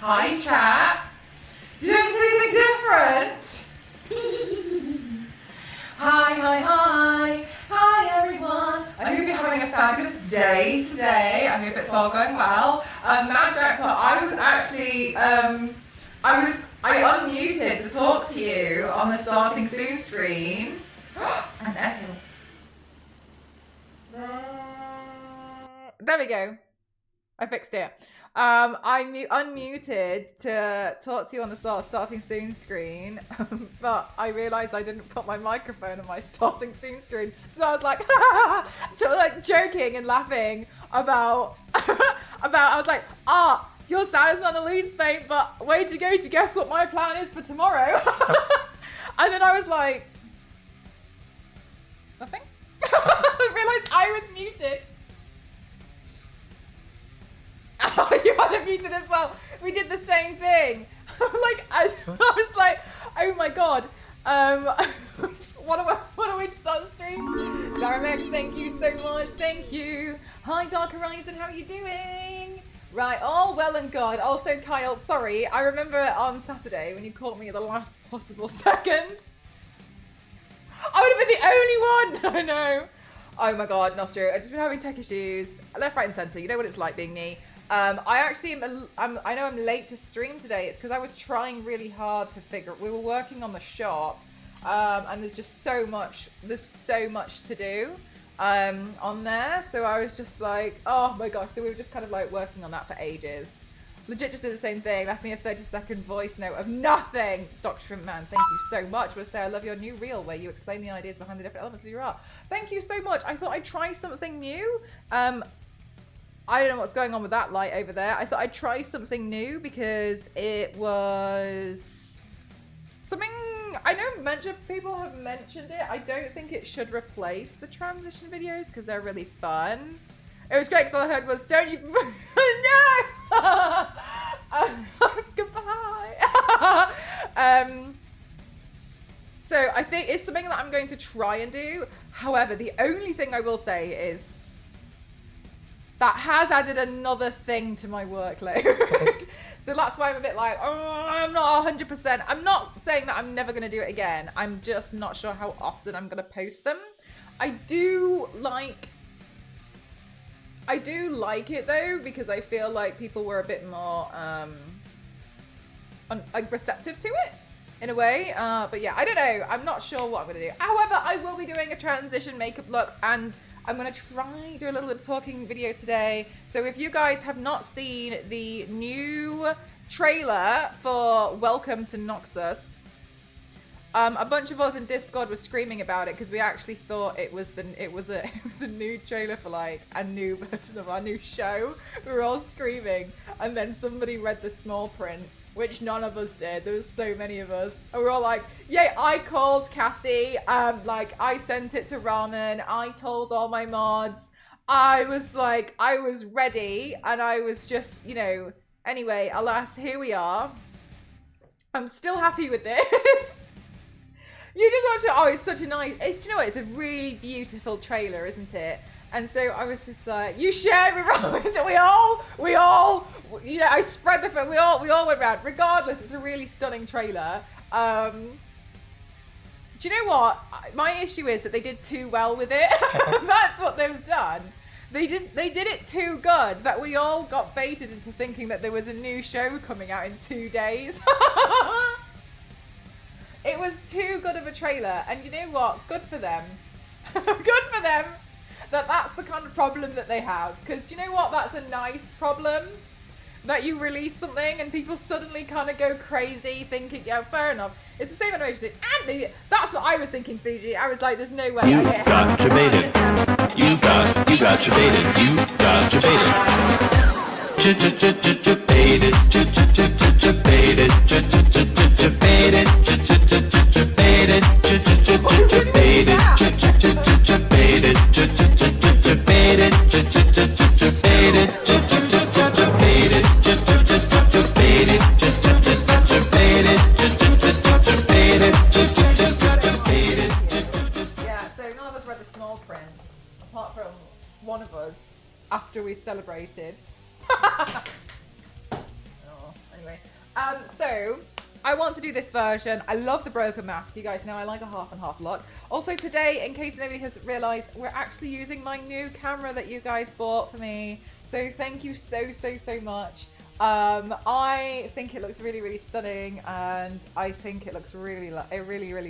Hi, chat. Did you notice anything different? Hi. Hi, everyone. I hope you're having a fabulous day today. I hope it's all going well. Mad Jackpot, I was actually, I unmuted to talk to you on the starting soon screen. An echo. There we go. I fixed it. I unmuted to talk to you on the starting soon screen, but I realised I didn't put my microphone on my starting soon screen, so I was like, like joking and laughing about, I was like, your sound is on the lead space, but way to go to guess what my plan is for tomorrow. And then I was like, nothing? I realised I was muted. Oh, you had it muted as well. We did the same thing. Like, I was like, oh my god. What do we start the stream? Daramex, thank you so much. Thank you. Hi, Dark Horizon. How are you doing? Right, all well and good. Also, Kyle, sorry. I remember on Saturday when you caught me at the last possible second. I would have been the only one. I know. Oh my god, Nostro. I've just been having tech issues. Left, right, and center. You know what it's like being me. I actually I know I'm late to stream today. It's because I was trying really hard to figure. We were working on the shop, and there's just so much. There's so much to do on there. So I was just like, oh my gosh. So we were just kind of like working on that for ages. Legit just did the same thing. Left me a 30-second voice note of nothing. Dr. Man, thank you so much. I want to say I love your new reel where you explain the ideas behind the different elements of your art. Thank you so much. I thought I'd try something new. I don't know what's going on with that light over there. I thought I'd try something new because it was something, I know people have mentioned it. I don't think it should replace the transition videos because they're really fun. It was great because all I heard was, don't you, no! Goodbye. So I think it's something that I'm going to try and do. However, the only thing I will say is, that has added another thing to my workload. So that's why I'm a bit like, I'm not 100%. I'm not saying that I'm never going to do it again. I'm just not sure how often I'm going to post them. I do like it though, because I feel like people were a bit more receptive to it in a way. But yeah, I don't know. I'm not sure what I'm going to do. However, I will be doing a transition makeup look, and I'm going to try do a little bit of talking video today. So if you guys have not seen the new trailer for Welcome to Noxus, a bunch of us in Discord were screaming about it because we actually thought it was a new trailer for like a new version of our new show. We were all screaming, and then somebody read the small print, which none of us did. There was so many of us. And we're all like, yay, I called Cassie. Like, I sent it to Ramen. I told all my mods. I was like, I was ready. And I was just, you know, anyway, alas, here we are. I'm still happy with this. You just watch it. Oh, it's such a nice, do you know what? It's a really beautiful trailer, isn't it? And so I was just like, you shared with Ramen. So we all, you know, I spread the, we all went round. Regardless, it's a really stunning trailer. Do you know what? My issue is that they did too well with it. That's what they've done. They did it too good that we all got baited into thinking that there was a new show coming out in 2 days. It was too good of a trailer. And you know what? Good for them. Good for them. That's the kind of problem that they have. Because do you know what? That's a nice problem. That you release something and people suddenly kind of go crazy thinking, yeah, fair enough. It's the same animation. And maybe that's what I was thinking, Fuji. I was like, there's no way. You got your baited. You got your baited. You got your baited. Baited. Baited. Yeah, so none of us read the small print, apart from one of us, after we celebrated. Oh, anyway. So I want to do this version. I love the broken mask. You guys know I like a half and half look. Also today, in case nobody has realized, we're actually using my new camera that you guys bought for me. So thank you so much. I think it looks really stunning, and I think it looks really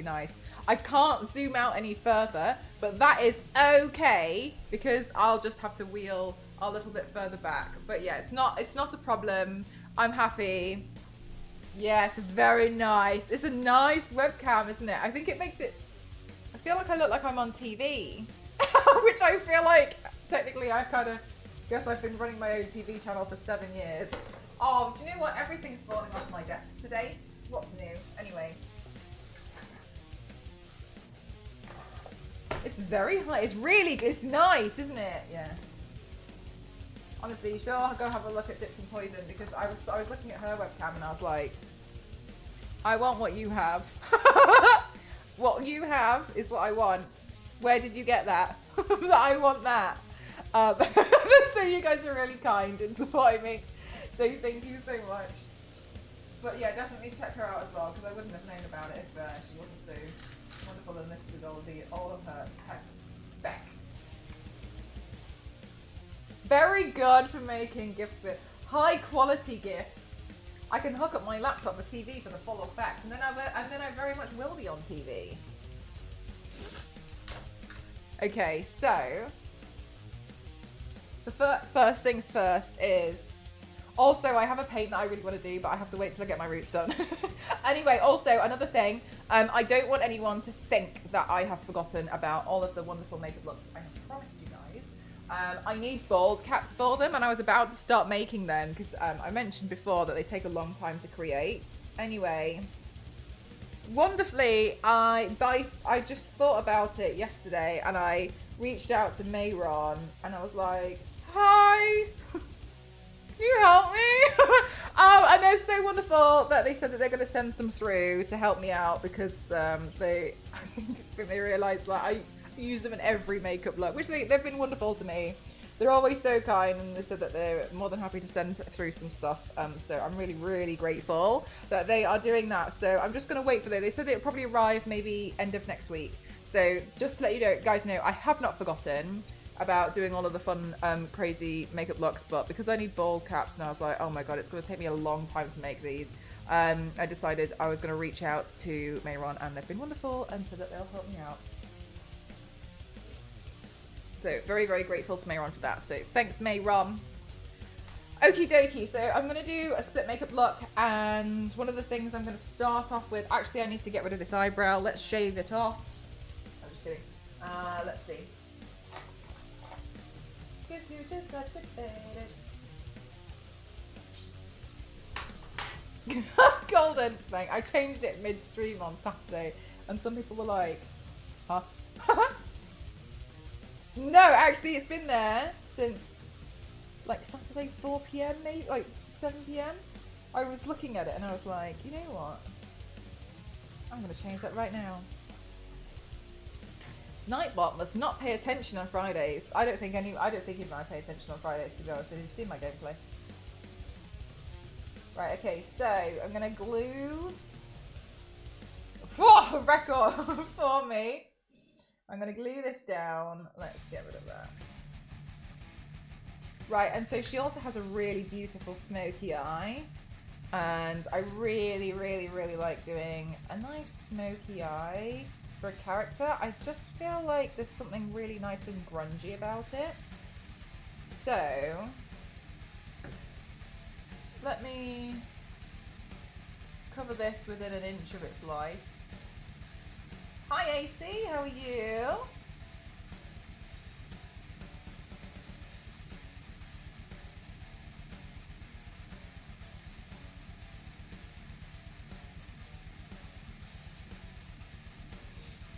nice. I can't zoom out any further, but that is okay because I'll just have to wheel a little bit further back. But yeah, it's not a problem. I'm happy. Yes, very nice. It's a nice webcam, isn't it? I think it makes it, I feel like I look like I'm on TV, which I feel like technically I kind of guess I've been running my own TV channel for 7 years. Oh, do you know what? Everything's falling off my desk today. What's new? Anyway. It's very high. It's nice, isn't it? Yeah. Honestly, you should all go have a look at Dips and Poison, because I was looking at her webcam and I was like, I want what you have. What you have is what I want. Where did you get that? I want that. So you guys are really kind in supporting me. So thank you so much. But yeah, definitely check her out as well, because I wouldn't have known about it if she wasn't so wonderful and listed all of her tech specs. Very good for making gifts with high quality gifts. I can hook up my laptop with TV for the full effect, and then I very much will be on TV. Okay, so the first things first is, also I have a paint that I really want to do, but I have to wait till I get my roots done. Anyway, also another thing, I don't want anyone to think that I have forgotten about all of the wonderful makeup looks I have promised you guys. I need bald caps for them, and I was about to start making them because I mentioned before that they take a long time to create. Anyway, wonderfully, I just thought about it yesterday, and I reached out to Mayron, and I was like, hi, can you help me? And they're so wonderful that they said that they're going to send some through to help me out, because I think they realised that I use them in every makeup look, which they've been wonderful to me. They're always so kind, and they said that they're more than happy to send through some stuff. So I'm really grateful that they are doing that. So I'm just going to wait for them. They said they'll probably arrive maybe end of next week. So just to let you know, guys know, I have not forgotten about doing all of the fun, crazy makeup looks, but because I need bald caps, and I was like, oh my god, it's going to take me a long time to make these. I decided I was going to reach out to Mayron, and they've been wonderful and said that they'll help me out. So very grateful to Mayron for that. So thanks, Mayron. Okie dokie. So I'm going to do a split makeup look, and one of the things I'm going to start off with, actually I need to get rid of this eyebrow. Let's shave it off. I'm just kidding. Let's see. Gives you just got fixated. Golden. Like, I changed it midstream on Saturday, and some people were like, huh? No, actually, it's been there since like Saturday 4 PM, maybe like 7 PM. I was looking at it and I was like, you know what? I'm gonna change that right now. Nightbot must not pay attention on Fridays. I don't think even I pay attention on Fridays, to be honest with you. You've seen my gameplay. Right, okay, so I'm gonna glue a record for me. I'm going to glue this down. Let's get rid of that. Right, and so she also has a really beautiful smoky eye. And I really like doing a nice smoky eye for a character. I just feel like there's something really nice and grungy about it. So, let me cover this within an inch of its life. Hi AC, how are you?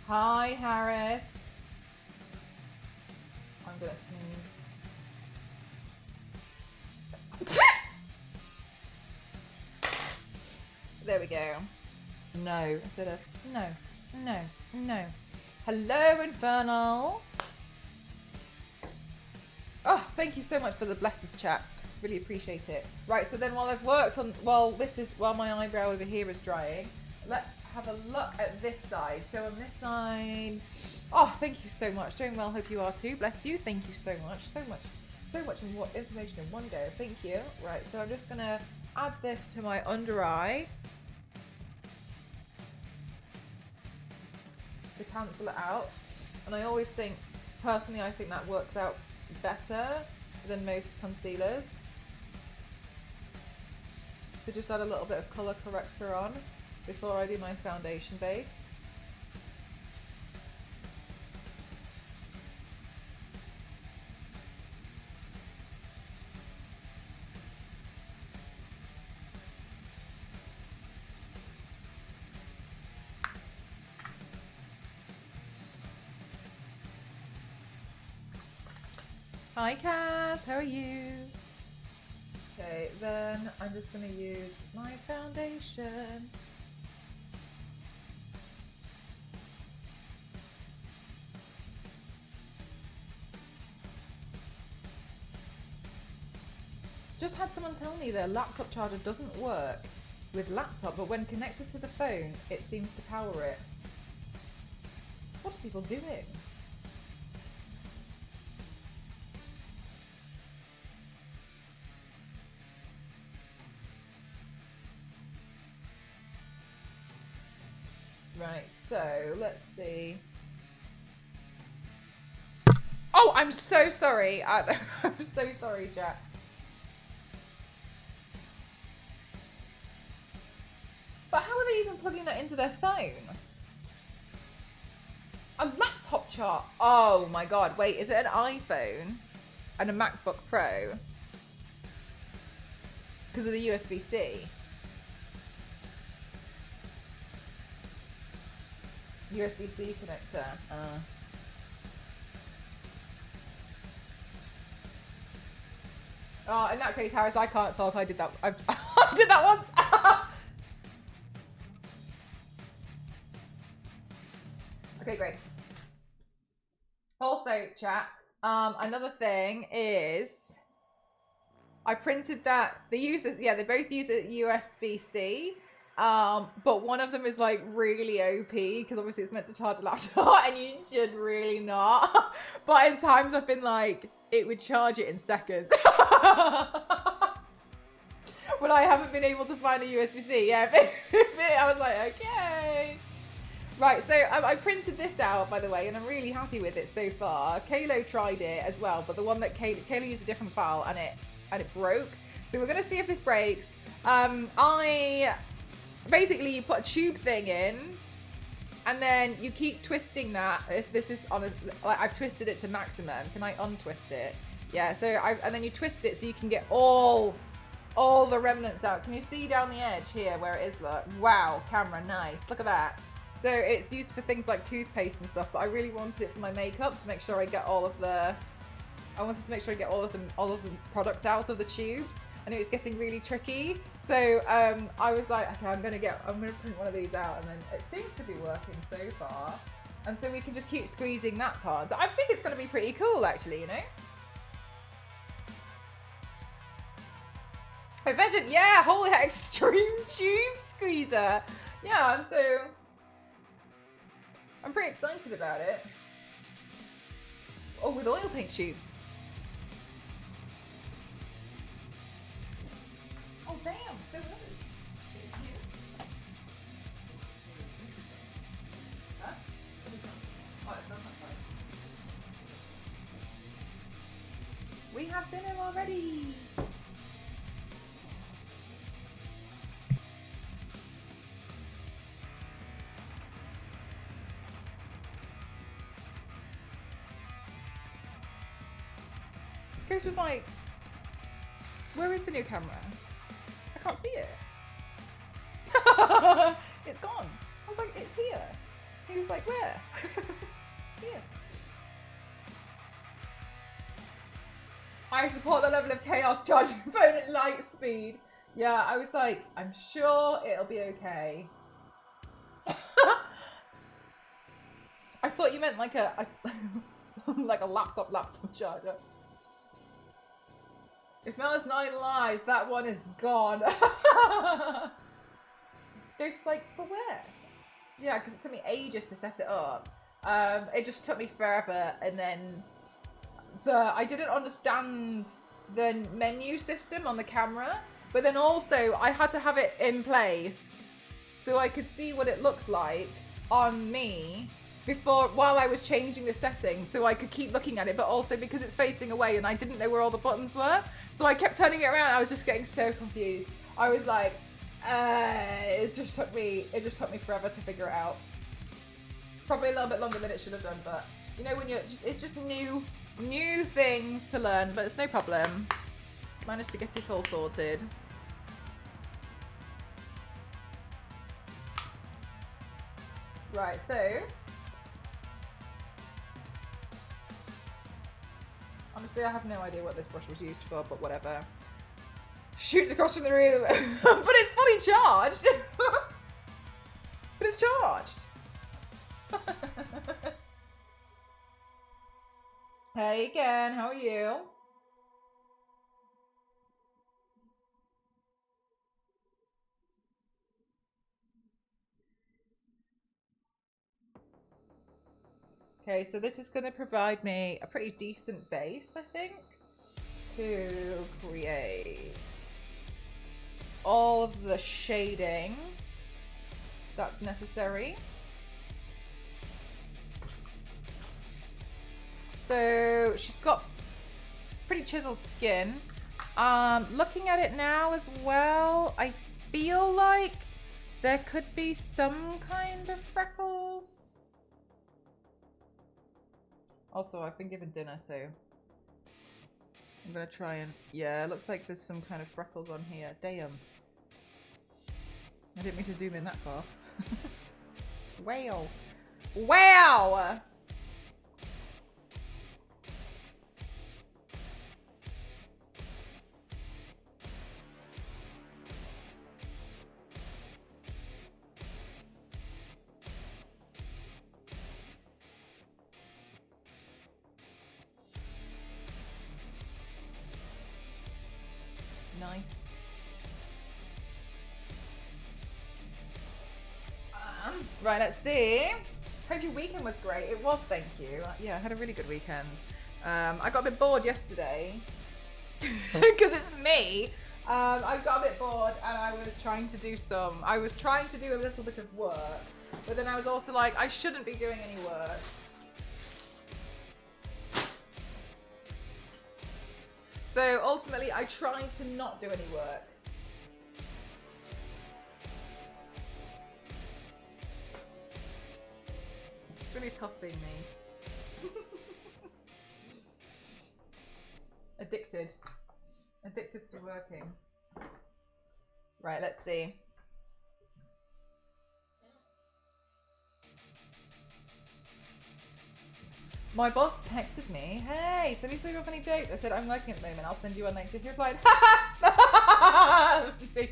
Hi Harris. I'm gonna sneeze. There we go. No, instead of no. No. Hello, Infernal. Oh, thank you so much for the blessings chat. Really appreciate it. Right, so then while I've worked on, while my eyebrow over here is drying, let's have a look at this side. So on this side, oh, thank you so much. Doing well, hope you are too. Bless you. Thank you so much. So much information in one go. Thank you. Right, so I'm just gonna add this to my under eye to cancel it out. And I always think, personally, I think that works out better than most concealers. So just add a little bit of colour corrector on before I do my foundation base. Hi Cass, how are you? Okay, then I'm just going to use my foundation. Just had someone tell me their laptop charger doesn't work with laptop, but when connected to the phone, it seems to power it. What are people doing? Right, so let's see. Oh, I'm so sorry. I'm so sorry, Jack. But how are they even plugging that into their phone? A laptop chart. Oh my god, wait, is it an iPhone and a MacBook Pro? Because of the USB-C. USB-C connector. Oh, in that case, Harris, I can't talk. I did that. I did that once. Okay, great. Also, chat. Another thing is, I printed that they use this. Yeah, they both use a USB-C. But one of them is like really OP because obviously it's meant to charge a laptop and you should really not. But in times I've been like, it would charge it in seconds. But I haven't been able to find a USB-C. Yeah, I was like, okay. Right, so I printed this out, by the way, and I'm really happy with it so far. Kaylo tried it as well, but the one that Kaylo used a different file and it broke. So we're gonna see if this breaks. Basically, you put a tube thing in, and then you keep twisting that. If this is on I've twisted it to maximum. Can I untwist it? Yeah. So and then you twist it so you can get all the remnants out. Can you see down the edge here where it is? Look. Wow, camera, nice. Look at that. So it's used for things like toothpaste and stuff. But I really wanted it for my makeup to make sure I get all of the. I wanted to make sure I get all of the product out of the tubes. And it was getting really tricky, so I was like, okay, I'm gonna print one of these out, and then it seems to be working so far, and so we can just keep squeezing that part. So I think it's gonna be pretty cool, actually, you know. Vision, yeah, holy heck, extreme tube squeezer. Yeah, I'm pretty excited about it. Oh, with oil paint tubes. Oh, damn, so good. Huh? Oh, it's on that side. We have dinner already. Chris was like, where is the new camera? I can't see it. It's gone. I was like, it's here. He was like, where? Here. I support the level of chaos charging the phone at light speed. Yeah, I was like, I'm sure it'll be okay. I thought you meant like a like a laptop charger. If Mella's 9 lives, that one is gone. There's like, for where? Yeah, because it took me ages to set it up. It just took me forever, and then I didn't understand the menu system on the camera, but then also I had to have it in place so I could see what it looked like on me while I was changing the settings, so I could keep looking at it, but also because it's facing away and I didn't know where all the buttons were, so I kept turning it around. I was just getting so confused. I was like, it just took me forever to figure it out. Probably a little bit longer than it should have done, but you know, when it's just new things to learn, but it's no problem. Managed to get it all sorted. Right, so honestly, I have no idea what this brush was used for, but whatever. Shoots across from the room, but it's fully charged. But it's charged. Hey again, how are you? Okay, so this is going to provide me a pretty decent base, I think, to create all of the shading that's necessary. So she's got pretty chiseled skin. Looking at it now as well, I feel like there could be some kind of freckles. Also, I've been given dinner, so I'm gonna try and... Yeah, it looks like there's some kind of freckles on here. Damn. I didn't mean to zoom in that far. Wow. Wow! Nice. Right, let's see. Hope your weekend was great. It was, thank you. Yeah, I had a really good weekend. I got a bit bored yesterday because it's me. I got a bit bored and I was trying to do a little bit of work, but then I was also like, I shouldn't be doing any work. So ultimately, I tried to not do any work. It's really tough being me. Addicted. Addicted to working. Right, let's see. My boss texted me, hey, send me some of your funny jokes. I said, I'm working at the moment. I'll send you one later. He replied, see.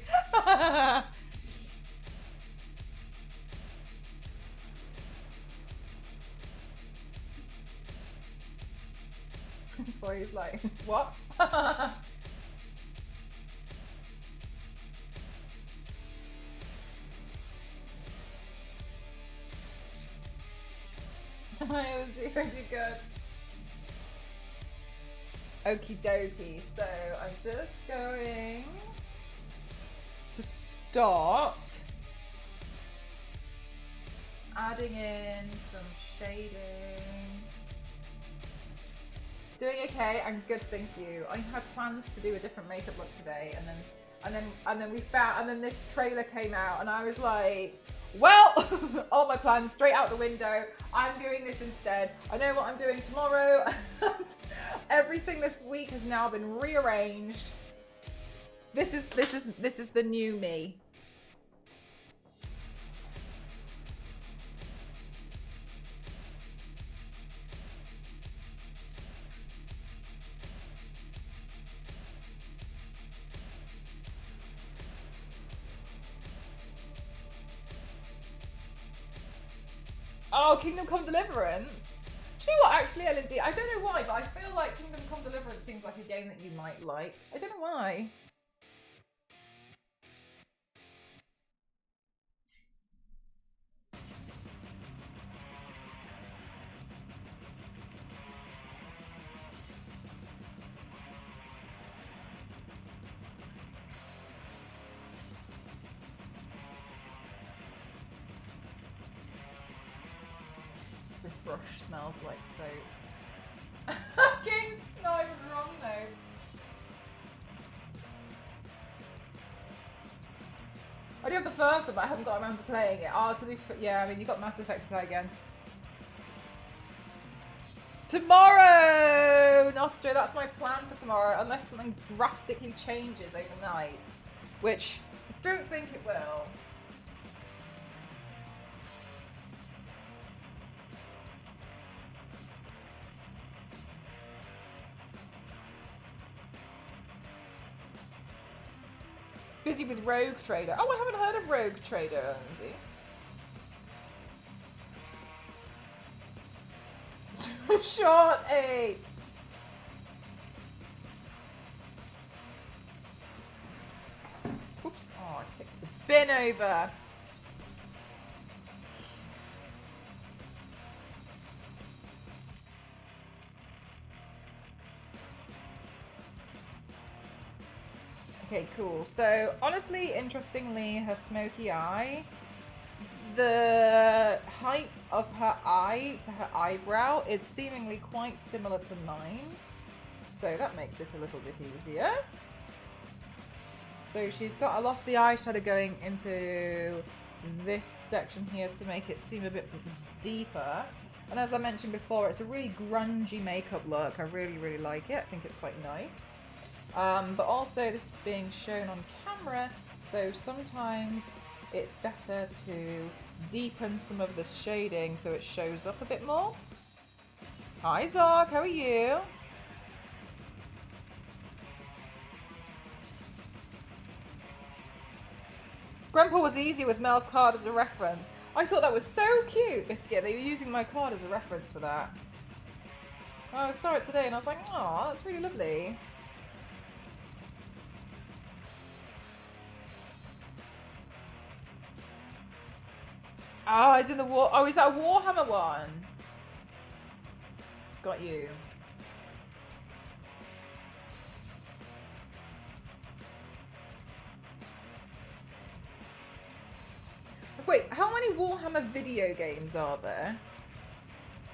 Boy, he's like, what? I was really good. Okie dokie. So I'm just going to start adding in some shading. Doing okay. I'm good, thank you. I had plans to do a different makeup look today, and then this trailer came out, and I was like, well, all my plans straight out the window. I'm doing this instead. I know what I'm doing tomorrow. Everything this week has now been rearranged. This is the new me. Oh, Kingdom Come Deliverance. Do you know what, actually, Lindsay, I don't know why, but I feel like Kingdom Come Deliverance seems like a game that you might like. I don't know why. This brush smells like soap. King's not even wrong though. I do have the first one, but I haven't got around to playing it. Oh, to be yeah, I mean, you got Mass Effect to play again. Tomorrow, Nostra, that's my plan for tomorrow, unless something drastically changes overnight, which I don't think it will. Busy with Rogue Trader. Oh, I haven't heard of Rogue Trader, Lindsay. Short 8. Oops. Oh, I kicked the bin over. Okay, cool. So, honestly, interestingly, her smoky eye, the height of her eye to her eyebrow is seemingly quite similar to mine. So that makes it a little bit easier. So she's got a lot of the eyeshadow going into this section here to make it seem a bit deeper. And as I mentioned before, it's a really grungy makeup look. I really, really like it. I think it's quite nice. But also this is being shown on camera, so sometimes it's better to deepen some of the shading so it shows up a bit more. Hi Zark, how are you? Grandpa was easy with Mel's card as a reference. I thought that was so cute, Biscuit. They were using my card as a reference for that. I saw it today and I was like, oh, that's really lovely. Oh, it's in the war. Oh, is that a Warhammer one? Got you. Wait, how many Warhammer video games are there?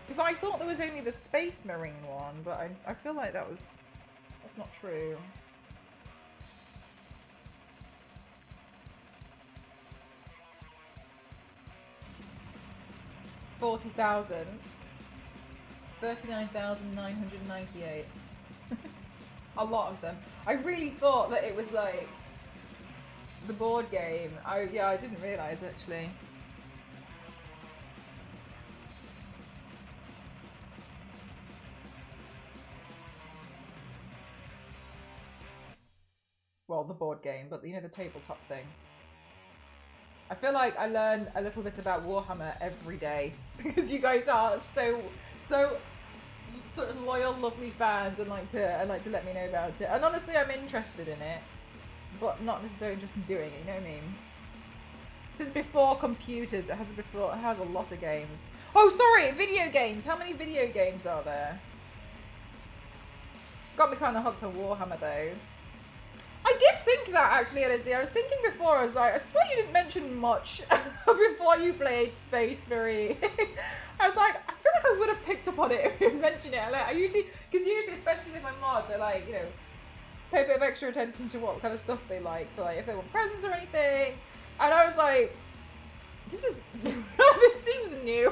Because I thought there was only the Space Marine one, but I feel like that's not true. $40,000. 39,998. A lot of them. I really thought that it was like the board game. Yeah, I didn't realise actually. Well, the board game, but you know, the tabletop thing. I feel like I learn a little bit about Warhammer every day because you guys are so sort of loyal, lovely fans and like to let me know about it. And honestly, I'm interested in it, but not necessarily interested in doing it. You know what I mean? Since before computers, it has a lot of games. Oh, sorry, video games. How many video games are there? Got me kind of hooked on Warhammer though. I did think that actually, Lizzie. I was thinking before, I was like, I swear you didn't mention much before you played Space Marine. I was like, I feel like I would have picked up on it if you mentioned it. Like, because usually, especially with my mods, I like, you know, pay a bit of extra attention to what kind of stuff they like if they want presents or anything. And I was like, this seems new.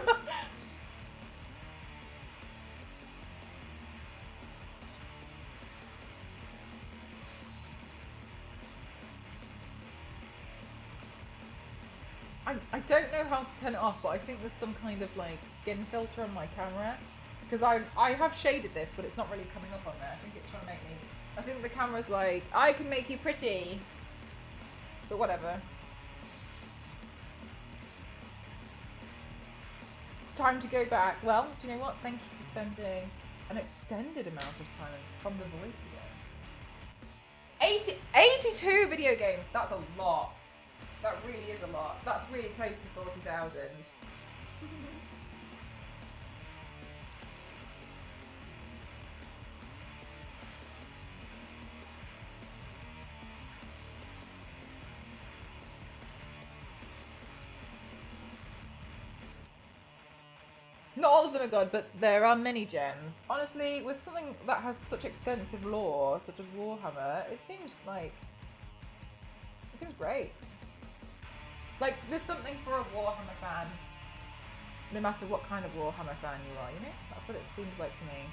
I don't know how to turn it off, but I think there's some kind of like skin filter on my camera. Because I have shaded this, but it's not really coming up on there. I think it's trying to make me... I think the camera's like, I can make you pretty. But whatever. time to go back. Well, do you know what? Thank you for spending an extended amount of time from the void again. 82 video games. That's a lot. That really is a lot. That's really close to 40,000. Not all of them are good, but there are many gems. Honestly, with something that has such extensive lore, such as Warhammer, it seems great. Like, there's something for a Warhammer fan, no matter what kind of Warhammer fan you are, you know? That's what it seems like to me.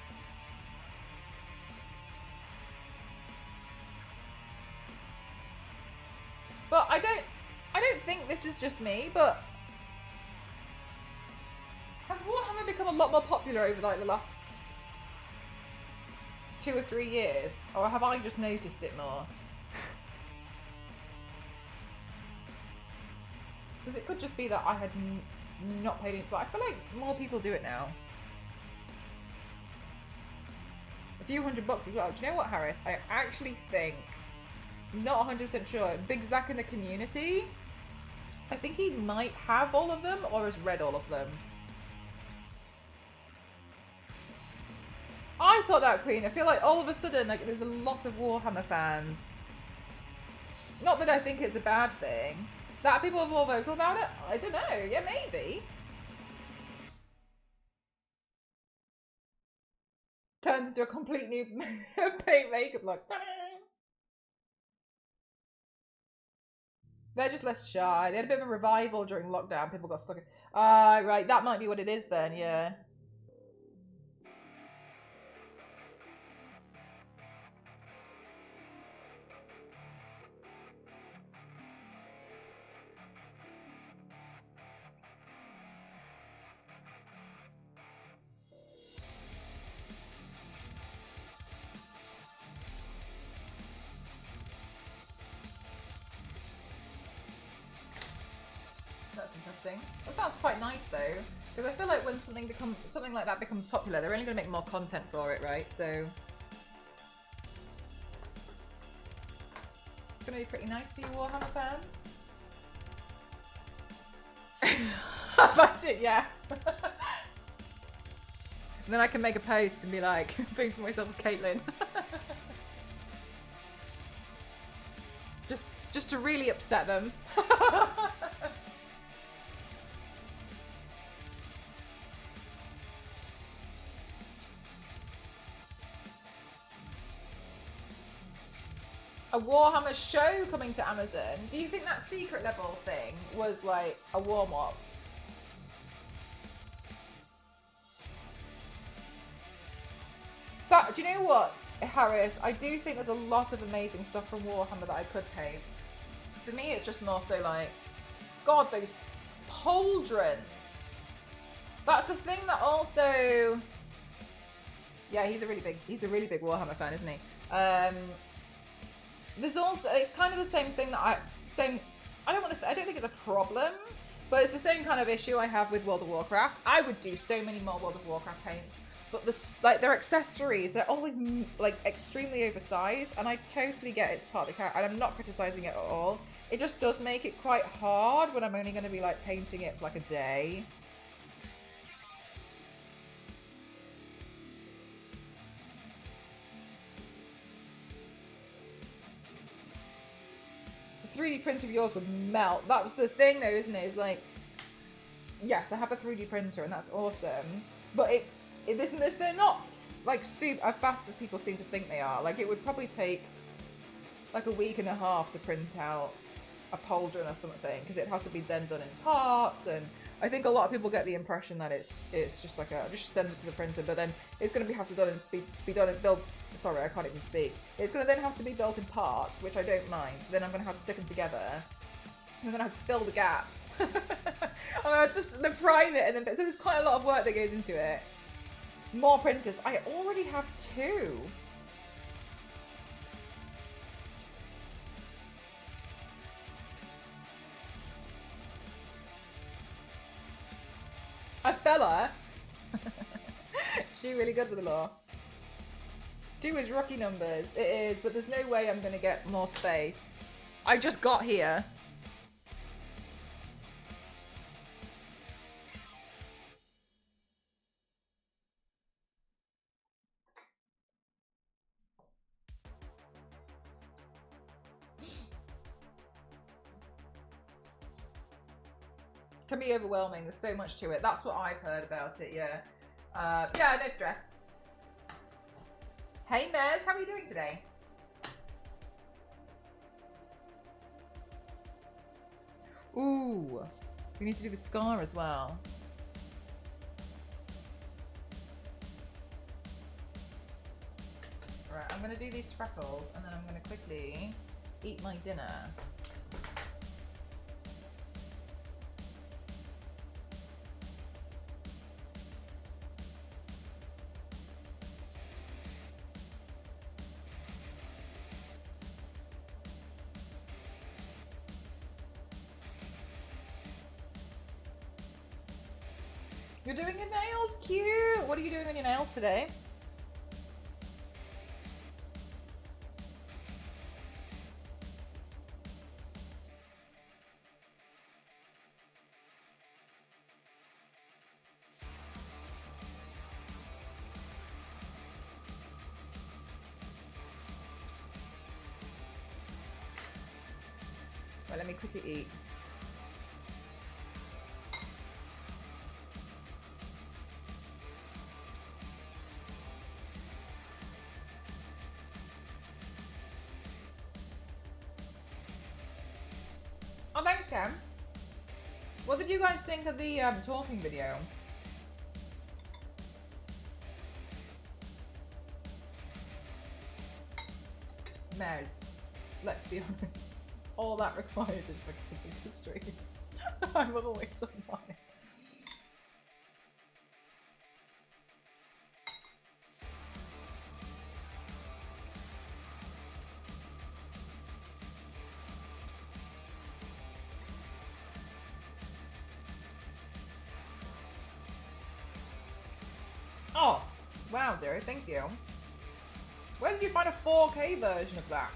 But I don't think this is just me, but has Warhammer become a lot more popular over like the last 2 or 3 years? Or have I just noticed it more? Because it could just be that I had not paid it, but I feel like more people do it now. A few $100 as well. Do you know what, Harris? I actually think, not 100% sure, Big Zach in the community, I think he might have all of them or has read all of them. I thought that, Queen. I feel like all of a sudden, like, there's a lot of Warhammer fans. Not that I think it's a bad thing. That people are more vocal about it? I don't know. Yeah, maybe. Turns into a complete new paint makeup look. They're just less shy. They had a bit of a revival during lockdown. People got stuck in... right. That might be what it is then, yeah. That sounds quite nice though, because I feel like when something like that becomes popular, they're only going to make more content for it, right? So it's going to be pretty nice for you Warhammer fans. That's it, yeah. And then I can make a post and be like, thinking to myself as Caitlin. just to really upset them. A Warhammer show coming to Amazon. Do you think that secret level thing was like a warm-up? Do you know what, Harris? I do think there's a lot of amazing stuff from Warhammer that I could paint. For me, it's just more so like, God, those pauldrons. That's the thing that also... Yeah, he's a really big Warhammer fan, isn't he? There's also, it's kind of the same thing that I don't want to say, I don't think it's a problem, but it's the same kind of issue I have with World of Warcraft. I would do so many more World of Warcraft paints, but their accessories, they're always like extremely oversized, and I totally get it's part of the character, and I'm not criticizing it at all. It just does make it quite hard when I'm only going to be like painting it for like a day. The 3D print of yours would melt. That was the thing though, isn't it? It's like, yes, I have a 3D printer and that's awesome, but they're not like super as fast as people seem to think they are. Like, it would probably take like a week and a half to print out a pauldron or something, because it'd have to be then done in parts, and I think a lot of people get the impression that it's just like just send it to the printer, but then it's going to have to be done and built. Sorry, I can't even speak. It's going to then have to be built in parts, which I don't mind. So then I'm going to have to stick them together. I'm going to have to fill the gaps. I'm going to just prime it, and then so there's quite a lot of work that goes into it. More printers. I already have 2. Bella. She really good with the law. 2 is rookie numbers. It is, but there's no way I'm going to get more space. I just got here. Can be overwhelming. There's so much to it. That's what I've heard about it, yeah. Yeah, no stress. Hey, Mez, how are you doing today? Ooh, we need to do the scar as well. Right, I'm going to do these freckles, and then I'm going to quickly eat my dinner. You're doing your nails? Cute! What are you doing on your nails today? Well, let me quickly eat. Oh, thanks, Cam. What did you guys think of the talking video? Mez, let's be honest. All that requires is for Cassie to stream. I'm always online. Oh, wow, Zero, thank you. Where did you find a 4K version of that?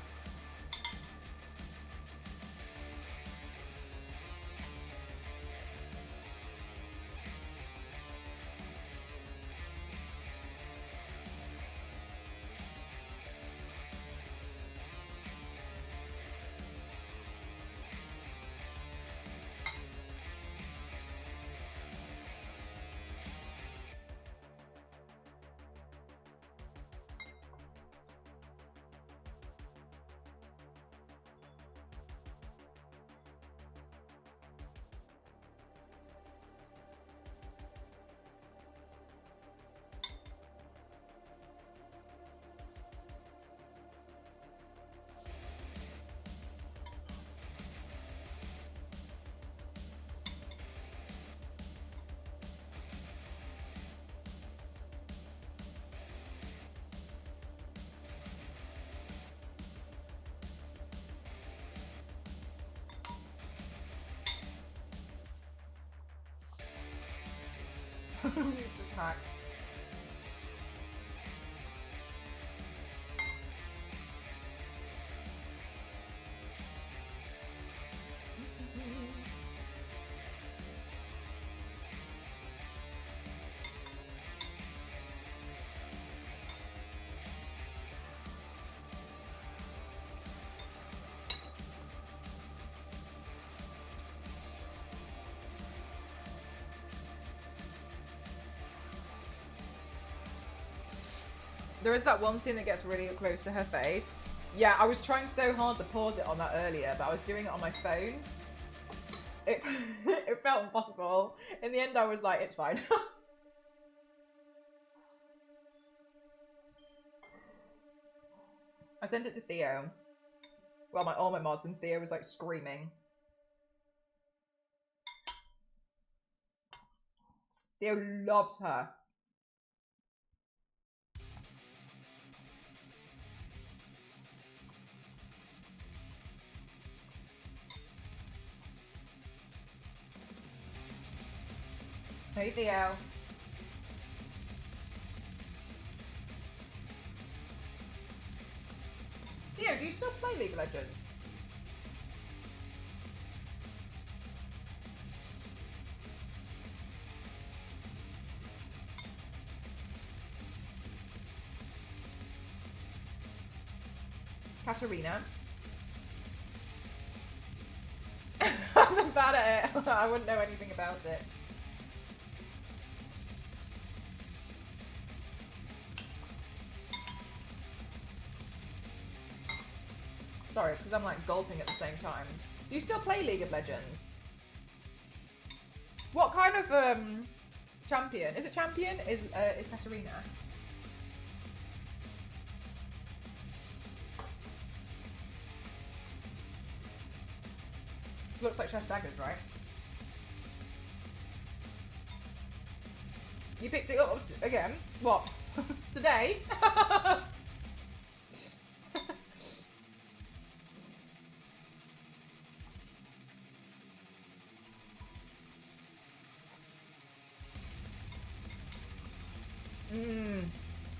Just hack. There is that one scene that gets really close to her face. Yeah, I was trying so hard to pause it on that earlier, but I was doing it on my phone. It, it felt impossible. In the end, I was like, it's fine. I sent it to Theo. Well, all my mods, and Theo was like screaming. Theo loves her. Hey Theo. Theo, do you still play League of Legends? Katarina. I'm bad at it. I wouldn't know anything about it. Sorry, it's because I'm like gulping at the same time. Do you still play League of Legends? What kind of champion? Is it champion? Is Katarina? Looks like Chef Daggers, right? You picked it up again? What? Today?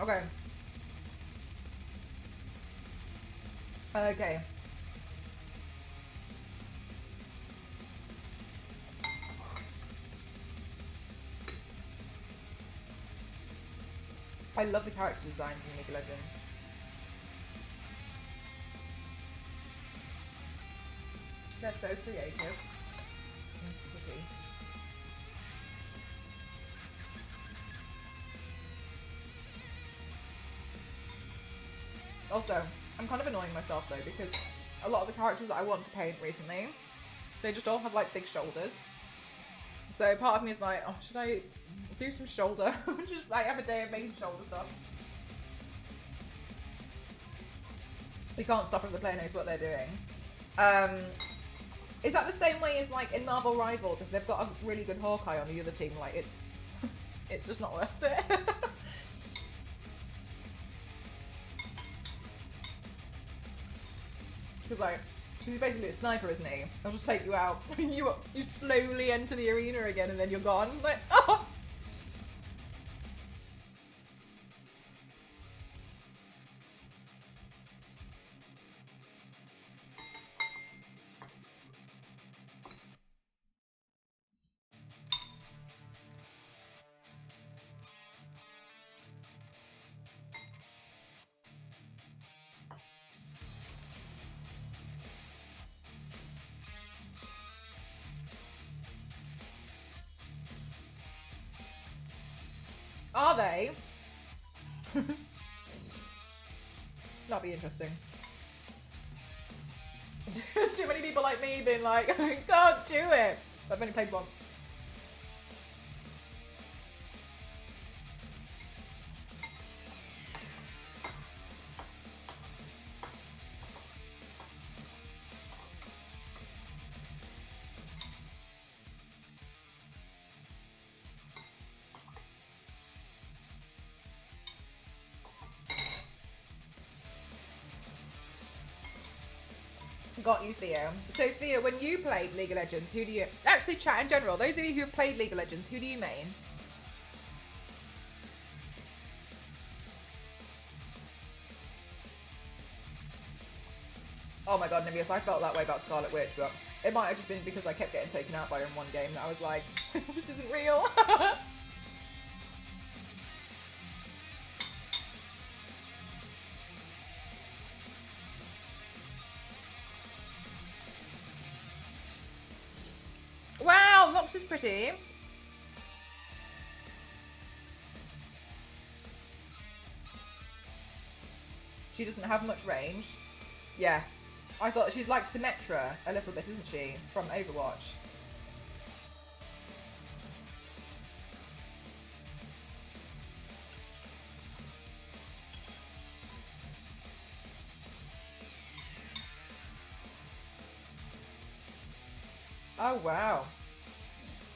Okay. Okay. I love the character designs in League of Legends. They're so creative. Pretty. Also, I'm kind of annoying myself though because a lot of the characters that I want to paint recently, they just all have like big shoulders. So part of me is like, oh, should I do some shoulder? Just like have a day of making shoulder stuff. We can't stop if the player knows what they're doing. Is that the same way as like in Marvel Rivals? If they've got a really good Hawkeye on the other team, like it's just not worth it. Because like, he's basically a sniper, isn't he? I'll just take you out. you slowly enter the arena again and then you're gone. Like, oh! Are they? That'd be interesting. Too many people like me being like, I can't do it. I've only played once. Got you, Theo. So, Theo, when you played League of Legends, who do you... Actually, chat in general. Those of you who have played League of Legends, who do you main? Oh my god, Nibius, I felt that way about Scarlet Witch, but it might have just been because I kept getting taken out by her in one game that I was like, this isn't real. Wow, Noxus is pretty. She doesn't have much range. Yes. I thought she's like Symmetra a little bit, isn't she? From Overwatch. Oh wow.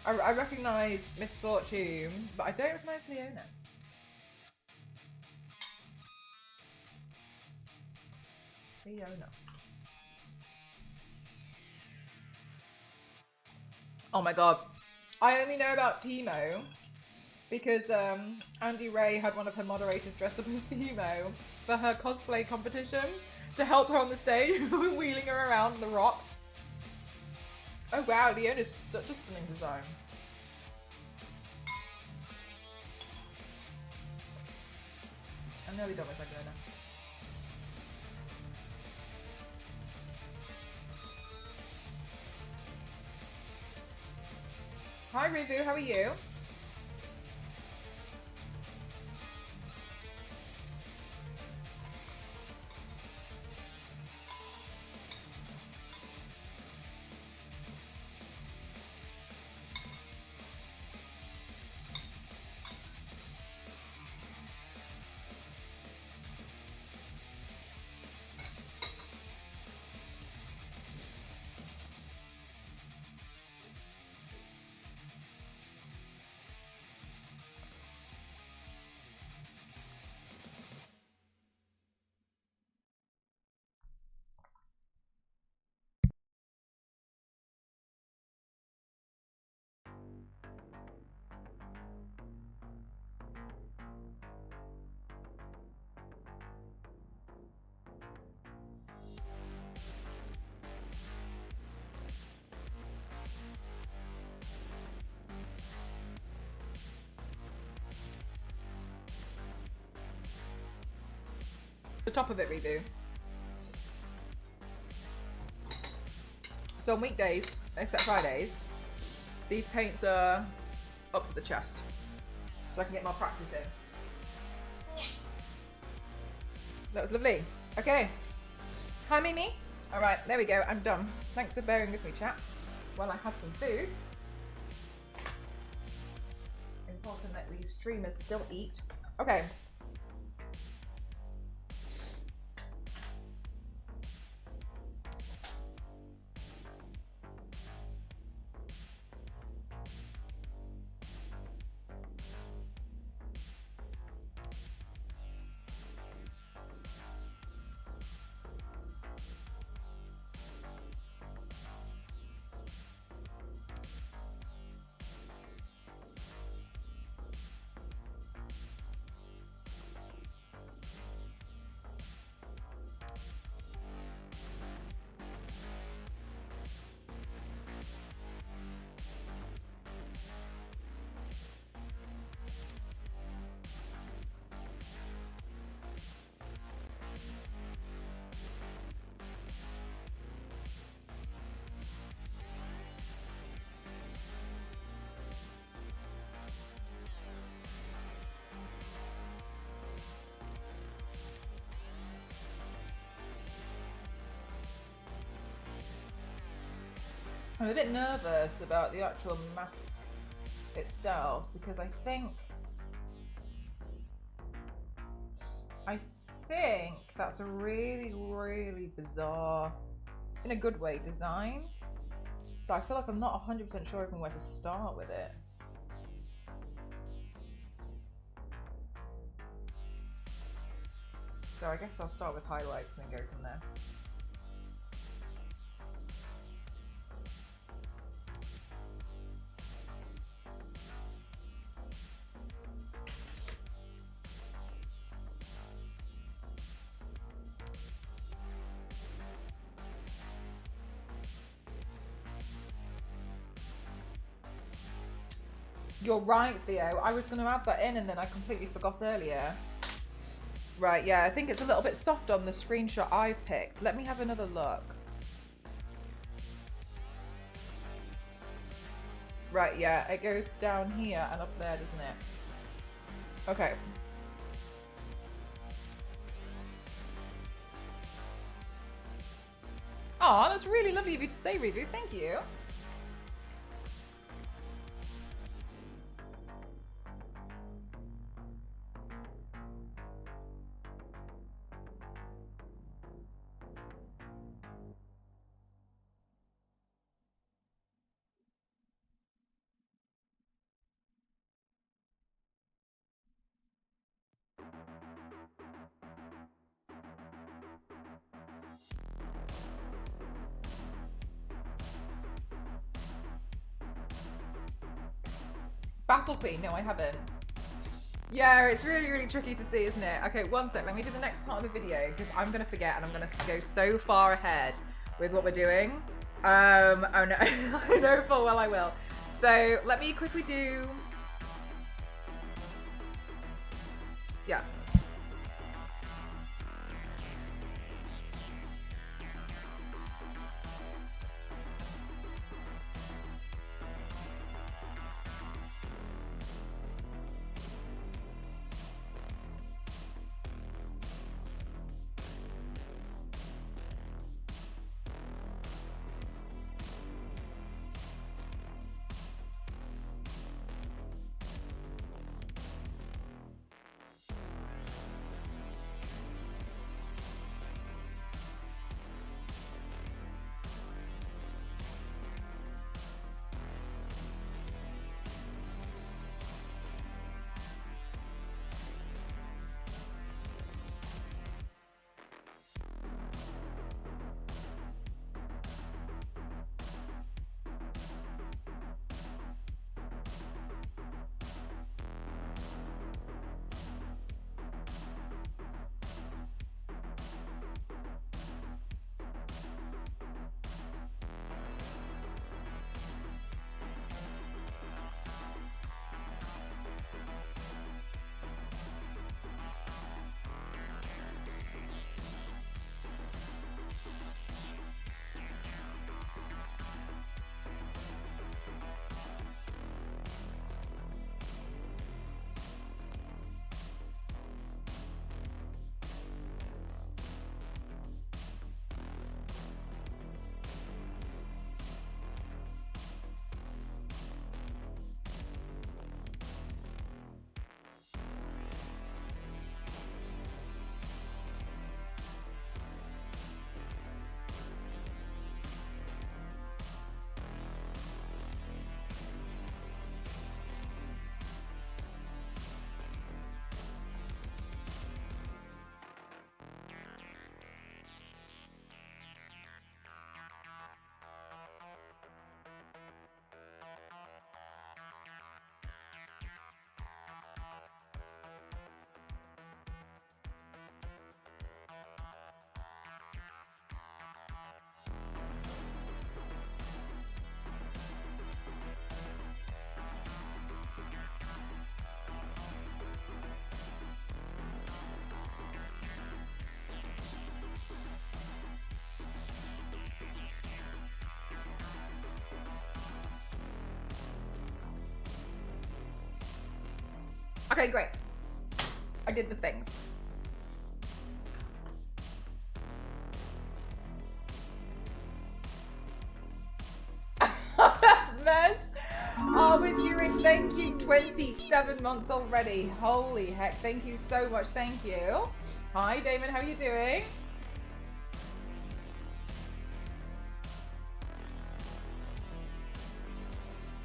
I recognise Miss Fortune, but I don't recognise Leona. Leona. Oh my god. I only know about Timo because Andy Ray had one of her moderators dress up as Timo for her cosplay competition to help her on the stage, wheeling her around the rock. Oh wow, Leona's such a stunning design. I'm nearly done with my Leona. Hi Rivu, how are you? The top of it, Redo. So on weekdays, except Fridays, these paints are up to the chest, so I can get more practice in. That was lovely. Okay. Hi, Mimi. All right, there we go. I'm done. Thanks for bearing with me, chat. While I had some food. Important that we streamers still eat. Okay. I'm a bit nervous about the actual mask itself because I think that's a really, really bizarre, in a good way, design. So I feel like I'm not 100% sure even where to start with it. So I guess I'll start with highlights and then go from there. You're right, Theo. I was going to add that in and then I completely forgot earlier. Right, yeah, I think it's a little bit soft on the screenshot I've picked. Let me have another look. Right, yeah, it goes down here and up there, doesn't it? Okay. Oh, that's really lovely of you to say, Rivu. Thank you. Battle Queen? No, I haven't. Yeah, it's really, really tricky to see, isn't it? Okay, one sec. Let me do the next part of the video because I'm going to forget and I'm going to go so far ahead with what we're doing. Oh no, I know full well I will. So let me quickly do... Yeah. Okay, great. I did the things. Mess. Oh, Miss Yuri, thank you. 27 months already. Holy heck. Thank you so much. Thank you. Hi, Damon. How are you doing?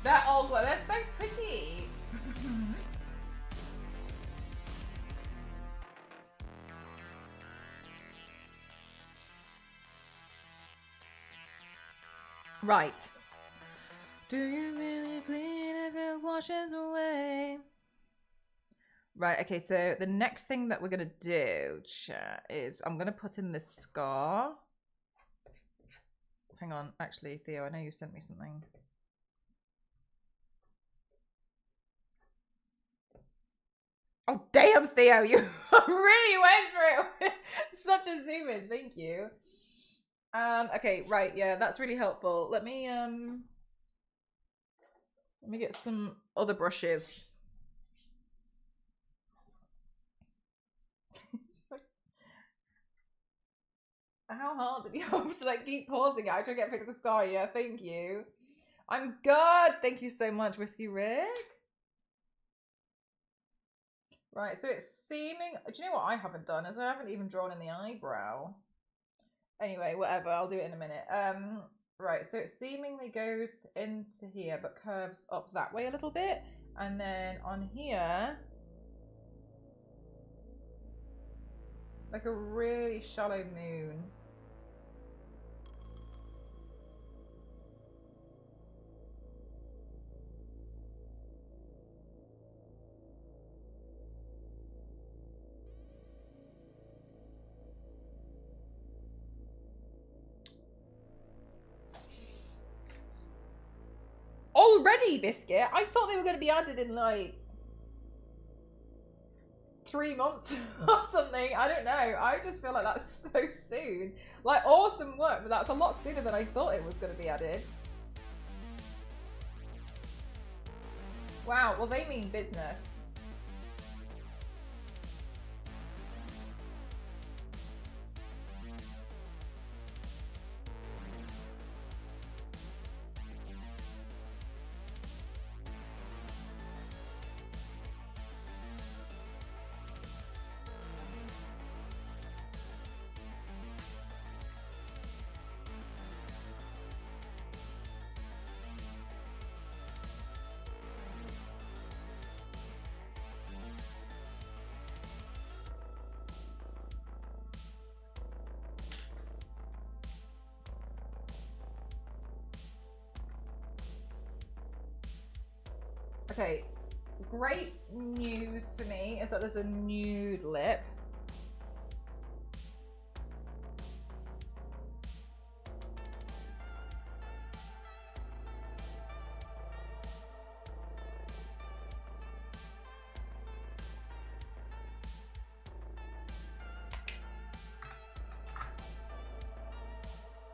They're all good. They're so pretty. Right. Do you really bleed if it washes away? Right, okay, so the next thing that we're going to do, chat, is I'm going to put in this scar. Hang on, actually, Theo, I know you sent me something. Oh, damn, Theo, you really went through such a zoom in. Thank you. Okay, right, yeah, that's really helpful. Let me get some other brushes. How hard did you have to like keep pausing it? I try to get a picture of the scar. Yeah, thank you. I'm good. Thank you so much, Whiskey Rick. Right, so it's seeming. Do you know what I haven't done? Is I haven't even drawn in the eyebrow. Anyway, whatever. I'll do it in a minute. Right, so it seemingly goes into here, but curves up that way a little bit, and then on here, like a really shallow moon. already, Biscuit. I thought they were going to be added in like 3 months or something. I don't know. I just feel like that's so soon. Like, awesome work, but that's a lot sooner than I thought it was going to be added. Wow, well, they mean business. Okay, great news for me is that there's a nude lip.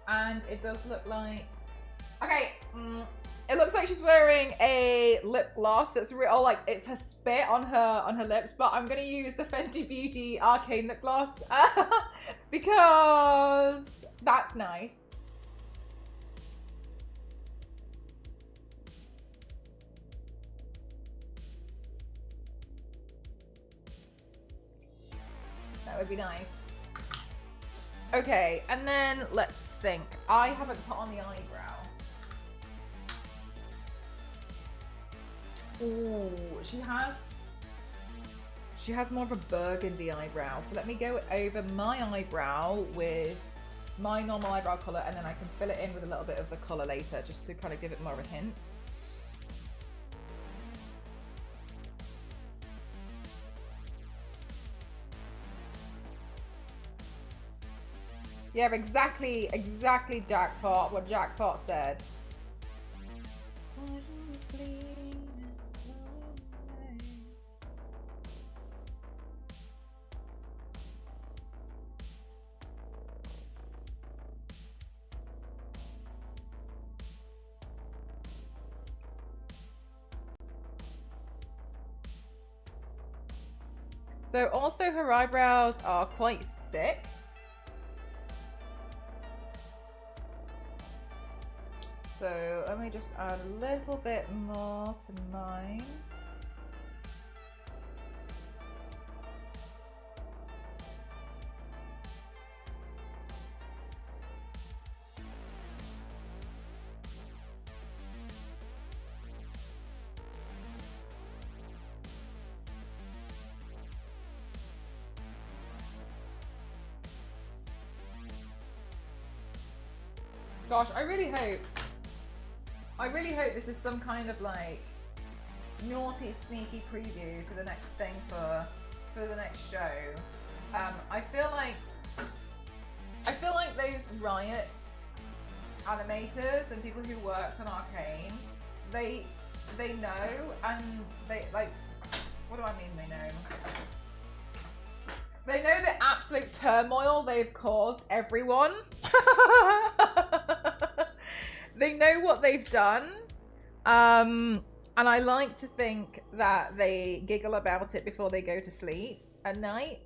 And it does look like, okay, it looks like she's wearing a lip gloss that's real, like it's her spit on her lips, but I'm gonna use the Fenty Beauty Arcane lip gloss because that's nice. That would be nice. Okay, and then let's think. I haven't put on the eyebrow. Ooh, she has more of a burgundy eyebrow. So let me go over my eyebrow with my normal eyebrow color, and then I can fill it in with a little bit of the color later, just to kind of give it more of a hint. Yeah, exactly Jackpot, what Jackpot said. So also her eyebrows are quite thick. So let me just add a little bit more to mine. Gosh, I really hope this is some kind of like naughty, sneaky preview to the next thing for the next show. I feel like those Riot animators and people who worked on Arcane, they know, and they like, what do I mean they know? They know the absolute turmoil they've caused everyone. They know what they've done. And I like to think that they giggle about it before they go to sleep at night,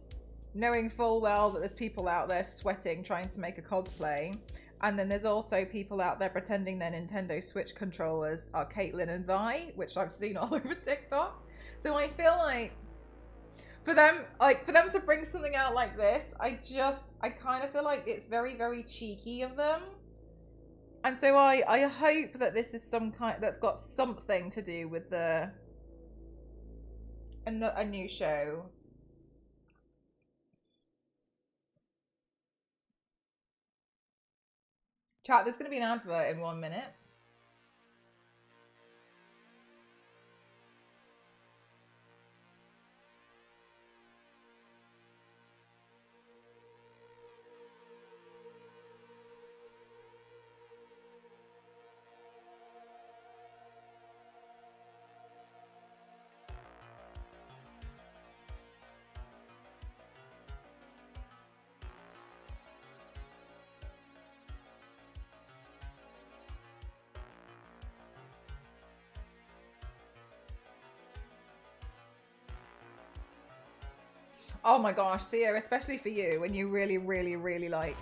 knowing full well that there's people out there sweating trying to make a cosplay. And then there's also people out there pretending their Nintendo Switch controllers are Caitlyn and Vi, which I've seen all over TikTok. So I feel like for them to bring something out like this, I kind of feel like it's very, very cheeky of them. And so I hope that this is some kind that's got something to do with a new show. Chat, there's going to be an advert in 1 minute. Oh my gosh, Theo, especially for you when you really, really, really like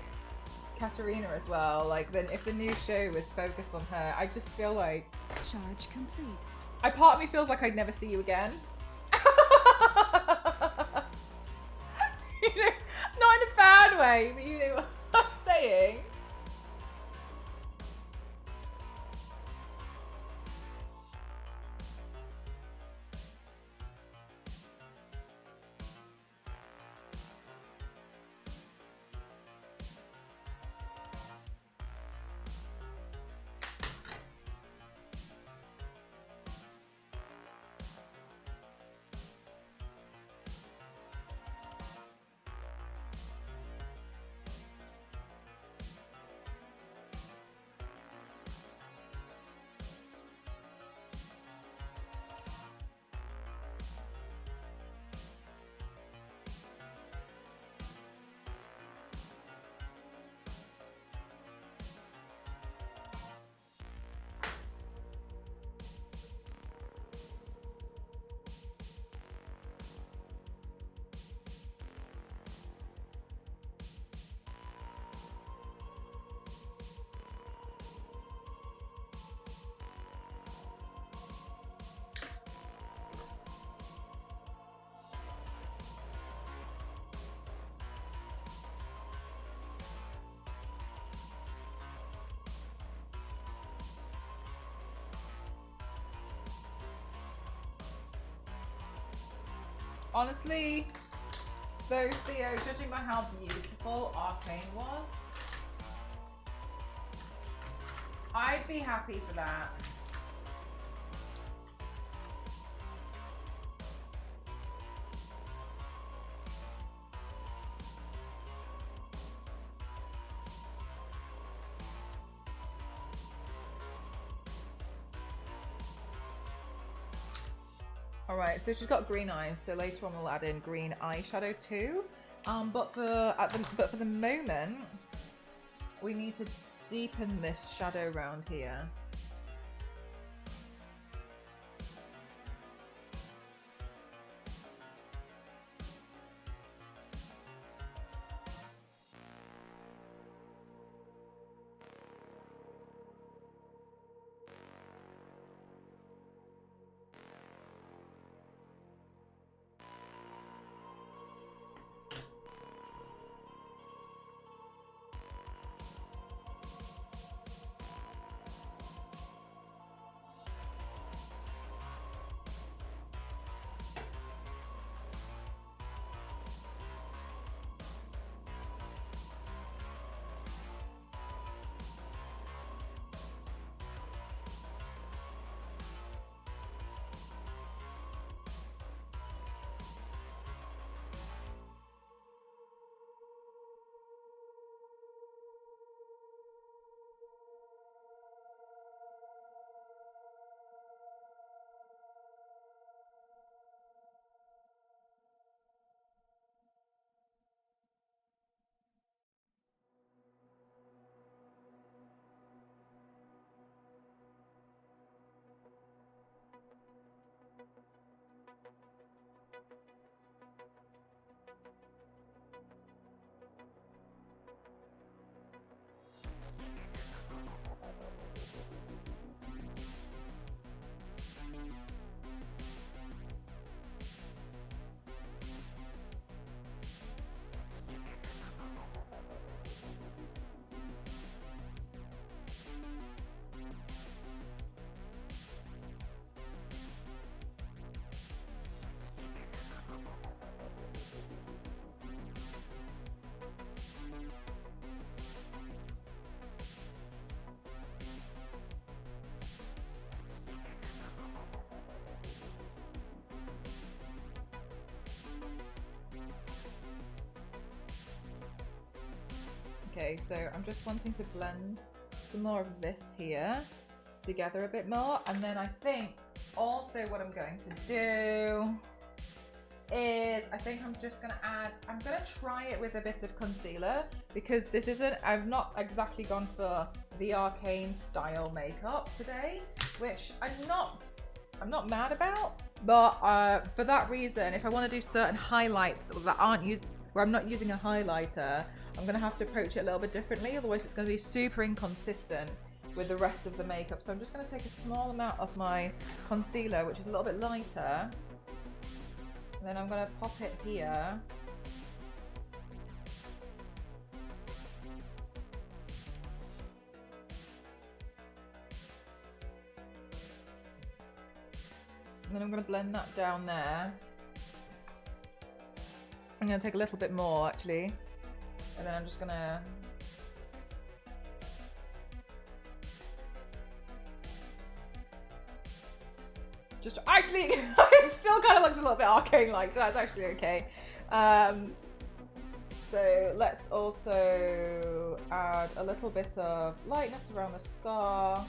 Katarina as well. Like, then if the new show was focused on her, I just feel like Charge complete. part of me feels like I'd never see you again. You know, not in a bad way, but you know what I'm saying. Honestly, though, Theo, judging by how beautiful Arcane was, I'd be happy for that. Alright, so she's got green eyes, so later on we'll add in green eyeshadow too. But for the moment, we need to deepen this shadow around here. Okay, so I'm just wanting to blend some more of this here together a bit more, and then I think also what I'm going to do is I think I'm just going to add, I'm going to try it with a bit of concealer, because this isn't, I've not exactly gone for the Arcane style makeup today, which I'm not I'm not mad about. But for that reason, if I want to do certain highlights that aren't used, where I'm not using a highlighter, I'm going to have to approach it a little bit differently. Otherwise, it's going to be super inconsistent with the rest of the makeup. So I'm just going to take a small amount of my concealer, which is a little bit lighter. And then I'm going to pop it here. And then I'm going to blend that down there. I'm going to take a little bit more actually. And then I'm just going to just actually, it still kind of looks a little bit arcane-like, so that's actually okay. So let's also add a little bit of lightness around the scar.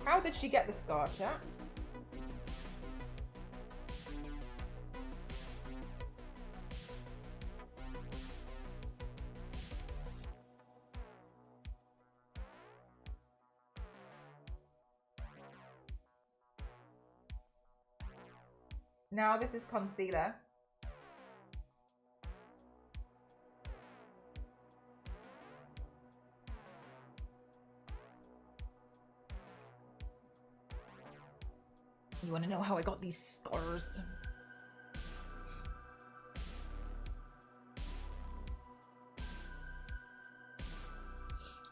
How did she get the scar, chat? Now this is concealer. You want to know how I got these scars?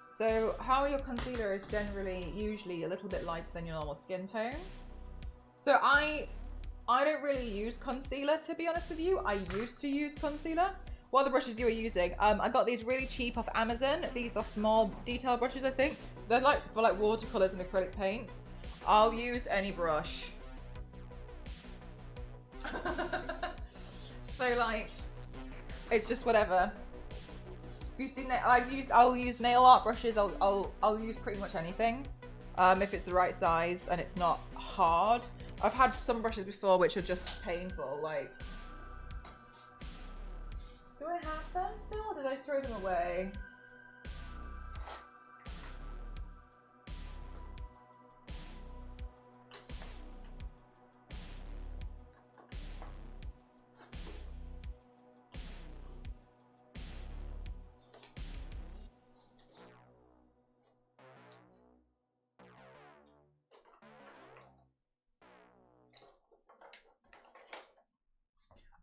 So how your concealer is generally usually a little bit lighter than your normal skin tone. So I don't really use concealer, to be honest with you. I used to use concealer. What are the brushes you were using? I got these really cheap off Amazon. These are small detail brushes, I think. They're like for like watercolors and acrylic paints. I'll use any brush. So like, it's just whatever. You've seen that I'll use nail art brushes. I'll use pretty much anything, if it's the right size and it's not hard. I've had some brushes before which are just painful. Like, do I have them still? Or did I throw them away?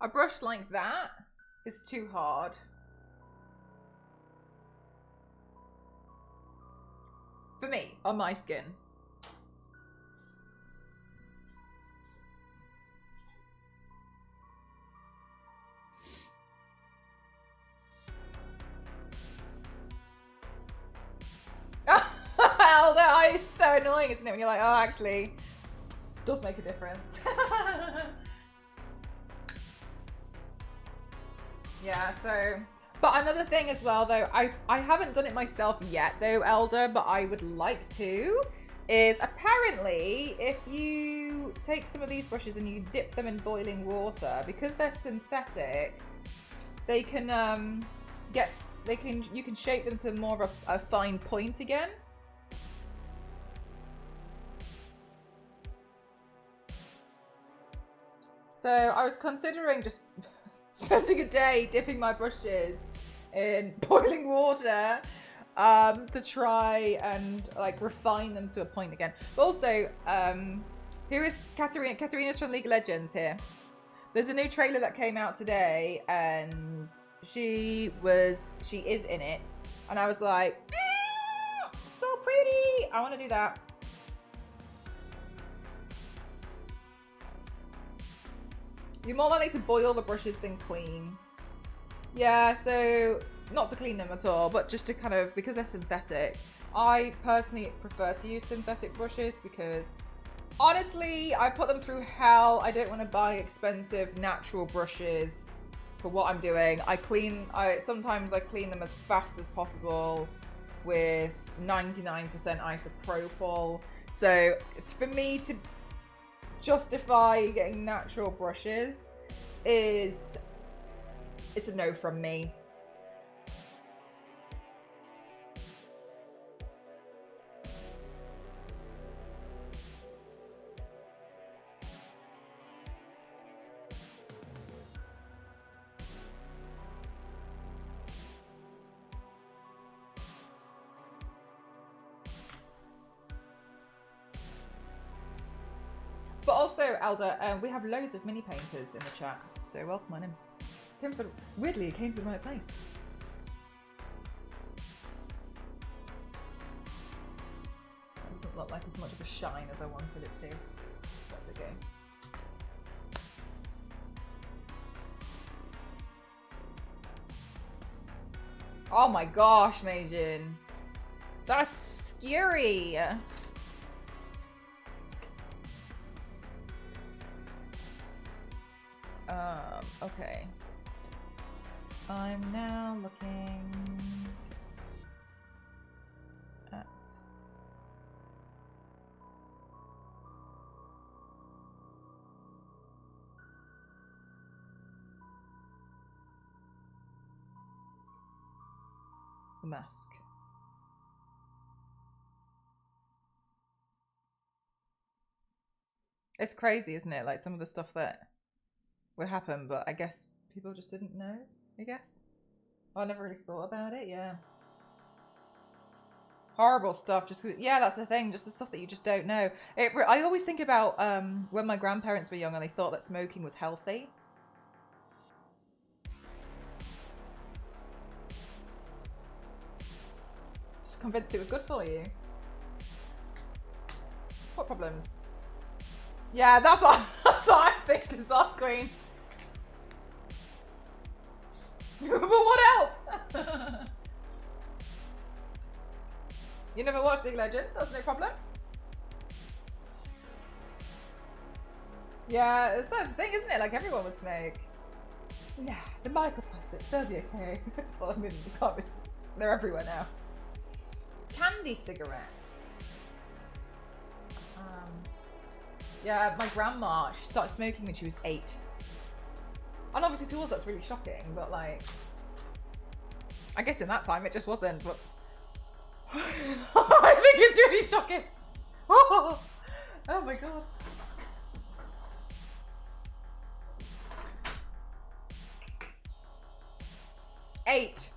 A brush like that is too hard. For me, on my skin. Oh, that eye is so annoying, isn't it? When you're like, oh, actually, it does make a difference. Yeah, so, but another thing as well, though, I haven't done it myself yet, though, Elder, but I would like to, is apparently if you take some of these brushes and you dip them in boiling water, because they're synthetic, they can you can shape them to more of a fine point again. So I was considering just spending a day dipping my brushes in boiling water to try and like refine them to a point again. But also, here is Katarina. Katarina's from League of Legends here. There's a new trailer that came out today and she is in it. And I was like, so pretty. I want to do that. You're more likely to boil the brushes than clean. Yeah, so not to clean them at all, but just to kind of, because they're synthetic. I personally prefer to use synthetic brushes because honestly, I put them through hell. I don't want to buy expensive natural brushes for what I'm doing. Sometimes I clean them as fast as possible with 99% isopropyl. So it's for me to justify getting natural brushes it's a no from me. But also, Elder, we have loads of mini painters in the chat, so welcome on in. Weirdly, it came to the right place. That doesn't look like as much of a shine as I wanted it to. That's okay. Oh my gosh, Majin. That's scary. Okay. I'm now looking at the mask. It's crazy, isn't it? Like some of the stuff that would happen, but I guess people just didn't know, I guess. I never really thought about it, yeah. Horrible stuff, just, yeah, that's the thing, just the stuff that you just don't know. I always think about when my grandparents were young and they thought that smoking was healthy. Just convinced it was good for you. What problems? Yeah, that's what I think as well, Queen. But what else? You never watched League of Legends? That's no problem. Yeah, it's that thing, isn't it? Like everyone would smoke. Yeah, the microplastics, they'll be okay. Well, I mean, they're everywhere now. Candy cigarettes. Yeah, my grandma, she started smoking when she was 8. And obviously to us that's really shocking, but like, I guess in that time it just wasn't, but I think it's really shocking. Oh my god. Eight.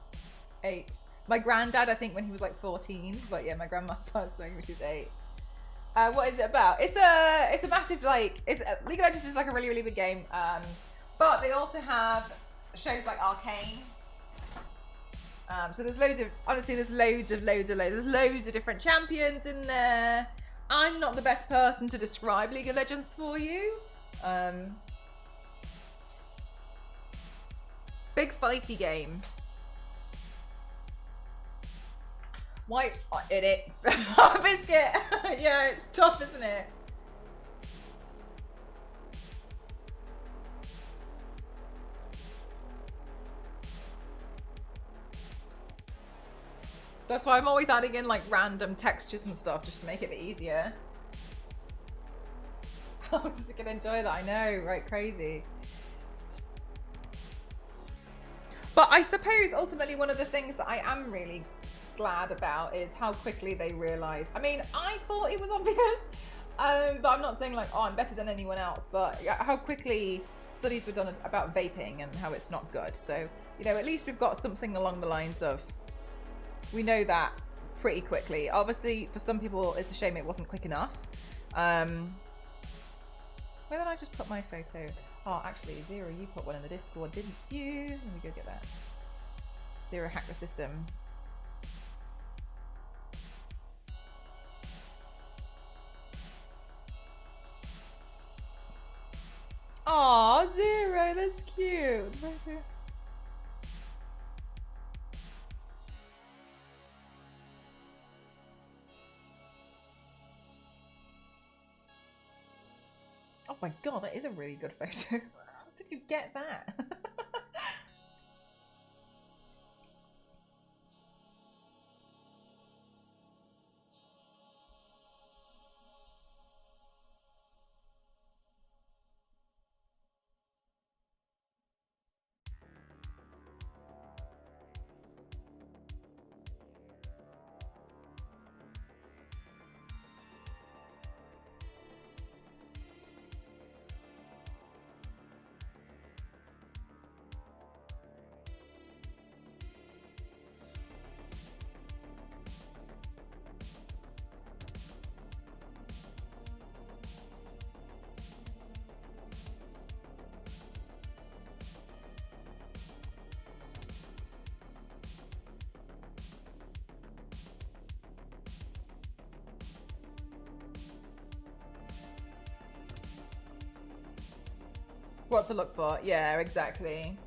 My granddad, I think when he was like 14, but yeah, my grandma started smoking when she was 8. What is it about? It's a massive, like, League of Legends is like a really, really big game. But they also have shows like Arcane. So there's loads of, honestly, there's loads of different champions in there. I'm not the best person to describe League of Legends for you. Big fighty game. White, it. Biscuit. Yeah, it's tough, isn't it? That's why I'm always adding in like random textures and stuff just to make it a bit easier. I'm just gonna enjoy that, I know, right? Crazy. But I suppose ultimately one of the things that I am really glad about is how quickly they realised. I mean, I thought it was obvious, but I'm not saying like, oh, I'm better than anyone else, but how quickly studies were done about vaping and how it's not good. So, you know, at least we've got something along the lines of, we know that pretty quickly. Obviously, for some people, it's a shame it wasn't quick enough. Where did I just put my photo? Oh, actually, Zero, you put one in the Discord, didn't you? Let me go get that. Zero hacked the system. Aw, Zero, that's cute. Oh my god, that is a really good photo. How did you get that? What to look for. Yeah, exactly.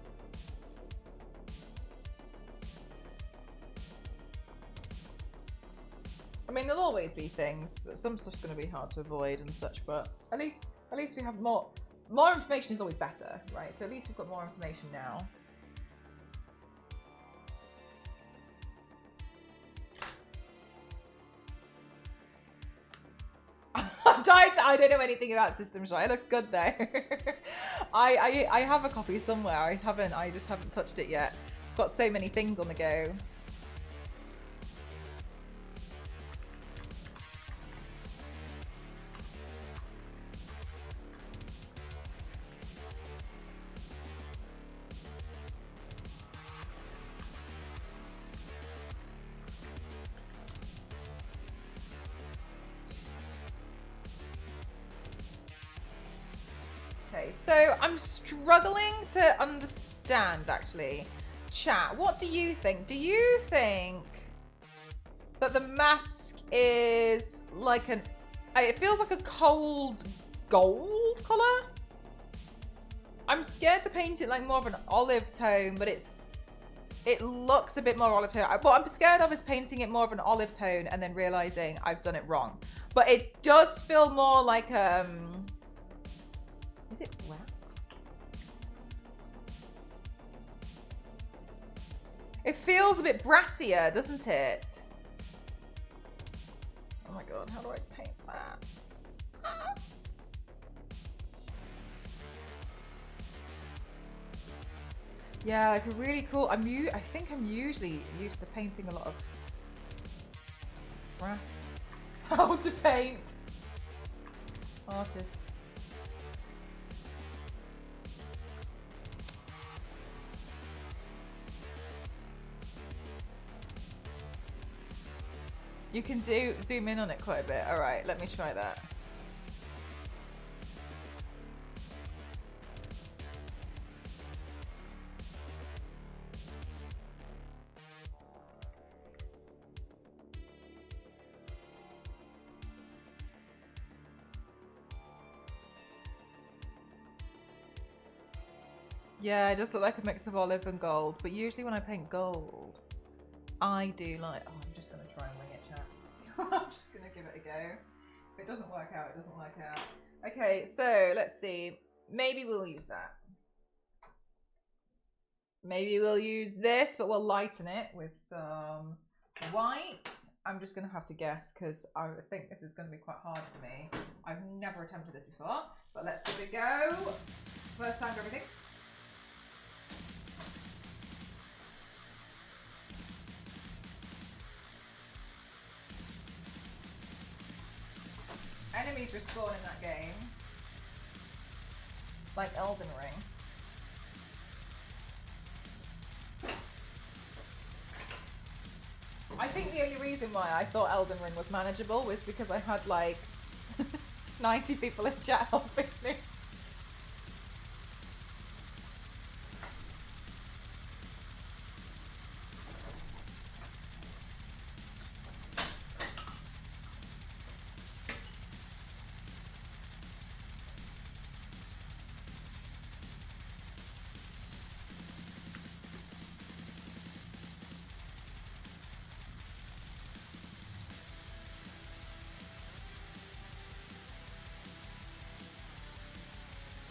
I mean, there'll always be things, but some stuff's going to be hard to avoid and such, but at least we have more information is always better, right? So at least we've got more information now. I don't know anything about System Shock. It looks good though. I have a copy somewhere. I just haven't touched it yet. Got so many things on the go. Okay, so I'm struggling to understand, actually. Chat, what do you think? Do you think that the mask is like an... It feels like a cold gold colour? I'm scared to paint it like more of an olive tone, but it looks a bit more olive tone. What I'm scared of is painting it more of an olive tone and then realising I've done it wrong. But it does feel more like... Is it brass? It feels a bit brassier, doesn't it? Oh my god, how do I paint that? Yeah, like a really cool... I think I'm usually used to painting a lot of brass. How to paint. Artist. You can zoom in on it quite a bit. All right, let me try that. Yeah, it just looked like a mix of olive and gold. But usually when I paint gold, I do like... Oh, I'm just going to try and wing it, chat. I'm just going to give it a go. If it doesn't work out, it doesn't work out. Okay, so let's see. Maybe we'll use that. Maybe we'll use this, but we'll lighten it with some white. I'm just going to have to guess because I think this is going to be quite hard for me. I've never attempted this before, but let's give it a go. First time for everything. Enemies respawn in that game. Like Elden Ring. I think the only reason why I thought Elden Ring was manageable was because I had like 90 people in chat helping me.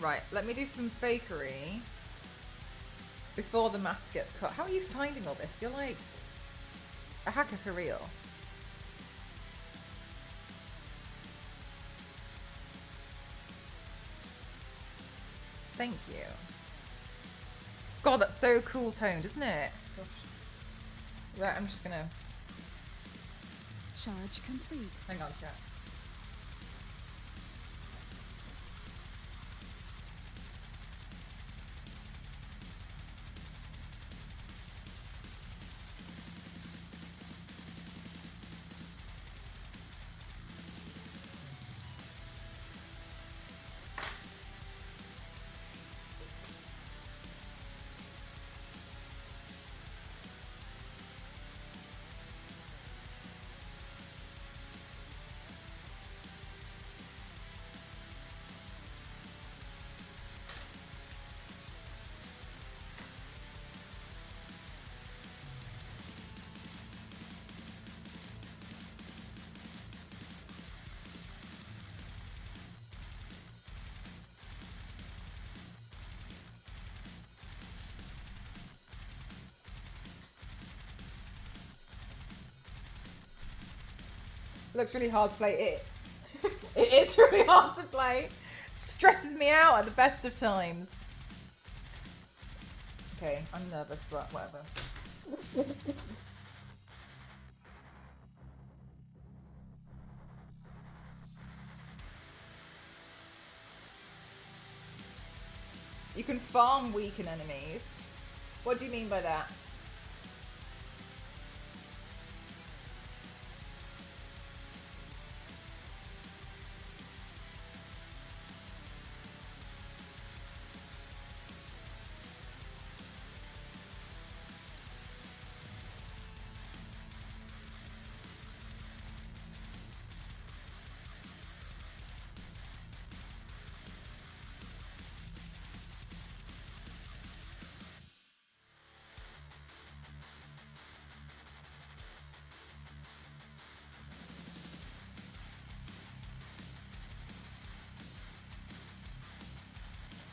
Right, let me do some fakery before the mask gets cut. How are you finding all this? You're like a hacker for real. Thank you. God, that's so cool toned, isn't it? Gosh. Right, I'm just gonna... Charge complete. Hang on, chat. Looks really hard to play. It is really hard to play. Stresses me out at the best of times. Okay, I'm nervous, but whatever. You can farm weaken enemies. What do you mean by that?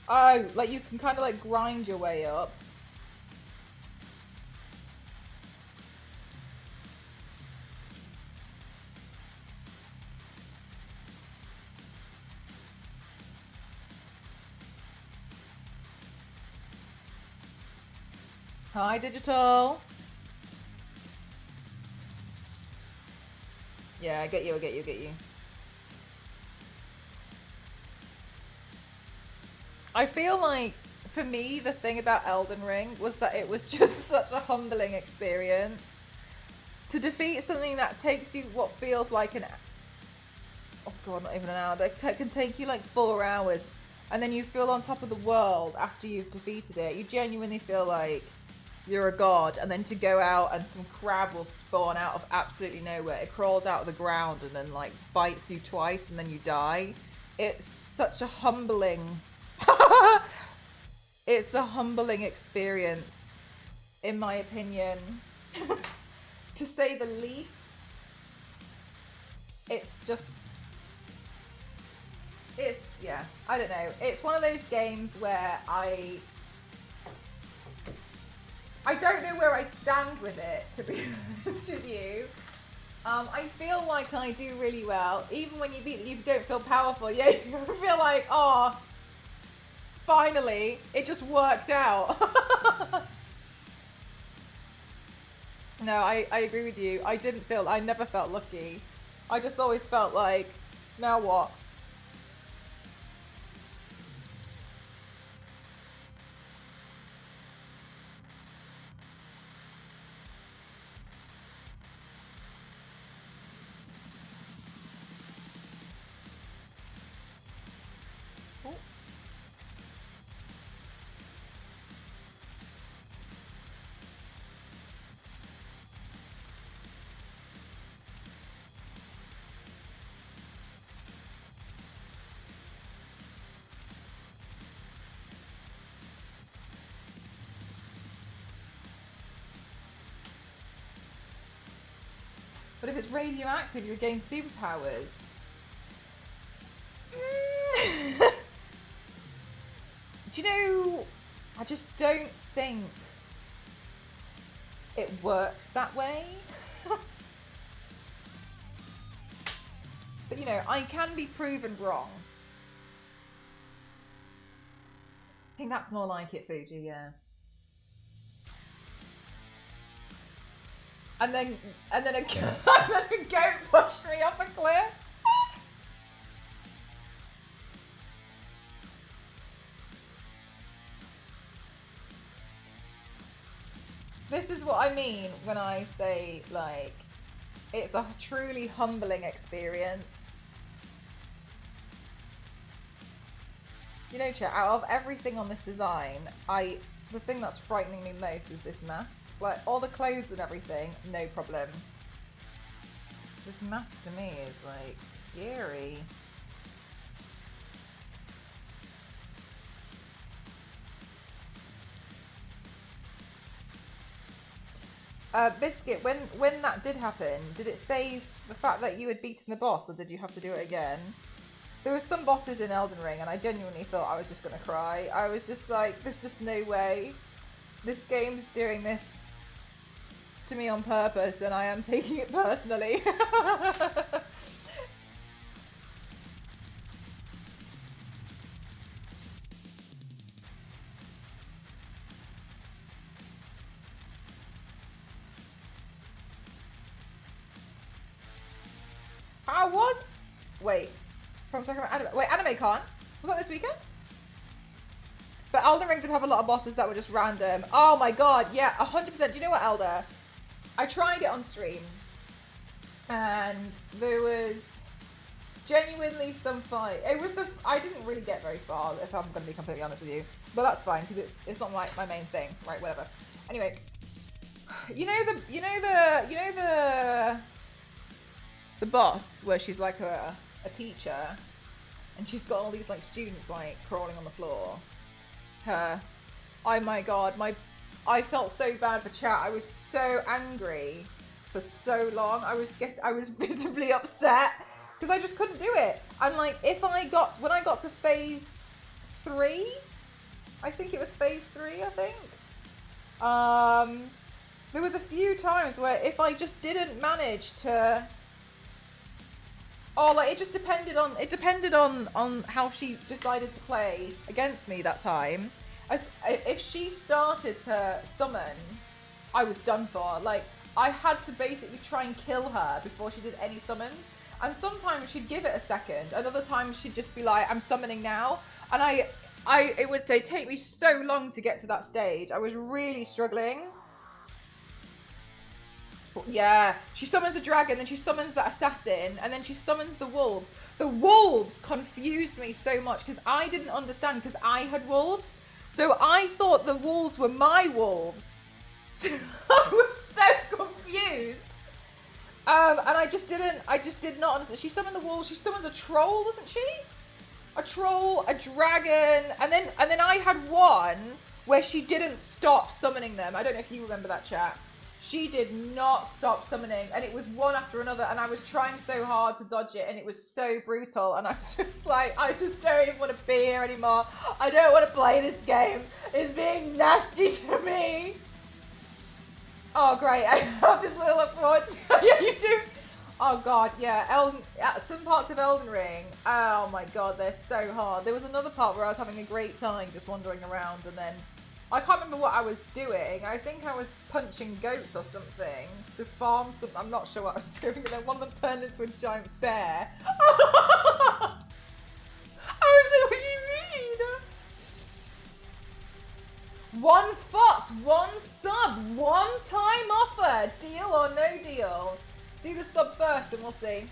Oh, like you can kind of like grind your way up. Hi, Digital. Yeah, I get you, I get you, I get you. I feel like, for me, the thing about Elden Ring was that it was just such a humbling experience. To defeat something that takes you what feels like an... Oh god, not even an hour. That can take you like 4 hours. And then you feel on top of the world after you've defeated it. You genuinely feel like you're a god. And then to go out and some crab will spawn out of absolutely nowhere. It crawls out of the ground and then like bites you twice and then you die. It's such a humbling... It's a humbling experience, in my opinion, to say the least. Yeah, I don't know. It's one of those games where I don't know where I stand with it, to be honest with you. I feel like I do really well. Even when you don't feel powerful, yeah, you feel like, oh, finally, it just worked out. No, I agree with you. I never felt lucky. I just always felt like, now what? But if it's radioactive, you gain superpowers. Do you know, I just don't think it works that way. But you know, I can be proven wrong. I think that's more like it, Fuji, yeah. And then a goat pushed me off a cliff. This is what I mean when I say, like, it's a truly humbling experience. You know, chat, out of everything on this design, the thing that's frightening me most is this mask. Like, all the clothes and everything, no problem. This mask to me is, like, scary. Biscuit, when that did happen, did it save the fact that you had beaten the boss, or did you have to do it again? There were some bosses in Elden Ring, and I genuinely thought I was just gonna cry. I was just like, there's just no way. This game's doing this to me on purpose, and I am taking it personally. How was... Wait. From Anime... Wait, AnimeCon? Was that this weekend? But Elden Ring did have a lot of bosses that were just random. Oh my god, yeah, 100%. Do you know what, Elder? I tried it on stream. And there was genuinely some fight. It was the... I didn't really get very far, if I'm going to be completely honest with you. But that's fine, because it's not my main thing. Right, whatever. Anyway. You know the boss where she's like a teacher and she's got all these like students like crawling on the floor. Her. Oh my god, I felt so bad for chat. I was so angry for so long. I was visibly upset because I just couldn't do it. I'm like, when I got to phase 3, I think it was phase 3, I think. There was a few times where if I just didn't manage to... Oh, like, it depended on how she decided to play against me that time. If she started to summon, I was done for. Like, I had to basically try and kill her before she did any summons. And sometimes she'd give it a second. Another time she'd just be like, I'm summoning now. And it would take me so long to get to that stage. I was really struggling. Yeah, she summons a dragon, then she summons that assassin, and then she summons the wolves. The wolves confused me so much because I didn't understand because I had wolves. So I thought the wolves were my wolves. So I was so confused. And I just did not understand. She summoned the wolves, she summons a troll, doesn't she? A troll, a dragon, and then I had one where she didn't stop summoning them. I don't know if you remember that, chat. She did not stop summoning, and it was one after another, and I was trying so hard to dodge it, and it was so brutal, and I was just like, I just don't even want to be here anymore. I don't want to play this game. It's being nasty to me. Oh, great. I have this little look forward to yeah, you do. Oh, God, yeah. Some parts of Elden Ring, oh, my God, they're so hard. There was another part where I was having a great time just wandering around, and then I can't remember what I was doing. I think I was punching goats or something to farm something. I'm not sure what I was doing. And then one of them turned into a giant bear. I was like, what do you mean? 1 foot, 1 sub, 1 time offer. Deal or no deal? Do the sub first and we'll see.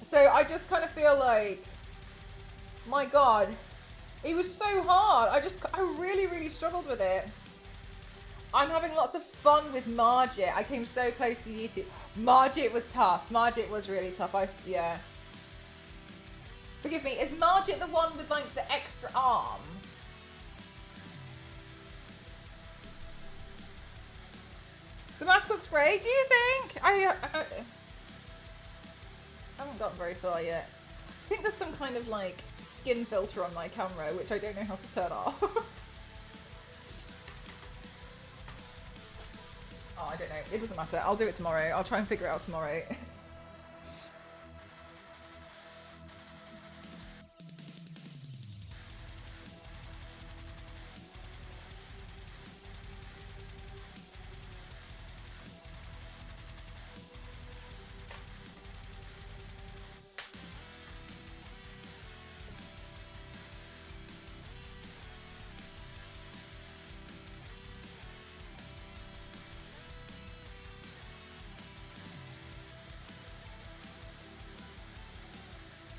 So I just kind of feel like, my God. It was so hard. I really, really struggled with it. I'm having lots of fun with Margit. I came so close to YouTube. Margit was tough. Margit was really tough. Yeah. Forgive me. Is Margit the one with like the extra arm? The mask looks great. Do you think? I haven't gotten very far yet. I think there's some kind of like skin filter on my camera, which I don't know how to turn off. Oh, I don't know. It doesn't matter. I'll do it tomorrow. I'll try and figure it out tomorrow.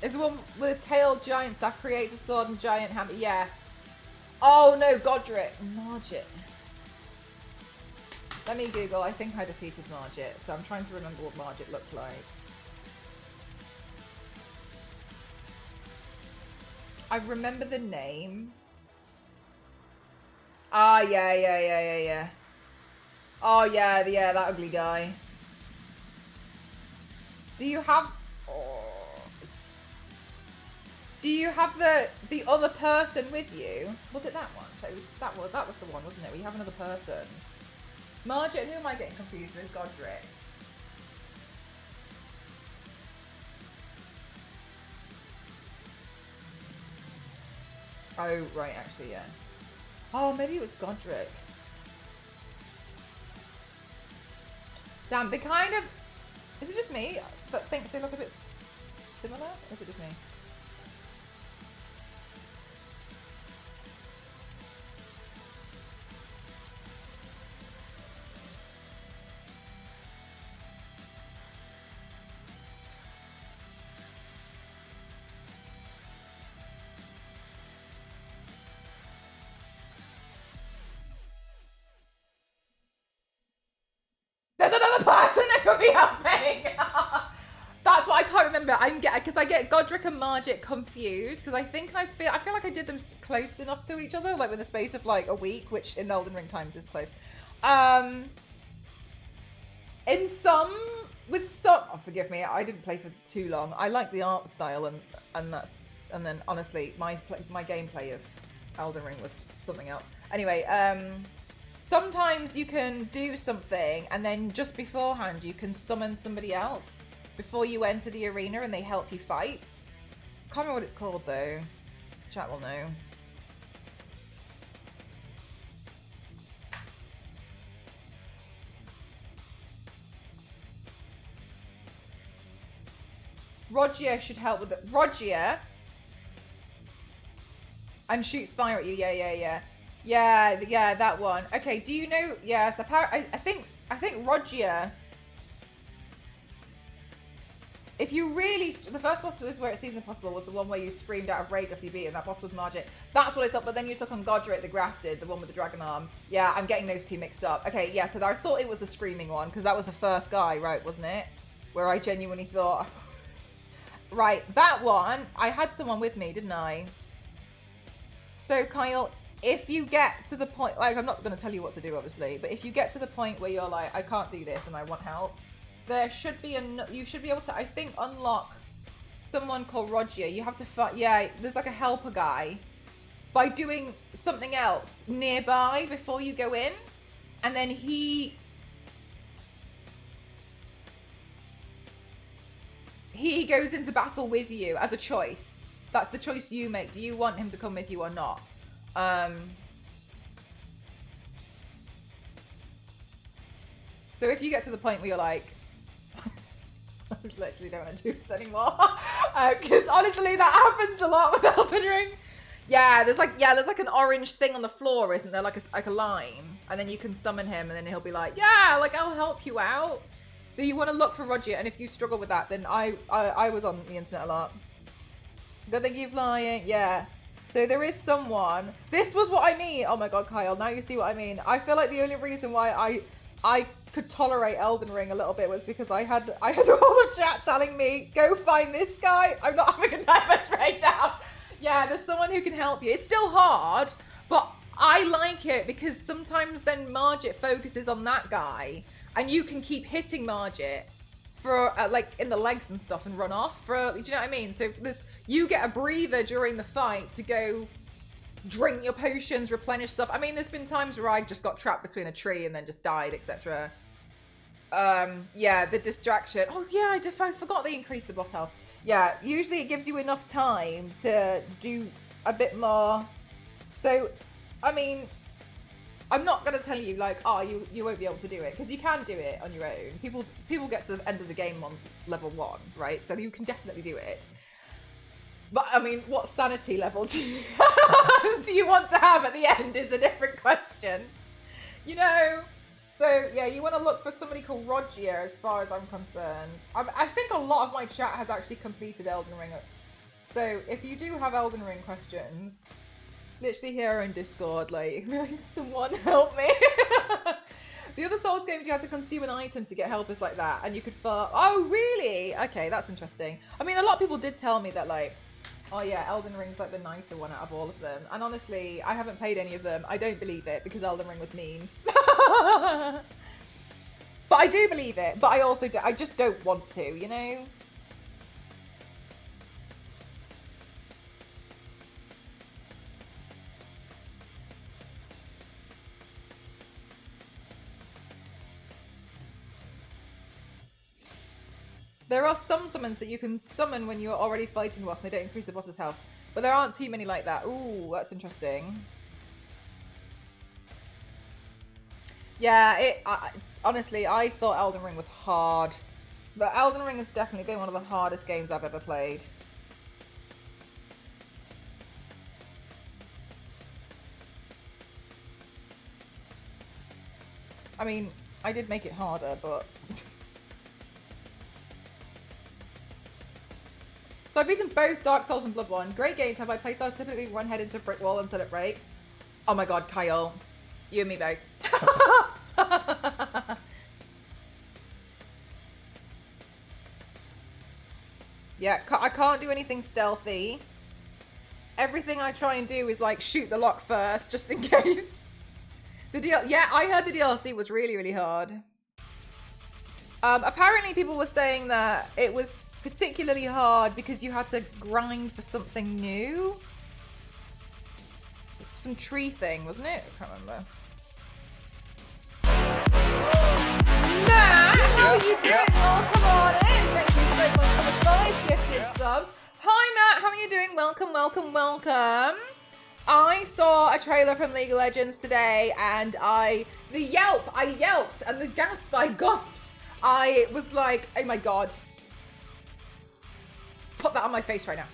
Is the one with a tailed giants that creates a sword and giant hammer? Yeah. Oh no, Godric. Margit. Let me Google. I think I defeated Margit, so I'm trying to remember what Margit looked like. I remember the name. Ah, yeah. Oh, yeah, that ugly guy. Do you have... Oh. Do you have the other person with you? Was it that one? That was the one, wasn't it? We have another person. Margit, who am I getting confused with? Godric. Oh, right, actually, yeah. Oh, maybe it was Godric. Damn, the kind of... Is it just me that thinks they look a bit similar? Or is it just me? There's another person that could be helping. That's what I can't remember. Because I get Godric and Margit confused because I feel like I did them close enough to each other, like in the space of like a week, which in Elden Ring times is close. Oh, forgive me, I didn't play for too long. I like the art style and then honestly, my gameplay of Elden Ring was something else. Anyway, sometimes you can do something and then just beforehand you can summon somebody else before you enter the arena and they help you fight. Can't remember what it's called though. Chat will know. Rogier should help with it. Rogier and shoots fire at you. Yeah, that one. Okay, do you know? Yes, apparently, I think Rogier. If you really, the first boss was where it seems impossible was the one where you screamed out of rage after you beat it. That boss was Margit. That's what I thought. But then you took on Godric the Grafted, the one with the dragon arm. Yeah, I'm getting those two mixed up. Okay, yeah. So I thought it was the screaming one because that was the first guy, right? Wasn't it? Where I genuinely thought. Right, that one, I had someone with me, didn't I? So, Kyle, if you get to the point, like, I'm not going to tell you what to do, obviously, but if you get to the point where you're like, I can't do this and I want help, there should be you should be able to, I think, unlock someone called Rogier. You have to fight, yeah, there's like a helper guy by doing something else nearby before you go in, and then he goes into battle with you as a choice. That's the choice you make. Do you want him to come with you or not? So if you get to the point where you're like, I literally don't want to do this anymore. Because honestly, that happens a lot with Elden Ring. Yeah, there's like an orange thing on the floor, isn't there? Like a line. And then you can summon him and then he'll be like, yeah, like I'll help you out. So you want to look for Rogier, and if you struggle with that, then I was on the internet a lot. Good thing you flying, yeah. So there is someone. This was what I mean. Oh my god, Kyle, now you see what I mean. I feel like the only reason why I could tolerate Elden Ring a little bit was because I had all the chat telling me, go find this guy. I'm not having a nervous breakdown. Yeah, there's someone who can help you. It's still hard, but I like it because sometimes then Margit focuses on that guy. And you can keep hitting Margit for like in the legs and stuff and run off. Do you know what I mean? So you get a breather during the fight to go drink your potions, replenish stuff. I mean, there's been times where I just got trapped between a tree and then just died, etc. Yeah, the distraction. Oh yeah, I forgot they increased the boss health. Yeah, usually it gives you enough time to do a bit more. So, I mean, I'm not going to tell you, like, oh, you won't be able to do it, because you can do it on your own. People get to the end of the game on level 1, right? So you can definitely do it. But, I mean, what sanity level do you, do you want to have at the end is a different question. You know? So, yeah, you want to look for somebody called Rogier, as far as I'm concerned. I think a lot of my chat has actually completed Elden Ring. So, if you do have Elden Ring questions, literally here in Discord, like someone help me. The other Souls games, you had to consume an item to get helpers like that, and you could fart. Oh, really? Okay, that's interesting. I mean, a lot of people did tell me that, like, oh yeah, Elden Ring's like the nicer one out of all of them. And honestly, I haven't played any of them. I don't believe it because Elden Ring was mean. But I do believe it. But I just don't want to, you know? There are some summons that you can summon when you're already fighting the boss and they don't increase the boss's health. But there aren't too many like that. Ooh, that's interesting. Yeah, honestly, I thought Elden Ring was hard. But Elden Ring has definitely been one of the hardest games I've ever played. I mean, I did make it harder, but... So I've beaten both Dark Souls and Bloodborne. Great games. Have I playstyles typically run head into a brick wall until it breaks? Oh my god, Kyle. You and me both. Yeah, I can't do anything stealthy. Everything I try and do is like shoot the lock first, just in case. Yeah, I heard the DLC was really, really hard. Apparently people were saying that it was particularly hard because you had to grind for something new. Some tree thing, wasn't it? I can't remember. Matt, how are you doing? Welcome on in. Thank you so much for the 5 gifted subs. Hi Matt, how are you doing? Welcome, welcome, welcome. I saw a trailer from League of Legends today and I yelped, and the gasp, I gasped. I was like, oh my god. Put that on my face right now.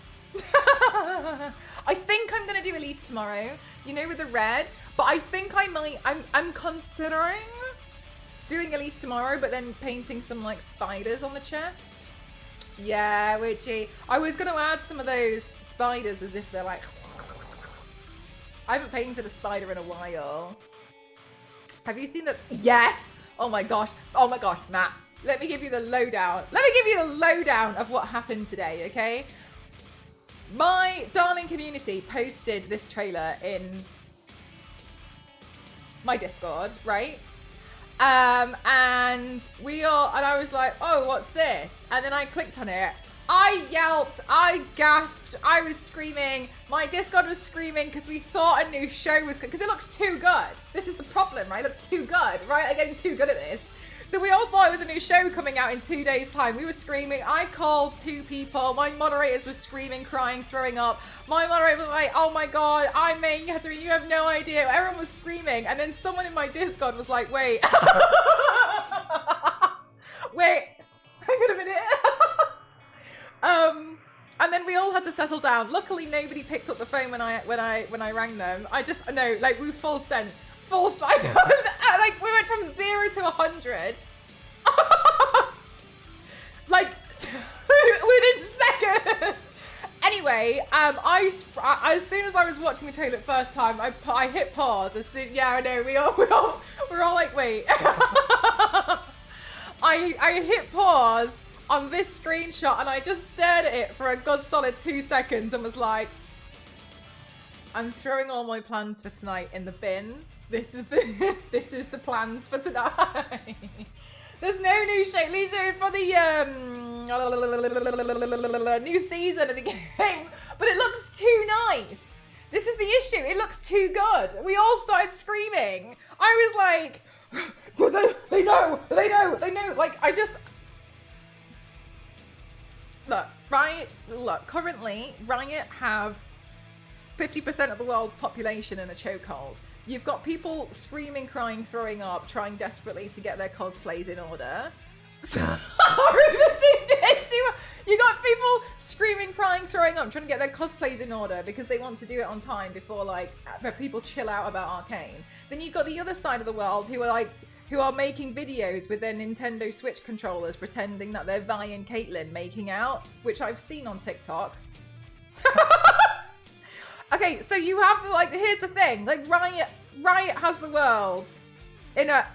I think I'm gonna do Elise tomorrow, you know, with the red, but I think I might, I'm considering doing Elise tomorrow, but then painting some like spiders on the chest. Yeah, witchy. I was gonna add some of those spiders as if they're like, I haven't painted a spider in a while. Have you seen the, yes! Oh my gosh, Matt. Let me give you the lowdown. Let me give you the lowdown of what happened today, okay? My darling community posted this trailer in my Discord, right? And I was like, oh, what's this? And then I clicked on it. I yelped, I gasped, I was screaming. My Discord was screaming because we thought a new show was, because it looks too good. This is the problem, right? It looks too good, right? I'm getting too good at this. So we all thought it was a new show coming out in 2 days' time. We were screaming. I called 2 people. My moderators were screaming, crying, throwing up. My moderator was like, oh my god, I'm making Katarina, you have no idea. Everyone was screaming. And then someone in my Discord was like, wait. Wait, hang on a minute. And then we all had to settle down. Luckily, nobody picked up the phone when I rang them. I just, no, like we full sent. Full cycle. Like we went from 0 to 100. Like within seconds. Anyway, as soon as I was watching the trailer first time, I hit pause. As soon, yeah, I know we're all like, wait. I hit pause on this screenshot and I just stared at it for a good solid 2 seconds and was like, I'm throwing all my plans for tonight in the bin. This is the plans for tonight. There's no new show for the new season of the game, but it looks too nice. This is the issue. It looks too good. We all started screaming. I was like, they know. Like I just look. Currently, Riot have 50% of the world's population in a chokehold. You've got people screaming, crying, throwing up, trying desperately to get their cosplays in order. You got people screaming, crying, throwing up, trying to get their cosplays in order because they want to do it on time before people chill out about Arcane. Then you've got the other side of the world who are making videos with their Nintendo Switch controllers pretending that they're Vi and Caitlyn making out, which I've seen on TikTok. Okay, so you have, here's the thing, Riot has the world in a,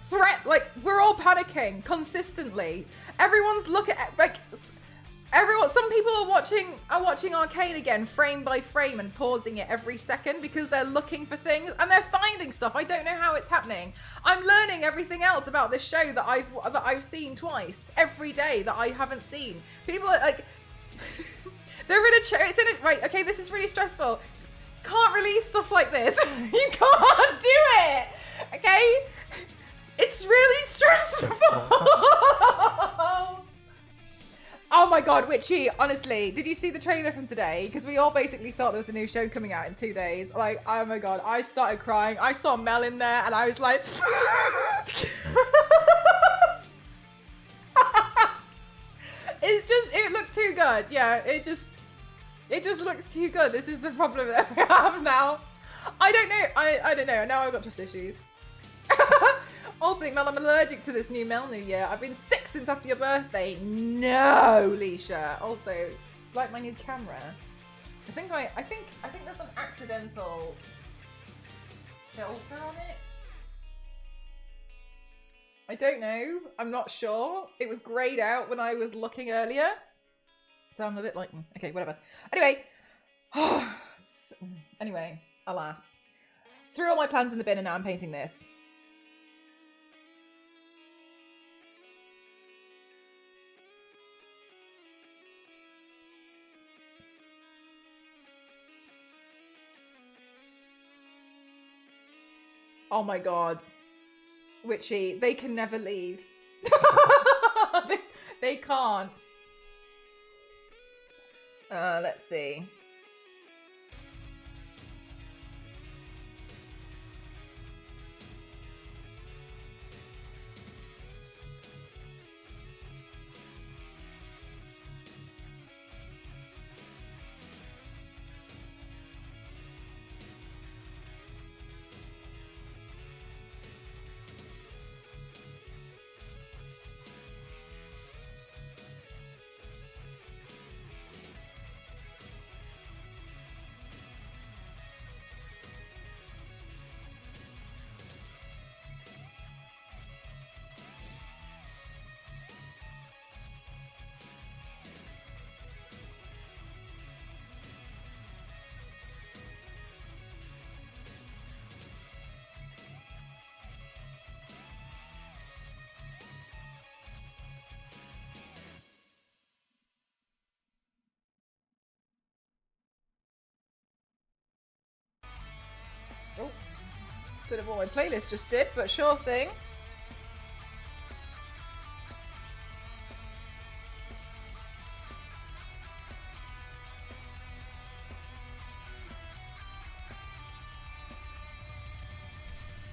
threat, we're all panicking consistently. Everyone's looking at, some people are watching Arcane again, frame by frame, and pausing it every second because they're looking for things, and they're finding stuff. I don't know how it's happening. I'm learning everything else about this show that I've seen twice, every day, that I haven't seen. People are, they're in a right, okay, this is really stressful. Can't release stuff like this. You can't do it, okay? It's really stressful. Oh my god, Witchy, honestly, did you see the trailer from today? Because we all basically thought there was a new show coming out in 2 days. Oh my god, I started crying. I saw Mel in there and I was like... it look too good. Yeah, it just looks too good. This is the problem that we have now. I don't know. I don't know. Now I've got trust issues. Also, Mel, I'm allergic to this new Mel New Year. I've been sick since after your birthday. No, Leisha. Also, like my new camera. I think there's an accidental filter on it. I don't know. I'm not sure. It was grayed out when I was looking earlier. So I'm a bit like, okay, whatever. Anyway. Anyway, alas. Threw all my plans in the bin and now I'm painting this. Oh my god. Witchy, they can never leave. they can't. Let's see. Oh, don't know what my playlist just did, but sure thing.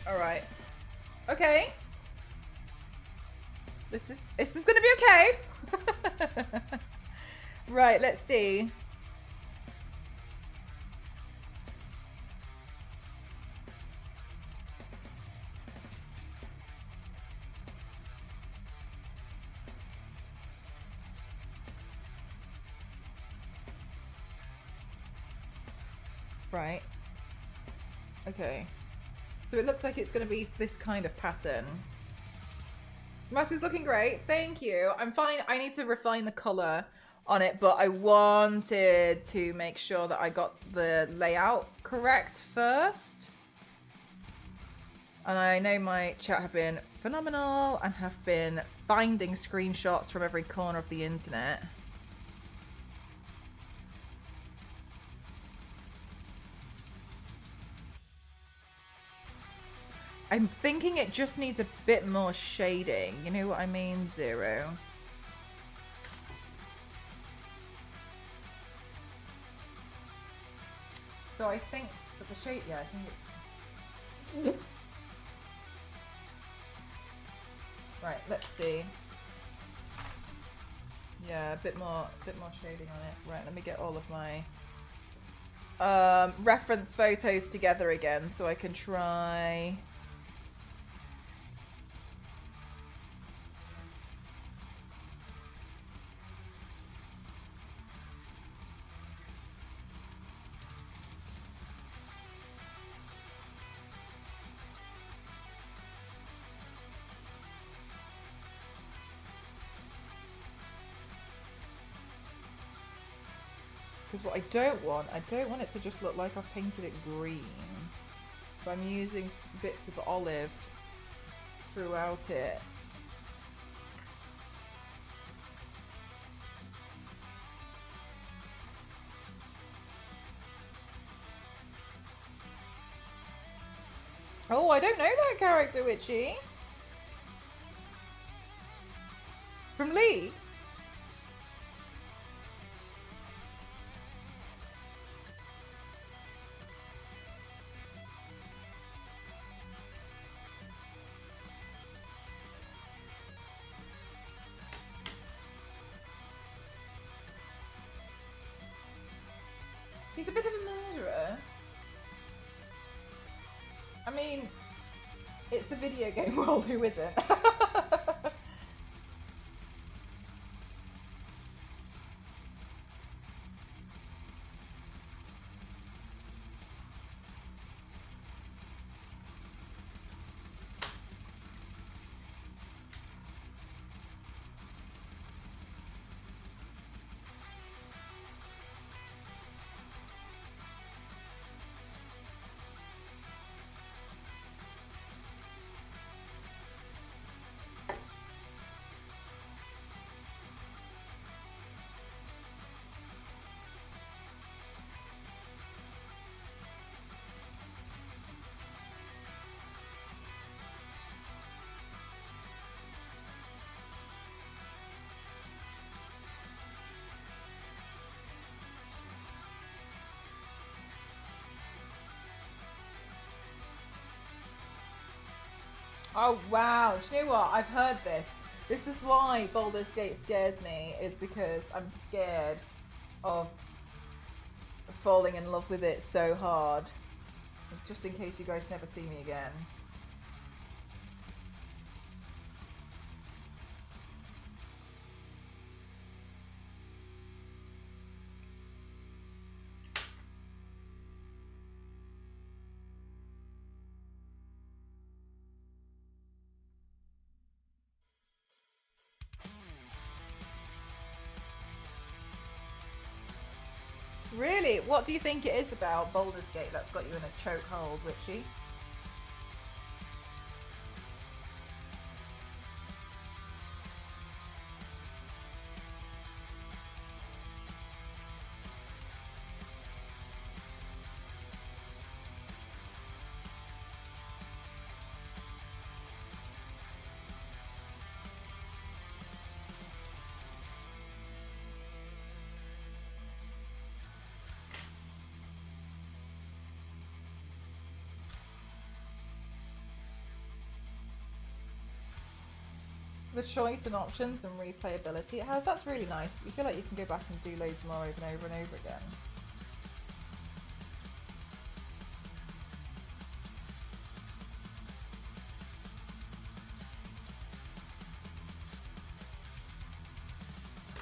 All right. Okay. This is gonna be okay. Right. Let's see. Right. Okay. So it looks like it's going to be this kind of pattern. Mask is looking great. Thank you. I'm fine. I need to refine the color on it, but I wanted to make sure that I got the layout correct first. And I know my chat have been phenomenal and have been finding screenshots from every corner of the internet. I'm thinking it just needs a bit more shading. You know what I mean? Zero. So I think that the shade, yeah, I think it's... Right, let's see. Yeah, a bit more shading on it. Right, let me get all of my reference photos together again so I can try... Because what I don't want it to just look like I've painted it green. So I'm using bits of olive throughout it. Oh, I don't know that character, Witchy. From Lee? He's a bit of a murderer. I mean, it's the video game world, who isn't? Oh wow, do you know what? I've heard this. This is why Baldur's Gate scares me, is because I'm scared of falling in love with it so hard. Just in case you guys never see me again. Really? What do you think it is about Baldur's Gate that's got you in a chokehold, Richie? The choice and options and replayability it has, that's really nice. You feel like you can go back and do loads more over and over and over again.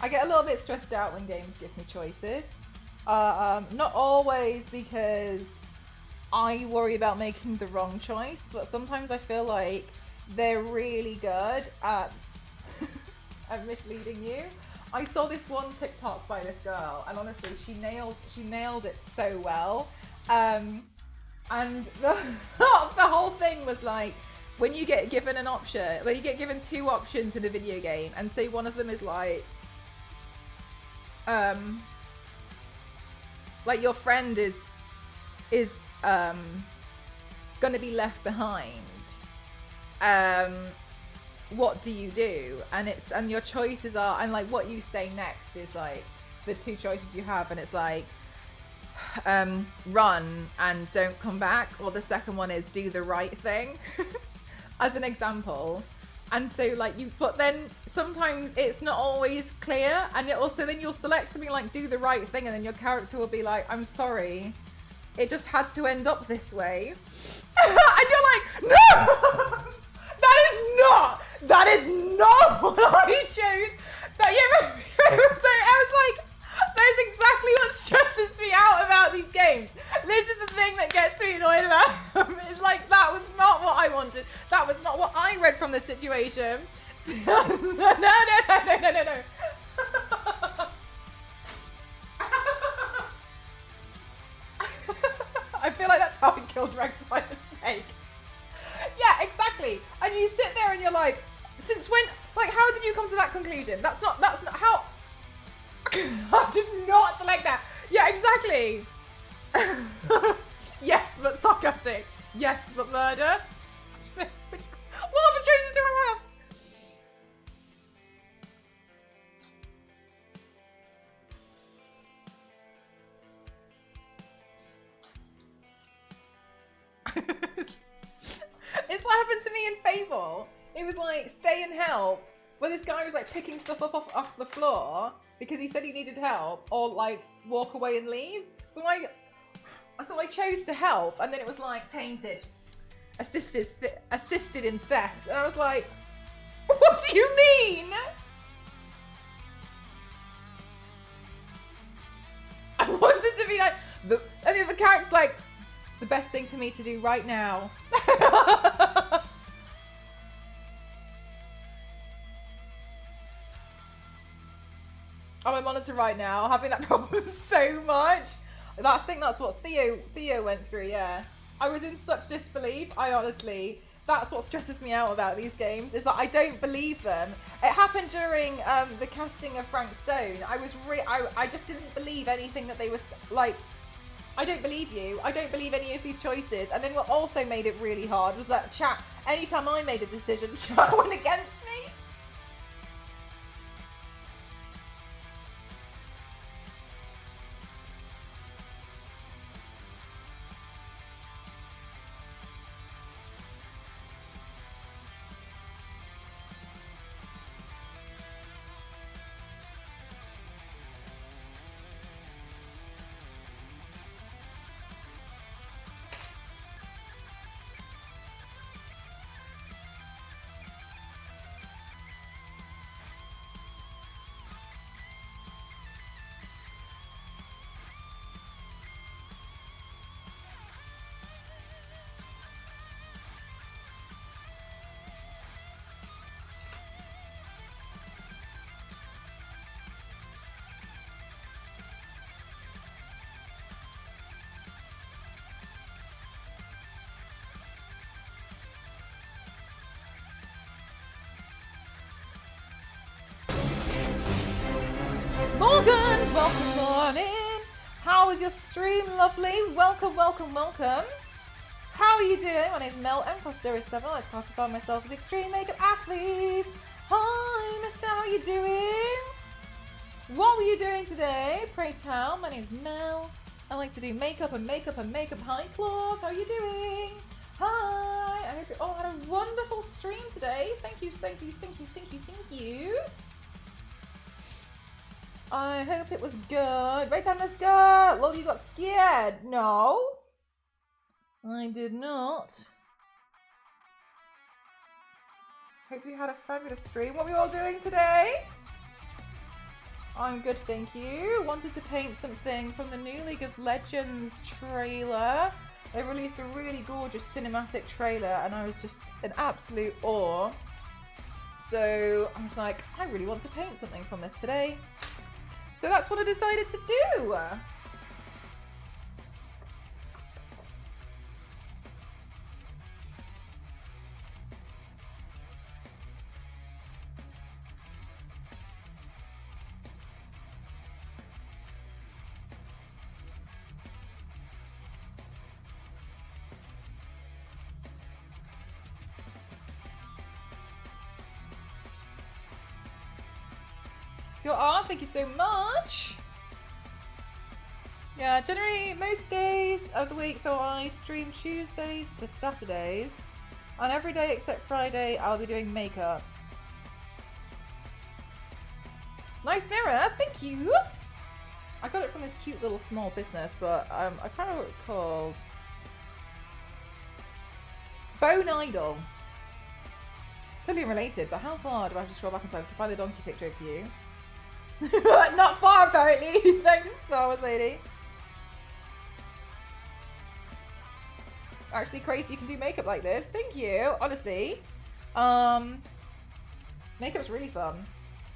I get a little bit stressed out when games give me choices. Not always because I worry about making the wrong choice, but sometimes I feel like they're really good at at misleading you. I saw this one TikTok by this girl, and honestly, she nailed it so well. And the whole thing was like, when you get given an option, when you get given two options in a video game, and say one of them is like your friend is gonna be left behind. What do you do? And your choices are, and like what you say next is like the two choices you have, and it's like run and don't come back, or the second one is do the right thing as an example. And so like but then sometimes it's not always clear, and it also then you'll select something like do the right thing, and then your character will be like, I'm sorry, it just had to end up this way. And you're like, no! That is not what I chose. So I was like, that's exactly what stresses me out about these games. This is the thing that gets me annoyed about them. It's like, that was not what I wanted. That was not what I read from the situation. No. I feel like that's how I killed Rex by mistake. Yeah, exactly. And you sit there and you're like, since when, like, how did you come to that conclusion? That's not how, I did not select that. Yeah, exactly. Yes, but sarcastic. Yes, but murder. What other choices do I have? It's what happened to me in Fable. It was like stay and help, where this guy was like picking stuff up off the floor, because he said he needed help or like walk away and leave. So I chose to help, and then it was like tainted, assisted in theft, and I was like, what do you mean? I wanted to be like and the other character's like, the best thing for me to do right now. On my monitor right now, having that problem so much. I think that's what Theo went through, yeah. I was in such disbelief. I honestly, that's what stresses me out about these games, is that I don't believe them. It happened during the casting of Frank Stone. I just didn't believe anything that they were like. I don't believe you. I don't believe any of these choices. And then what also made it really hard was that chat, anytime I made a decision, chat went against me. Morgan, welcome on in. How was your stream? Lovely. Welcome, welcome, welcome. How are you doing? My name's Mel, M+07. I classify myself as extreme makeup athlete. Hi, mister. How are you doing? What were you doing today? Pray tell. My name's Mel. I like to do makeup and makeup and makeup. Hi, Claus. How are you doing? Hi. I hope you all had a wonderful stream today. Thank you, thank you, thank you, thank you, thank you. I hope it was good. Right time, let's go. Well, you got scared. No. I did not. Hope you had a fabulous stream. What were you all doing today? I'm good, thank you. Wanted to paint something from the new League of Legends trailer. They released a really gorgeous cinematic trailer and I was just in absolute awe. So I was like, I really want to paint something from this today. So that's what I decided to do. Your art, thank you so much. Yeah, generally most days of the week, so I stream Tuesdays to Saturdays. And every day except Friday, I'll be doing makeup. Nice mirror, thank you. I got it from this cute little small business, but I can't remember what it's called. Bone Idol. Totally related, but how far do I have to scroll back in time to find the donkey picture of you? Not far, apparently. Thanks, Star Wars lady. Actually, crazy you can do makeup like this. Thank you, honestly. Makeup's really fun.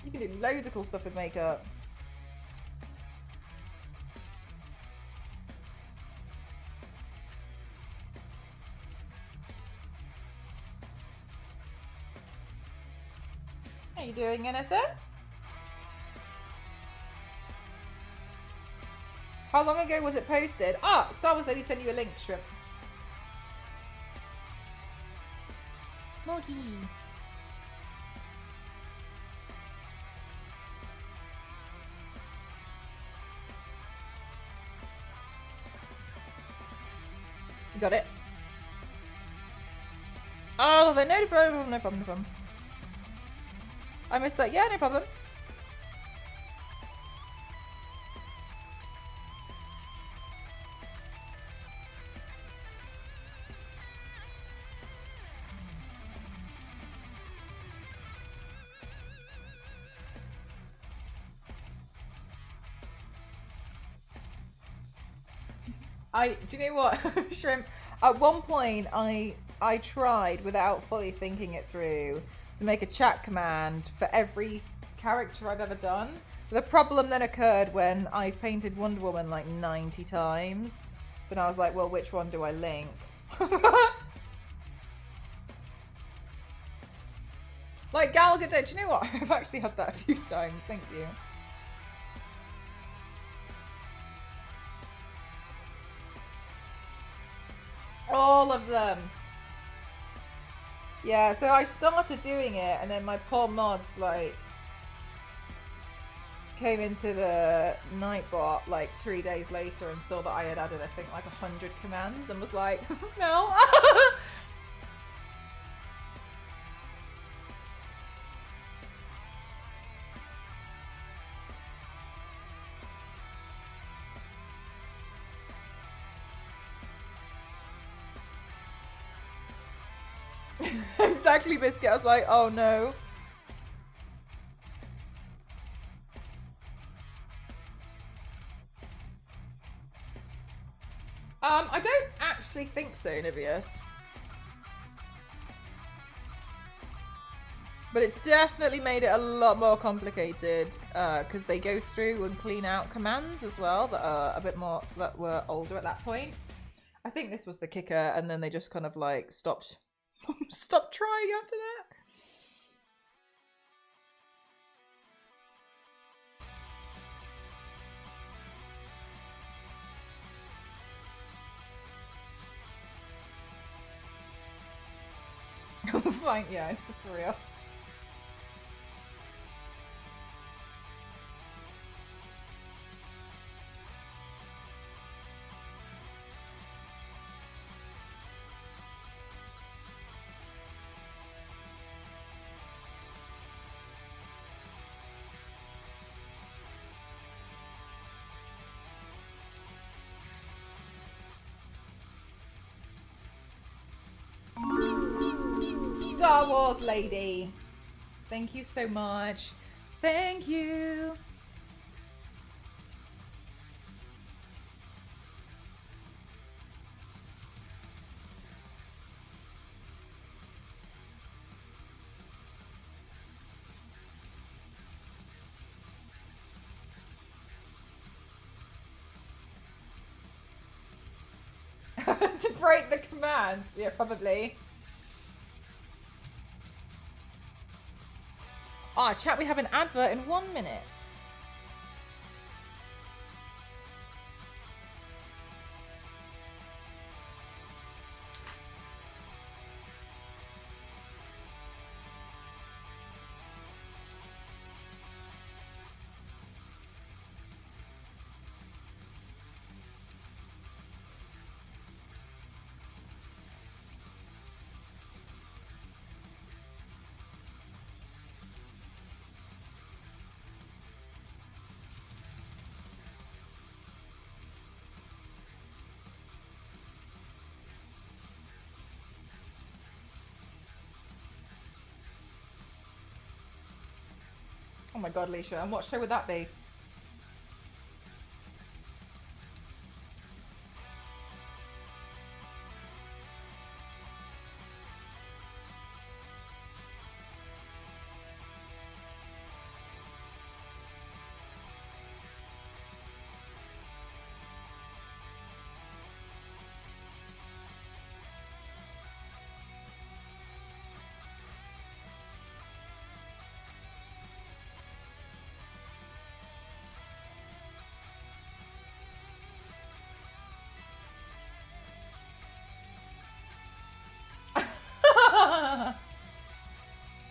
You can do loads of cool stuff with makeup. How you doing, NSM? How long ago was it posted? Ah, Star Wars lady sent you a link, Shrimp. Morgy. You got it? Oh, no problem, no problem, no problem. I missed that. Yeah, no problem. Do you know what, Shrimp? At one point, I tried, without fully thinking it through, to make a chat command for every character I've ever done. The problem then occurred when I painted Wonder Woman like 90 times. Then I was like, well, which one do I link? Like Gal Gadot, do you know what? I've actually had that a few times, thank you. All of them. Yeah, so I started doing it, and then my poor mods, like, came into the Nightbot, like, 3 days later and saw that I had added, I think, like, 100 commands, and was like, no. Exactly, Biscuit. I was like, oh no. I don't actually think so, Nibius. But it definitely made it a lot more complicated because they go through and clean out commands as well that are a bit more, that were older at that point. I think this was the kicker, and then they just kind of like stopped trying after that. Fine, yeah, for real. Star Wars lady. Thank you so much. Thank you. To break the commands. Yeah, probably. Ah, chat, we have an advert in 1 minute. Oh my god, Leisha, and what show would that be?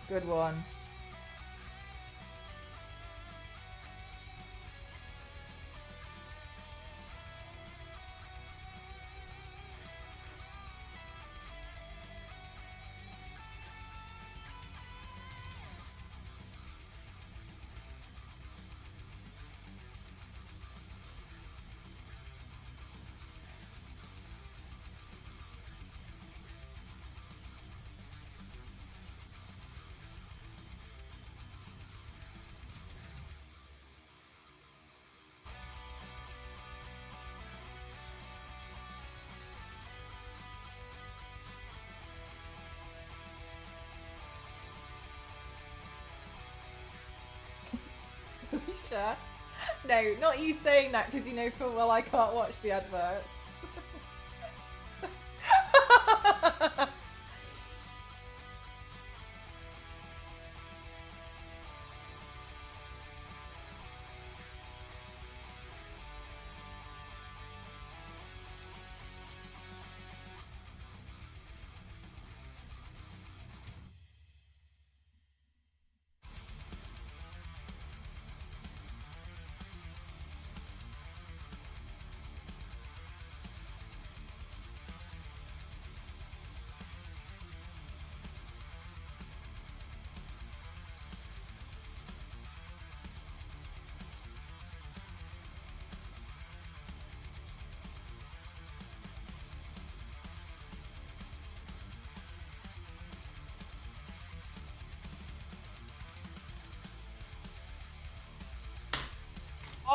Good one. Sure. No, not you saying that because you know full well I can't watch the adverts.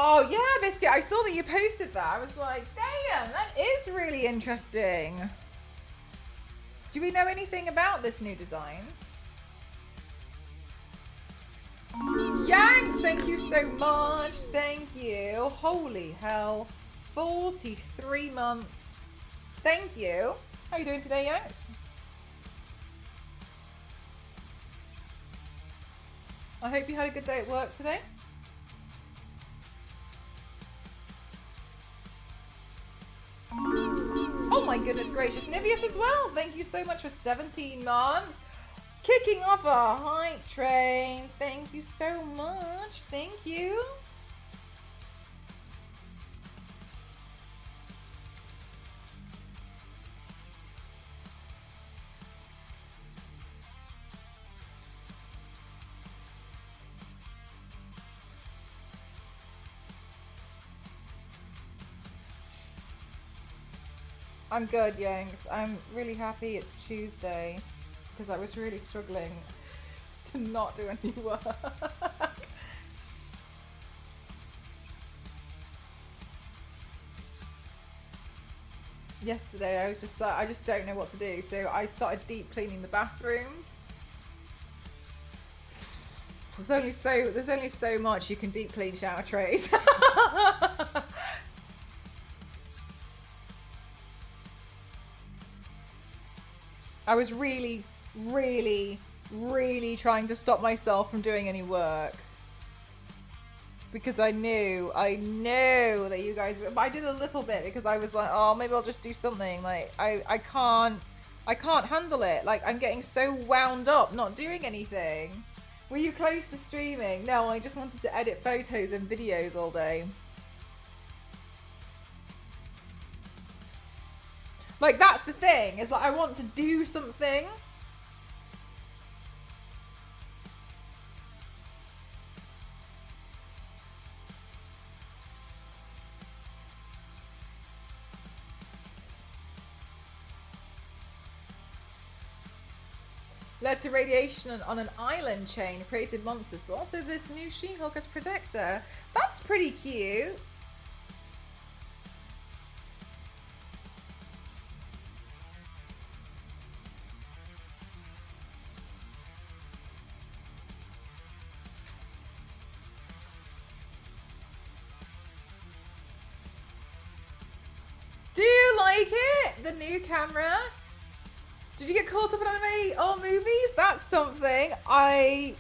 Oh yeah, Biscuit, I saw that you posted that. I was like, damn, that is really interesting. Do we know anything about this new design? Yanks, thank you so much. Thank you. Holy hell. 43 months. Thank you. How are you doing today, Yanks? I hope you had a good day at work today. Oh my goodness gracious. Nivius as well. Thank you so much for 17 months. Kicking off our hype train. Thank you so much. Thank you. I'm good, Yanks. I'm really happy it's Tuesday because I was really struggling to not do any work. Yesterday I was just like, I just don't know what to do, so I started deep cleaning the bathrooms. There's only so much you can deep clean shower trays. I was really, really, really trying to stop myself from doing any work. Because I knew that you guys would, but I did a little bit because I was like, oh, maybe I'll just do something. Like, I can't handle it. Like, I'm getting so wound up not doing anything. Were you close to streaming? No, I just wanted to edit photos and videos all day. Like, that's the thing, is like, I want to do something. Led to radiation on an island chain, created monsters, but also this new She-Hulk as protector. That's pretty cute. Do you like it? The new camera? Did you get caught up in anime or movies? That's something. I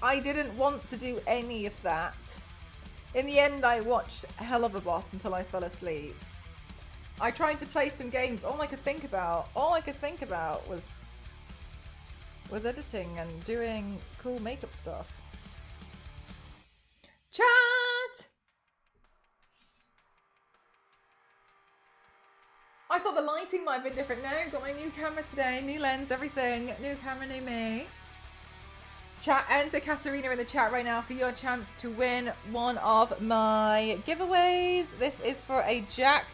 didn't want to do any of that. In the end, I watched Hell of a Boss until I fell asleep. I tried to play some games. All I could think about was editing and doing cool makeup stuff. Chat! I thought the lighting might have been different. No, got my new camera today, new lens, everything. New camera, new me. Chat, enter Katarina in the chat right now for your chance to win one of my giveaways. This is for a Jack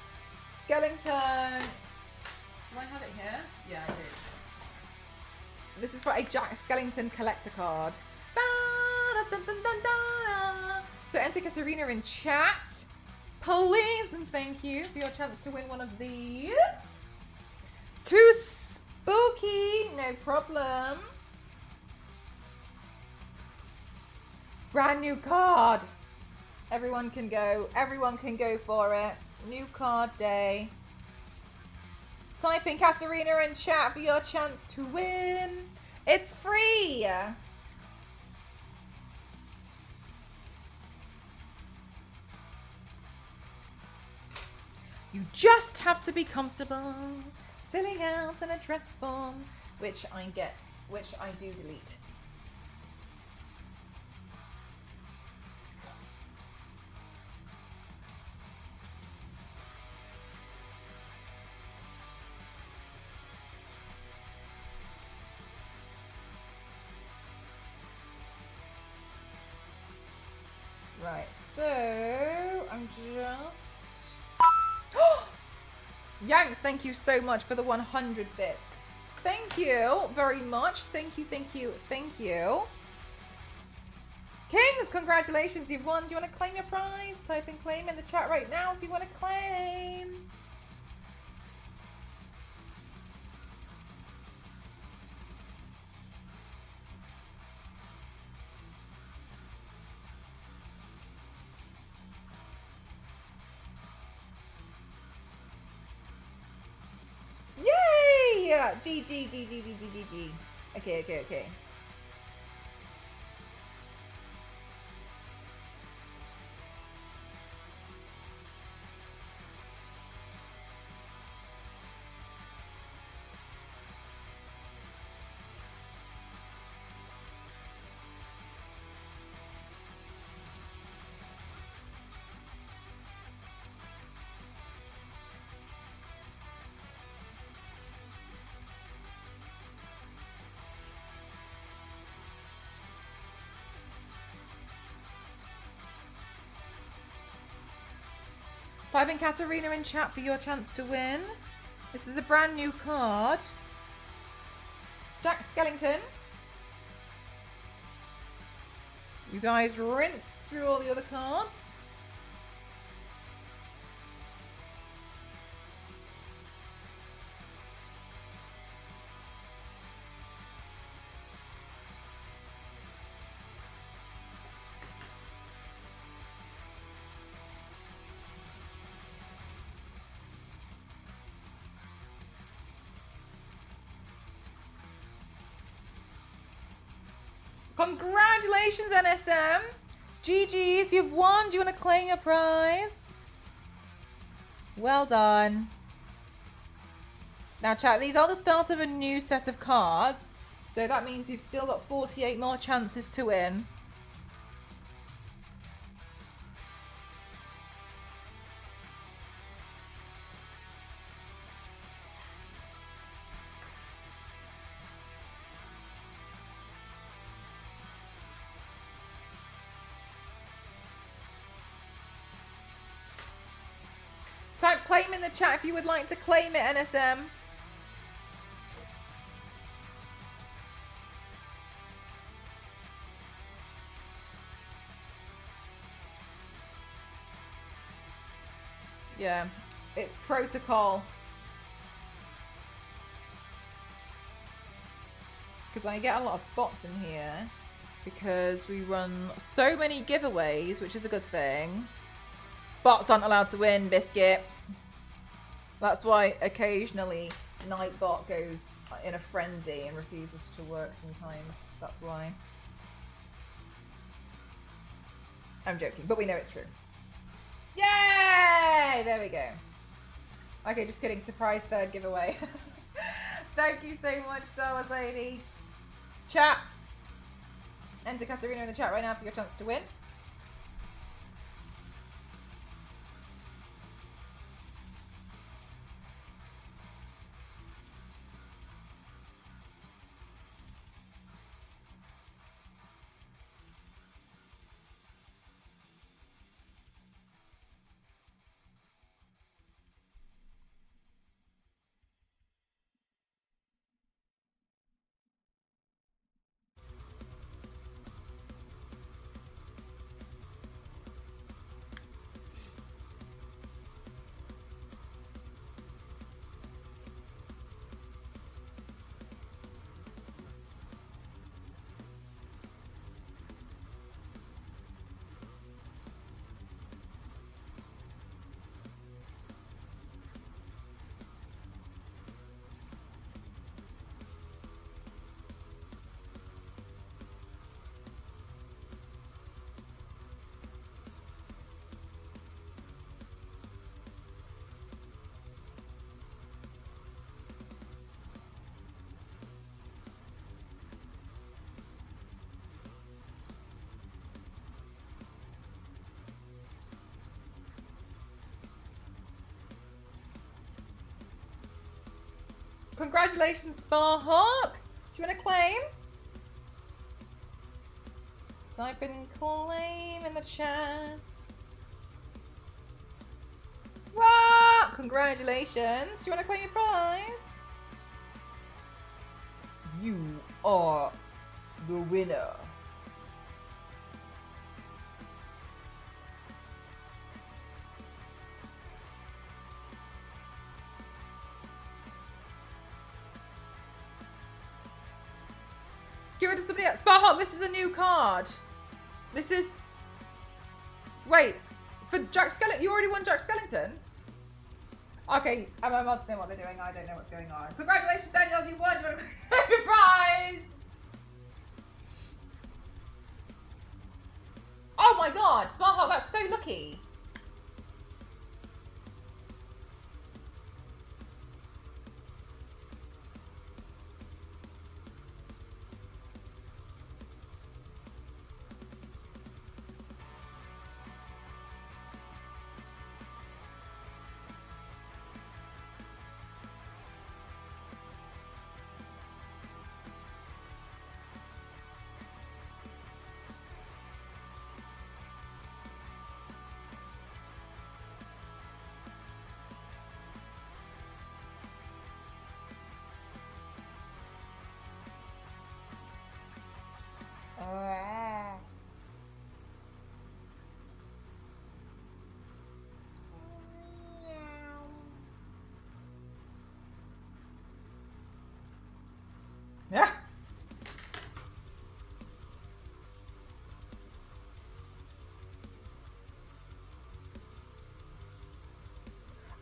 Skellington. Do I have it here? Yeah, I do. This is for a Jack Skellington collector card. So enter Katarina in chat. Please and thank you for your chance to win one of these. Too spooky, no problem. Brand new card. Everyone can go. Everyone can go for it. New card day. Type in Katarina in chat for your chance to win. It's free. You just have to be comfortable filling out an address form, which I do delete. Right, so I'm just... Yanks, thank you so much for the 100 bits. Thank you very much. Thank you, thank you, thank you. Kings, congratulations, you've won. Do you want to claim your prize? Type in claim in the chat right now if you want to claim. Yay! GG. Okay. Type in Katarina in chat for your chance to win. This is a brand new card. Jack Skellington. You guys rinse through all the other cards. Congratulations, NSM. GG's, you've won. Do you want to claim your prize? Well done. Now, chat, these are the start of a new set of cards. So that means you've still got 48 more chances to win. Type claim in the chat if you would like to claim it, NSM. Yeah, it's protocol. Because I get a lot of bots in here. Because we run so many giveaways, which is a good thing. Bots aren't allowed to win, Biscuit. That's why occasionally Nightbot goes in a frenzy and refuses to work sometimes. That's why. I'm joking, but we know it's true. Yay! There we go. Okay, just kidding. Surprise third giveaway. Thank you so much, Star Wars Lady. Chat. Enter Katarina in the chat right now for your chance to win. Congratulations, Sparhawk. Do you want to claim? Type in claim in the chat. Wow! Congratulations. Do you want to claim your prize? You are the winner. Give it to somebody else. Sparhawk, this is a new card. This is... Wait. For Jack Skellington? You already won Jack Skellington? Okay, I'm about to know what they're doing. I don't know what's going on. Congratulations, Daniel. You won. You want a prize? Oh my god. Sparhawk, that's so lucky. Yeah.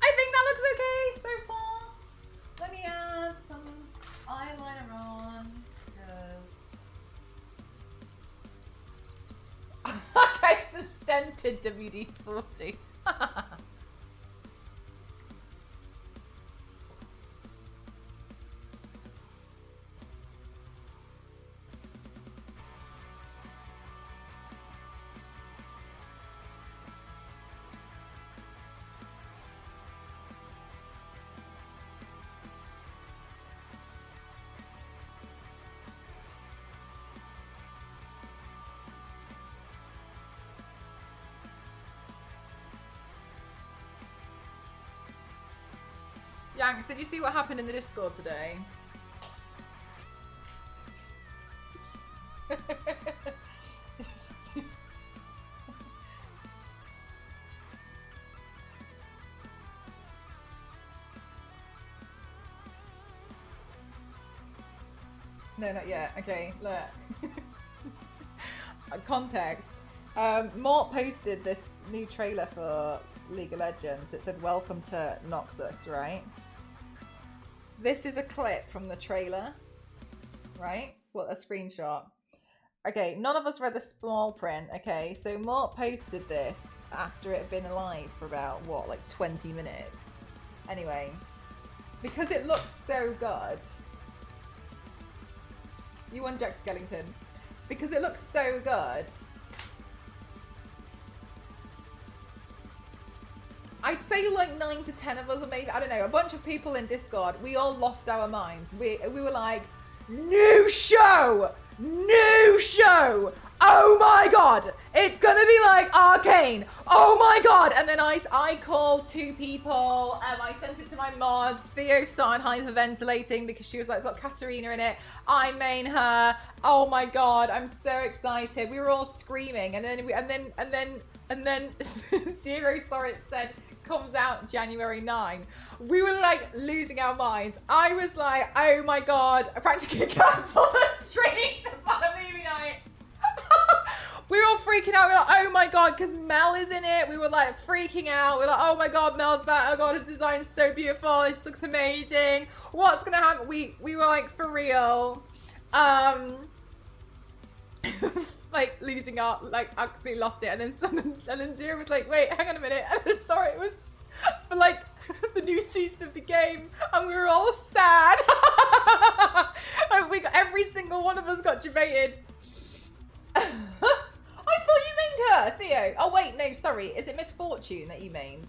I think that looks okay so far. Let me add some eyeliner on because okay, some scented WD-40. Yanks, did you see what happened in the Discord today? No, not yet. Okay, look. Context. Mort posted this new trailer for League of Legends. It said, "Welcome to Noxus," right? This is a clip from the trailer, right? What, a screenshot. Okay, none of us read the small print, okay? So Mort posted this after it had been live for about, what, like 20 minutes? Anyway, because it looks so good. You won Jack Skellington. Because it looks so good. I'd say like 9 to 10 of us, or maybe, I don't know, a bunch of people in Discord, we all lost our minds. We were like, new show! New show! Oh my god! It's gonna be like Arcane! Oh my god! And then I called 2 people, I sent it to my mods. Theo started hyperventilating because she was like, it's got Katarina in it. I main her. Oh my god, I'm so excited. We were all screaming, and then Zero saw it, said, comes out January 9. We were like losing our minds. I was like, oh my god, I practically cancelled the streams for the movie night. We were all freaking out. We were like, oh my god, because Mel is in it. We were like freaking out. We were like, oh my god, Mel's back. Oh god, her design's so beautiful. This looks amazing. What's gonna happen? We were like, for real. Like losing our, like I completely lost it, and then Zero was like, wait, hang on a minute, and then sorry, it was for like the new season of the game, and we were all sad. And we got, every single one of us got debated. I thought you mained her, Theo. Oh wait, no, sorry, is it Miss Fortune that you mained?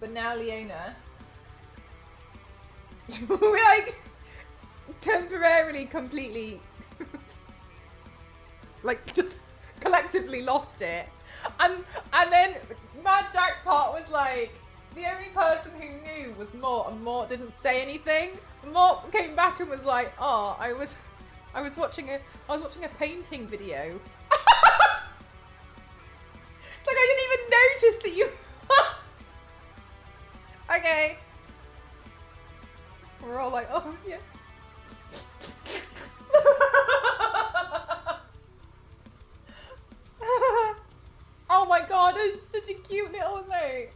But now Leona. we like temporarily, completely, like just collectively lost it. And then Mad Jackpot was like, the only person who knew was Mort, and Mort didn't say anything. Mort came back and was like, "Oh, I was watching a painting video." It's like I didn't even notice that you. Okay. So we're all like, "Oh yeah." Oh my god, it's such a cute little emote.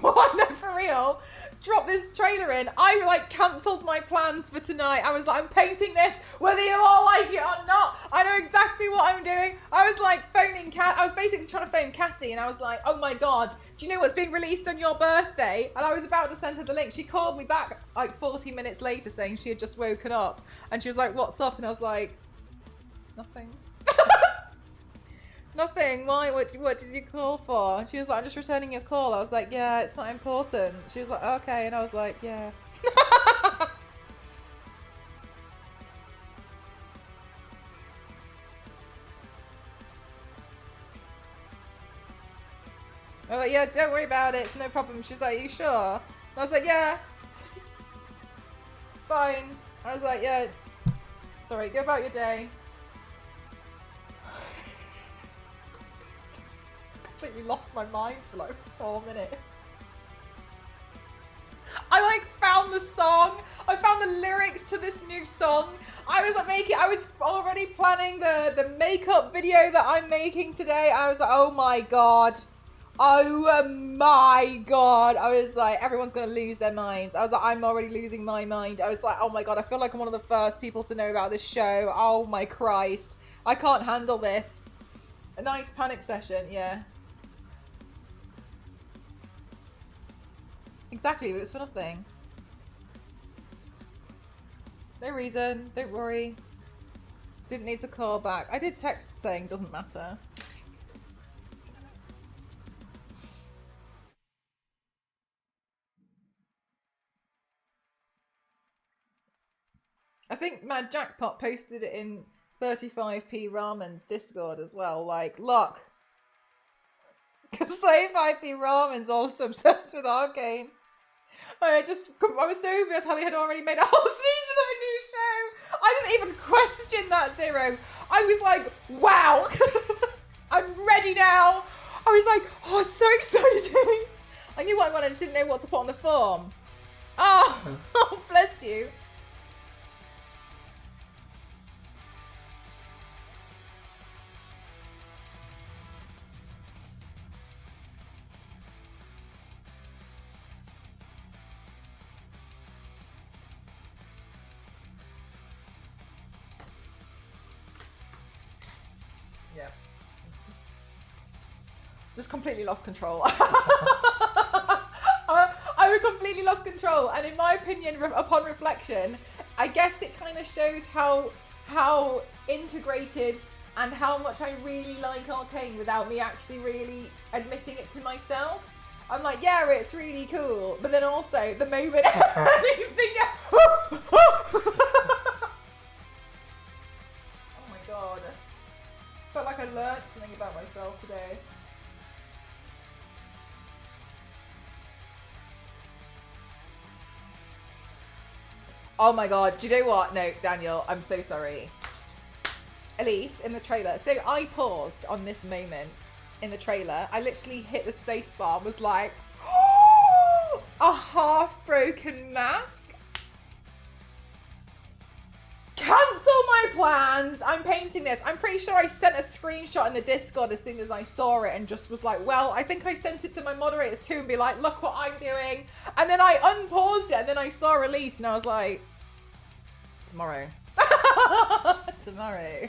What? No, for real. Drop this trailer in. I like cancelled my plans for tonight. I was like, I'm painting this whether you all like it or not. I know exactly what I'm doing. I was like phoning I was basically trying to phone Cassie, and I was like, oh my god, do you know what's being released on your birthday? And I was about to send her the link. She called me back like 40 minutes later saying she had just woken up, and she was like, what's up? And I was like, nothing. Nothing. Why? What did you call for? She was like, I'm just returning your call. I was like, yeah, it's not important. She was like, okay. And I was like, yeah. I was like, yeah, don't worry about it. It's no problem. She was like, are you sure? And I was like, yeah. It's fine. I was like, yeah. Sorry, go about your day. Completely lost my mind for like 4 minutes. I like found the song. I found the lyrics to this new song. I was like I was already planning the makeup video that I'm making today. I was like, oh my god. Oh my god. I was like, everyone's gonna lose their minds. I was like, I'm already losing my mind. I was like, oh my god, I feel like I'm one of the first people to know about this show. Oh my Christ. I can't handle this. A nice panic session, yeah. Exactly, but it was for nothing. No reason, don't worry. Didn't need to call back. I did text saying doesn't matter. I think Mad Jackpot posted it in 35p Ramen's Discord as well. Like, look. Because 35p Ramen's also obsessed with Arcane. I was so obvious how they had already made a whole season of a new show. I didn't even question that, Zero. I was like, wow. I'm ready now. I was like, oh, so exciting. I knew what I wanted, I just didn't know what to put on the form. Oh, oh bless you. Just completely lost control. I completely lost control, and in my opinion, upon reflection, I guess it kind of shows how integrated and how much I really like Arcane without me actually really admitting it to myself. I'm like, yeah, it's really cool, but then also the moment anything. Oh my god, felt like I learned something about myself today. Oh my god, do you know what? No, Daniel, I'm so sorry. Elise, in the trailer. So I paused on this moment in the trailer. I literally hit the space bar and was like, oh, a half-broken mask? Cancel my plans! I'm painting this. I'm pretty sure I sent a screenshot in the Discord as soon as I saw it and just was like, well, I think I sent it to my moderators too and be like, look what I'm doing. And then I unpaused it and then I saw release and I was like, tomorrow. Tomorrow.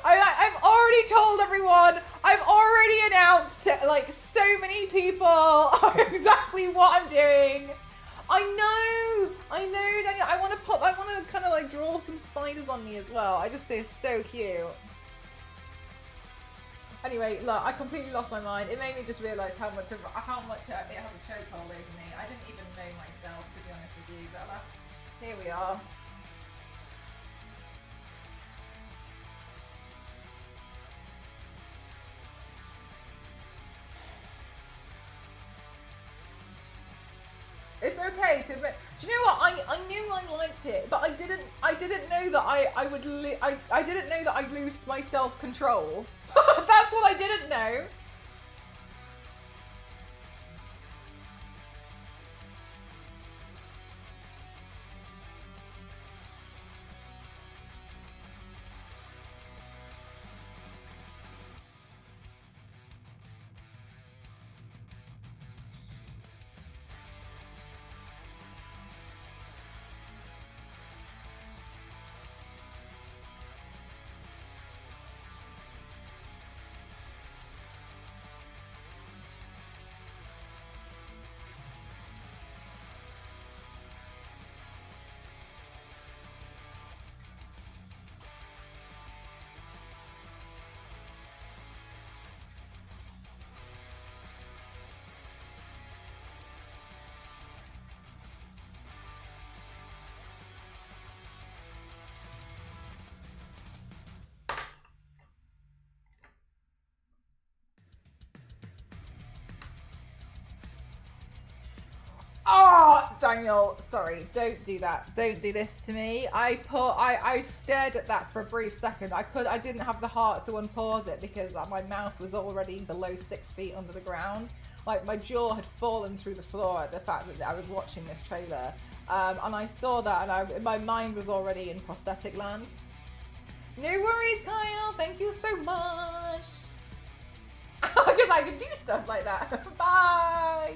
I've already told everyone. I've already announced to like so many people exactly what I'm doing. I know, Daniel. I want to kind of like draw some spiders on me as well. I just think it's so cute. Anyway, look, I completely lost my mind. It made me just realise how much it has a chokehold over me. I didn't even know myself, to be honest with you, but alas, here we are. It's okay to admit. Do you know what? I knew I liked it, but I didn't know that I didn't know that I'd lose my self-control. That's what I didn't know. Oh, Daniel, sorry, don't do that. Don't do this to me. I stared at that for a brief second. I didn't have the heart to unpause it because my mouth was already below 6 feet under the ground. Like, my jaw had fallen through the floor at the fact that I was watching this trailer. And I saw that and my mind was already in prosthetic land. No worries, Kyle. Thank you so much. Because I can do stuff like that. Bye.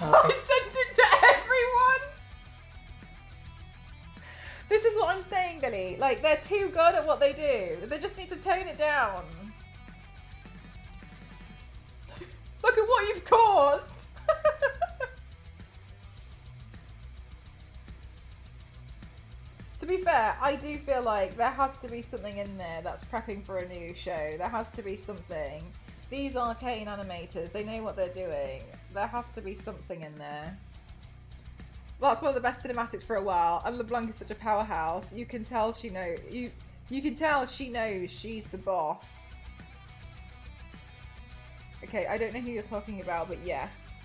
I sent it to everyone. This is what I'm saying, Billy. Like, they're too good at what they do. They just need to tone it down. Look at what you've caused. To be fair, I do feel like there has to be something in there that's prepping for a new show. There has to be something. These arcane animators, they know what they're doing. There has to be something in there. Well, that's one of the best cinematics for a while. And LeBlanc is such a powerhouse. You can tell she knows. You can tell she knows she's the boss. Okay, I don't know who you're talking about, but yes.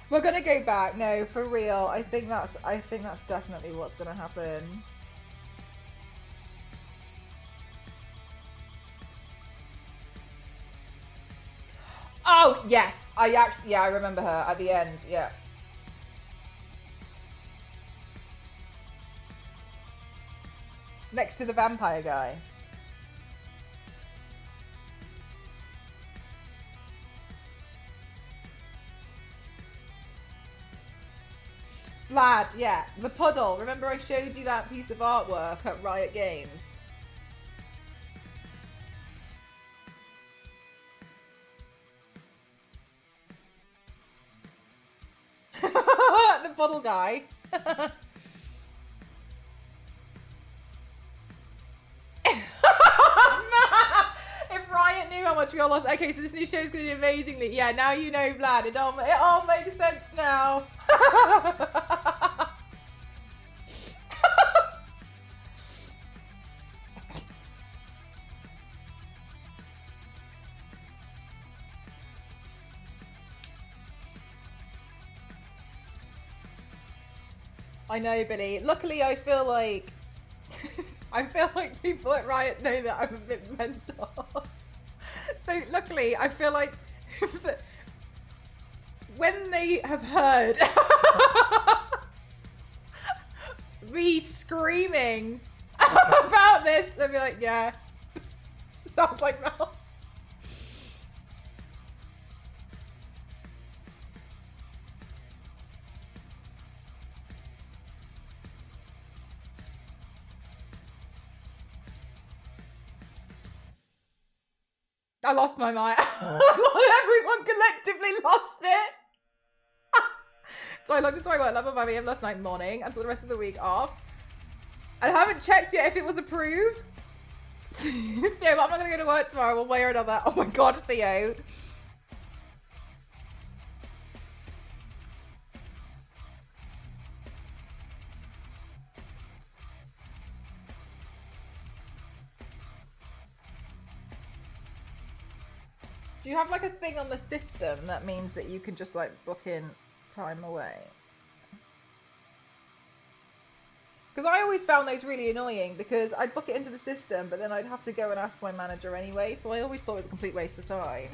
We're gonna go back. No, for real. I think that's definitely what's gonna happen. Oh yes, I remember her at the end. Yeah. Next to the vampire guy. Vlad, yeah. The puddle. Remember I showed you that piece of artwork at Riot Games? The puddle guy. If Riot knew how much we all lost. Okay, so this new show is going to do amazingly. Yeah, now you know, Vlad. It all makes sense now. I know, Billy. Luckily, I feel like people at Riot know that I'm a bit mental. So luckily, I feel like when they have heard me screaming about this, they'll be like, yeah, sounds like Mel. I lost my mind. Everyone collectively lost it. So I logged into my work laptop by AM last night morning until the rest of the week off. I haven't checked yet if it was approved. Yeah, but I'm not going to go to work tomorrow one way or another. Oh my god, Theo. Do you have like a thing on the system that means that you can just like book in time away? Because I always found those really annoying because I'd book it into the system, but then I'd have to go and ask my manager anyway, so I always thought it was a complete waste of time.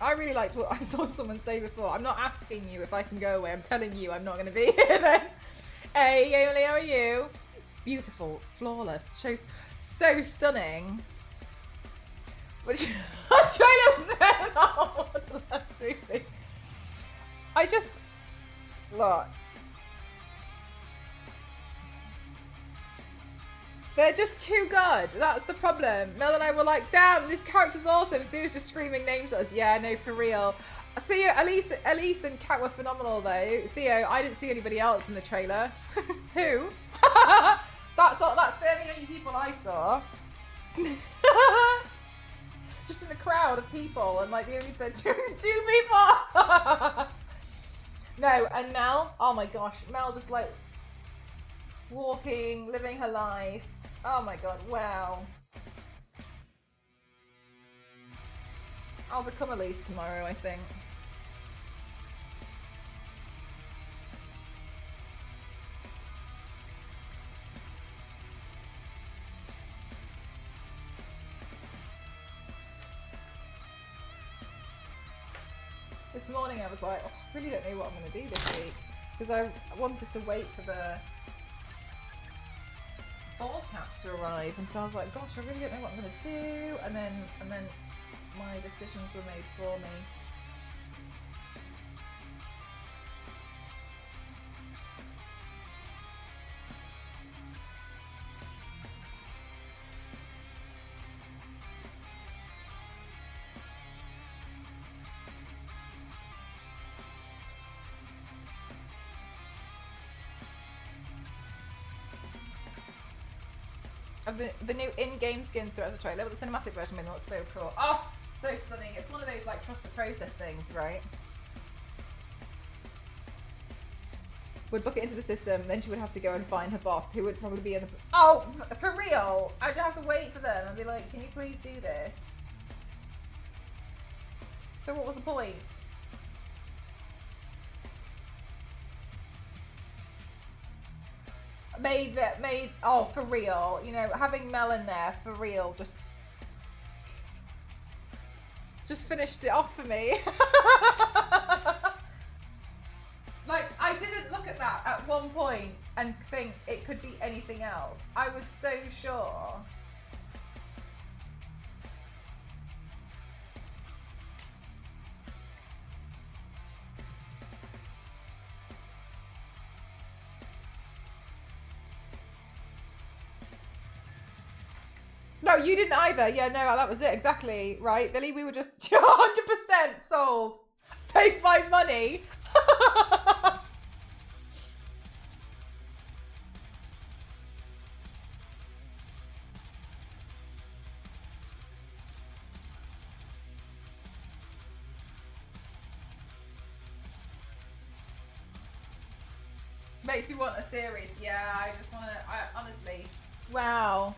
I really liked what I saw someone say before. I'm not asking you if I can go away. I'm telling you I'm not going to be here then. Hey, Emily, how are you? Beautiful, flawless, shows so stunning. Which I'm trying to that's really. I just look. They're just too good. That's the problem. Mel and I were like, damn, this character's awesome. Theo's just screaming names at us. Yeah, no, for real. Theo, Elise and Kat were phenomenal though. Theo, I didn't see anybody else in the trailer. Who? That's the only people I saw. Just in a crowd of people and like the only two people. No, and Mel, oh my gosh, Mel just like walking, living her life. Oh my god, wow. I'll become Elise tomorrow, I think. This morning I was like, oh, I really don't know what I'm going to do this week. Because I wanted to wait for the ball caps to arrive, and so I was like, gosh, I really don't know what I'm going to do. And then my decisions were made for me. Of the new in-game skins to as a trailer, but the cinematic version made them look so cool. Oh, so stunning. It's one of those like trust the process things, right? Would book it into the system, then she would have to go and find her boss, who would probably be in the... Oh, for real? I'd have to wait for them and be like, can you please do this? So what was the point? Made oh, for real, you know, having Mel in there for real just finished it off for me. Like, I didn't look at that at one point and think it could be anything else. I was so sure. No, you didn't either. Yeah, no, that was it. Exactly. Right, Billy? We were just 100% sold. Take my money. Makes me want a series. Yeah, I just want to, honestly. Wow.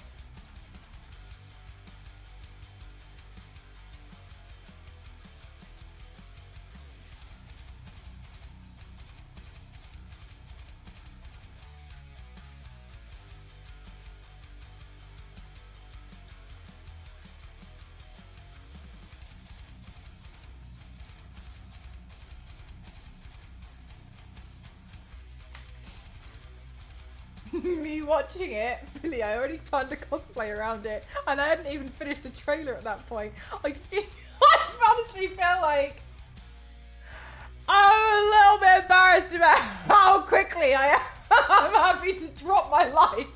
me watching it, Billy, I already planned a cosplay around it, and I hadn't even finished the trailer at that point. I honestly feel like I'm a little bit embarrassed about how quickly I'm happy to drop my life.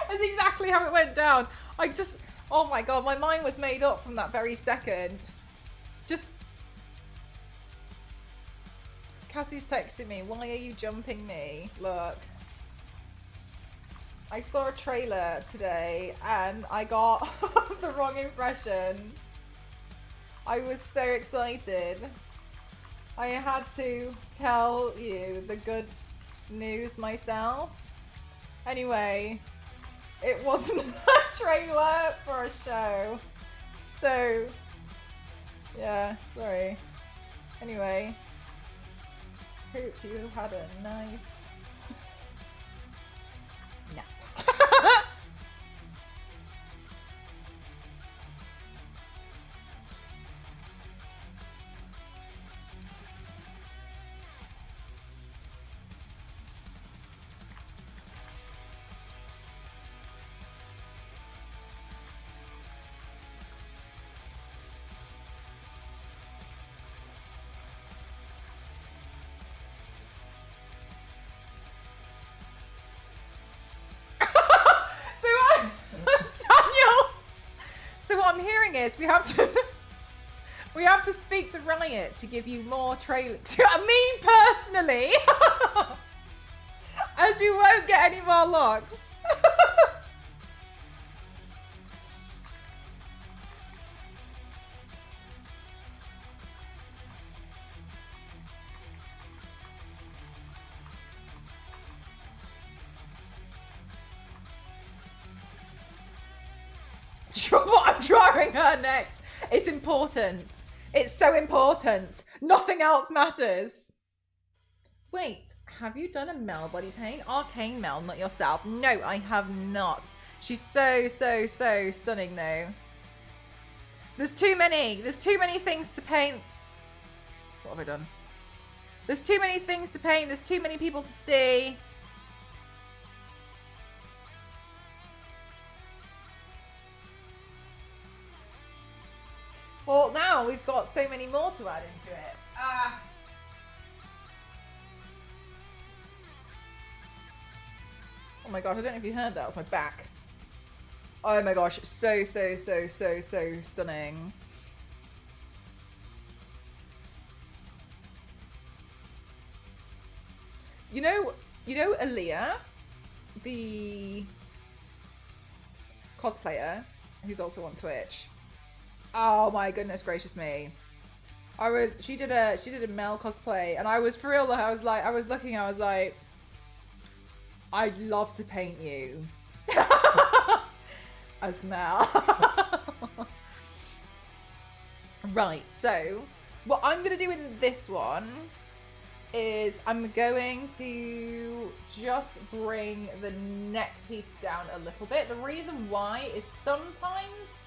That's exactly how it went down. I just, oh my god, my mind was made up from that very second. Just, Cassie's texting me, why are you jumping me? Look, I saw a trailer today and I got the wrong impression. I was so excited. I had to tell you the good news myself. Anyway, it wasn't a trailer for a show. So, yeah, sorry. Anyway, hope you had a nice nap. So what I'm hearing is we have to speak to Riot to give you more trailer. Me personally, as we won't get any more locks. What I'm drawing her next. It's important. It's so important. Nothing else matters. Wait, have you done a Mel body paint? Arcane Mel, not yourself. No, I have not. She's so stunning though. There's too many things to paint. What have I done? There's too many things to paint. There's too many people to see. Well, now we've got so many more to add into it. Oh my gosh, I don't know if you heard that with my back. Oh my gosh, so stunning. You know Aaliyah, the cosplayer, who's also on Twitch. Oh my goodness gracious me. She did a Mel cosplay and I was for real, I was looking, I was like, I'd love to paint you as Mel. Right, so what I'm gonna do in this one is I'm going to just bring the neck piece down a little bit. The reason why is sometimes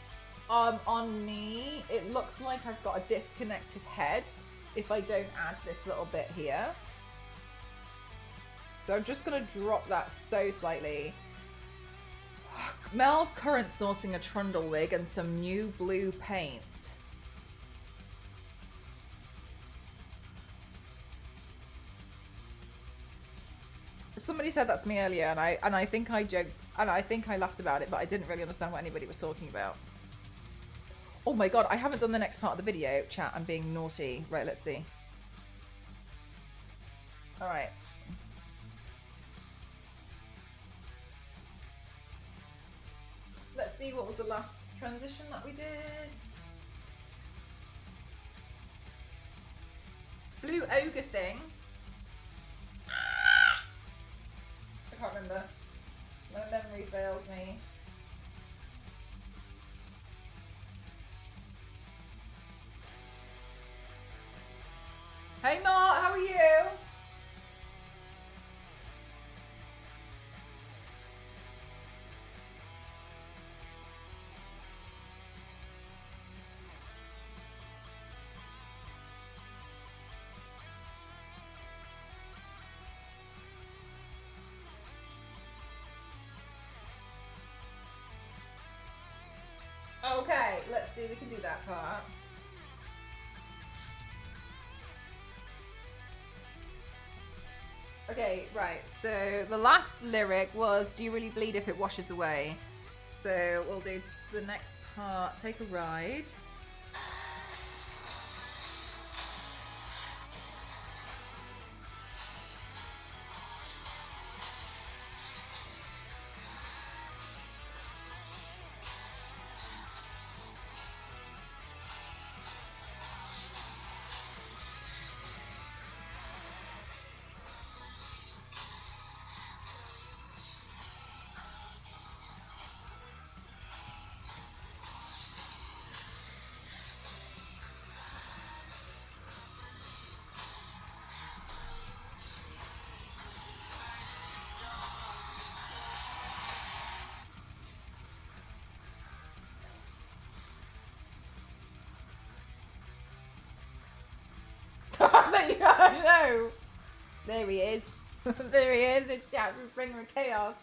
on me, it looks like I've got a disconnected head if I don't add this little bit here. So I'm just going to drop that so slightly. Mel's current sourcing a trundle wig and some new blue paint. Somebody said that to me earlier and I think I joked and I think I laughed about it, but I didn't really understand what anybody was talking about. Oh my god, I haven't done the next part of the video, chat. I'm being naughty. Right, let's see. All right. Let's see what was the last transition that we did. Blue ogre thing. I can't remember. My memory fails me. Hey Mark, how are you? Okay, let's see if we can do that part. Okay, right, so the last lyric was, do you really bleed if it washes away? So we'll do the next part, take a ride. I know. There he is. There he is. The chat for bringer of chaos.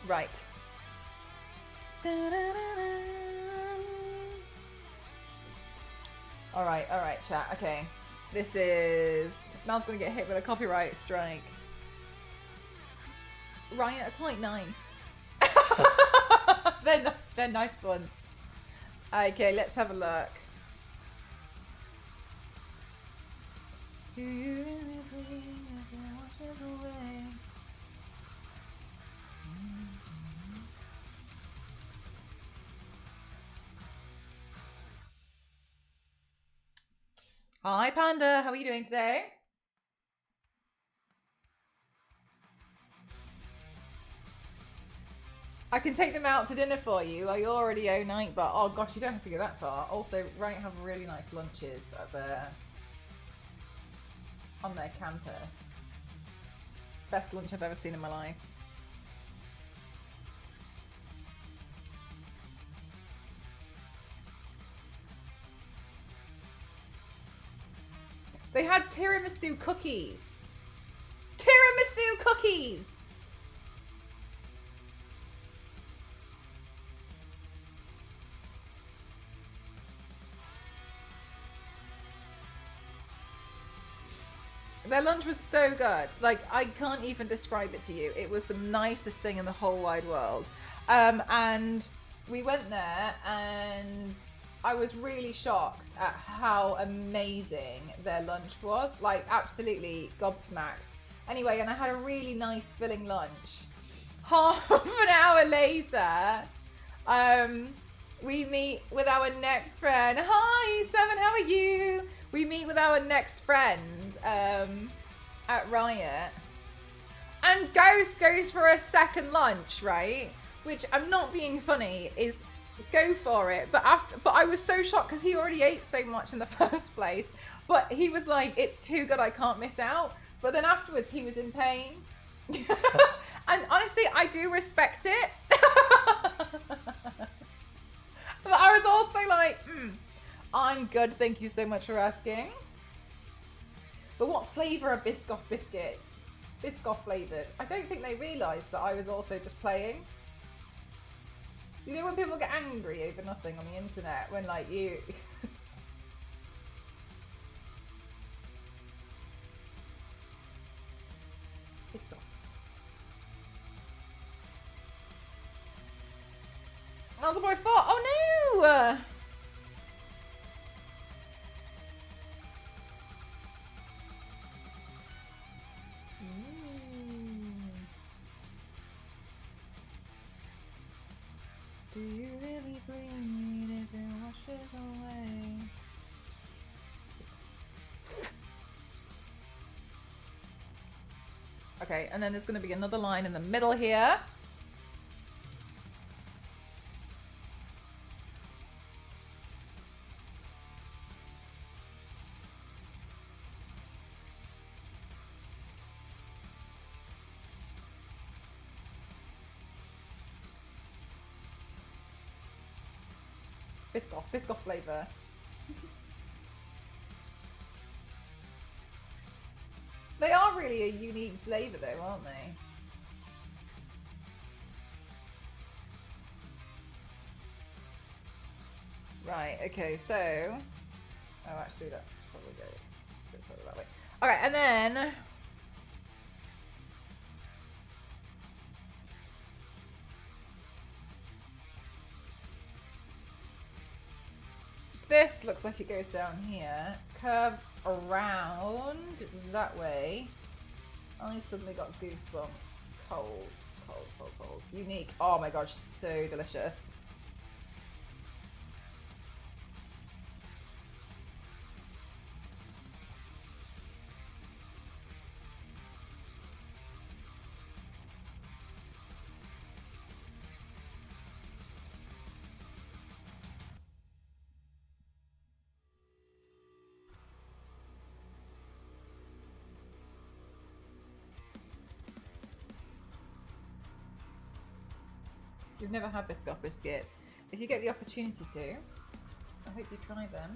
Right. All right, chat. Okay. This is... Mel's gonna get hit with a copyright strike. Riot are quite nice. They're nice ones. Okay, let's have a look. Do you really believe if it washes away? Hi Panda, how are you doing today? I can take them out to dinner for you. I already own night, but oh gosh, you don't have to go that far. Also, Riot have really nice lunches at their on their campus. Best lunch I've ever seen in my life. They had tiramisu cookies. Tiramisu cookies! Their lunch was so good. Like, I can't even describe it to you. It was the nicest thing in the whole wide world. And we went there and I was really shocked at how amazing their lunch was. Like, absolutely gobsmacked. Anyway, and I had a really nice filling lunch. Half an hour later, we meet with our next friend. Hi, Seven, how are you? We meet with our next friend at Riot. And Ghost goes for a second lunch, right? Which, I'm not being funny, is go for it. But I was so shocked because he already ate so much in the first place. But he was like, it's too good, I can't miss out. But then afterwards, he was in pain. And honestly, I do respect it. But I was also like, I'm good, thank you so much for asking. But what flavour are Biscoff biscuits? Biscoff flavoured. I don't think they realised that I was also just playing. You know when people get angry over nothing on the internet? When like you... Not the boy 4. Oh no! Do you really bleed if it washes away? Okay, and then there's going to be another line in the middle here. Biscoff flavor. They are really a unique flavor though, aren't they? Right, okay, so... Oh, actually, that's probably go that way. Okay, and then... This looks like it goes down here, curves around that way. I suddenly got goosebumps. Cold, cold, cold, cold. Unique. Oh my gosh, so delicious. You've never had Biscoff biscuits. If you get the opportunity to, I hope you try them.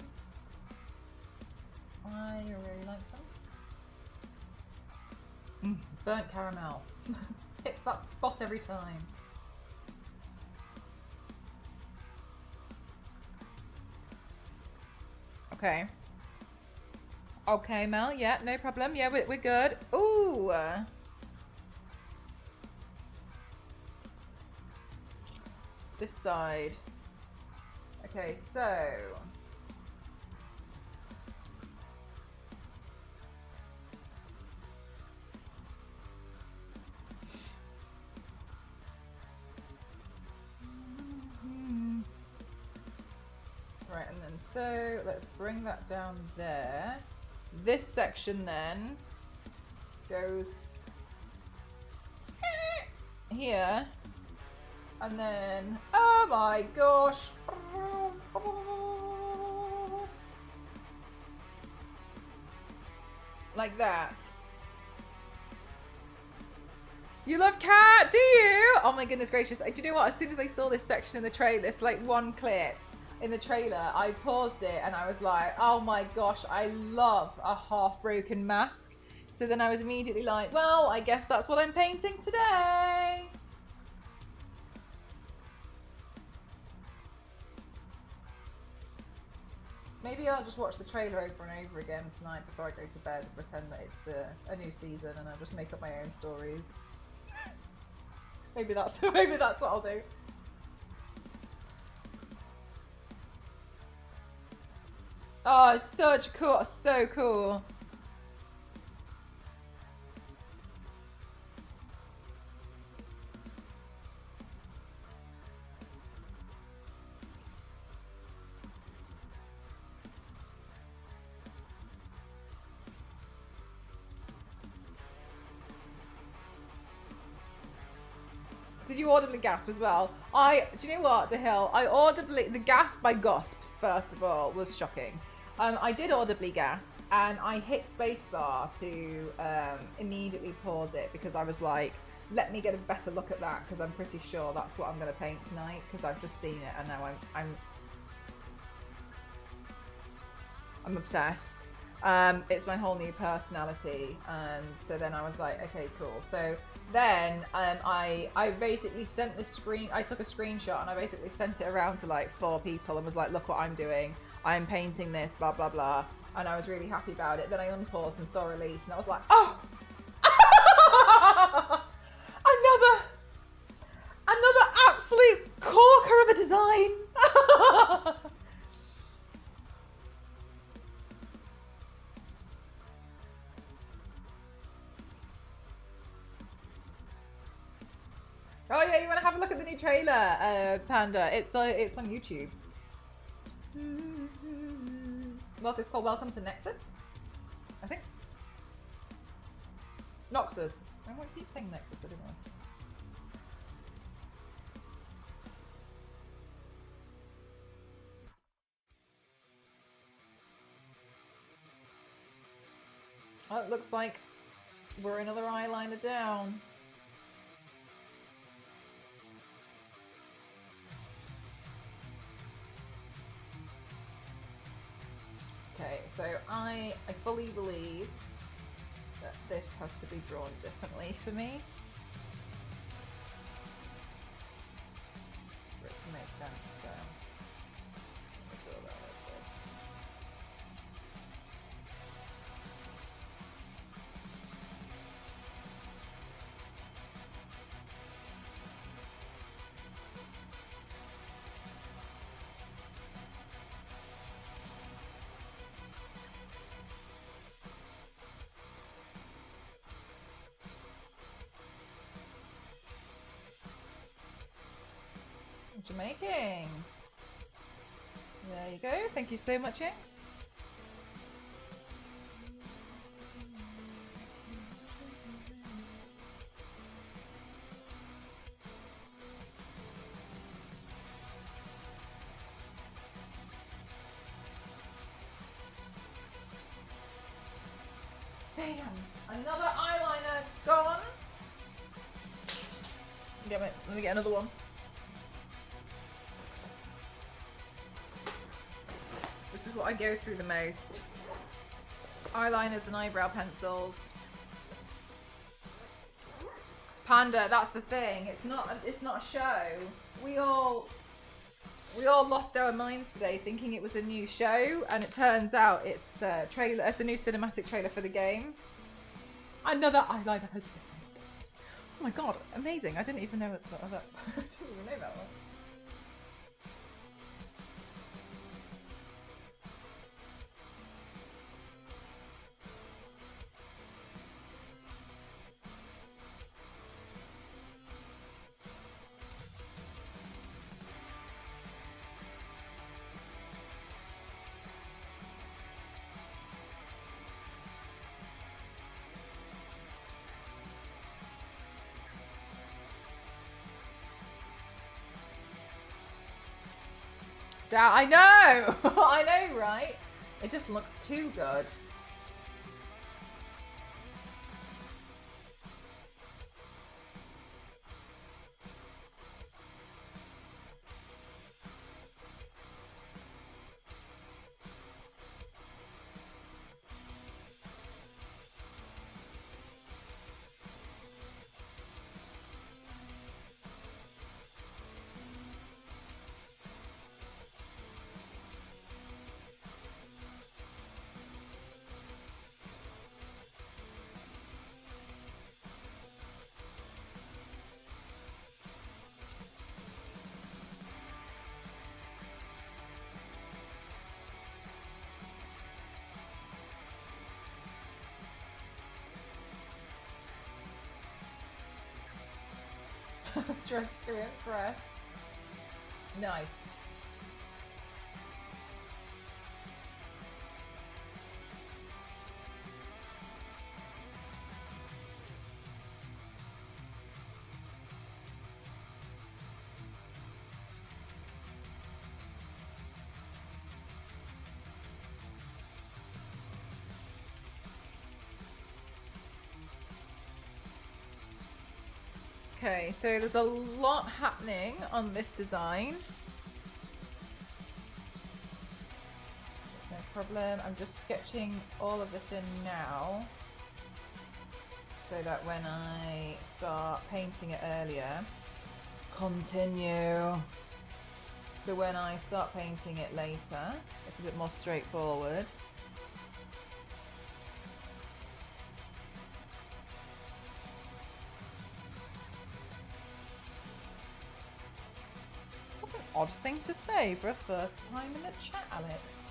I really like them. Burnt caramel. Hits that spot every time. Okay. Okay, Mel. Yeah, no problem. Yeah, we're good. Ooh. This side. Okay, so right, and then so let's bring that down there. This section then goes here. And then, oh my gosh. Like that. You love cat, do you? Oh my goodness gracious. Do you know what? As soon as I saw this section in the trailer, this like one clip in the trailer, I paused it and I was like, oh my gosh, I love a half-broken mask. So then I was immediately like, well, I guess that's what I'm painting today. Maybe I'll just watch the trailer over and over again tonight before I go to bed and pretend that it's a new season and I'll just make up my own stories. maybe that's what I'll do. Oh, it's such cool, so cool. Did you audibly gasp as well? Do you know what, DeHill? The gasp I gasped, first of all, was shocking. I did audibly gasp, and I hit spacebar to immediately pause it because I was like, let me get a better look at that because I'm pretty sure that's what I'm going to paint tonight because I've just seen it and now I'm obsessed. It's my whole new personality, and so then I was like, okay, cool. So then I basically sent I took a screenshot and I basically sent it around to like 4 people and was like, look what I'm doing. I'm painting this, blah, blah, blah. And I was really happy about it. Then I unpaused and saw release and I was like, oh! another absolute corker of a design. fine. Oh yeah, you want to have a look at the new trailer, Panda? It's on YouTube. Well, it's called Welcome to Nexus, I think. Noxus. I want to keep saying Nexus. I don't know. Oh, it looks like we're another eyeliner down. Okay, so I fully believe that this has to be drawn differently for me. For it to make sense, so I'll draw that like this. What you making? There you go. Thank you so much, X. Damn, another eyeliner gone. Let me get another one. This is what I go through the most. Eyeliners and eyebrow pencils. Panda, that's the thing. It's not a show. We all lost our minds today thinking it was a new show, and it turns out it's a trailer. It's a new cinematic trailer for the game. Another eyeliner has been. Oh my god, amazing! I didn't even know that. I didn't even know that one. I know! I know, right? It just looks too good. Dressed to impress. Nice. Okay, so there's a lot happening on this design. That's no problem. I'm just sketching all of this in now so that when I start painting it earlier, continue. So when I start painting it later, it's a bit more straightforward. odd thing to say for a first time in the chat, Alex.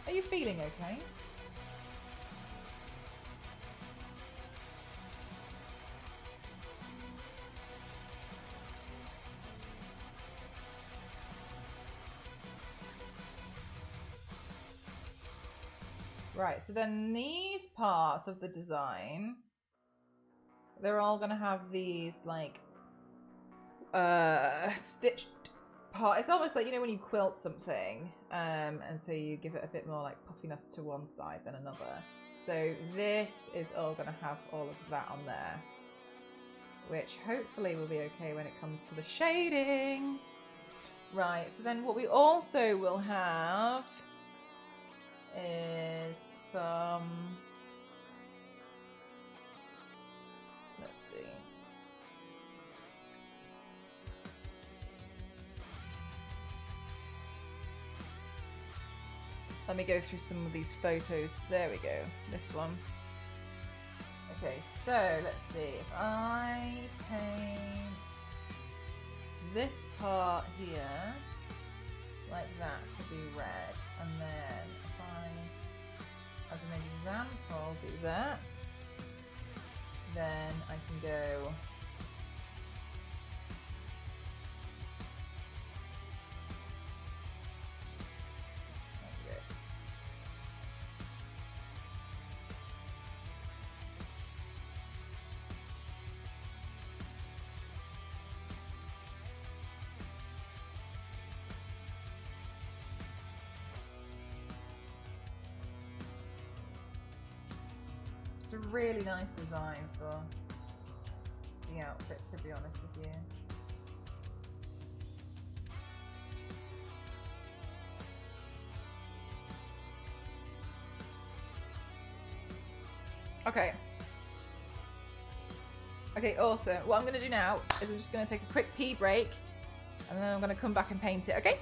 Are you feeling okay? Right, so then these parts of the design, they're all gonna have these like stitched part. It's almost like, you know, when you quilt something, and so you give it a bit more like puffiness to one side than another. So this is all gonna have all of that on there, which hopefully will be okay when it comes to the shading. Right, so then what we also will have is some, let's see. Let me go through some of these photos. There we go, this one. Okay, so let's see. If I paint this part here like that to be red, and then if I, as an example, do that, then I can go like this. It's a really nice design for the outfit, to be honest with you. Okay. Okay, awesome. What I'm going to do now is I'm just going to take a quick pee break, and then I'm going to come back and paint it, okay?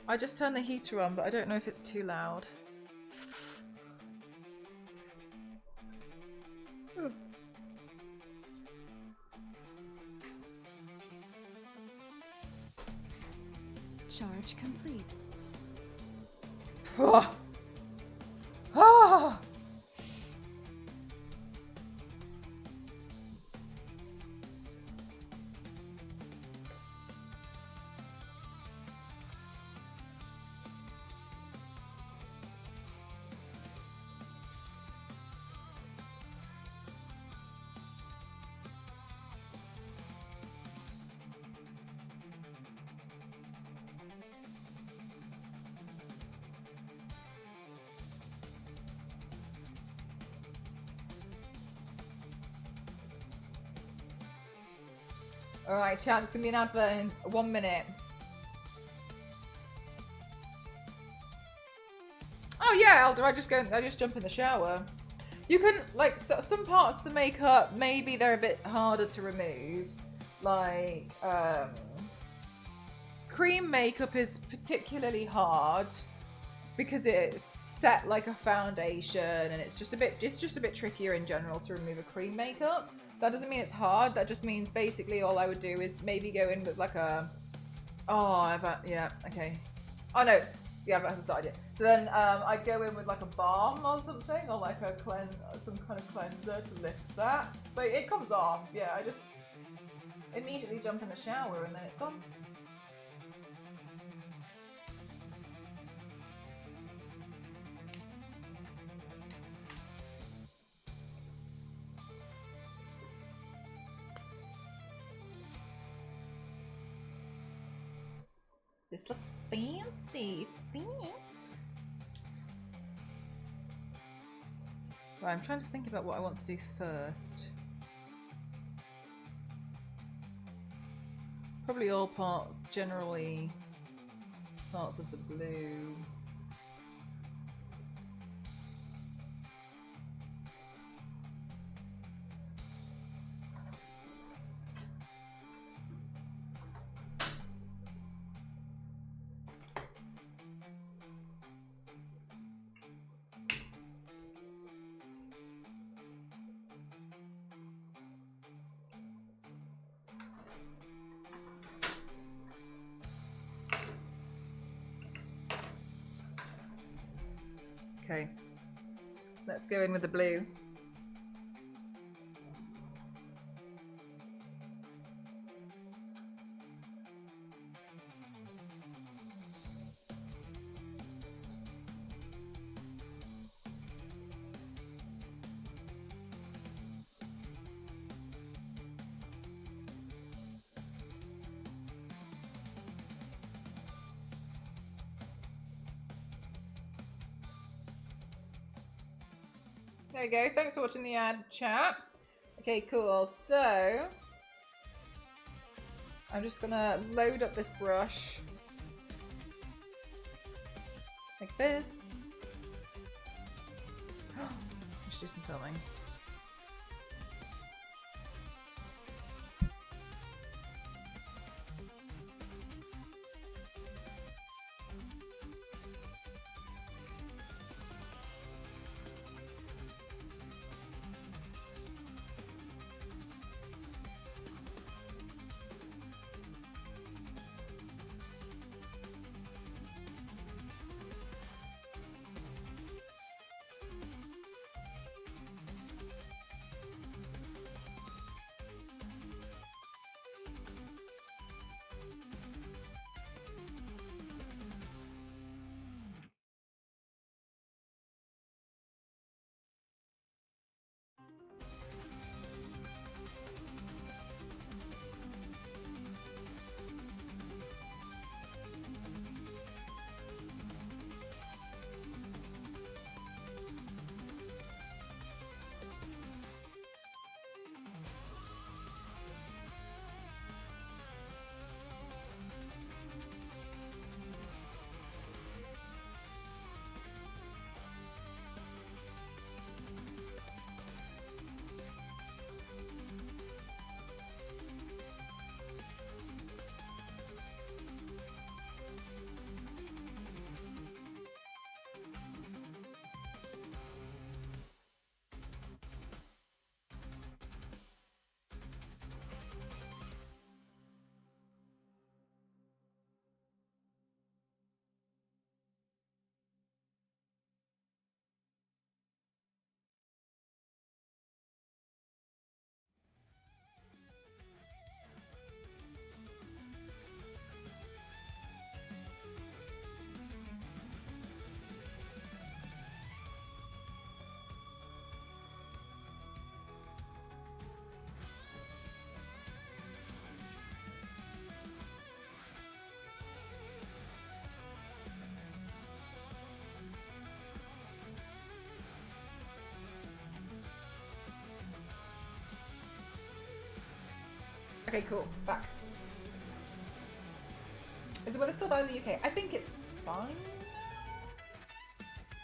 I just turned the heater on, but I don't know if it's too loud. Charge complete. Oh. Ah. Alright, chat, it's gonna be an advert in 1 minute. Oh yeah, Elder, I just jump in the shower. You can, like, so, some parts of the makeup, maybe they're a bit harder to remove. Like, cream makeup is particularly hard because it's set like a foundation and it's just a bit trickier in general to remove a cream makeup. That doesn't mean it's hard. That just means basically all I would do is maybe go in with like a... Oh, yeah, okay. Oh no, yeah, I haven't started yet. So then I'd go in with like a balm or something, or like a some kind of cleanser to lift that. But it comes off, yeah, I just immediately jump in the shower and then it's gone. This looks fancy. Thanks. Right, I'm trying to think about what I want to do first. Probably all parts, generally parts of the blue. Okay, let's go in with the blue. There we go. Thanks for watching the ad, chat. Okay, cool. So I'm just gonna load up this brush like this. Let's do some filming. Okay, cool. Back. Is the weather still bad in the UK? I think it's fine.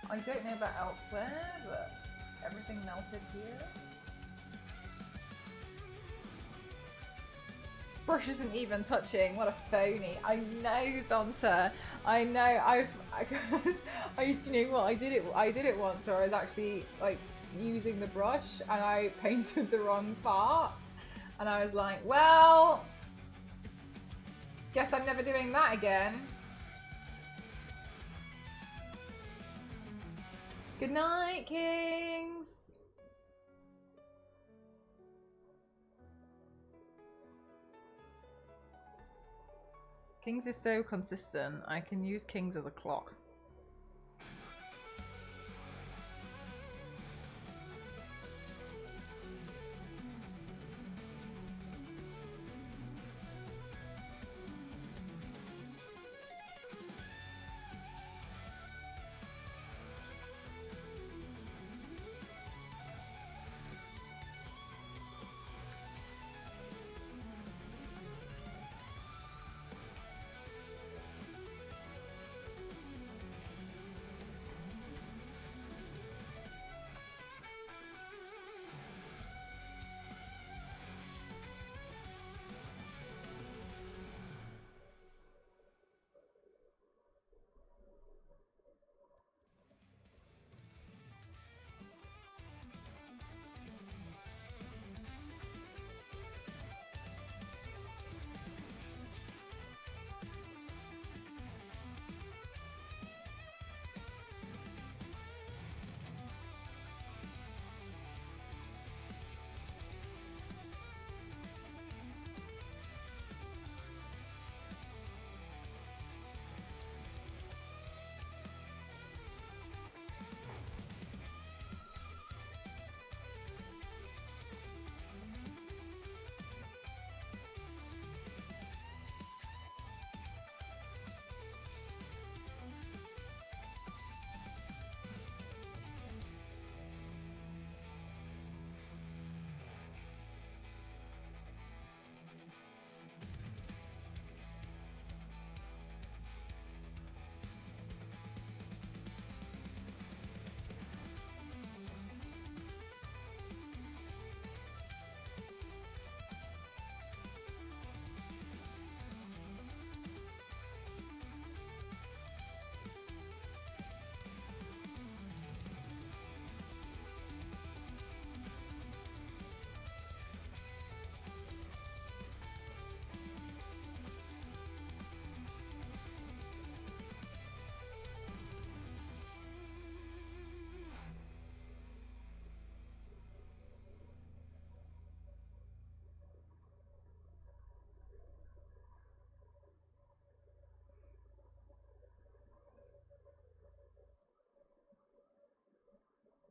I don't know about elsewhere, but everything melted here. Brush isn't even touching. What a phony. I know, Zonta. I know. You know what? I did it once where I was actually like using the brush and I painted the wrong part. And I was like, well, guess I'm never doing that again. Good night, Kings. Kings is so consistent. I can use Kings as a clock.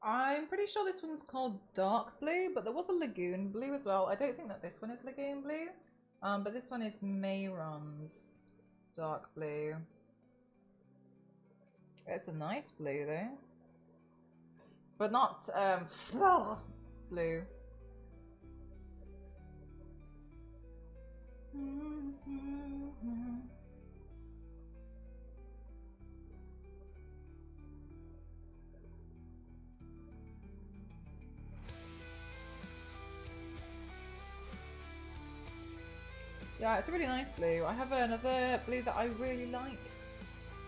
I'm pretty sure this one's called dark blue, but there was a lagoon blue as well. I don't think that this one is lagoon blue, but this one is Mayron's dark blue. It's a nice blue though, but not blue. Yeah, it's a really nice blue. I have another blue that I really like,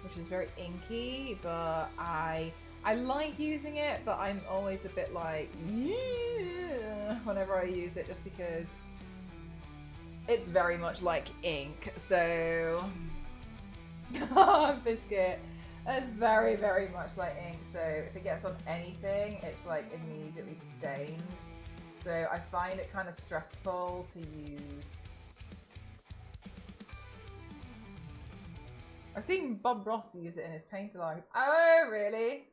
which is very inky, but I like using it, but I'm always a bit like, yeah, whenever I use it, just because it's very much like ink. So, Biscuit, it's very, very much like ink. So if it gets on anything, it's like immediately stained. So I find it kind of stressful to use. I've seen Bob Ross use it in his paint-alongs. Oh, really?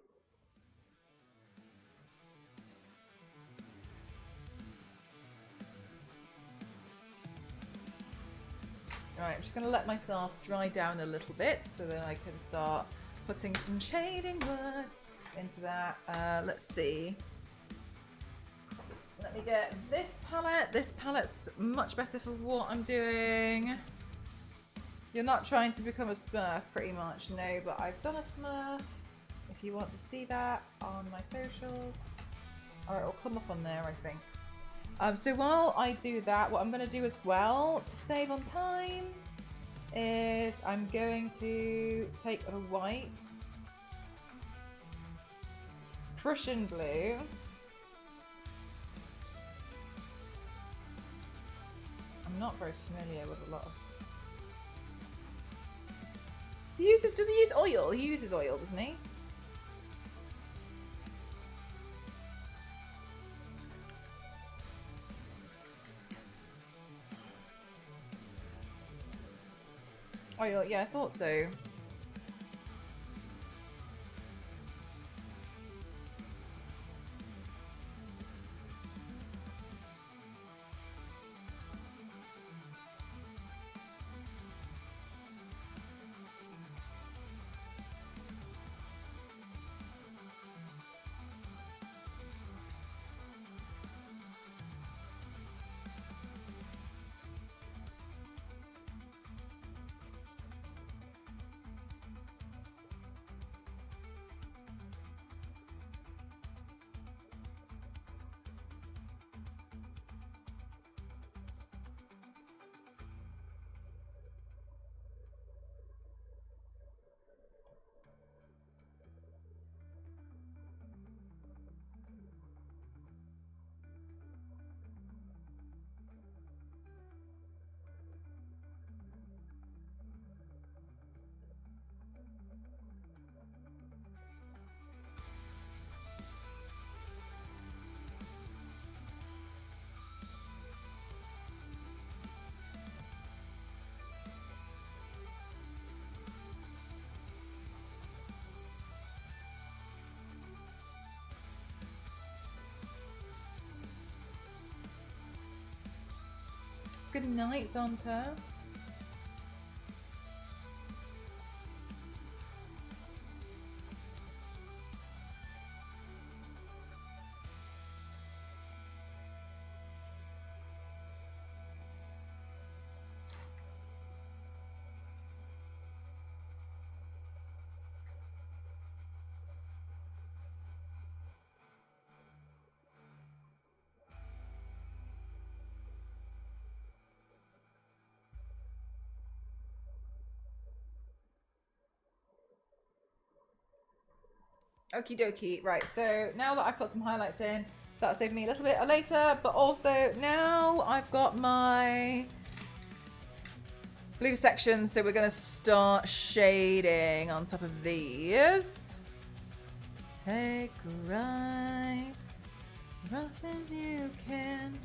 Right, I'm just going to let myself dry down a little bit so that I can start putting some shading work into that. Let's see. Let me get this palette. This palette's much better for what I'm doing. You're not trying to become a Smurf, pretty much. No, but I've done a Smurf. If you want to see that on my socials. Or it'll come up on there, I think. So while I do that, what I'm going to do as well, to save on time, is I'm going to take a white, Prussian blue, I'm not very familiar with a lot of... Does he use oil? He uses oil, doesn't he? Oil, yeah, I thought so. Good night, Zonta. Okie dokie. Right, so now that I've put some highlights in, that'll save me a little bit later, but also now I've got my blue section, so we're going to start shading on top of these. Take a ride, rough as you can.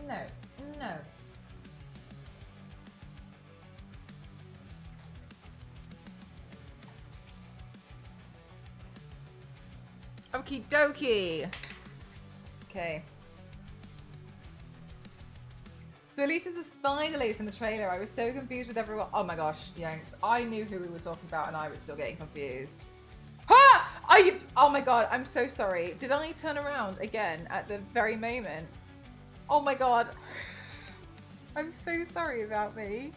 No, no. Okie dokie. Okay. So Elisa's the spider lady from the trailer. I was so confused with everyone. Oh my gosh, Yanks. I knew who we were talking about and I was still getting confused. Ha! Oh my god, I'm so sorry. Did I turn around again at the very moment? Oh my god. I'm so sorry about me.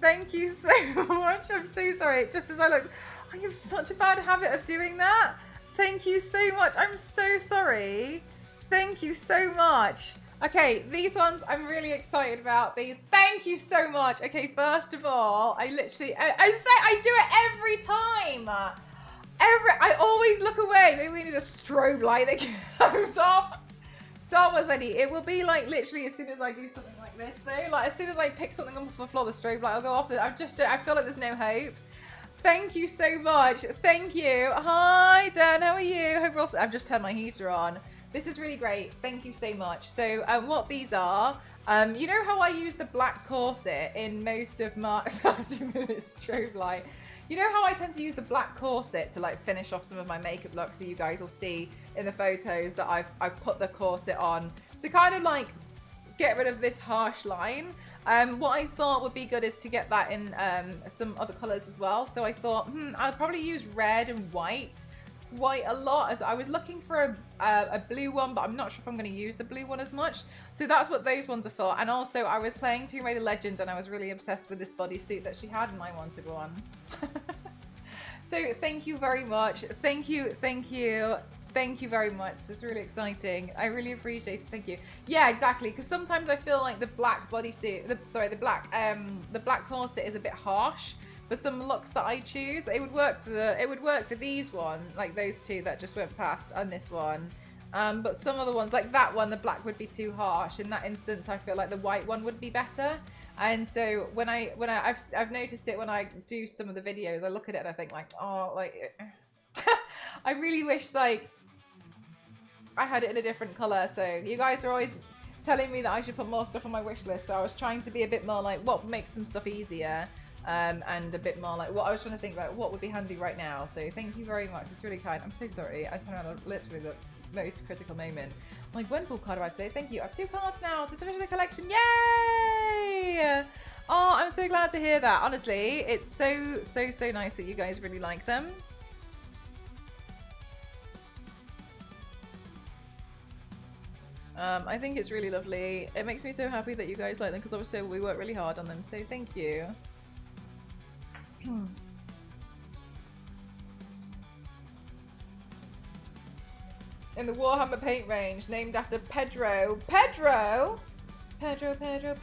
Thank you so much. I'm so sorry. Just as I look, I have such a bad habit of doing that. Thank you so much. I'm so sorry. Thank you so much. Okay, these ones I'm really excited about. These. Thank you so much. Okay, first of all, I literally, I do it every time. I always look away. Maybe we need a strobe light that comes off. Star Wars lady. It will be like literally as soon as I do something like this though. Like as soon as I pick something up off the floor, the strobe light will go off. I feel like there's no hope. Thank you so much. Thank you. Hi, Dan. How are you? Hope we're all... I've just turned my heater on. This is really great. Thank you so much. So what these are, you know how I use the black corset in most of my 30-minute strobe light? You know how I tend to use the black corset to like finish off some of my makeup looks, so you guys will see in the photos that I've put the corset on to kind of like get rid of this harsh line. What I thought would be good is to get that in some other colors as well. So I thought, I'll probably use red and white white a lot, as I was looking for a blue one, but I'm not sure if I'm going to use the blue one as much. So that's what those ones are for. And also I was playing Tomb Raider Legend and I was really obsessed with this bodysuit that she had and I wanted one. So thank you very much. Thank you very much. This is really exciting. I really appreciate it. Thank you. Yeah, exactly. Because sometimes I feel like the black bodysuit, the black corset is a bit harsh. For some looks that I choose, it would work for these one, like those two that just went past, and this one. But some other ones, like that one, the black would be too harsh. In that instance, I feel like the white one would be better. And so when I've noticed it when I do some of the videos, I look at it and I think like, oh, like I really wish like I had it in a different color. So you guys are always telling me that I should put more stuff on my wish list. So I was trying to be a bit more like what makes some stuff easier. And a bit more like what I was trying to think about what would be handy right now. So thank you very much. It's really kind. I'm so sorry. I found out literally the most critical moment. Like, when full card do I say? Thank you. I have 2 cards now to finish the collection. Yay! Oh, I'm so glad to hear that. Honestly, it's so nice that you guys really like them. I think it's really lovely. It makes me so happy that you guys like them because obviously we work really hard on them. So thank you. In the Warhammer paint range, named after Pedro. Pedro? Pedro.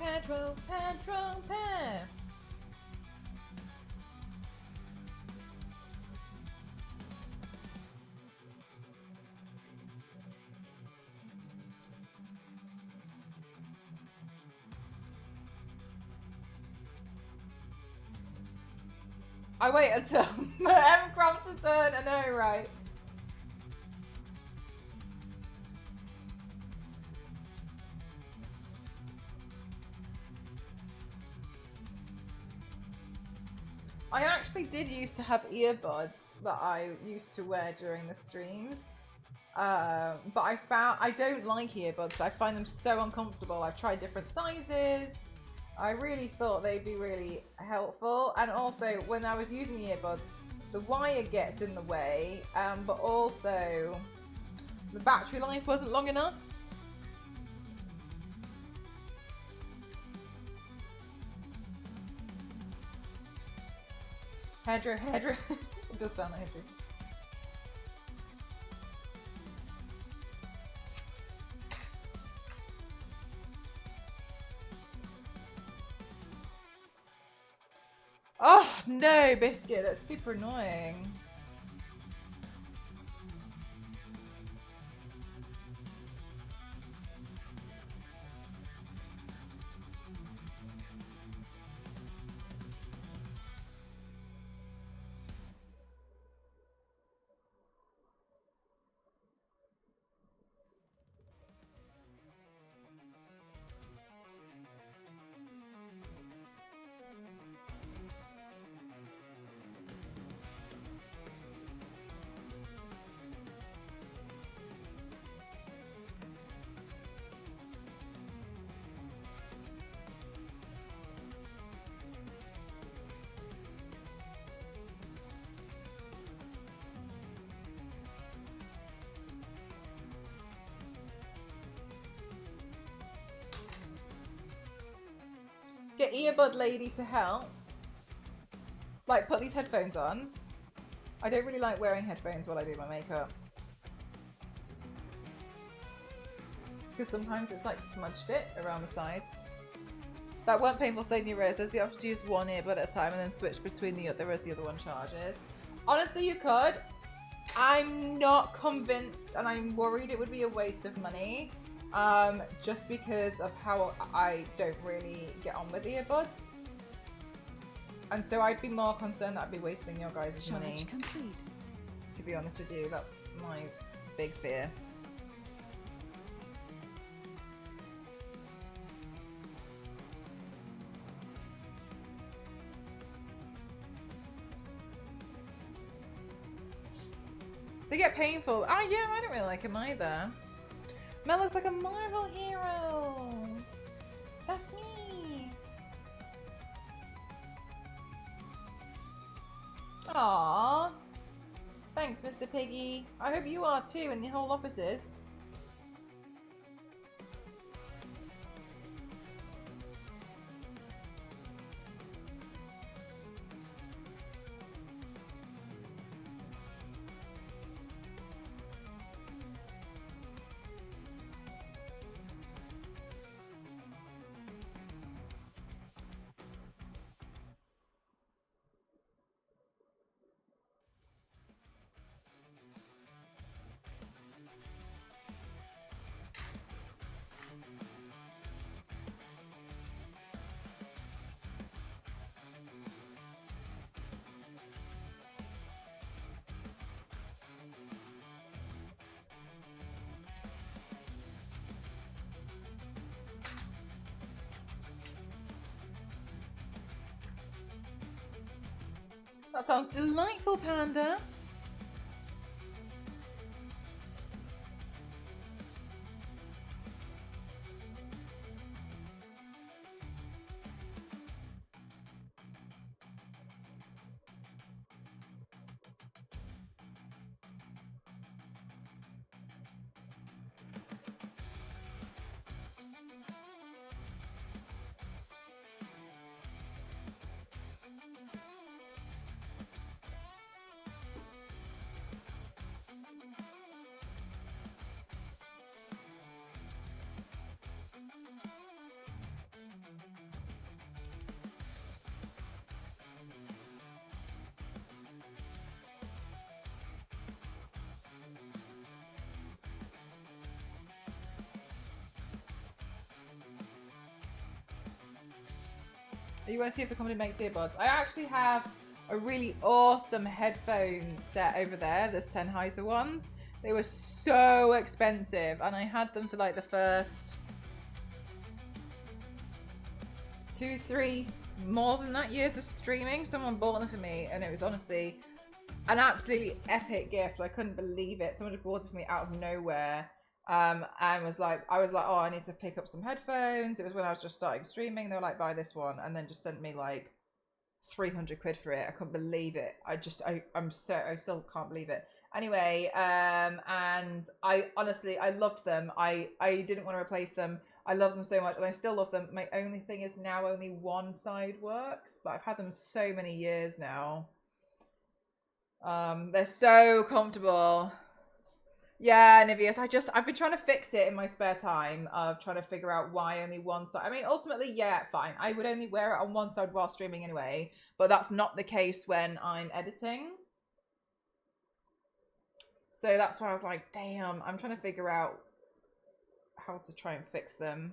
I wait until M crafts a turn. I know, right? I actually did used to have earbuds that I used to wear during the streams. But I don't like earbuds. I find them so uncomfortable. I've tried different sizes. I really thought they'd be really helpful. And also, when I was using the earbuds, the wire gets in the way, but also the battery life wasn't long enough. Hedra. It does sound like Hedra. Oh, no, Biscuit. That's super annoying. Get earbud lady to help. Like, put these headphones on. I don't really like wearing headphones while I do my makeup. Because sometimes it's like smudged it around the sides. That weren't painful staying your ears. There's the option to use one earbud at a time and then switch between the other as the other one charges. Honestly, you could. I'm not convinced and I'm worried it would be a waste of money. Just because of how I don't really get on with earbuds. And so I'd be more concerned that I'd be wasting your guys' money. Complete. To be honest with you, that's my big fear. They get painful. Oh yeah, I don't really like them either. Mel looks like a Marvel hero. That's me. Aww. Thanks, Mr. Piggy. I hope you are too, and the whole office is. That sounds delightful, Panda. You want to see if the company makes earbuds? I actually have a really awesome headphone set over there, the Sennheiser ones. They were so expensive, and I had them for like the first 2, 3, more than that years of streaming. Someone bought them for me, and it was honestly an absolutely epic gift. I couldn't believe it. Someone just bought it for me out of nowhere. And I was like, oh, I need to pick up some headphones. It was when I was just starting streaming. They were like, buy this one, and then just sent me like 300 quid for it. I couldn't believe it. I still can't believe it. Anyway, and I honestly, I loved them. I didn't want to replace them. I love them so much, and I still love them. My only thing is now only one side works, but I've had them so many years now. They're so comfortable. Yeah, Nivius, I've been trying to fix it in my spare time of trying to figure out why only one side. I mean, ultimately, yeah, fine. I would only wear it on one side while streaming anyway, but that's not the case when I'm editing. So that's why I was like, damn, I'm trying to figure out how to try and fix them.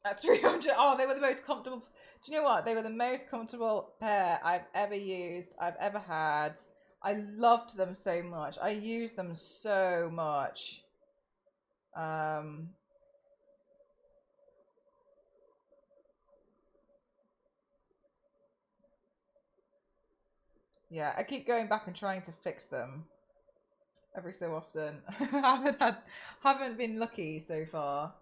At 300, oh, they were the most comfortable. Do you know what? They were the most comfortable pair I've ever used, I've ever had. I loved them so much. I used them so much. Yeah, I keep going back and trying to fix them every so often. haven't been lucky so far.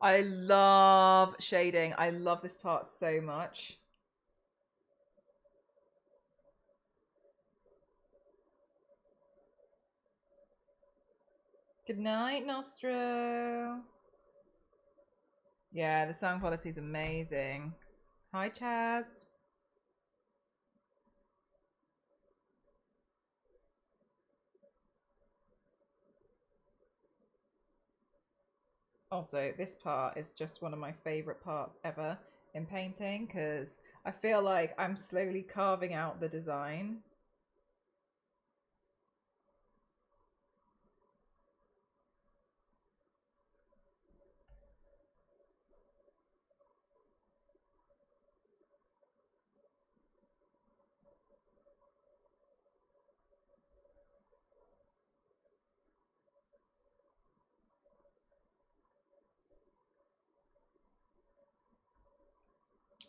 I love shading. I love this part so much. Good night, Nostro. Yeah, the sound quality is amazing. Hi, Chaz. Also, this part is just one of my favorite parts ever in painting because I feel like I'm slowly carving out the design.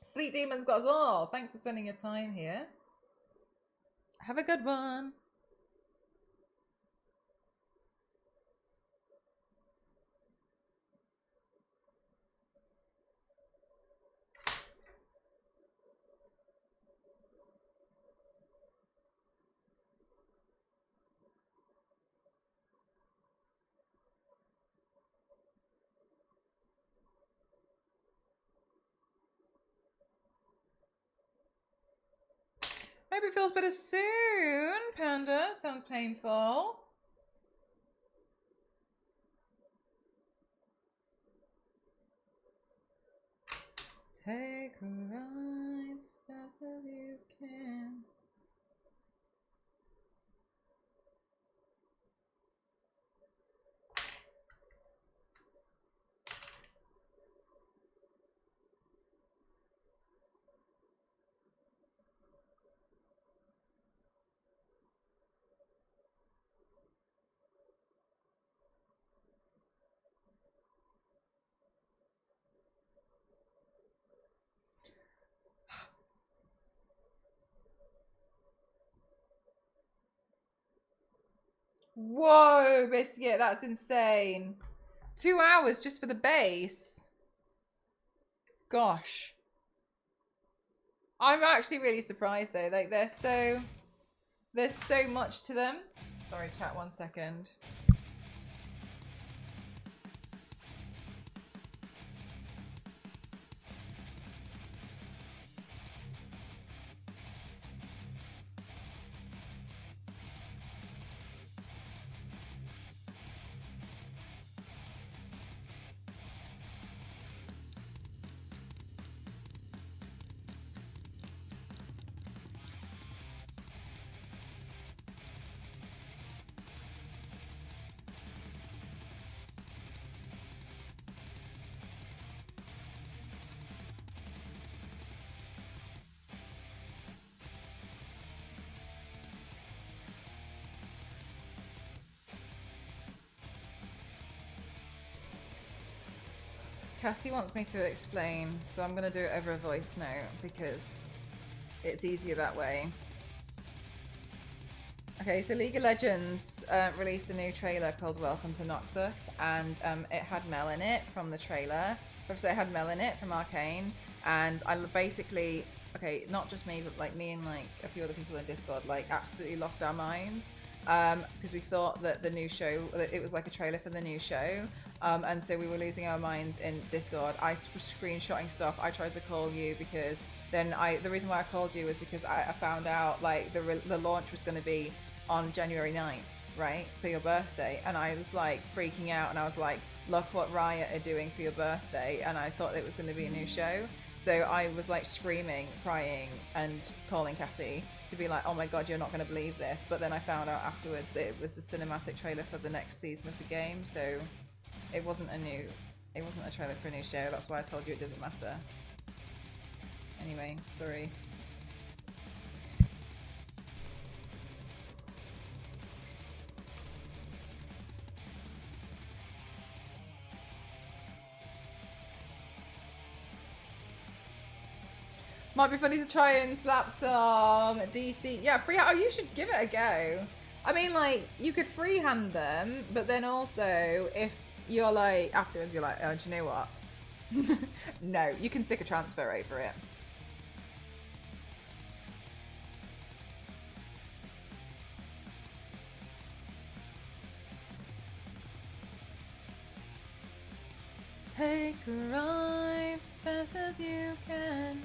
Sleep Demons got us all. Thanks for spending your time here. Have a good one. Hope it feels better soon, Panda. Sounds painful. Take a ride as fast as you can. Whoa, Biscuit, that's insane. 2 hours just for the base. Gosh. I'm actually really surprised though. Like there's so much to them. Sorry, chat, 1 second. Cassie wants me to explain, so I'm going to do it over a voice note because it's easier that way. Okay, so League of Legends released a new trailer called Welcome to Noxus, and it had Mel in it from the trailer. So it had Mel in it from Arcane, and I basically, okay, not just me, but like me and like a few other people in Discord, like absolutely lost our minds because we thought that the new show, it was like a trailer for the new show. And so we were losing our minds in Discord. I was screenshotting stuff. I tried to call you because then the reason why I called you was because I found out like the launch was going to be on January 9th, right? So your birthday. And I was like freaking out and I was like, look what Riot are doing for your birthday. And I thought it was going to be a new show. So I was like screaming, crying and calling Cassie to be like, oh my God, you're not going to believe this. But then I found out afterwards that it was the cinematic trailer for the next season of the game. So It wasn't a trailer for a new show. That's why I told you it doesn't matter. Anyway, sorry. Might be funny to try and slap some DC. Yeah, oh, you should give it a go. I mean, like, you could freehand them, but then also, if you're like, afterwards you're like, oh, do you know what? No, you can stick a transfer over it. Take a ride as fast as you can.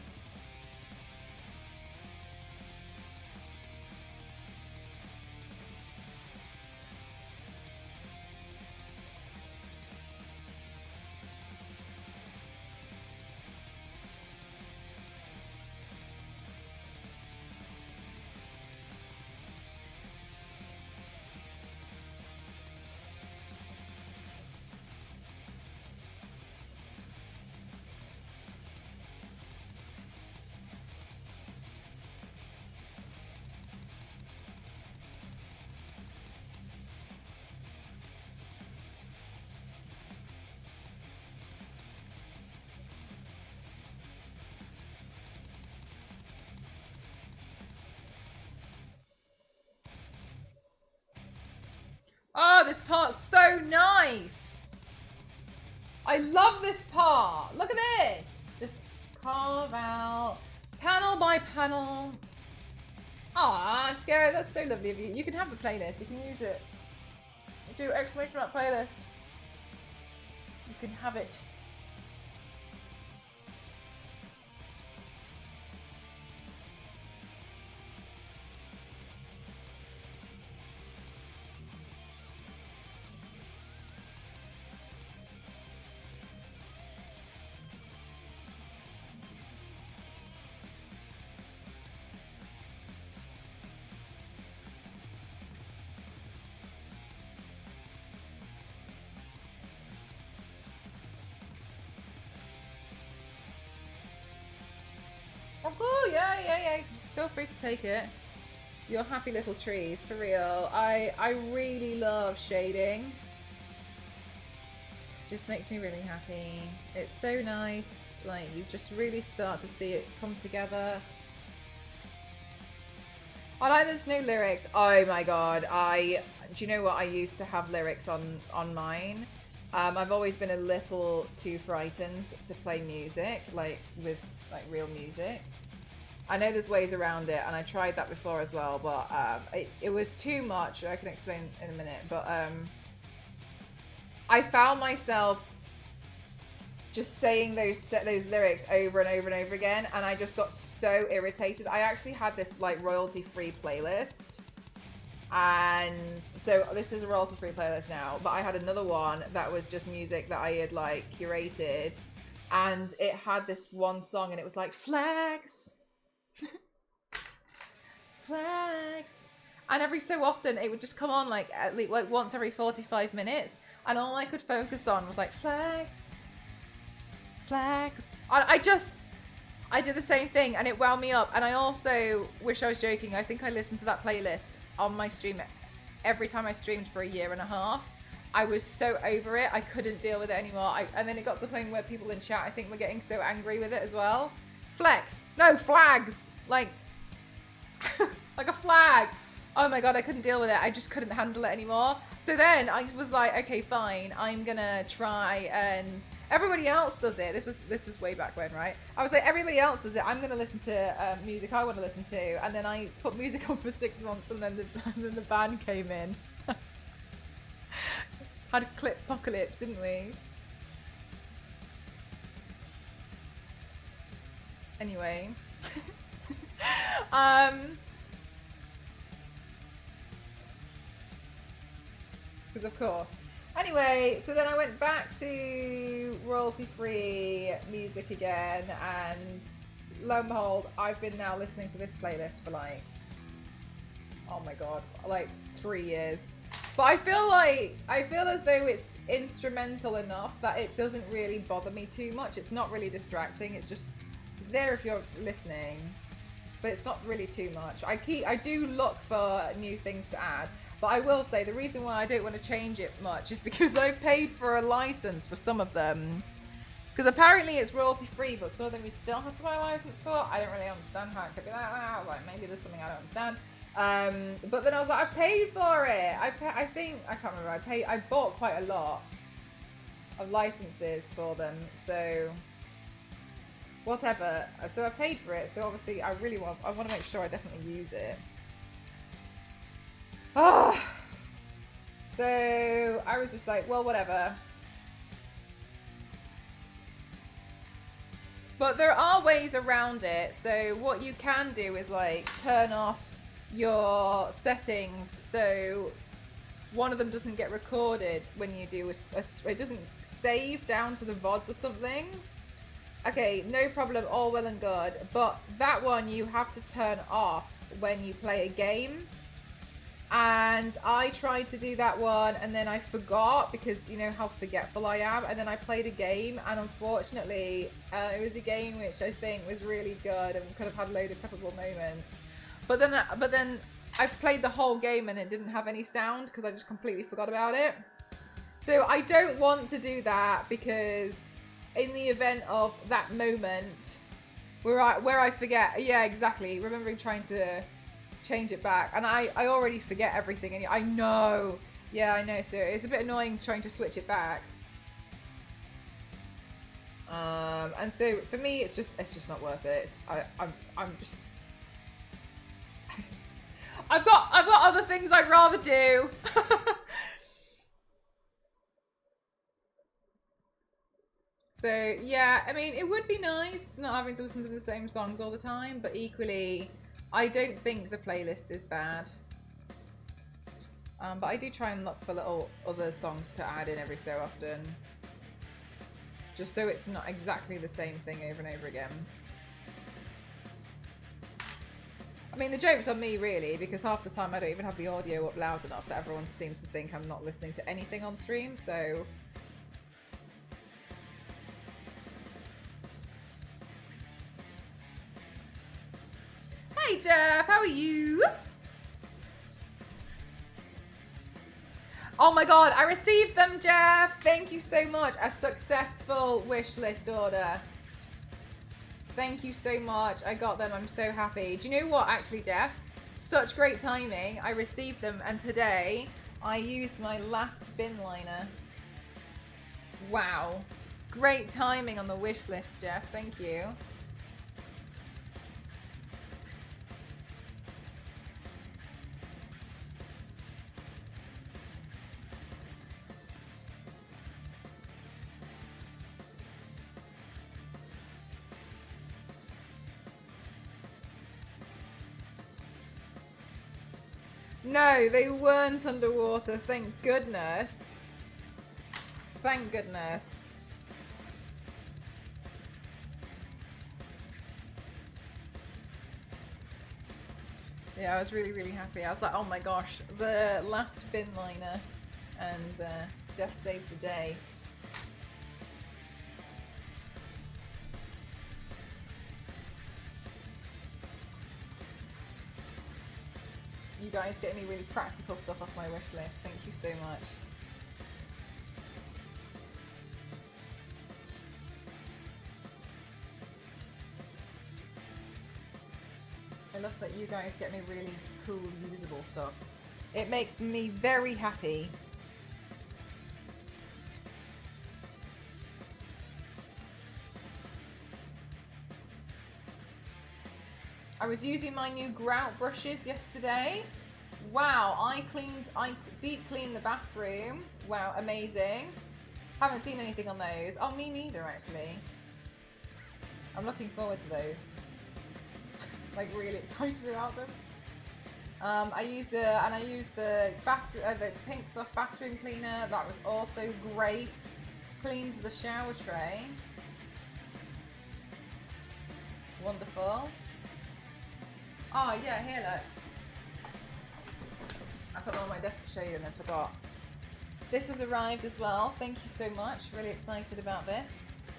Oh, this part's so nice. I love this part. Look at this. Just carve out panel by panel. Ah, Scary, that's so lovely of you. You can have the playlist. You can use it. Do exclamation mark playlist. You can have it. Oh, yeah. Feel free to take it. Your happy little trees, for real. I really love shading. Just makes me really happy. It's so nice. Like, you just really start to see it come together. I like there's no lyrics. Oh my god. Do you know what? I used to have lyrics on mine. I've always been a little too frightened to play music, like with like real music. I know there's ways around it, and I tried that before as well, but it was too much. I can explain in a minute, but I found myself just saying those lyrics over and over and over again, and I just got so irritated. I actually had this like royalty-free playlist, and so this is a royalty-free playlist now, but I had another one that was just music that I had like curated, and it had this one song, and it was like flags. Flags. And every so often it would just come on like at least like once every 45 minutes, and all I could focus on was like flags. I did the same thing, and it wound me up. And I also wish I was joking. I think I listened to that playlist on my stream every time I streamed for a year and a half. I was so over it. I couldn't deal with it anymore. And then it got to the point where people in chat, I think, were getting so angry with it as well. Flex. No, flags. Like, like a flag. Oh my god, I couldn't deal with it. I just couldn't handle it anymore. So then I was like, okay, fine. I'm gonna try, and everybody else does it. This is way back when, right? I was like, everybody else does it. I'm gonna listen to music I want to listen to, and then I put music on for 6 months, and then the band came in. Had a clip apocalypse, didn't we? Anyway. Because of course. Anyway, so then I went back to royalty-free music again, and lo and behold, I've been now listening to this playlist for like, oh my god, like 3 years. But I feel as though it's instrumental enough that it doesn't really bother me too much. It's not really distracting. It's there if you're listening, but it's not really too much. I do look for new things to add, but I will say the reason why I don't want to change it much is because I paid for a license for some of them. Because apparently it's royalty free, but some of them you still have to buy a license for. I don't really understand how it could be that out. Like maybe there's something I don't understand. But then I was like, I paid for it. I can't remember. I bought quite a lot of licenses for them. So whatever. So I paid for it. So obviously I want to make sure I definitely use it. So I was just like, well, whatever. But there are ways around it. So what you can do is like turn off your settings so one of them doesn't get recorded when you do it doesn't save down to the VODs or something. Okay, no problem, all well and good. But that one you have to turn off when you play a game. And I tried to do that one and then I forgot because you know how forgetful I am, and then I played a game and unfortunately it was a game which I think was really good and could have had a load of clippable moments. But then I played the whole game and it didn't have any sound because I just completely forgot about it. So I don't want to do that because in the event of that moment where I forget, yeah, exactly, remembering trying to change it back and I already forget everything and I know, yeah, I know, so it's a bit annoying trying to switch it back. And so for me it's just not worth it. I'm just I've got other things I'd rather do. So yeah, I mean, it would be nice not having to listen to the same songs all the time, but equally, I don't think the playlist is bad. But I do try and look for little other songs to add in every so often. Just so it's not exactly the same thing over and over again. I mean, the joke's on me really, because half the time I don't even have the audio up loud enough that everyone seems to think I'm not listening to anything on stream, so... Hey Jeff, how are you? Oh my god, I received them, Jeff! Thank you so much. A successful wish list order. Thank you so much. I got them. I'm so happy. Do you know what, actually, Jeff? Such great timing. I received them, and today I used my last bin liner. Wow. Great timing on the wish list, Jeff. Thank you. No, they weren't underwater, thank goodness. Thank goodness. Yeah, I was really, really happy. I was like, oh my gosh, the last bin liner, and Jeff saved the day. You guys get me really practical stuff off my wish list. Thank you so much. I love that you guys get me really cool, usable stuff. It makes me very happy. I was using my new grout brushes yesterday. Wow, I deep cleaned the bathroom. Wow, amazing. Haven't seen anything on those. Oh, me neither, actually. I'm looking forward to those. Like, really excited about them. I used the pink stuff bathroom cleaner. That was also great. Cleaned the shower tray. Wonderful. Oh yeah, here look. I put them on my desk to show you and then forgot. This has arrived as well. Thank you so much. Really excited about this.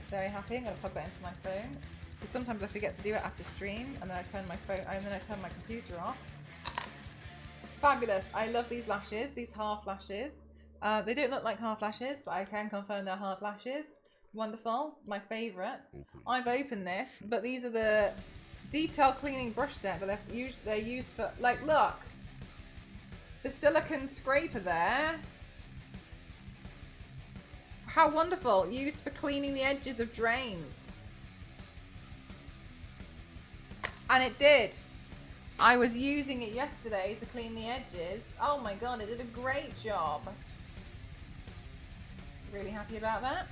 Very happy. I'm going to plug that into my phone. Because sometimes I forget to do it after stream, and then I turn my phone, and then I turn my computer off. Fabulous. I love these lashes. These half lashes. They don't look like half lashes, but I can confirm they're half lashes. Wonderful. My favourites. I've opened this, but these are the detail cleaning brush set, but they're used for, like, look. The silicone scraper there. How wonderful. Used for cleaning the edges of drains. And it did. I was using it yesterday to clean the edges. Oh my god, it did a great job. Really happy about that.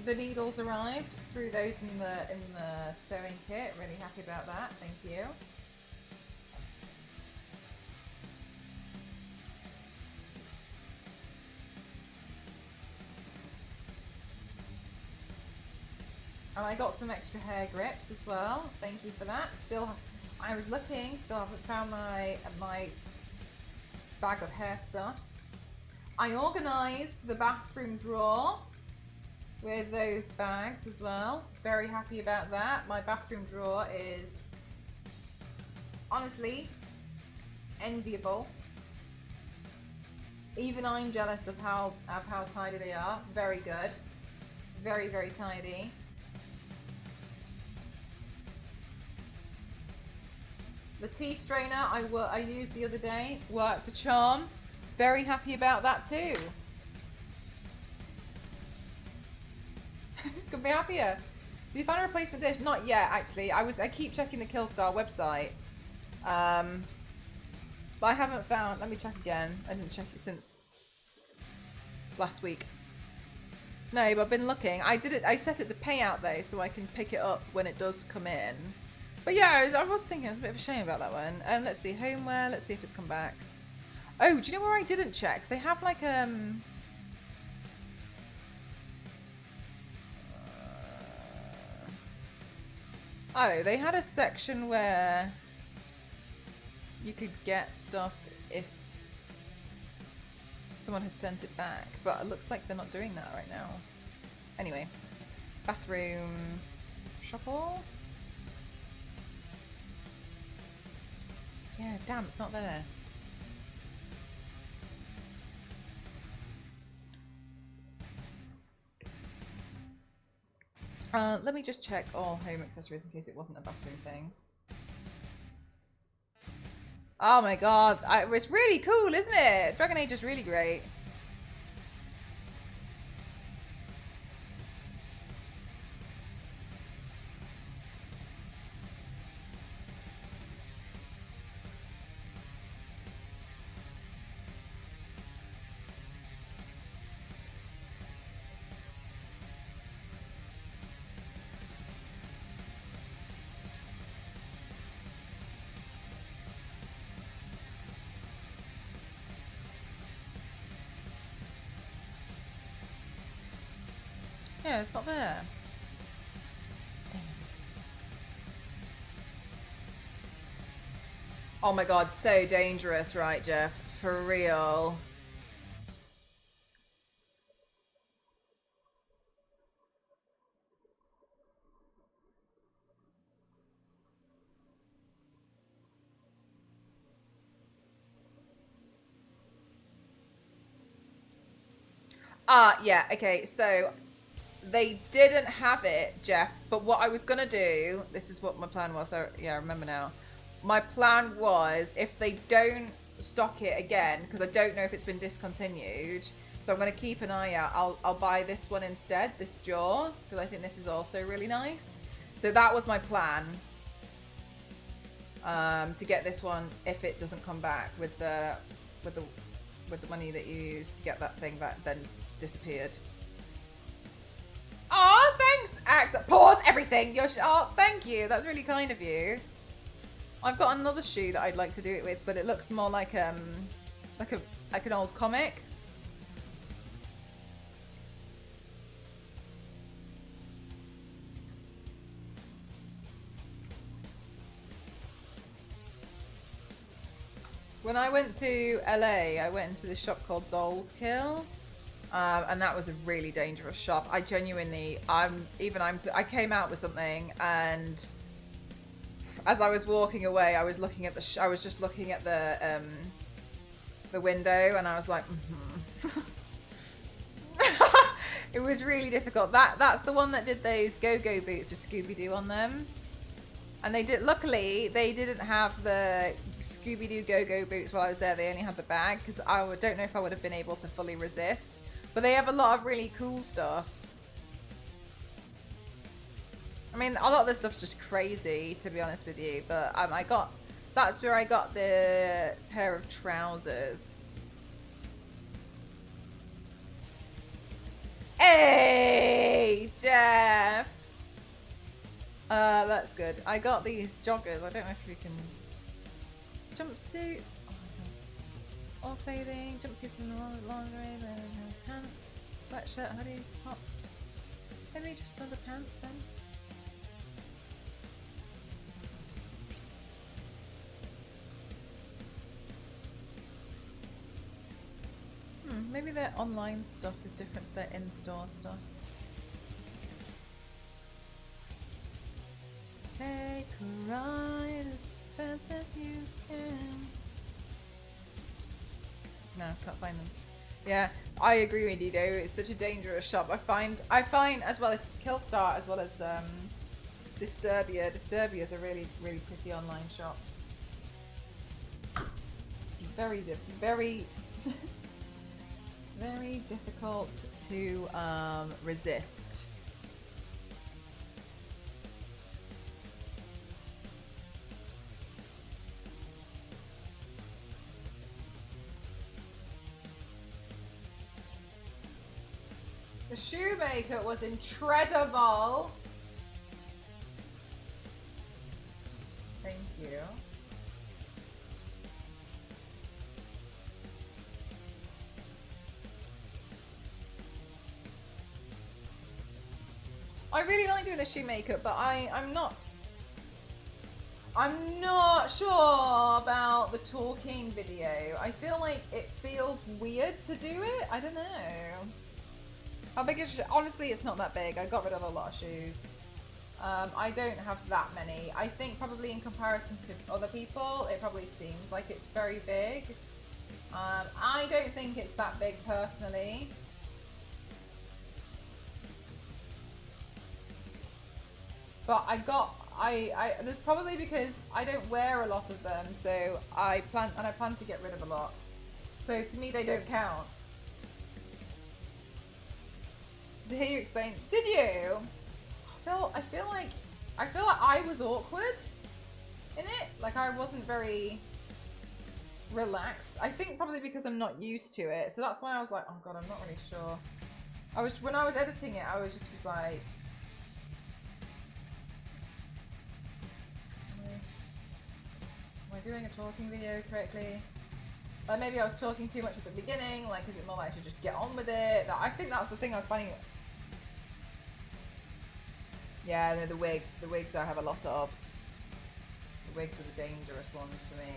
The needles arrived. Threw those in the sewing kit. Really happy about that. Thank you. And I got some extra hair grips as well. Thank you for that. Still, I was looking. Still haven't found my bag of hair stuff. I organised the bathroom drawer with those bags as well. Very happy about that. My bathroom drawer is honestly enviable. Even I'm jealous of how tidy they are. Very good. Very, very tidy. The tea strainer I used the other day worked a charm. Very happy about that too. Could be happier. Did you find a replacement dish? Not yet, actually. I keep checking the Killstar website, but I haven't found. Let me check again. I didn't check it since last week. No, but I've been looking. I set it to payout though, so I can pick it up when it does come in. But yeah, I was thinking it's a bit of a shame about that one. Let's see, homeware. Let's see if it's come back. Oh, do you know where I didn't check? They have like oh, they had a section where you could get stuff if someone had sent it back, but it looks like they're not doing that right now. Anyway, bathroom shop haul. Yeah, damn, it's not there. Let me just check all home accessories in case it wasn't a bathroom thing. Oh my god, it's really cool, isn't it? Dragon Age is really great. Yeah, it's not there. Oh my god, so dangerous, right, Jeff? For real. Yeah, okay, so they didn't have it, Jeff, but what I was gonna do, this is what my plan was, so yeah, I remember now. My plan was, if they don't stock it again, because I don't know if it's been discontinued, so I'm gonna keep an eye out. I'll buy this one instead, this jaw, because I think this is also really nice. So that was my plan, to get this one if it doesn't come back with the with the money that you used to get that thing that then disappeared. Oh, thanks, Axe. Pause everything. Oh, thank you. That's really kind of you. I've got another shoe that I'd like to do it with, but it looks more like an old comic. When I went to LA, I went into this shop called Dolls Kill, and that was a really dangerous shop. I genuinely, I came out with something, and as I was walking away, I was looking at I was just looking at the window, and I was like, It was really difficult. That's the one that did those go-go boots with Scooby-Doo on them. And luckily, they didn't have the Scooby-Doo go-go boots while I was there. They only had the bag, because I don't know if I would have been able to fully resist. But they have a lot of really cool stuff. I mean, a lot of this stuff's just crazy, to be honest with you. But that's where I got the pair of trousers. Hey, Jeff! That's good. I got these joggers. I don't know if you can... Jumpsuits. Oh my god. All clothing. Jumpsuits and lingerie. Pants. Sweatshirt. Hoodies. Tops. Maybe just underpants then. Maybe their online stuff is different to their in-store stuff. Take a ride as fast as you can. No, can't find them. Yeah, I agree with you though. It's such a dangerous shop. I find as well as Killstart as well as Disturbia. Disturbia is a really pretty online shop. Very very difficult to resist. The shoemaker was incredible. Thank you. I really like doing the shoe makeup, but I'm not sure about the talking video. I feel like it feels weird to do it. I don't know. How big is honestly, it's not that big. I got rid of a lot of shoes. I don't have that many. I think probably in comparison to other people, it probably seems like it's very big. I don't think it's that big personally. But there's probably because I don't wear a lot of them, so I plan to get rid of a lot. So to me, they don't count. To hear you explain, did you? I feel like I was awkward in it. Like I wasn't very relaxed. I think probably because I'm not used to it. So that's why I was like, oh god, I'm not really sure. When I was editing it, I was just like, am I doing a talking video correctly? Like maybe I was talking too much at the beginning. Like, is it more like I should just get on with it? I think that's the thing I was finding. Yeah, the wigs I have a lot of. The wigs are the dangerous ones for me.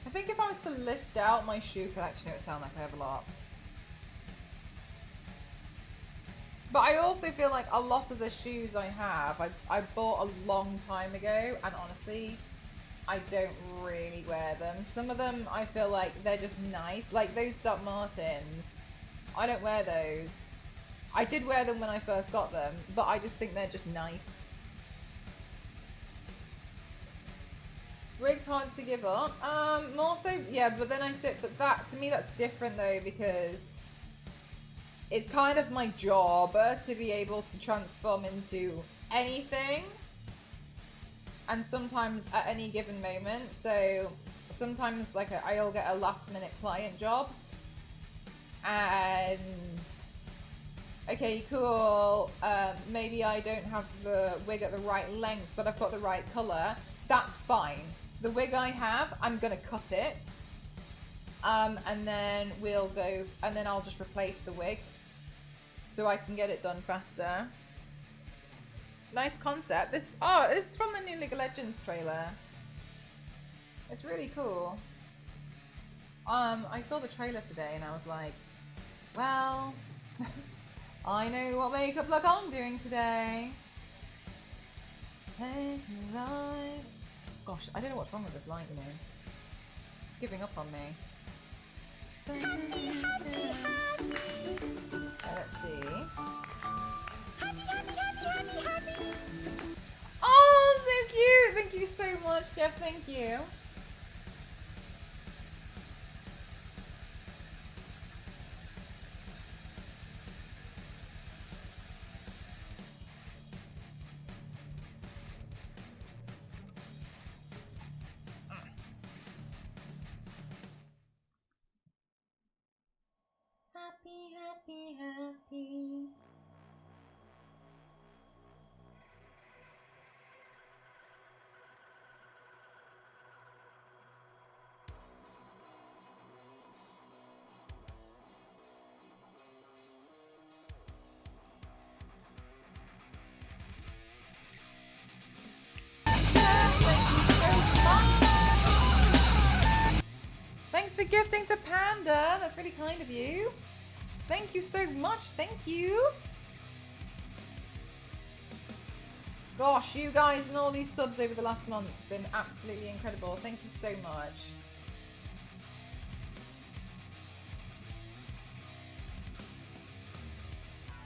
I think if I was to list out my shoe collection, it would sound like I have a lot. But I also feel like a lot of the shoes I have, I bought a long time ago, and honestly, I don't really wear them. Some of them, I feel like they're just nice. Like those Doc Martens, I don't wear those. I did wear them when I first got them, but I just think they're just nice. Wig's hard to give up. More so, yeah, but then but that, to me, that's different though, because it's kind of my job to be able to transform into anything. And sometimes at any given moment. So sometimes like I'll get a last minute client job. And okay, cool. Maybe I don't have the wig at the right length, but I've got the right color. That's fine. The wig I have, I'm gonna cut it. And then I'll just replace the wig so I can get it done faster. Nice concept. This is from the new League of Legends trailer. It's really cool. I saw the trailer today and I was like, well, I know what makeup look I'm doing today. Hey, right. Gosh, I don't know what's wrong with this light, you know. Giving up on me. Let's see. Oh, so cute! Thank you so much, Jeff. Thank you. Happy, happy, happy. Thanks for gifting to Panda. That's really kind of you. Thank you so much. Thank you. Gosh, you guys and all these subs over the last month have been absolutely incredible. Thank you so much.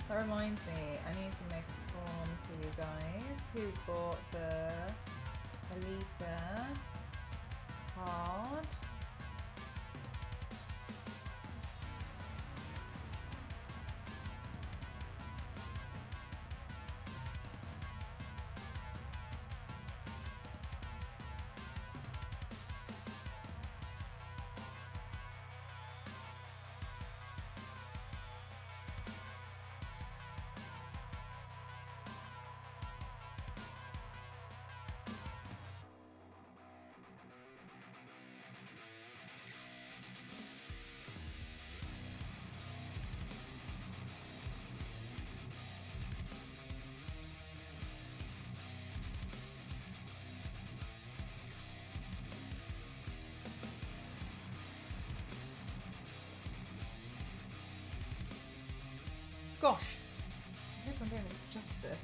That reminds me, I need to make a form for you guys who bought the Alita card. Gosh, I hope I'm doing this justice.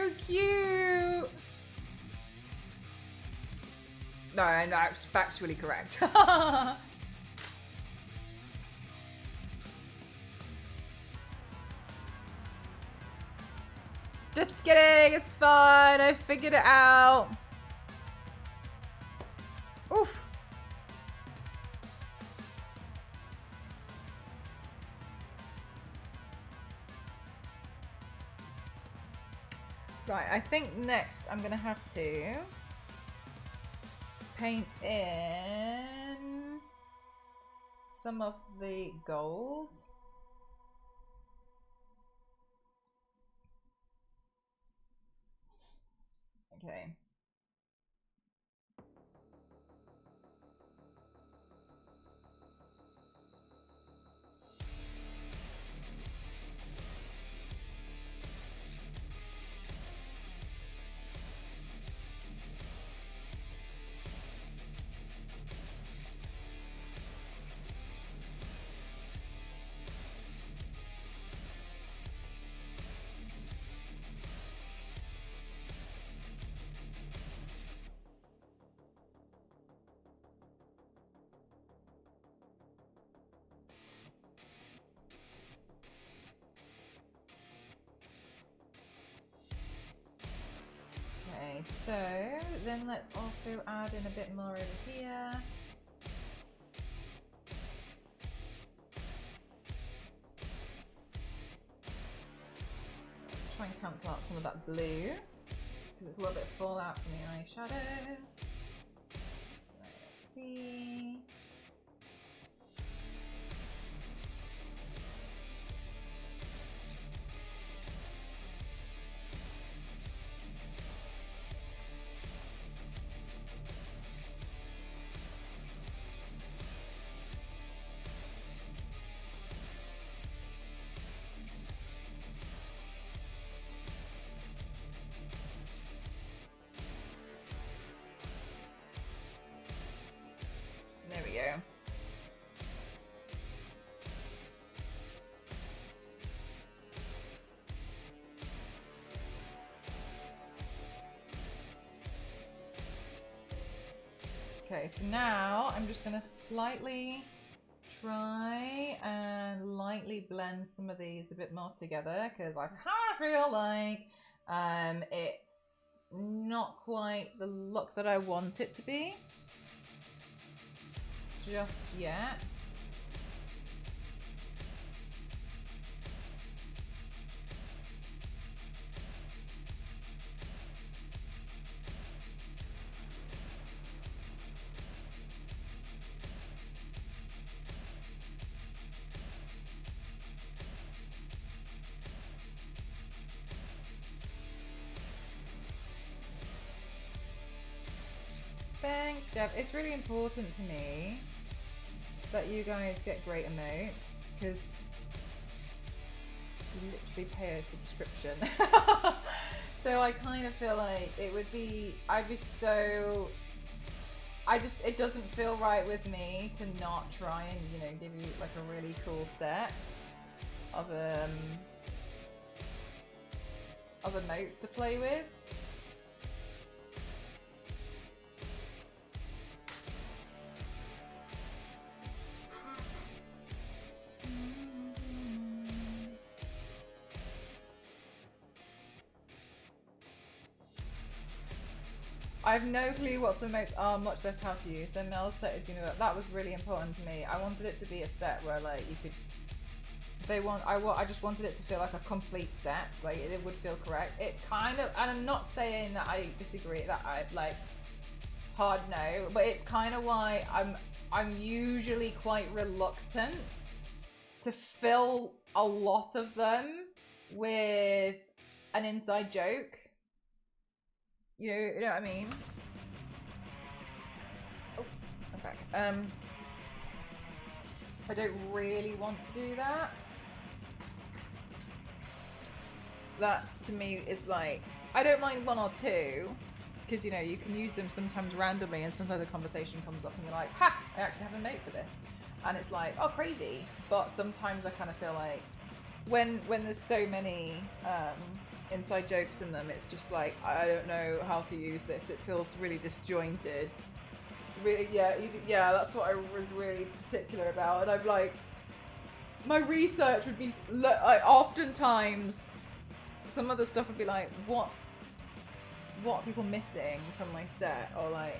so cute. No, I'm not factually correct. Just kidding, it's fine. I figured it out. Oof. Right, I think next I'm gonna have to paint in some of the gold. Okay. Okay, so then let's also add in a bit more over here. Try and cancel out some of that blue because it's a little bit fallout from the eyeshadow. Let's see. There we go. Okay, so now I'm just going to slightly try and lightly blend some of these a bit more together because I feel like it's not quite the look that I want it to be just yet. Thanks, Jeff. It's really important to me that you guys get great emotes because you literally pay a subscription. So I kind of feel like it would be, it doesn't feel right with me to not try and, you know, give you like a really cool set of emotes to play with. I have no clue what some emotes are, much less how to use them. Mel's set is, you know, that was really important to me. I wanted it to be a set where like you could, I just wanted it to feel like a complete set, like it would feel correct. It's kind of, and I'm not saying that I disagree, that I like hard no, but it's kind of why I'm usually quite reluctant to fill a lot of them with an inside joke. You know what I mean? Oh, okay. I don't really want to do that. That to me is like, I don't mind one or two, because you know, you can use them sometimes randomly and sometimes a conversation comes up and you're like, ha, I actually have a mate for this. And it's like, oh, crazy. But sometimes I kind of feel like when there's so many inside jokes in them. It's just like, I don't know how to use this. It feels really disjointed. Really, yeah, that's what I was really particular about. And I'm like, my research would be like, oftentimes some of the stuff would be like, what are people missing from my set, or like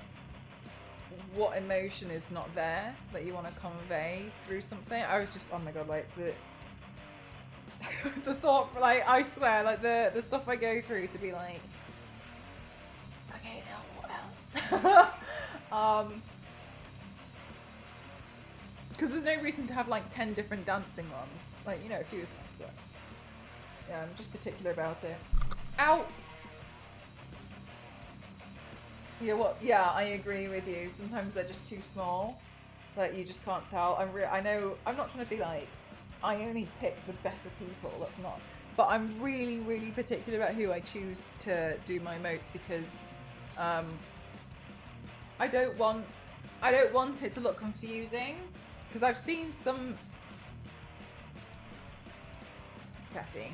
what emotion is not there that you want to convey through something. I was just, oh my god, like the thought, like, I swear, like the stuff I go through to be like, okay, now what else? Because there's no reason to have like 10 different dancing ones. Like, you know, a few is nice, but yeah, I'm just particular about it. Ow! Yeah, I agree with you. Sometimes they're just too small. Like, you just can't tell. I know, I'm not trying to be like, I only pick the better people. That's not. But I'm really, really particular about who I choose to do my emotes, because I don't want it to look confusing. Because I've seen some. It's Cassie.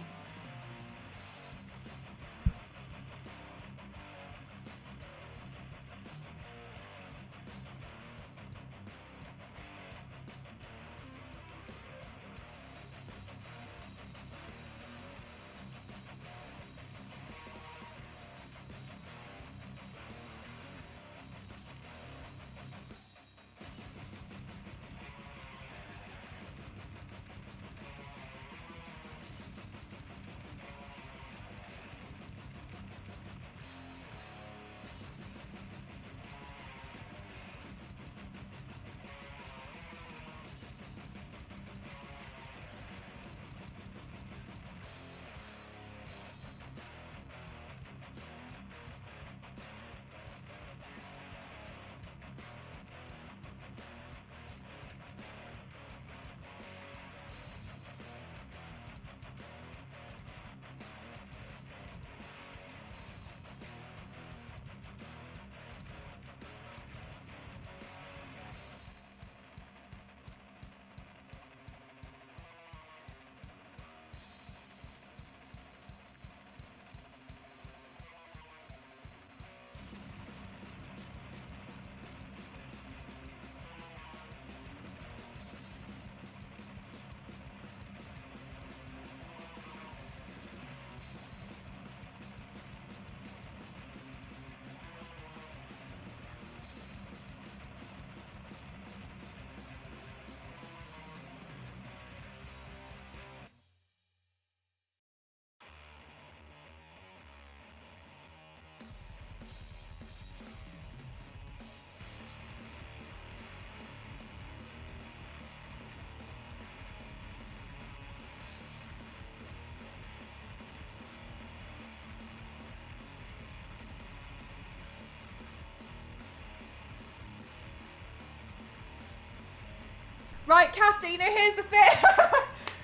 Right, Cassie, no, here's the thing.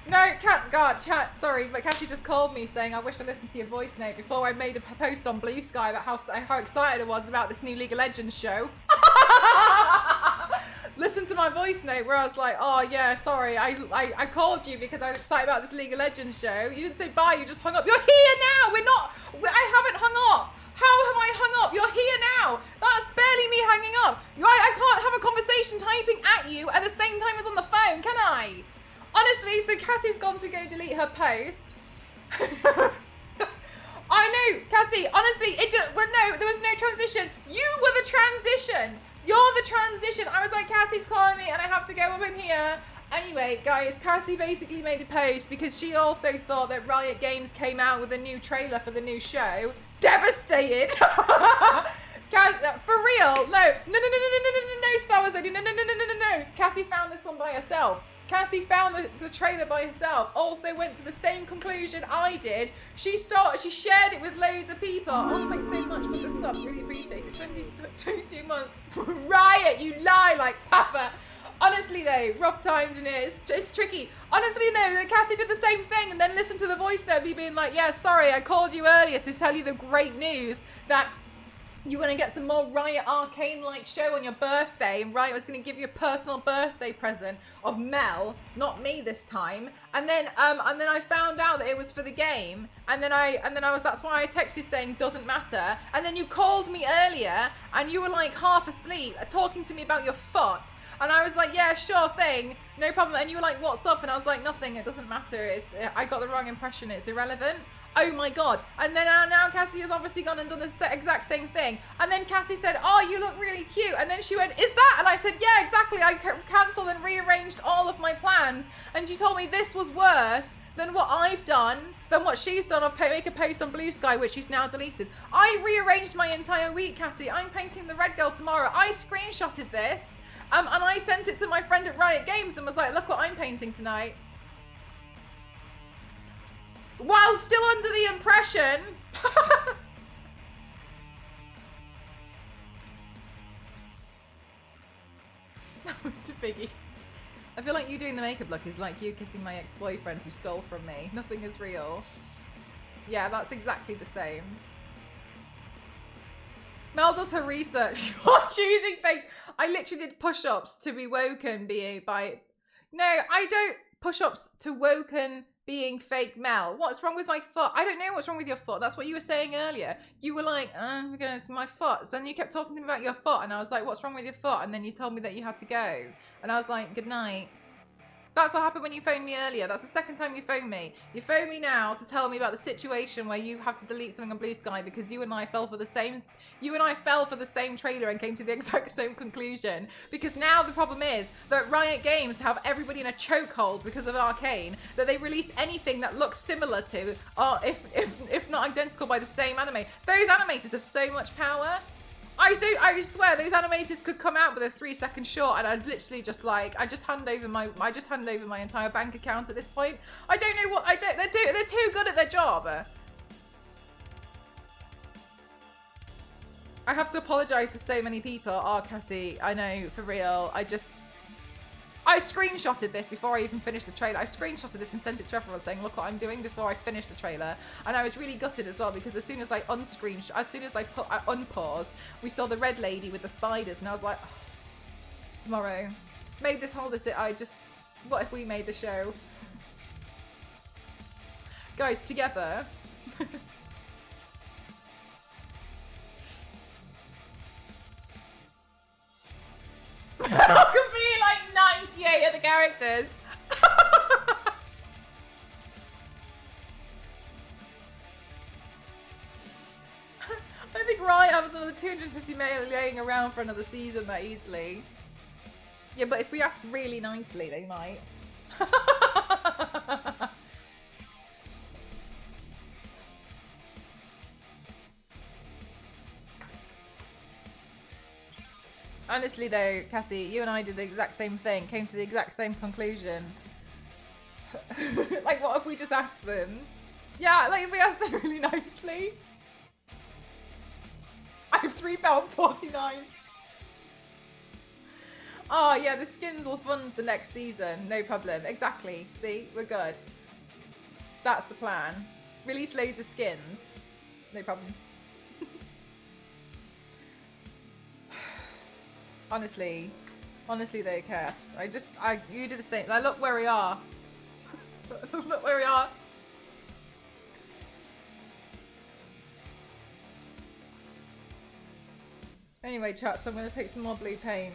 No, chat, sorry, but Cassie just called me saying I wish I listened to your voice note before I made a post on Blue Sky about how excited I was about this new League of Legends show. Listen to my voice note where I was like, oh yeah, sorry, I called you because I was excited about this League of Legends show. You didn't say bye, you just hung up. You're here now, I haven't hung up. How have I hung up? You're here now. That's barely me hanging up. I can't have a conversation typing at you at the same time as on the phone, can I? Honestly, so Cassie's gone to go delete her post. I know, Cassie, honestly, there was no transition. You were the transition. You're the transition. I was like, Cassie's calling me and I have to go up in here. Anyway, guys, Cassie basically made a post because she also thought that Riot Games came out with a new trailer for the new show. Devastated. For real. No, Star Wars lady. No. Cassie found this one by herself. Cassie found the trailer by herself. Also went to the same conclusion I did. She shared it with loads of people. Oh, thanks so much for the sub. Really appreciate it. 22 months. Riot, you lie like Papa. Honestly though, rough times in it. It's tricky. Honestly though, Cassie did the same thing and then listened to the voice note of me being like, yeah, sorry, I called you earlier to tell you the great news that You want to get some more Riot Arcane-like show on your birthday, and Riot was going to give you a personal birthday present of Mel, not me this time. And then I found out that it was for the game, and then I was, that's why I texted you saying doesn't matter. And then you called me earlier, and you were like half asleep, talking to me about your foot. And I was like, yeah, sure thing, no problem. And you were like, what's up? And I was like, nothing. It doesn't matter. I got the wrong impression. It's irrelevant. Oh my god. And then now Cassie has obviously gone and done the exact same thing. And then Cassie said, oh, you look really cute. And then she went, is that? And I said, yeah, exactly. I cancelled and rearranged all of my plans. And she told me this was worse than what I've done, than what she's done. I'll make a post on Blue Sky, which she's now deleted. I rearranged my entire week, Cassie. I'm painting the red girl tomorrow. I screenshotted this. And I sent it to my friend at Riot Games and was like, look what I'm painting tonight. While still under the impression Mr. Biggie. I feel like you doing the makeup look is like you kissing my ex-boyfriend who stole from me. Nothing is real. Yeah, that's exactly the same. Mel does her research for choosing fake. I literally did push-ups to be woken by... No, I don't push-ups to woken being fake Mel. What's wrong with my foot? I don't know what's wrong with your foot. That's what you were saying earlier. You were like, it's my foot. Then you kept talking to me about your foot, and I was like, what's wrong with your foot? And then you told me that you had to go. And I was like, good night. That's what happened when you phoned me earlier. That's the second time you phoned me. You phoned me now to tell me about the situation where you have to delete something on Blue Sky because you and I fell for the same trailer and came to the exact same conclusion. Because now the problem is that Riot Games have everybody in a chokehold because of Arcane, that they release anything that looks similar to, or if not identical by the same anime. Those animators have so much power. I swear those animators could come out with a 3-second short, and I'd literally just like, I just hand over my entire bank account at this point. I don't know what they're too good at their job. I have to apologize to so many people. Oh, Cassie, I know, for real. I screenshotted this before I even finished the trailer. I screenshotted this and sent it to everyone saying, look what I'm doing before I finish the trailer. And I was really gutted as well because as soon as I unpaused, we saw the red lady with the spiders and I was like, oh, tomorrow. Made this whole what if we made the show? Guys, together. How could be like 98 of the characters? I think Riot has another 250 million laying around for another season that easily. Yeah, but if we ask really nicely, they might. Honestly though, Cassie, you and I did the exact same thing, came to the exact same conclusion. Like, what if we just asked them? Yeah, like if we asked them really nicely. I have £3.49. Oh yeah, the skins will fund the next season, no problem. Exactly, see, we're good. That's the plan. Release loads of skins, no problem. Honestly though, Cass, you do the same. Like, look where we are. Look where we are. Anyway, chat, so I'm gonna take some more blue paint.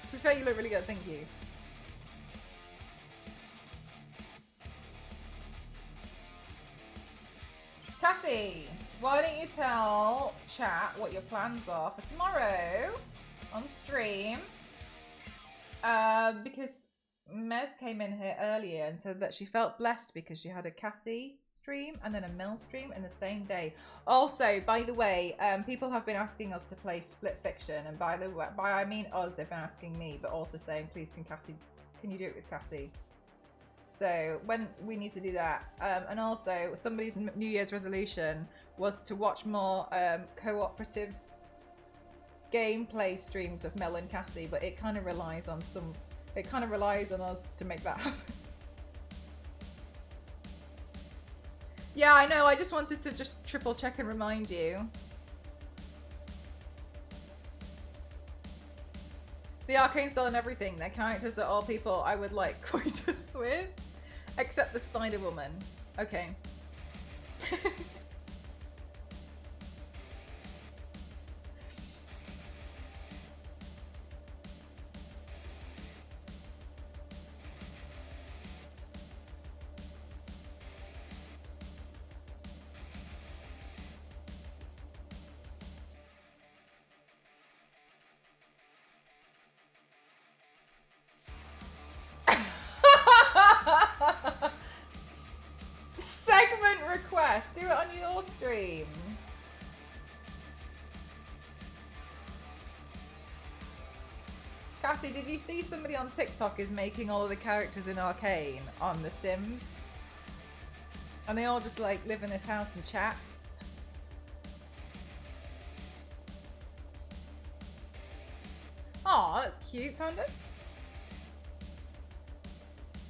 To be fair, you look really good, thank you. Cassie, why don't you tell chat what your plans are for tomorrow on stream? Because Mez came in here earlier and said that she felt blessed because she had a Cassie stream and then a Mill stream in the same day. Also, by the way, people have been asking us to play Split Fiction, and by I mean us, they've been asking me, but also saying, please, can you do it with Cassie? So when we need to do that, and also somebody's New Year's resolution was to watch more cooperative gameplay streams of Mel and Cassie, but it kind of relies on us to make that happen. Yeah, I know. I just wanted to just triple check and remind you. The arcane style and everything. Their characters are all people I would like coitus with, except the Spider Woman. Okay. Segment request. Do it on your stream. Cassie, did you see somebody on TikTok is making all of the characters in Arcane on The Sims? And they all just like live in this house and chat. Aw, that's cute, Panda.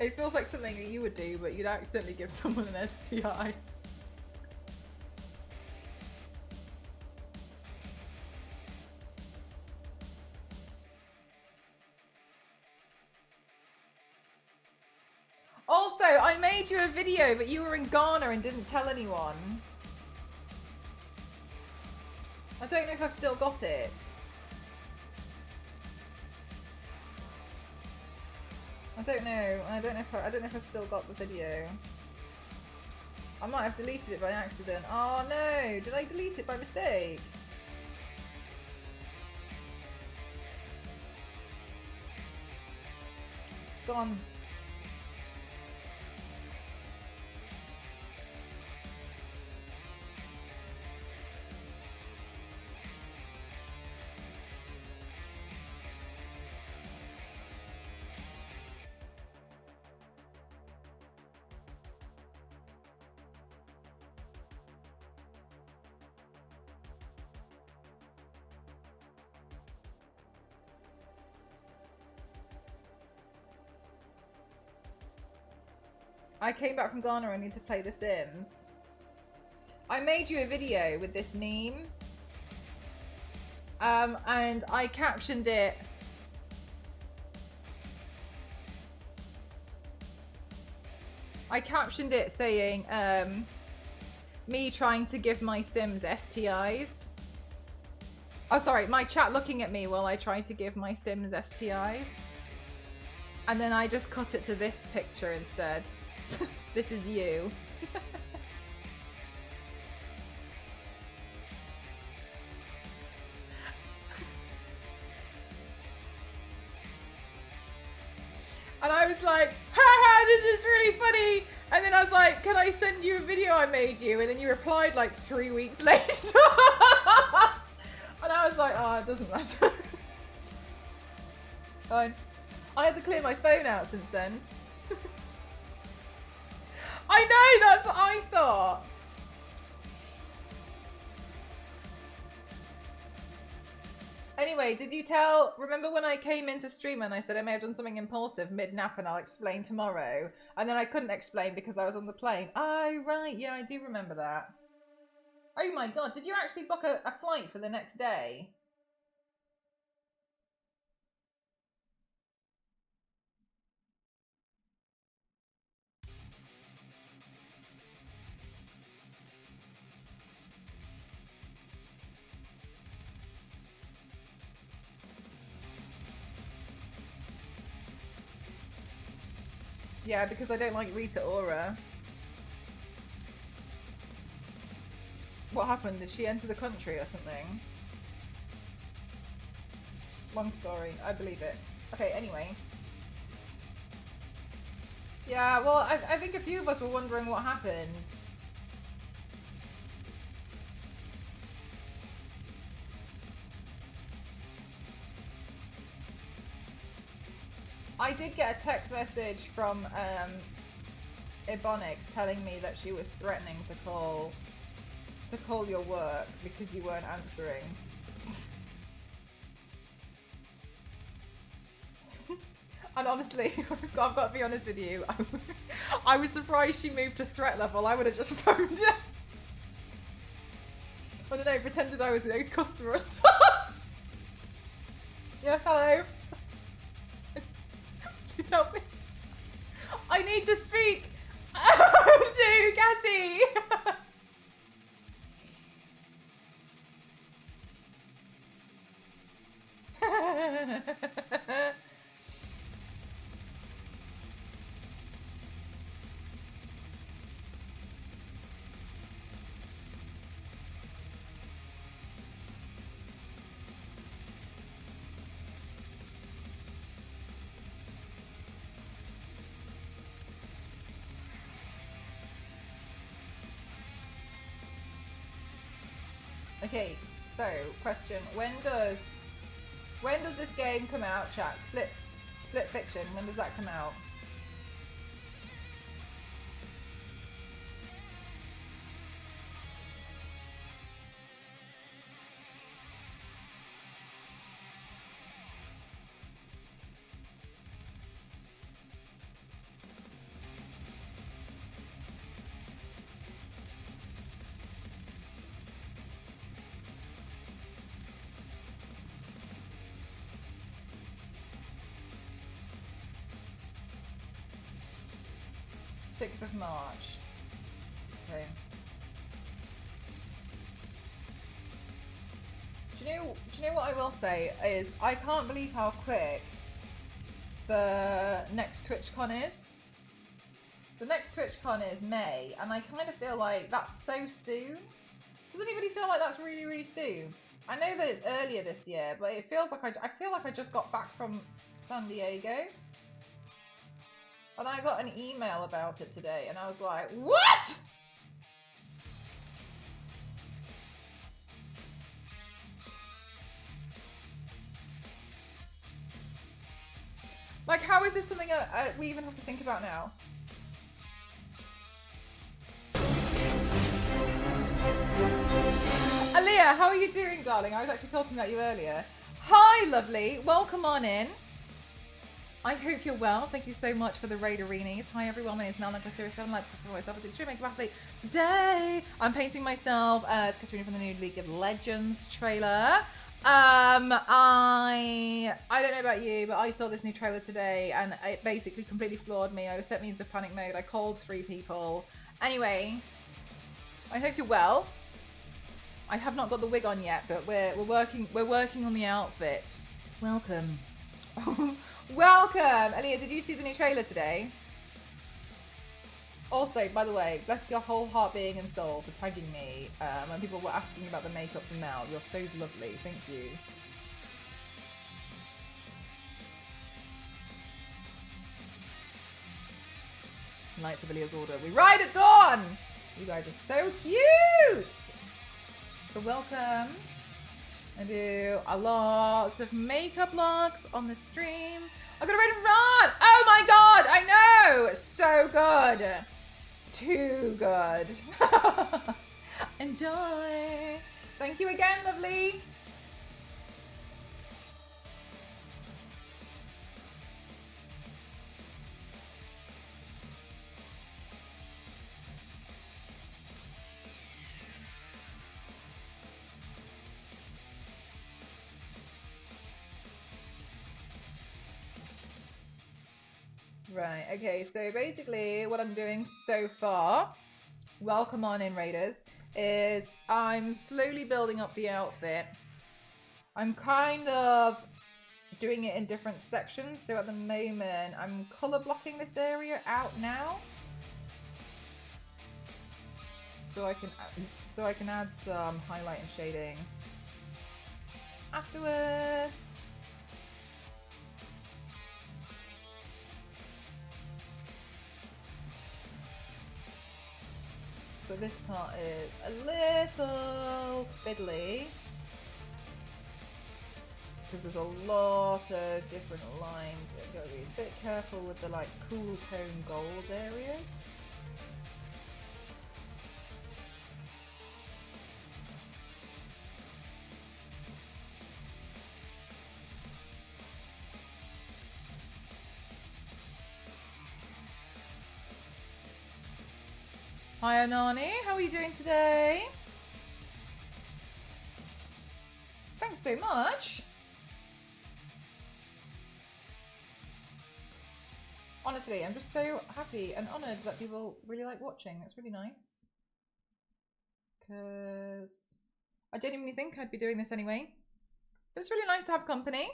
It feels like something that you would do, but you'd accidentally give someone an STI. Also, I made you a video, but you were in Ghana and didn't tell anyone. I don't know if I've still got it. I don't know. I don't know if I've still got the video. I might have deleted it by accident. Oh no! Did I delete it by mistake? It's gone. I came back from Ghana and need to play The Sims. I made you a video with this meme. And I captioned it. I captioned it saying, me trying to give my Sims STIs. Oh, sorry, my chat looking at me while I try to give my Sims STIs. And then I just cut it to this picture instead. This is you. And I was like, haha, this is really funny. And then I was like, can I send you a video I made you? And then you replied like 3 weeks later. And I was like, oh, it doesn't matter. Fine. I had to clear my phone out since then. I know, that's what I thought. Anyway, did you remember when I came into stream and I said I may have done something impulsive mid-nap and I'll explain tomorrow? And then I couldn't explain because I was on the plane. Oh, right, yeah, I do remember that. Oh my god, did you actually book a flight for the next day? Yeah, because I don't like Rita Ora. What happened? Did she enter the country or something? Long story. I believe it. Okay, anyway. Yeah, well, I think a few of us were wondering what happened. I did get a text message from Ebonics telling me that she was threatening to call your work because you weren't answering. And honestly, I've got to be honest with you, I was surprised she moved to threat level. I would have just phoned her. I don't know, pretended I was a customer. Yes, hello. Please help me. I need to speak to Cassie. Okay, so question: when does this game come out, chat? Split Fiction. When does that come out? Of March. Okay. Do you know what I will say is I can't believe how quick the next TwitchCon is. The next TwitchCon is May, and I kind of feel like that's so soon. Does anybody feel like that's really, really soon? I know that it's earlier this year, but it feels like I feel like I just got back from San Diego. And I got an email about it today, and I was like, what? Like, how is this something we even have to think about now? Aaliyah, how are you doing, darling? I was actually talking about you earlier. Hi, lovely. Welcome on in. I hope you're well. Thank you so much for the raid arenas. Hi everyone, my name is Mel, for Series 7. Let's consider myself as extreme makeup athlete. Today, I'm painting myself as Katarina from the new League of Legends trailer. I don't know about you, but I saw this new trailer today and it basically completely floored me. It set me into panic mode. I called 3 people. Anyway, I hope you're well. I have not got the wig on yet, but we're working on the outfit. Welcome. Welcome! Aaliyah, did you see the new trailer today? Also, by the way, bless your whole heart, being and soul for tagging me when people were asking about the makeup from Mel. You're so lovely. Thank you. Knights of Aaliyah's Order. We ride at dawn! You guys are so cute! So welcome. I do a lot of makeup looks on the stream. I'm gonna run and run! Oh my god, I know! So good. Too good. Enjoy. Thank you again, lovely. Right, okay, so basically what I'm doing so far, welcome on in Raiders, is I'm slowly building up the outfit. I'm kind of doing it in different sections, so at the moment I'm colour blocking this area out now. So I can add some highlight and shading afterwards. But this part is a little fiddly. Because there's a lot of different lines. You've got to be a bit careful with the like cool tone gold areas. Hi Anani, how are you doing today? Thanks so much. Honestly, I'm just so happy and honoured that people really like watching. That's really nice. Because I genuinely think I'd be doing this anyway. But it's really nice to have company.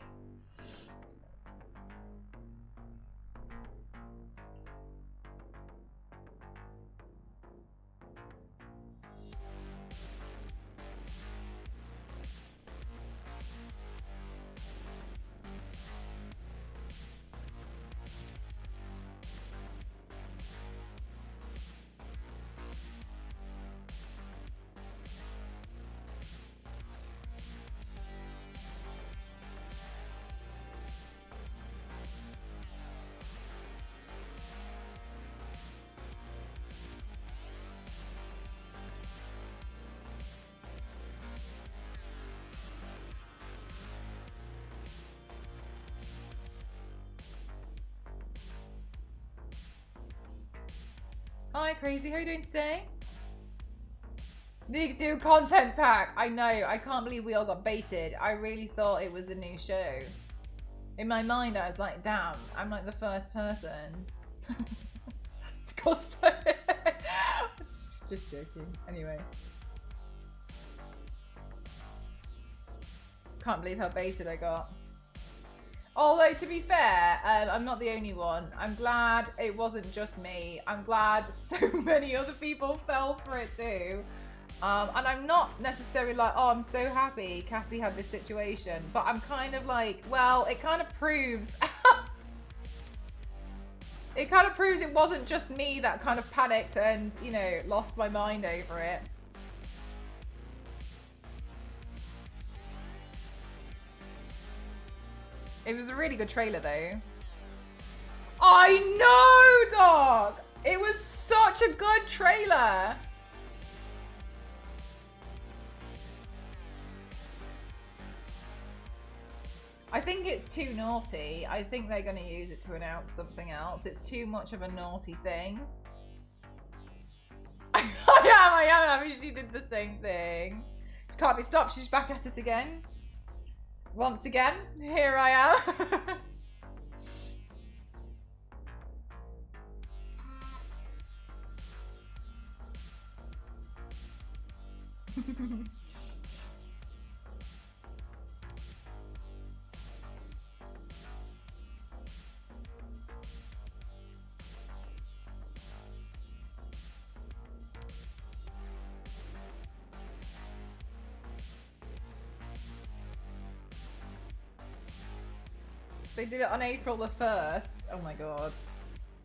Hi Crazy, how are you doing today? Needs new content pack. I know, I can't believe we all got baited. I really thought it was the new show. In my mind I was like, damn, I'm like the first person to cosplay. Just joking. Anyway. Can't believe how baited I got. Although, to be fair, I'm not the only one. I'm glad it wasn't just me. I'm glad so many other people fell for it too. And I'm not necessarily like, oh, I'm so happy Cassie had this situation. But I'm kind of like, well, it kind of proves... it kind of proves it wasn't just me that kind of panicked and, you know, lost my mind over it. It was a really good trailer though. I know, dog! It was such a good trailer! I think it's too naughty. I think they're going to use it to announce something else. It's too much of a naughty thing. I am. I mean, she did the same thing. She can't be stopped. She's back at it again. Once again, here I am. They did it on April the 1st. Oh my god.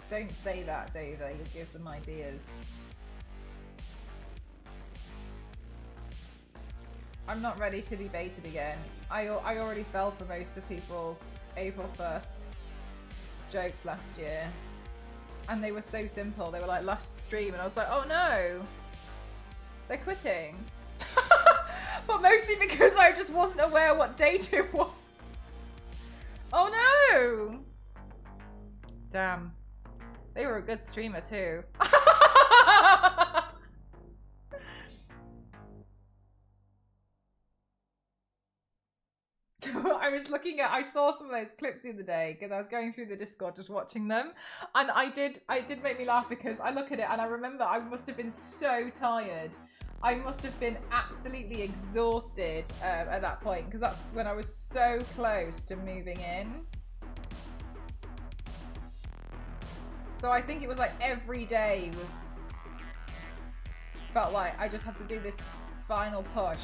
Don't say that, Dover. You'll give them ideas. I'm not ready to be baited again. I already fell for most of people's April 1st jokes last year. And they were so simple. They were like last stream and I was like, oh no. They're quitting. But mostly because I just wasn't aware what date it was. Oh no! Damn. They were a good streamer too. I saw some of those clips the other day because I was going through the Discord just watching them. And it did make me laugh because I look at it and I remember I must have been so tired. I must have been absolutely exhausted at that point because that's when I was so close to moving in. So I think it was like every day felt like I just have to do this final push.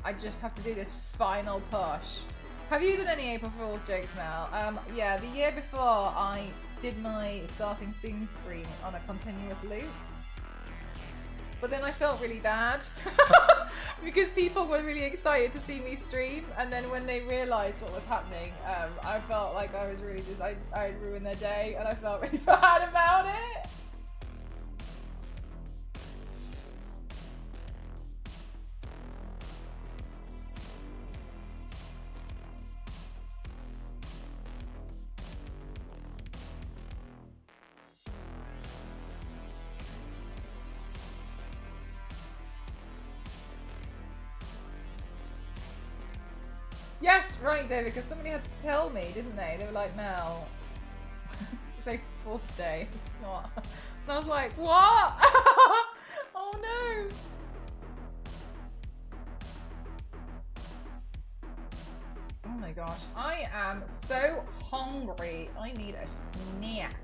I just have to do this final push. Have you done any April Fool's jokes, Mel? Yeah, the year before I did my starting soon screen on a continuous loop. But then I felt really bad because people were really excited to see me stream, and then when they realised what was happening, I felt like I was really just I ruined their day, and I felt really bad about it. Yes, right, David, because somebody had to tell me, didn't they? They were like, Mel, it's April Fool's Day. It's not. And I was like, what? Oh no. Oh my gosh, I am so hungry. I need a snack.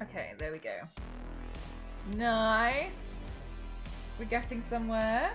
Okay, there we go. Nice. We're getting somewhere.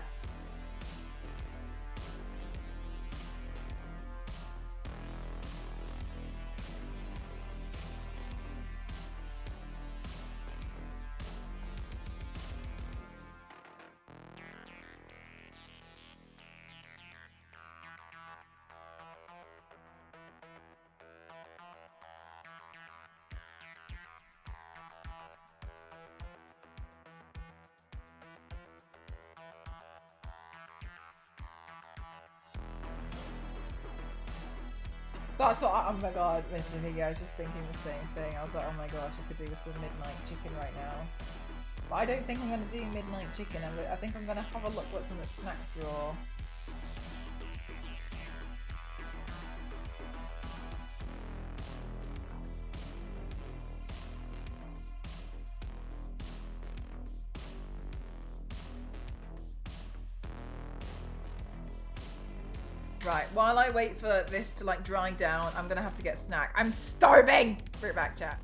That's what oh my god, Mr. Nigga, I was just thinking the same thing. I was like, oh my gosh, I could do with some midnight chicken right now. But I don't think I'm going to do midnight chicken. I think I'm going to have a look what's in the snack drawer. Right, while I wait for this to like dry down, I'm gonna have to get a snack. I'm starving! Bring it back, chat.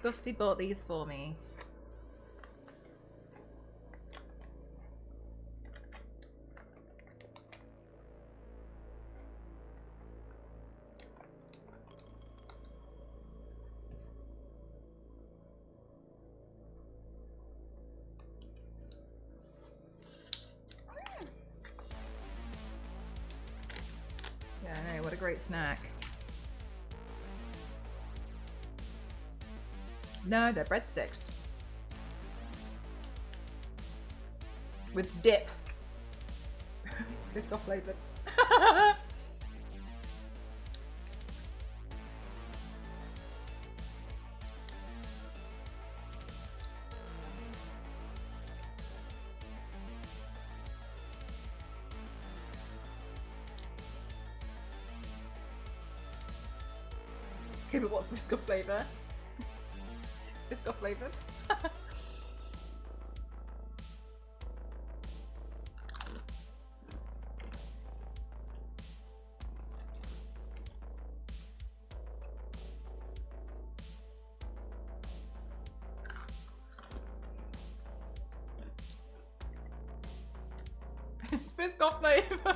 Dusty bought these for me. a great snack. No, they're breadsticks. With dip. Biscoff flavoured. Okay, but what's Biscoff flavour? Biscoff flavoured. It's Biscoff flavour.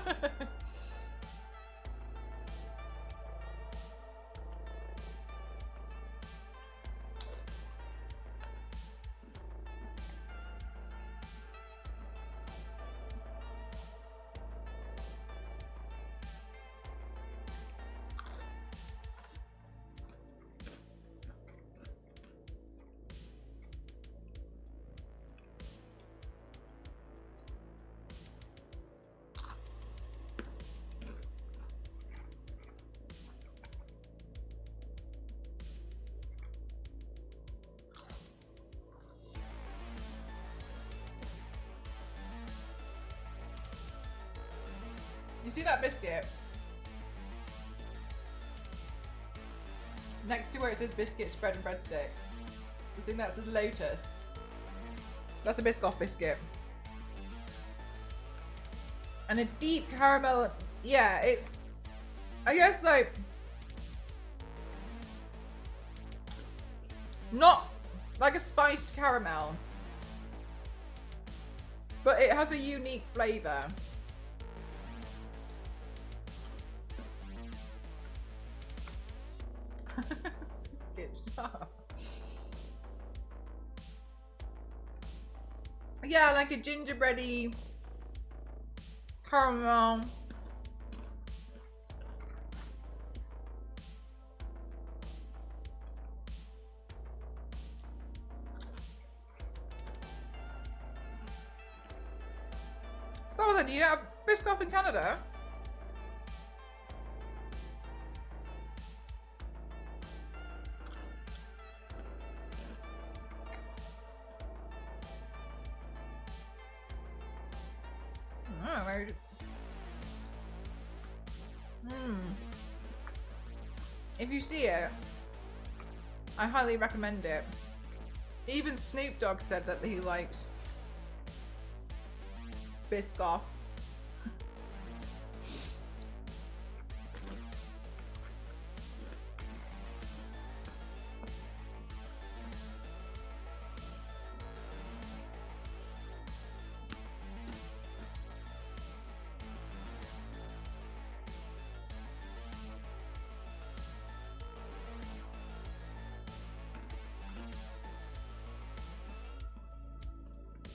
You see that biscuit? Next to where it says biscuit, spread and breadsticks. You think that says Lotus? That's a Biscoff biscuit. And a deep caramel, yeah, it's, I guess like, not like a spiced caramel, but it has a unique flavour. Biscuit. Yeah, like a gingerbready caramel. Start with it. Do you have Biscoff in Canada? If you see it, I highly recommend it. Even Snoop Dogg said that he likes Biscoff.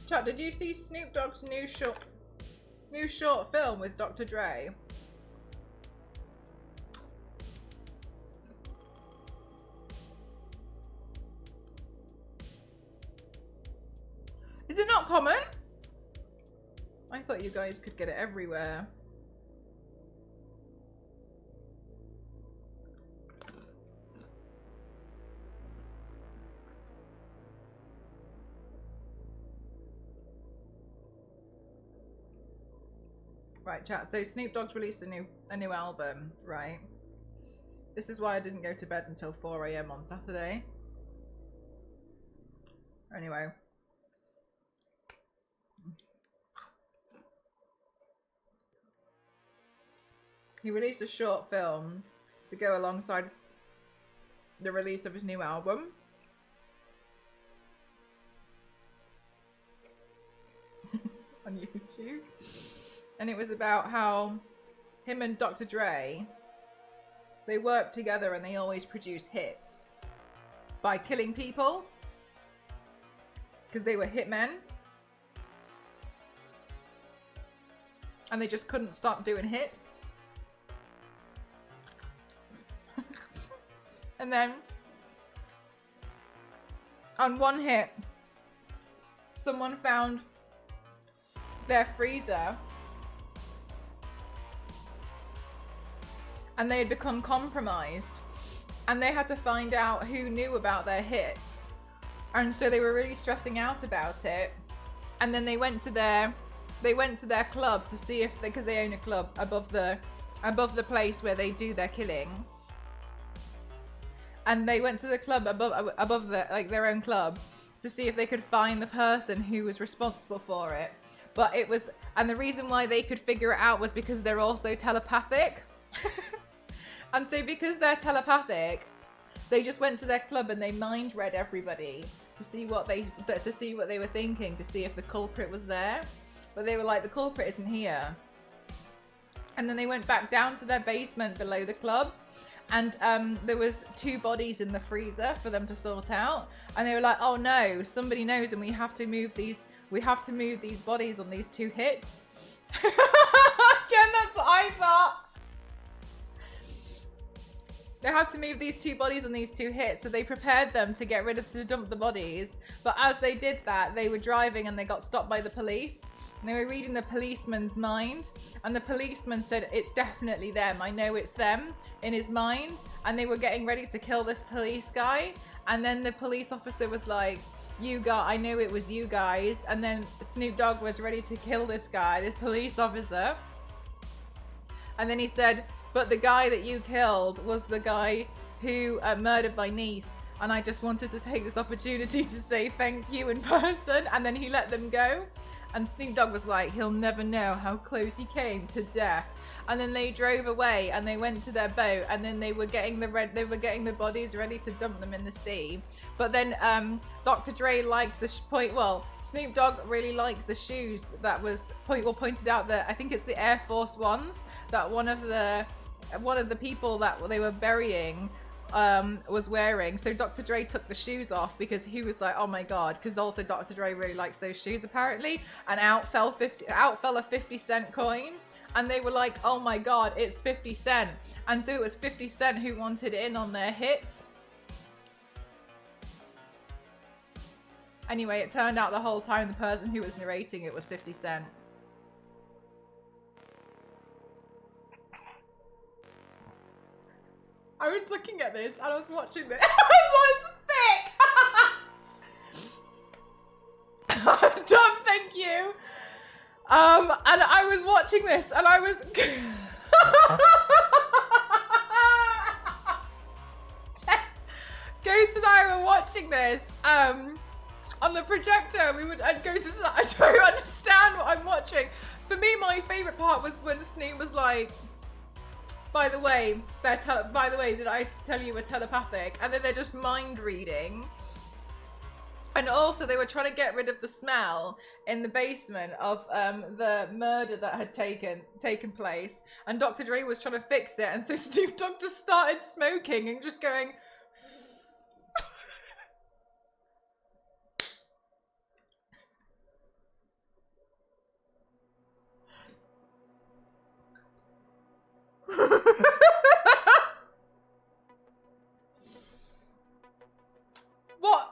Chat, did you see Snoop Dogg's new short film with Dr. Dre? Is it not common? I thought you guys could get it everywhere. Right, chat. So Snoop Dogg's released a new album, right? This is why I didn't go to bed until 4 AM on Saturday. Anyway. He released a short film to go alongside the release of his new album. On YouTube. And it was about how him and Dr. Dre, they work together and they always produce hits by killing people because they were hitmen and they just couldn't stop doing hits. And then on one hit, someone found their freezer and they had become compromised, and they had to find out who knew about their hits, and so they were really stressing out about it. And then they went to their club to see if because they own a club above the place where they do their killing, and they went to the club above the like their own club to see if they could find the person who was responsible for it. But it was, and the reason why they could figure it out was because they're also telepathic. And so because they're telepathic, they just went to their club and they mind read everybody to see what they were thinking, to see if the culprit was there. But they were like, the culprit isn't here. And then they went back down to their basement below the club, and there was 2 bodies in the freezer for them to sort out. And they were like, oh no, somebody knows, and we have to move these bodies on these 2 hits. Again, that's what I thought. They had to move these 2 bodies on these 2 hits, so they prepared them to to dump the bodies. But as they did that, they were driving and they got stopped by the police. And they were reading the policeman's mind, and the policeman said, it's definitely them. I know it's them, in his mind. And they were getting ready to kill this police guy. And then the police officer was like, I knew it was you guys. And then Snoop Dogg was ready to kill this guy, this police officer. And then he said, but the guy that you killed was the guy who murdered my niece. And I just wanted to take this opportunity to say thank you in person. And then he let them go. And Snoop Dogg was like, he'll never know how close he came to death. And then they drove away and they went to their boat, and then they were getting the bodies ready to dump them in the sea. But then Dr. Dre liked the Snoop Dogg really liked the shoes that was pointed out that I think it's the Air Force Ones that one of the people that they were burying was wearing. So Dr. Dre took the shoes off because he was like, oh my god, because also Dr. Dre really likes those shoes apparently. And out fell a 50-cent coin. And they were like, oh my god, it's 50 Cent. And so it was 50 Cent who wanted in on their hits. Anyway, it turned out the whole time the person who was narrating it was 50 Cent. I was looking at this and I was watching this. It was thick! Tom, thank you. And I was watching this and I was... Ghost and I were watching this on the projector. And Ghost and I don't understand what I'm watching. For me, my favourite part was when Snoop was like, by the way, did I tell you we're telepathic? And then they're just mind reading. And also they were trying to get rid of the smell in the basement of the murder that had taken place. And Dr. Dre was trying to fix it. And so Snoop Dogg just started smoking and just going...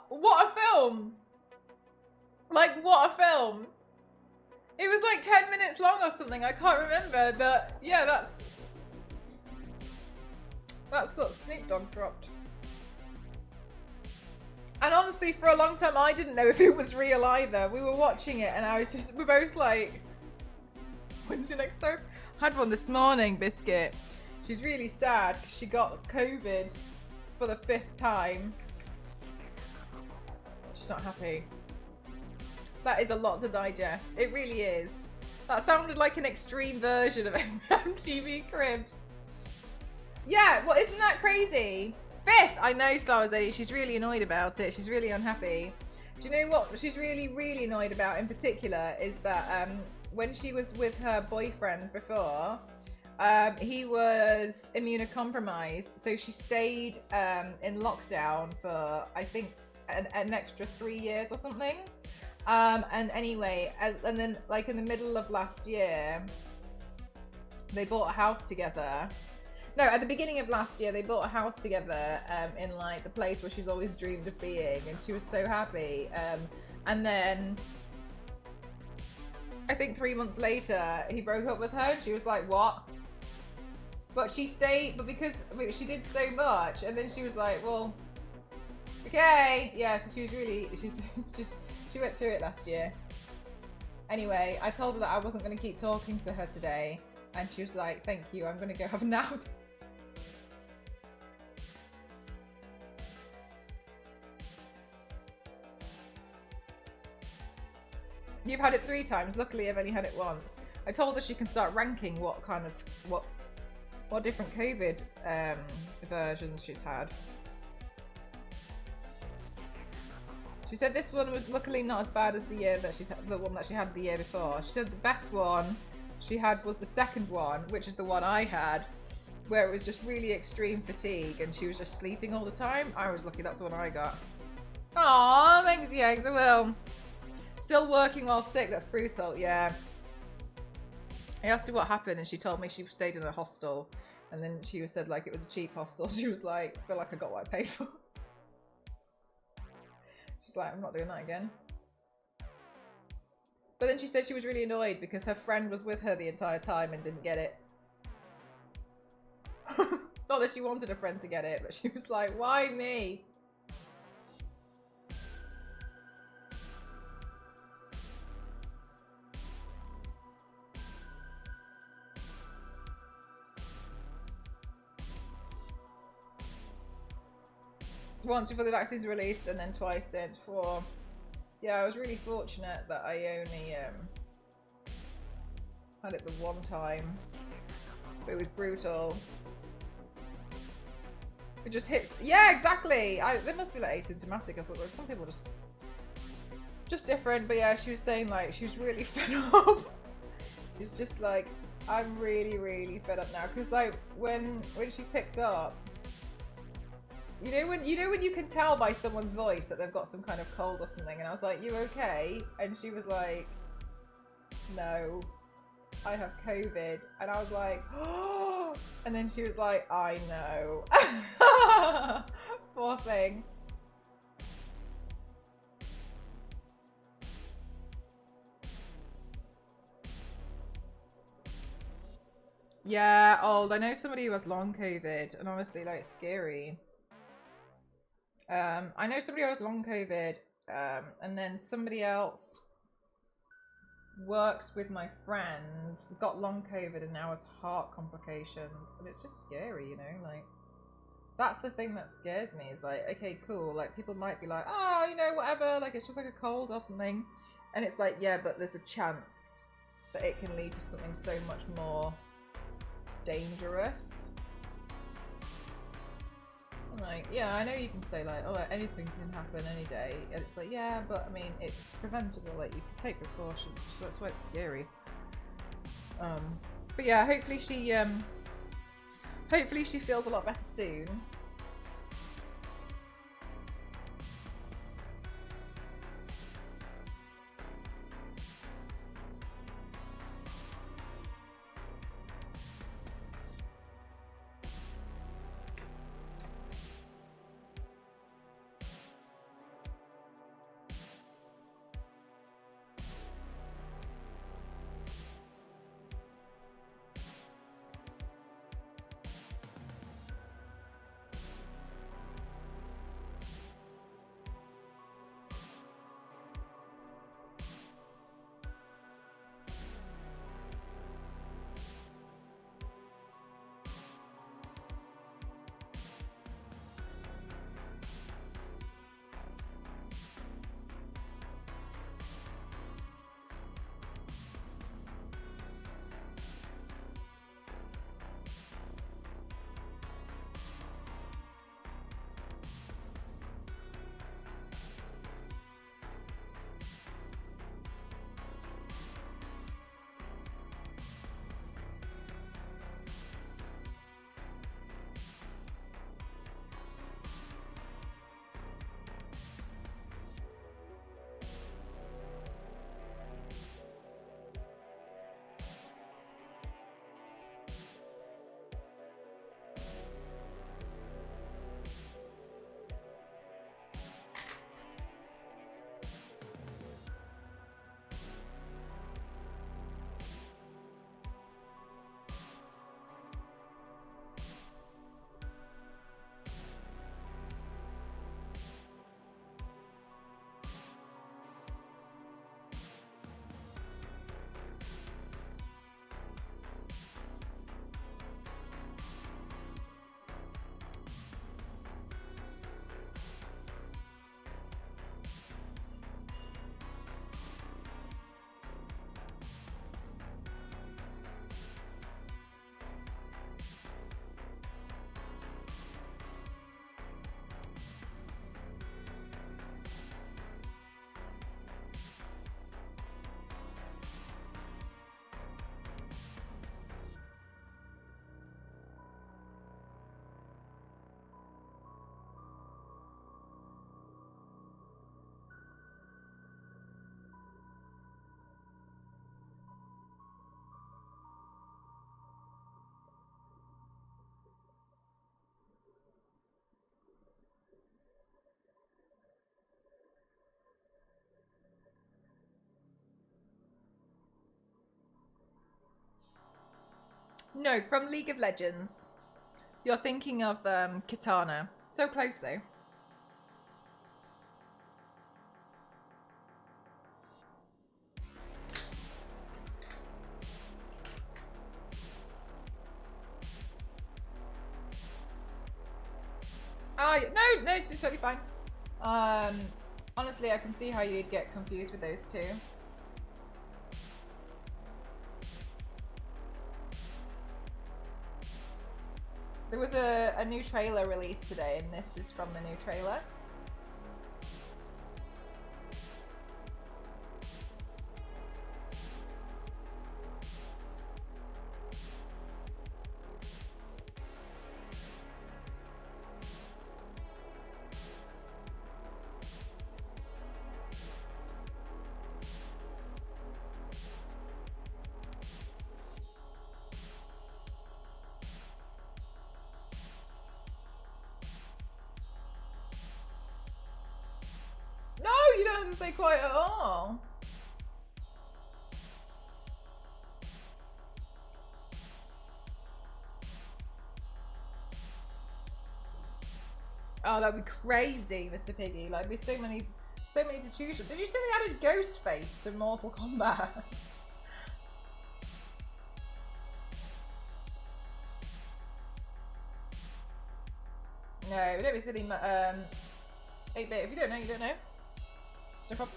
What a film! Like, what a film! It was like 10 minutes long or something, I can't remember, but yeah, that's what Snoop Dogg dropped. And honestly, for a long time, I didn't know if it was real either. We were watching it and we're both like, when's your next soap? I had one this morning, Biscuit. She's really sad because she got COVID for the 5th time. She's not happy. That is a lot to digest. It really is. That sounded like an extreme version of MTV Cribs. Yeah, well, isn't that crazy? 5th! I know, Star Wars Lady. She's really annoyed about it. She's really unhappy. Do you know what she's really, really annoyed about in particular is that when she was with her boyfriend before, he was immunocompromised. So she stayed in lockdown for, I think, an extra 3 years or something. And anyway, and then like in the middle of last year, they bought a house together. No, at the beginning of last year, they bought a house together in like the place where she's always dreamed of being, and she was so happy. And then I think 3 months later, he broke up with her, and she was like, "What?" But she stayed, but because she did so much, and then she was like, "Well, okay, yeah." So she was really, she went through it last year. Anyway, I told her that I wasn't going to keep talking to her today, and she was like, "Thank you, I'm going to go have a nap." You've had it 3 times. Luckily, I've only had it once. I told her she can start ranking what different COVID versions she's had. She said this one was luckily not as bad as the one that she had the year before. She said the best one she had was the second one, which is the one I had, where it was just really extreme fatigue and she was just sleeping all the time. I was lucky that's the one I got. Aw, thanks, Yanks, I will. Still working while sick, that's brutal, yeah. I asked her what happened and she told me she stayed in a hostel, and then she said like it was a cheap hostel. She was like, I feel like I got what I paid for. She's like, I'm not doing that again. But then she said she was really annoyed because her friend was with her the entire time and didn't get it. Not that she wanted a friend to get it, but she was like, why me? Once before the vaccine's released and then twice since for. Yeah, I was really fortunate that I only had it the one time. But it was brutal. It just hits. Yeah, exactly. They must be like asymptomatic or something. Some people just different. But yeah, she was saying like she was really fed up. She's just like, I'm really, really fed up now. Because like when she picked up, you know when you can tell by someone's voice that they've got some kind of cold or something, and I was like, "You okay?" And she was like, "No, I have COVID." And I was like, "Oh!" And then she was like, "I know." Poor thing. Yeah, old. I know somebody who has long COVID, and honestly, like, it's scary. I know somebody who has long COVID, and then somebody else works with my friend, got long COVID, and now has heart complications, and it's just scary, you know, like, that's the thing that scares me, is like, okay, cool, like, people might be like, oh, you know, whatever, like, it's just like a cold or something, and it's like, yeah, but there's a chance that it can lead to something so much more dangerous. Like, yeah, I know you can say like, oh, anything can happen any day, and it's like, yeah, but I mean, it's preventable, like, you can take precautions, so that's why it's scary. But yeah, hopefully she feels a lot better soon. No, from League of Legends. You're thinking of Katana. So close though. No, it's totally fine. Honestly, I can see how you'd get confused with those two. There was a new trailer released today, and this is from the new trailer. No, you don't have to stay quiet at all. Oh, that'd be crazy, Mr. Piggy. Like, there'd be so many to choose from. Did you say they added Ghostface to Mortal Kombat? No, don't be silly. 8-bit. If you don't know, you don't know. No problem.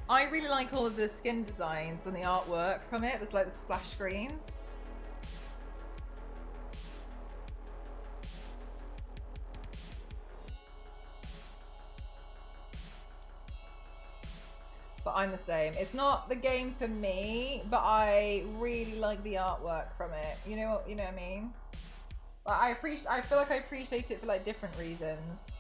I really like all of the skin designs and the artwork from it. There's like the splash screens. But I'm the same. It's not the game for me, but I really like the artwork from it. You know what I mean? Like, I feel like I appreciate it for like different reasons.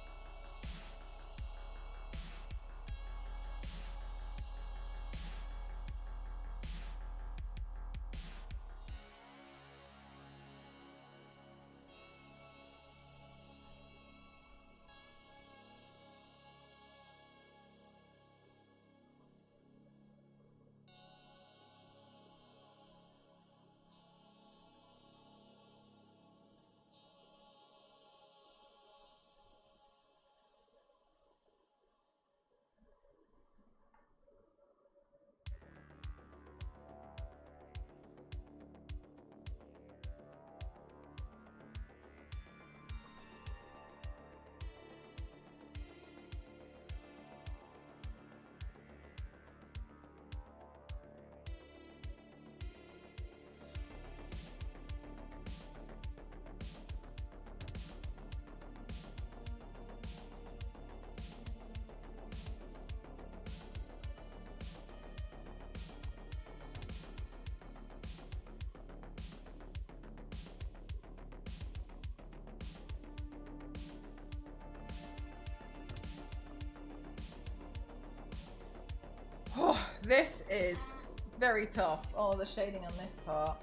Oh, this is very tough. Oh, the shading on this part.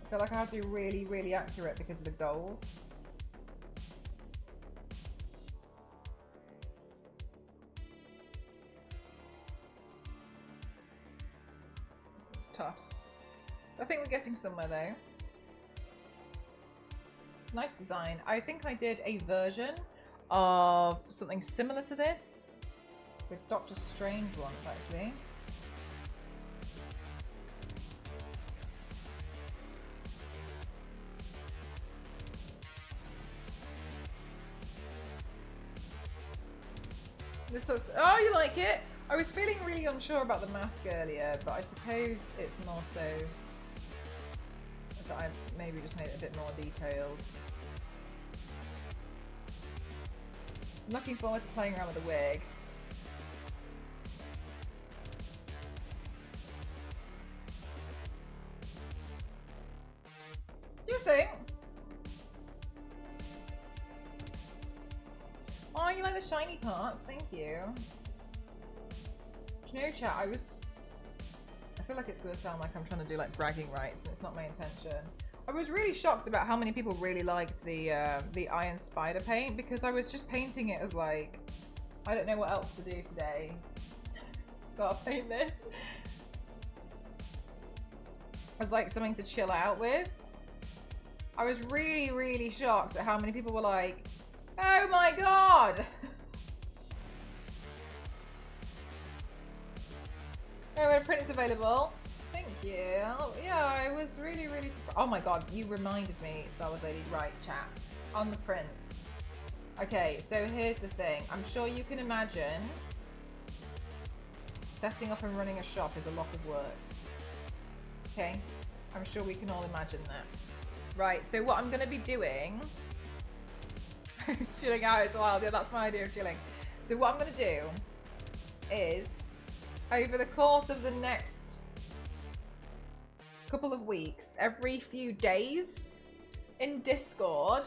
I feel like I have to be really, really accurate because of the gold. It's tough. I think we're getting somewhere though. It's a nice design. I think I did a version of something similar to this with Doctor Strange once, actually. This looks... Oh, you like it? I was feeling really unsure about the mask earlier, but I suppose it's more so that I maybe just made it a bit more detailed. I'm looking forward to playing around with the wig. Do you think? Oh, you like the shiny parts? Thank you. Do you know, chat, I feel like it's gonna sound like I'm trying to do like bragging rights, and it's not my intention. I was really shocked about how many people really liked the Iron Spider paint, because I was just painting it as like, I don't know what else to do today, so I'll paint this as like something to chill out with. I was really, really shocked at how many people were like, oh my god! Oh, when print is available. Thank you. Yeah, I was really, really surprised. Oh my god, you reminded me, Star Wars Lady. Right, chat. On the prints. Okay, so here's the thing. I'm sure you can imagine setting up and running a shop is a lot of work. Okay? I'm sure we can all imagine that. Right, so what I'm going to be doing... chilling out is wild. Yeah, that's my idea of chilling. So what I'm going to do is, over the course of the next couple of weeks, every few days in Discord,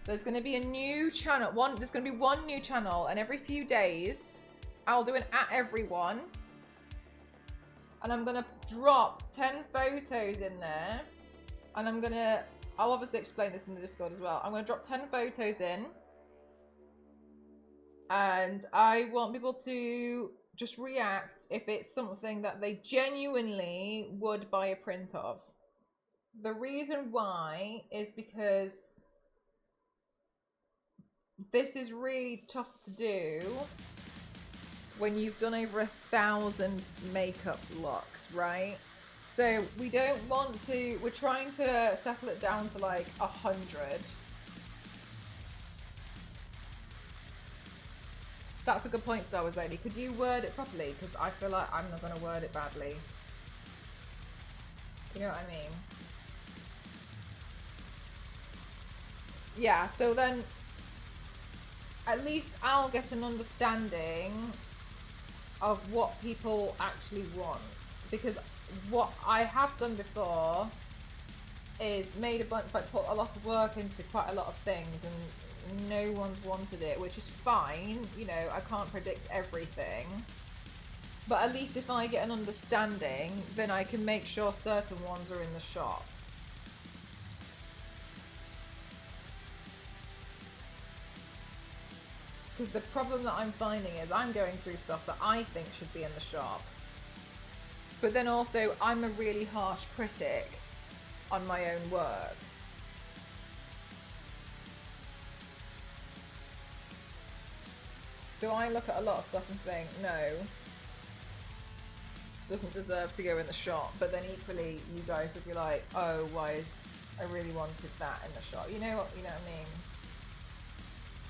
there's going to be a new channel. There's going to be one new channel, and every few days I'll do an @everyone, and I'm going to drop 10 photos in there, and I'll obviously explain this in the Discord as well. I'm going to drop 10 photos in, and I want people to just react if it's something that they genuinely would buy a print of. The reason why is because this is really tough to do when you've done over 1,000 makeup looks, right? So we don't want to, we're trying to settle it down to like 100. That's a good point, Star Wars Lady. Could you word it properly? Because I feel like I'm not going to word it badly. You know what I mean? Yeah, so then at least I'll get an understanding of what people actually want. Because what I have done before is made a bunch, like put a lot of work into quite a lot of things, and no one's wanted it, which is fine. You know, I can't predict everything, but at least if I get an understanding, then I can make sure certain ones are in the shop. Because the problem that I'm finding is I'm going through stuff that I think should be in the shop, but then also I'm a really harsh critic on my own work. So I look at a lot of stuff and think, no, doesn't deserve to go in the shop. But then equally, you guys would be like, oh, why is, I really wanted that in the shop. You know what I mean?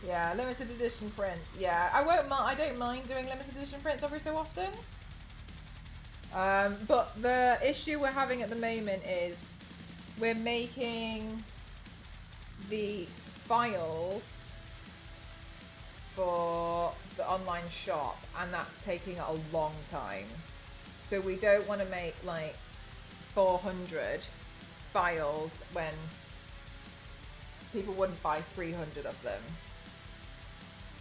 Yeah, limited edition prints. Yeah, I don't mind doing limited edition prints every so often. But the issue we're having at the moment is we're making the files for the online shop, and that's taking a long time. So we don't want to make like 400 files when people wouldn't buy 300 of them.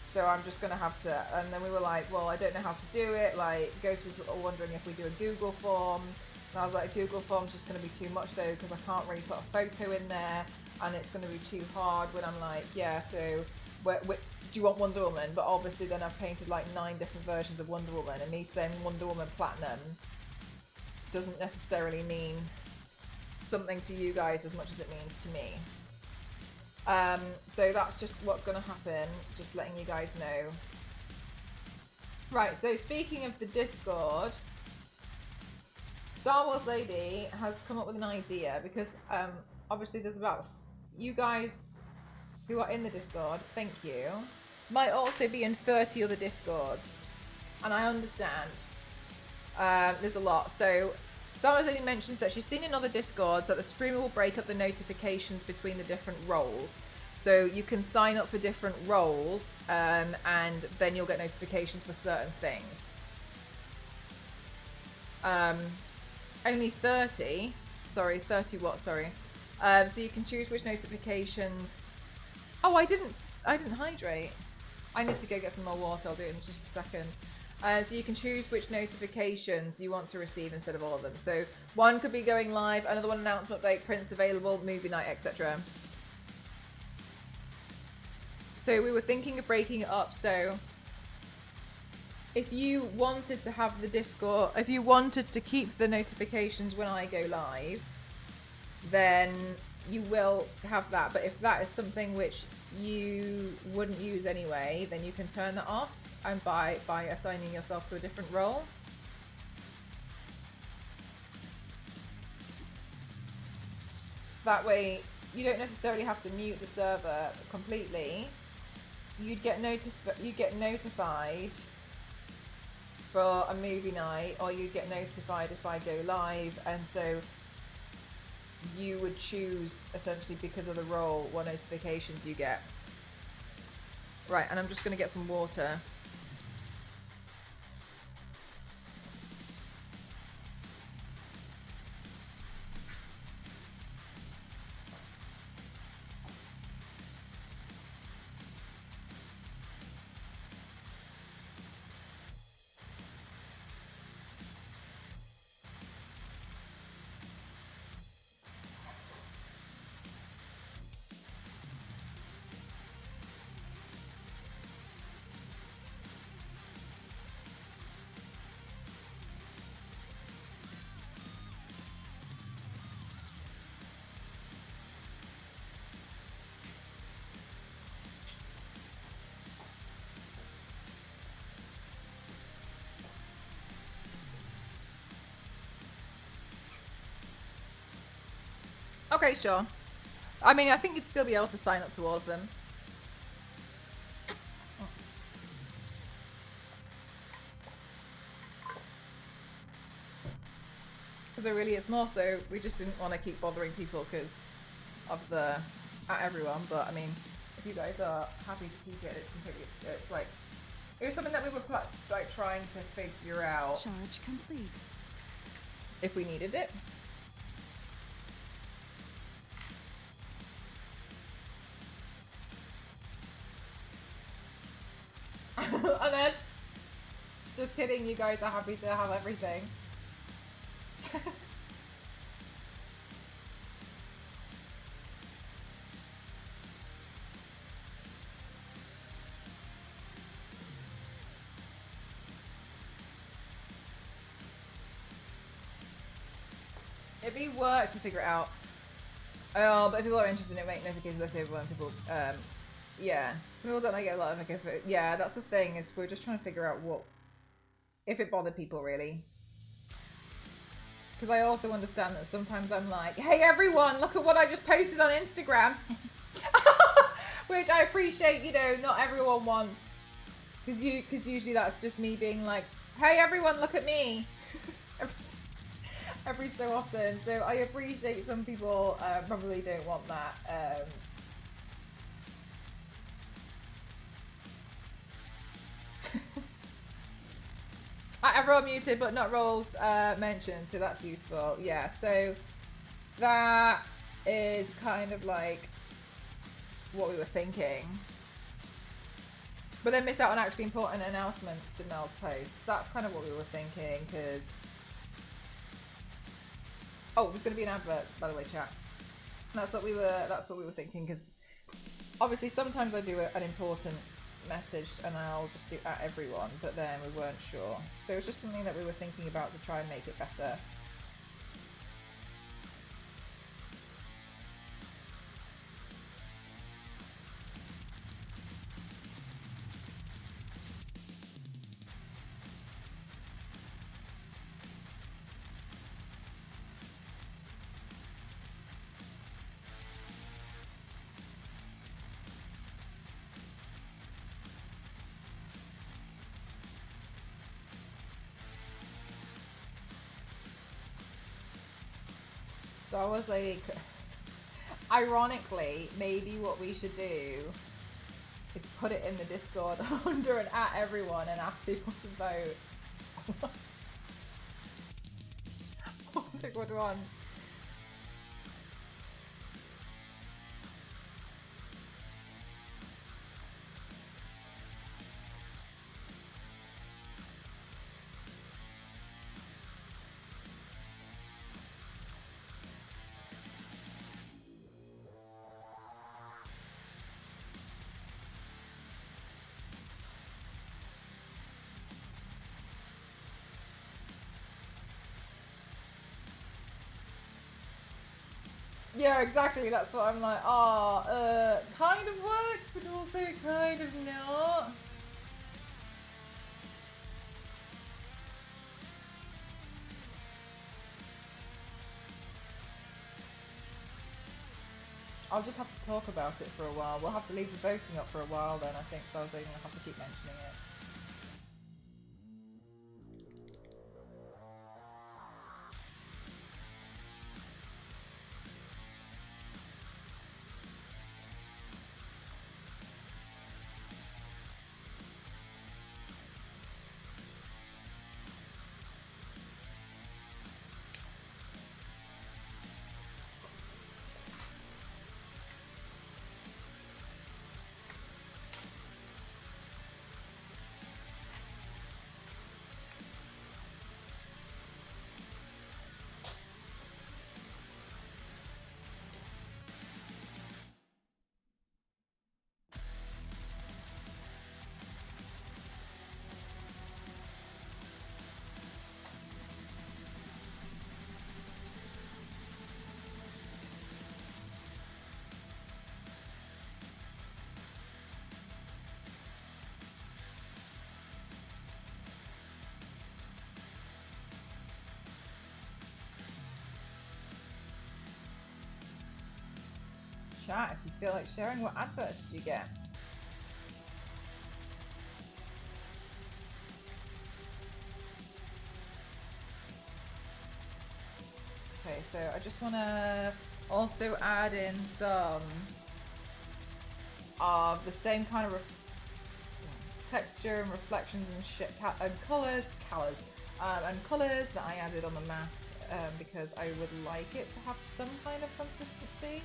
So I'm just gonna have to, and then we were like, well, I don't know how to do it. Like, Ghost was wondering if we do a Google form, and I was like, Google form's just gonna be too much though, because I can't really put a photo in there, and it's gonna be too hard. When I'm like, yeah, so do you want Wonder Woman? But obviously then I've painted like 9 different versions of Wonder Woman, and me saying Wonder Woman Platinum doesn't necessarily mean something to you guys as much as it means to me. So that's just what's going to happen, just letting you guys know. Right, so speaking of the Discord, Star Wars Lady has come up with an idea, because obviously there's about, you guys who are in the Discord, thank you, might also be in 30 other Discords, and I understand there's a lot. So Starmers only mentions that she's seen in other Discords that the streamer will break up the notifications between the different roles. So you can sign up for different roles, and then you'll get notifications for certain things. Only 30. Sorry, 30 what? Sorry. So you can choose which notifications. Oh, I didn't hydrate. I need to go get some more water. I'll do it in just a second. So you can choose which notifications you want to receive instead of all of them. So one could be going live, another one announcement update, prints available, movie night, etc. So we were thinking of breaking it up. So if you wanted to have the Discord, if you wanted to keep the notifications when I go live, then you will have that. But if that is something which you wouldn't use anyway, then you can turn that off, and by assigning yourself to a different role. That way you don't necessarily have to mute the server completely. You'd get notified for a movie night, or you'd get notified if I go live, and so you would choose, essentially because of the role, what notifications you get. Right, and I'm just going to get some water. Okay, sure. I mean, I think you'd still be able to sign up to all of them. Because really, it's more so we just didn't want to keep bothering people because of the everyone. But I mean, if you guys are happy to keep it, it's completely. It's like it was something that we were like trying to figure out. Charge complete. If we needed it. Unless, just kidding, you guys are happy to have everything. It'd be work to figure it out. Oh, but if people are interested in it, make notifications less everyone. People, yeah. Some people don't like it a lot. Yeah, that's the thing, is we're just trying to figure out what, if it bothered people really. Because I also understand that sometimes I'm like, hey everyone, look at what I just posted on Instagram. Which I appreciate, you know, not everyone wants. Because usually that's just me being like, hey everyone, look at me. Every so often. So I appreciate some people probably don't want that. Everyone muted, but not roles mentioned, so that's useful. Yeah, so that is kind of like what we were thinking. But then miss out on actually important announcements to Mel's posts. That's kind of what we were thinking, because... Oh, there's going to be an advert, by the way, chat. That's what we were thinking, because obviously sometimes I do an important message and I'll just do at everyone, but then we weren't sure. So it was just something that we were thinking about to try and make it better. Star Wars Lady. Ironically, maybe what we should do is put it in the Discord under and at everyone and ask people to vote. What a good one. Yeah, exactly. That's what I'm like. Kind of works, but also kind of not. I'll just have to talk about it for a while. We'll have to leave the voting up for a while then, I think, so I'm going to have to keep mentioning it. Chat if you feel like sharing. What adverts did you get? Okay, so I just want to also add in some of the same kind of texture and reflections and colors that I added on the mask because I would like it to have some kind of consistency.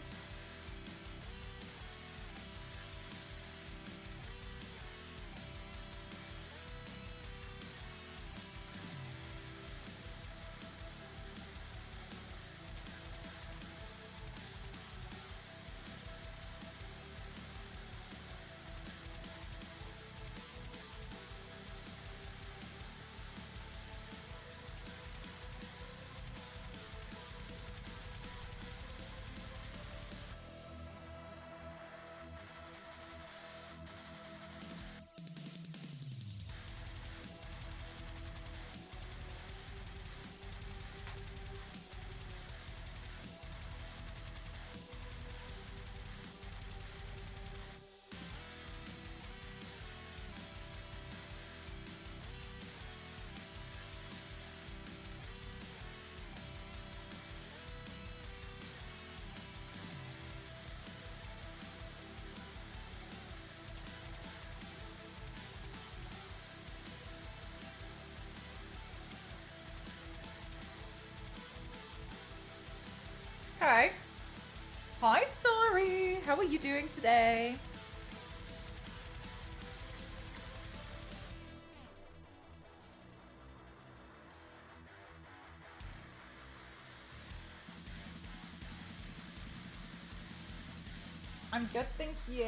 Okay. Hi, Story. How are you doing today? I'm good, thank you.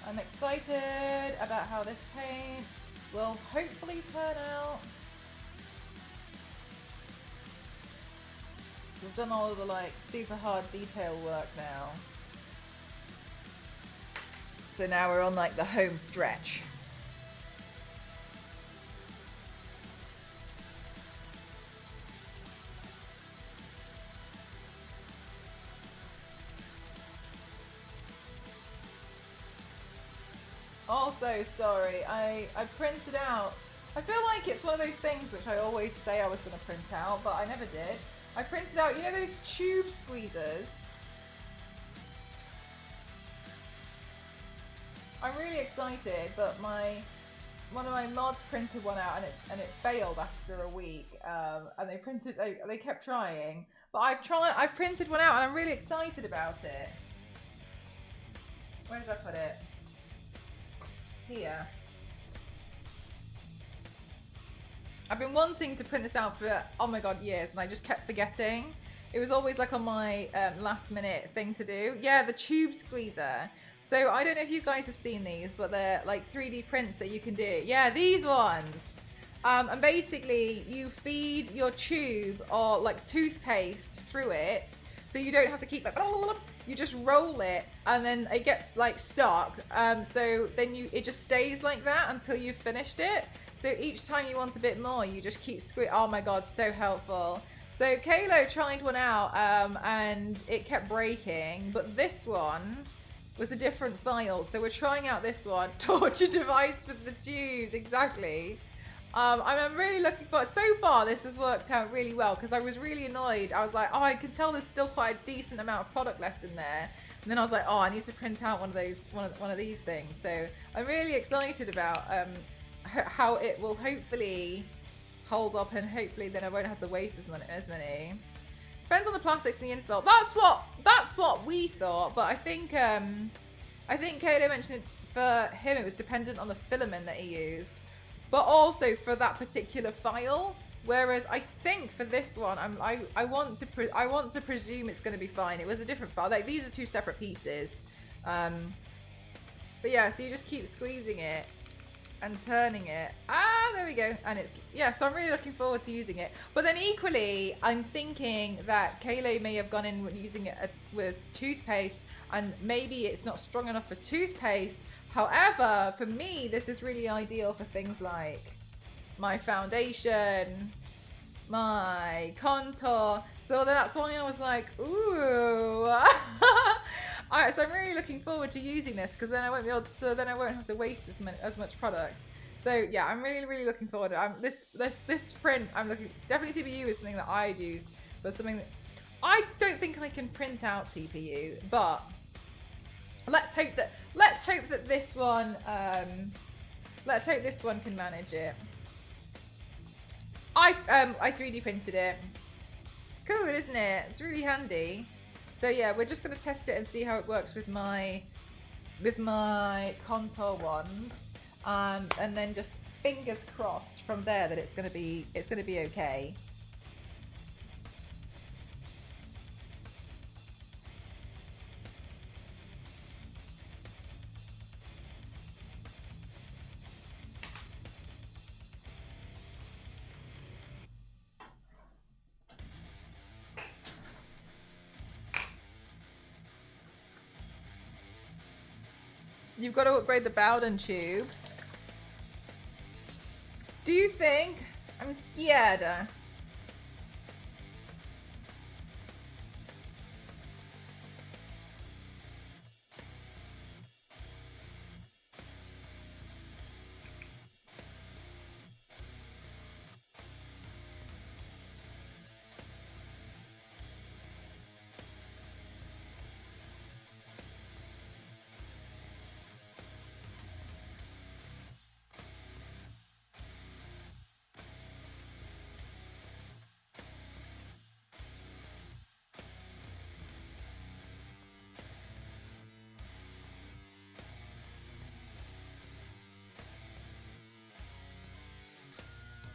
I'm excited about how this paint will hopefully turn out. We've done all of the like super hard detail work now. So now we're on like the home stretch. Also, Story, I printed out, I feel like it's one of those things which I always say I was going to print out, but I never did. I printed out, you know those tube squeezers? I'm really excited, but one of my mods printed one out and it failed after a week. And they kept trying, but I've printed one out and I'm really excited about it. Where did I put it? Here. I've been wanting to print this out for, oh my god, years, and I just kept forgetting. It was always like on my last minute thing to do. Yeah, the tube squeezer. So I don't know if you guys have seen these, but they're like 3D prints that you can do. Yeah, these ones. And basically you feed your tube or like toothpaste through it, so you don't have to keep like, you just roll it and then it gets like stuck. So then it just stays like that until you've finished it. So each time you want a bit more, you just keep oh my god, so helpful. So Kalo tried one out and it kept breaking, but this one was a different file. So we're trying out this one. Torture device with the tubes, exactly. I'm really looking forward. So far, this has worked out really well because I was really annoyed. I was like, oh, I can tell there's still quite a decent amount of product left in there. And then I was like, oh, I need to print out one of these things. So I'm really excited about how it will hopefully hold up, and hopefully then I won't have to waste as many. Depends on the plastics and the infill. That's what we thought, but I think Kato mentioned it, for him it was dependent on the filament that he used, but also for that particular file. Whereas I think for this one, I want to presume it's going to be fine. It was a different file. Like, these are two separate pieces, but yeah. So you just keep squeezing it and turning it. There we go. And it's, yeah, so I'm really looking forward to using it. But then equally, I'm thinking that Kayla may have gone in with using it with toothpaste, and maybe it's not strong enough for toothpaste. However, for me, this is really ideal for things like my foundation, my contour. So that's why I was like, ooh. Alright, so I'm really looking forward to using this, because then I won't be able to, so then I won't have to waste as much product. So yeah, I'm really looking forward to it. This print, I'm looking, definitely TPU is something that I'd use, but something that I don't think I can print out TPU, but let's hope that this one can manage it. I 3D printed it. Cool, isn't it? It's really handy. So yeah, we're just gonna test it and see how it works with my contour wand, and then just fingers crossed from there that it's gonna be okay. You've got to upgrade the Bowden tube. Do you think? I'm scared.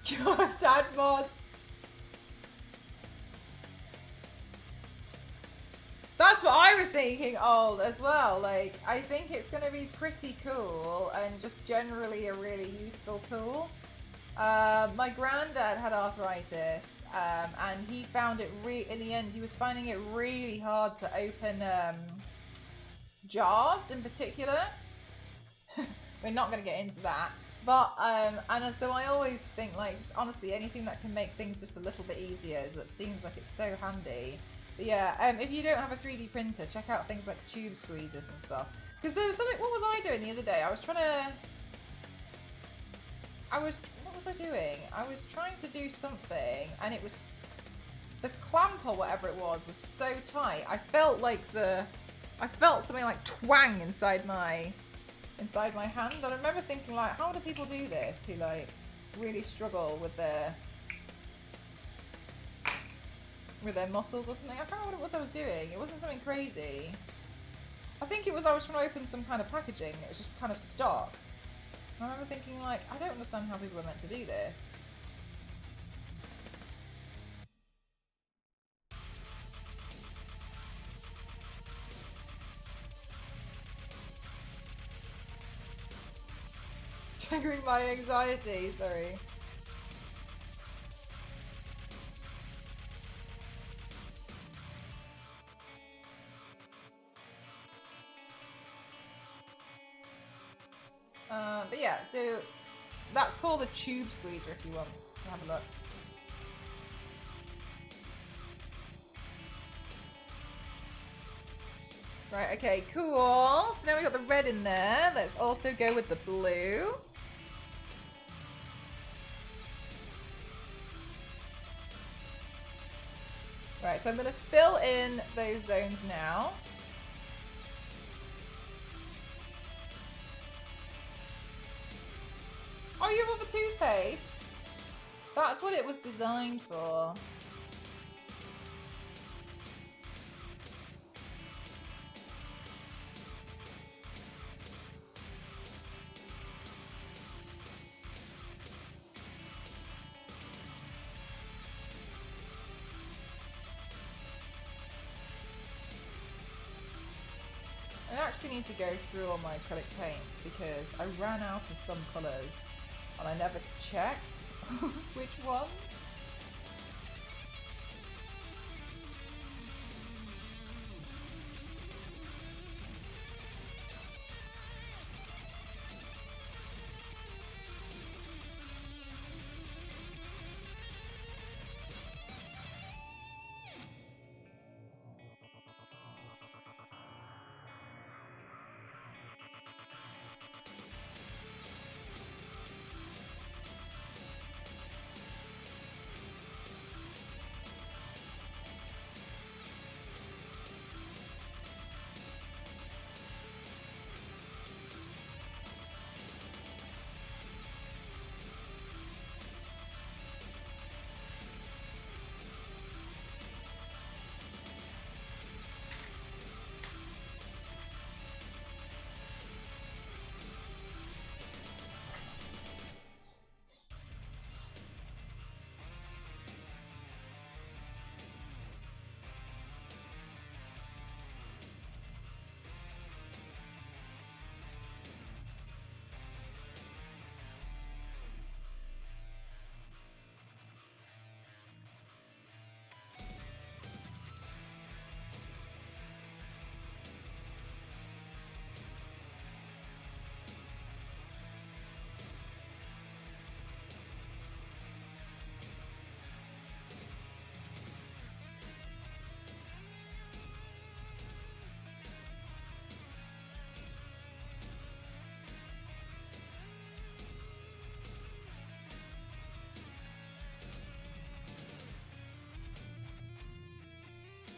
Just add mods. That's what I was thinking as well. Like, I think it's going to be pretty cool and just generally a really useful tool. My granddad had arthritis, and he found it in the end, he was finding it really hard to open jars in particular. We're not going to get into that. But, and so I always think, like, just honestly, anything that can make things just a little bit easier, that seems like it's so handy. But yeah, if you don't have a 3D printer, check out things like tube squeezers and stuff. Because there was something, what was I doing the other day? What was I doing? I was trying to do something, and it was the clamp or whatever it was so tight. I felt like I felt something like twang inside my hand. And I remember thinking like, how do people do this who like really struggle with their muscles or something? I can't remember what it was I was doing. It wasn't something crazy. I think it was I was trying to open some kind of packaging. It was just kind of stuck. I remember thinking like, I don't understand how people are meant to do this. Triggering my anxiety, sorry. But yeah, so that's called a tube squeezer if you want to have a look. Right, okay, cool. So now we got the red in there. Let's also go with the blue. Right, so I'm going to fill in those zones now. Oh, you have a toothpaste? That's what it was designed for. I actually need to go through all my acrylic paints because I ran out of some colours and I never checked which ones.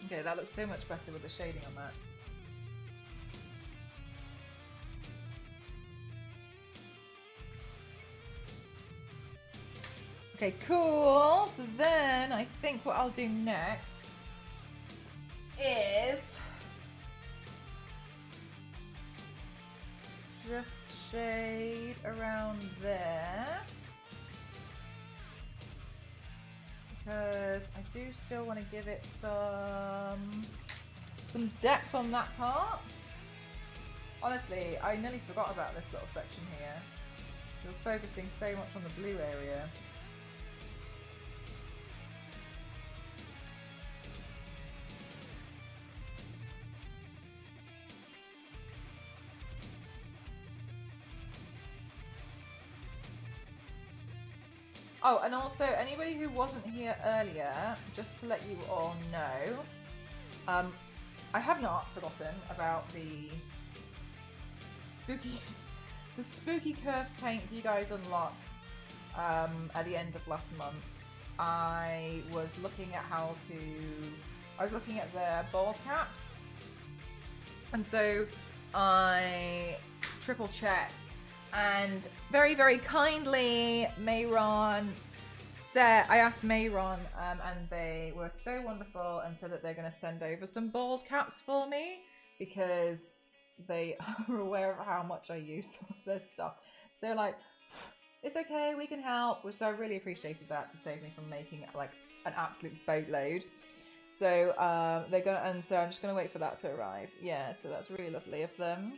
Okay, that looks so much better with the shading on that. Okay, cool. So then I think what I'll do next is just shade around there. Because I do still want to give it some depth on that part. Honestly, I nearly forgot about this little section here. I was focusing so much on the blue area. Oh, and also, anybody who wasn't here earlier, just to let you all know, I have not forgotten about the spooky cursed paints you guys unlocked at the end of last month. I was looking at I was looking at the ball caps, and so I triple checked, and very, very kindly, Mayron said, I asked Mayron, and they were so wonderful and said that they're going to send over some bald caps for me because they are aware of how much I use some of their stuff. They're like, it's okay, we can help. So I really appreciated that to save me from making like an absolute boatload. So they're gonna, and so I'm just gonna wait for that to arrive. Yeah, so that's really lovely of them.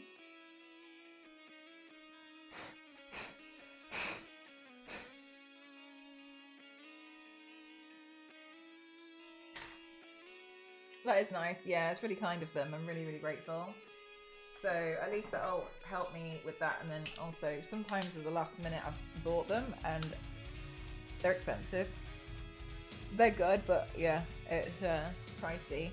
That is nice. Yeah, it's really kind of them. I'm really, really grateful. So at least that'll help me with that. And then also sometimes at the last minute I've bought them and they're expensive. They're good, but yeah, it's pricey.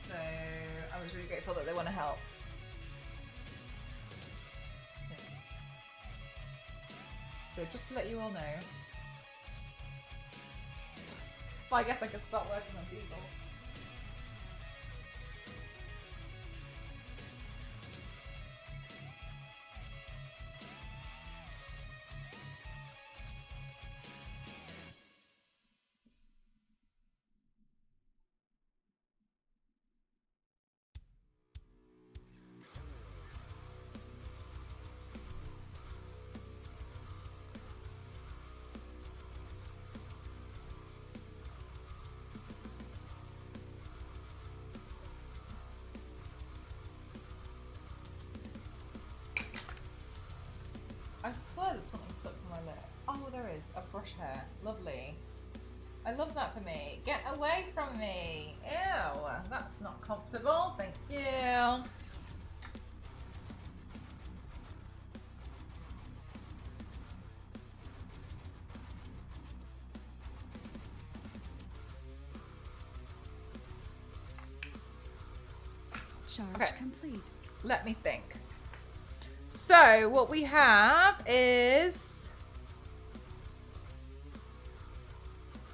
So I was really grateful that they want to help. So just to let you all know. Well, I guess I could start working on Diesel. I swear there's something stuck to my lip. Oh, there is. A brush hair. Lovely. I love that for me. Get away from me. Ew. That's not comfortable. Thank you. Charge complete. Let me think. So what we have is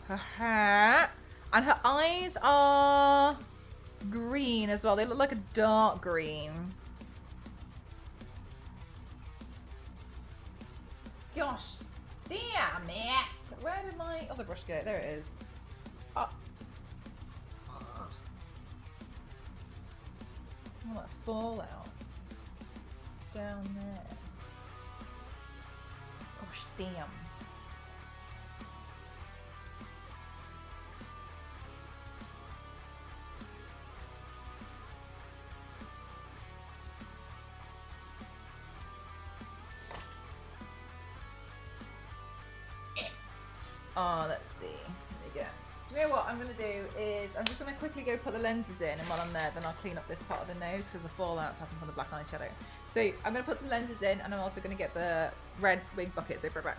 her hair, and her eyes are green as well. They look like a dark green. Gosh, damn it! Where did my other brush go? There it is. Oh, oh that fallout. Down there. Gosh damn. Oh, let's see. There we go. You know what I'm going to do is I'm just going to quickly go put the lenses in, and while I'm there then I'll clean up this part of the nose because the fallout's happened from the black eyeshadow. So I'm going to put some lenses in, and I'm also going to get the red wig bucket, so back.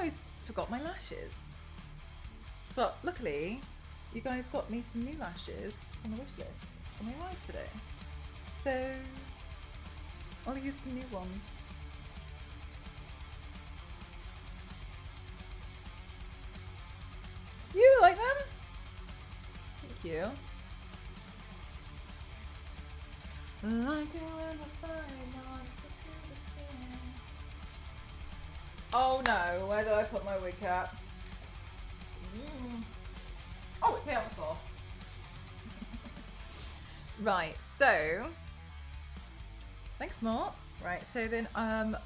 almost forgot my lashes. But luckily, you guys got me some new lashes on the wish list and they arrived today. So I'll use some new ones. You like them? Thank you. Like oh no, where did I put my wig cap? Oh, it's here on the floor. Right, so thanks, Mark. Right, so then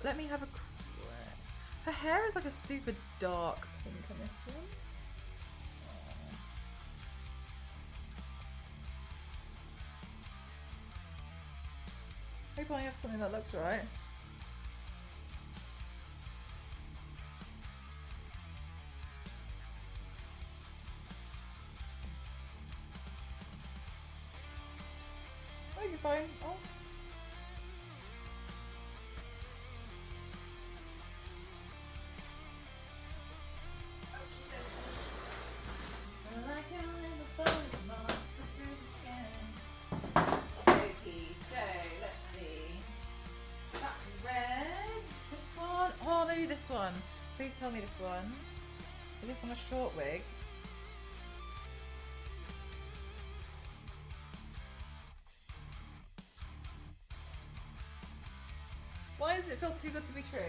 let me have a her hair is like a super dark pink on this one. Hope I have something that looks right. Oh, you're fine. Oh. This one. Please tell me this one. Is this one a short wig? Why does it feel too good to be true?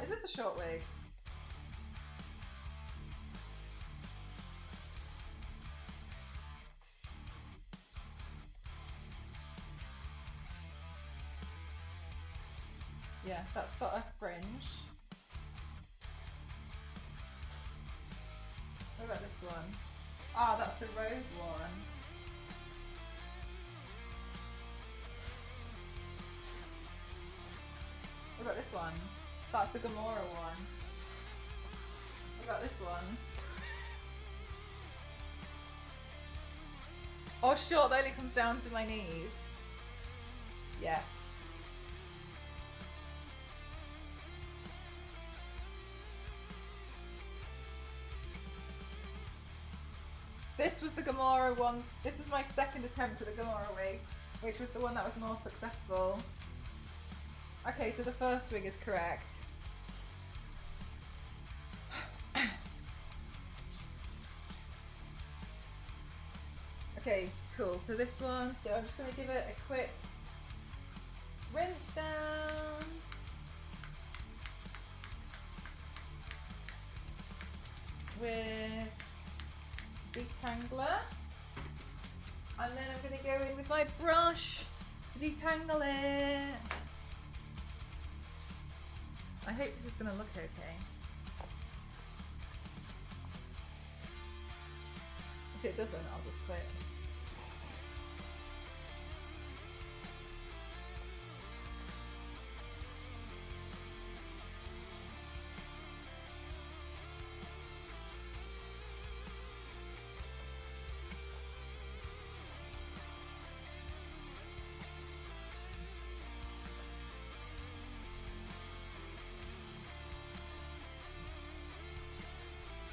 Is this a short wig? Yeah, that's got a fringe. What about this one? Ah, that's the road one. What about this one? That's the Gamora one. What about this one? Oh, short that only comes down to my knees. Yes. This was the Gamora one. This was my second attempt at the Gamora wig, which was the one that was more successful. Okay, so the first wig is correct. Okay, cool. So this one, so I'm just going to give it a quick rinse down. With detangler, and then I'm going to go in with my brush to detangle it. I hope this is going to look okay. If it doesn't, I'll just quit.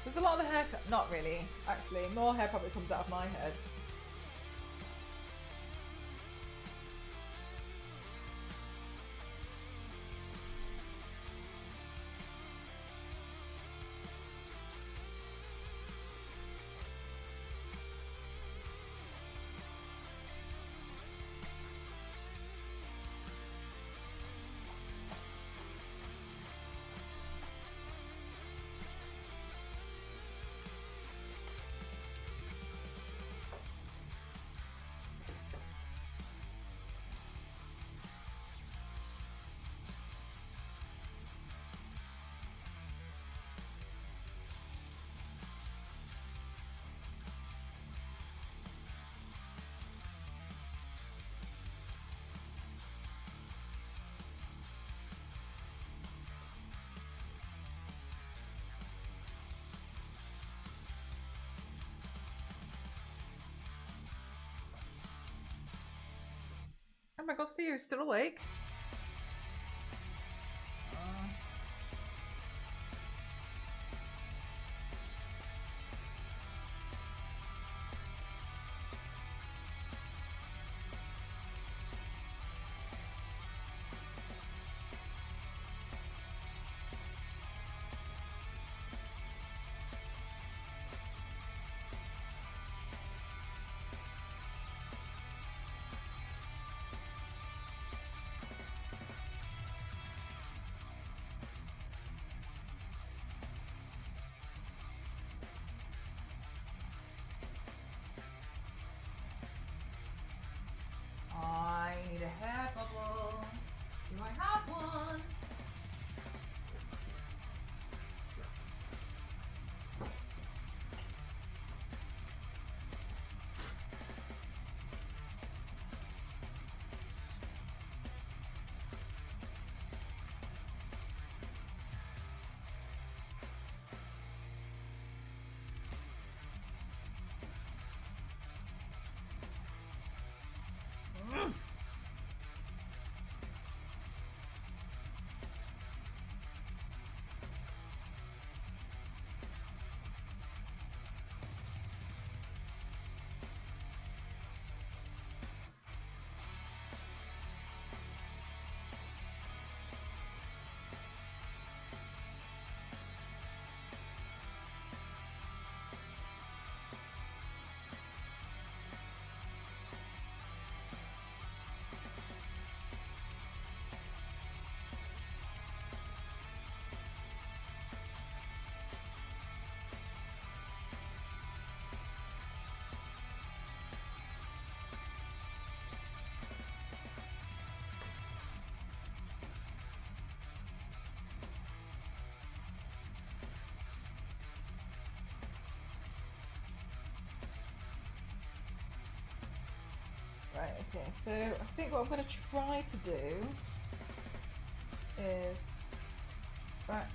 There's a lot of the hair, not really, actually. More hair probably comes out of my head. Oh my god, Theo's still awake. Right, okay, so I think what I'm going to try to do is back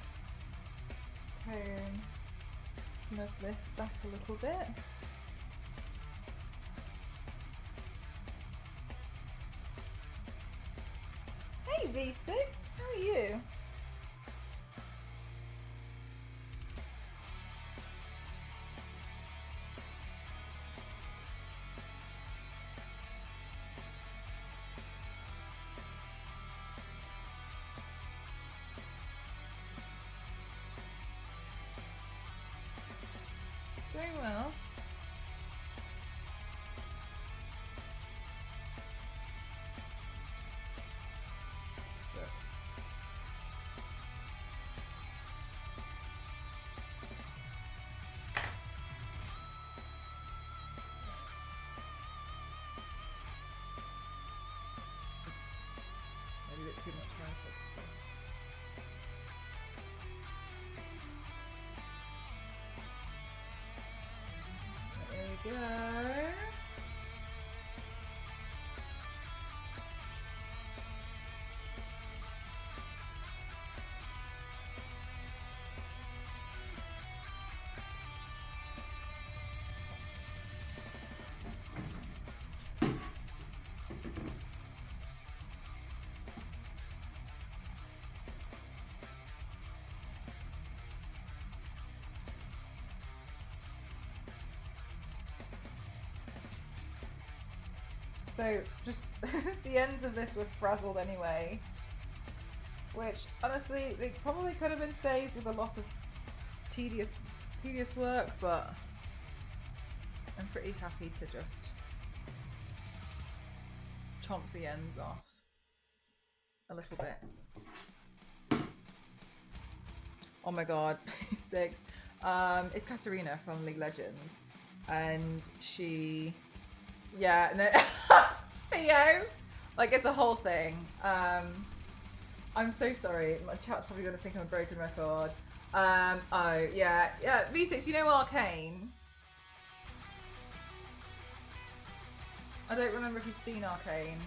comb some of this back a little bit. Hey V6, how are you? Doing well. Maybe a bit too much makeup. There we go. So just the ends of this were frazzled anyway, which honestly they probably could have been saved with a lot of tedious work, but I'm pretty happy to just chomp the ends off a little bit. Oh my god, 6. It's Katarina from League Legends, and she, yeah, no, Theo, like it's a whole thing. I'm so sorry. My chat's probably gonna think I'm a broken record. Oh yeah, V6. You know Arcane? I don't remember if you've seen Arcane.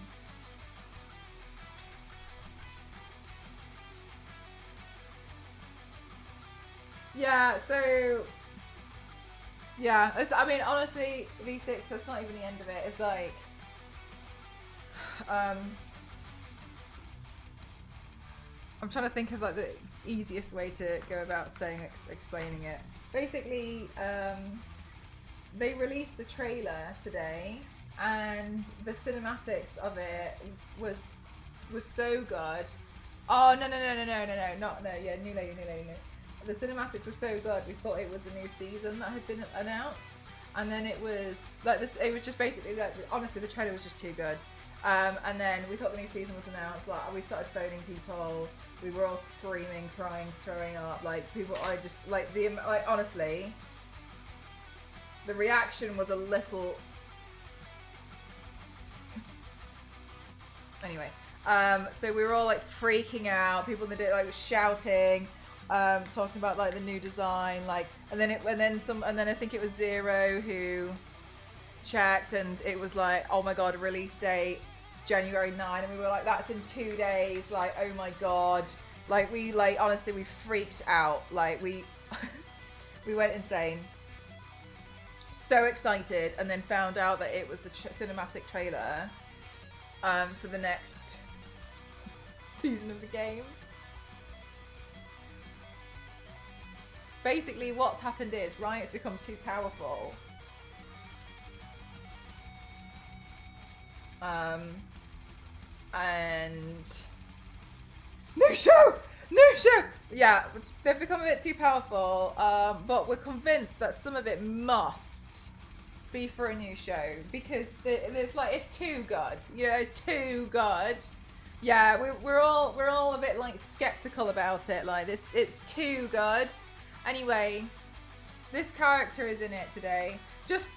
Yeah, so yeah, I mean honestly, V6, that's not even the end of it. It's like I'm trying to think of like the easiest way to go about saying explaining it. Basically, they released the trailer today, and the cinematics of it was so good. Oh no, yeah, new lady. The cinematics were so good, we thought it was the new season that had been announced, and then it was like this. It was just basically like, honestly, the trailer was just too good. And then we thought the new season was announced. Like we started phoning people. We were all screaming, crying, throwing up. Like people, I just like honestly, the reaction was a little. Anyway, so we were all like freaking out. People in the like were shouting. Talking about like the new design, like, and then I think it was Zero who checked, and it was like, oh my god, release date January 9, and we were like, that's in 2 days, like, oh my god, like we like honestly we freaked out, like we we went insane, so excited, and then found out that it was the cinematic trailer for the next season of the game. Basically, what's happened is Riot's become too powerful. And new show! Yeah, they've become a bit too powerful, but we're convinced that some of it must be for a new show, because there's like, it's too good. You know, it's too good. Yeah, we're all a bit like skeptical about it. Like this, it's too good. Anyway, this character is in it today. Just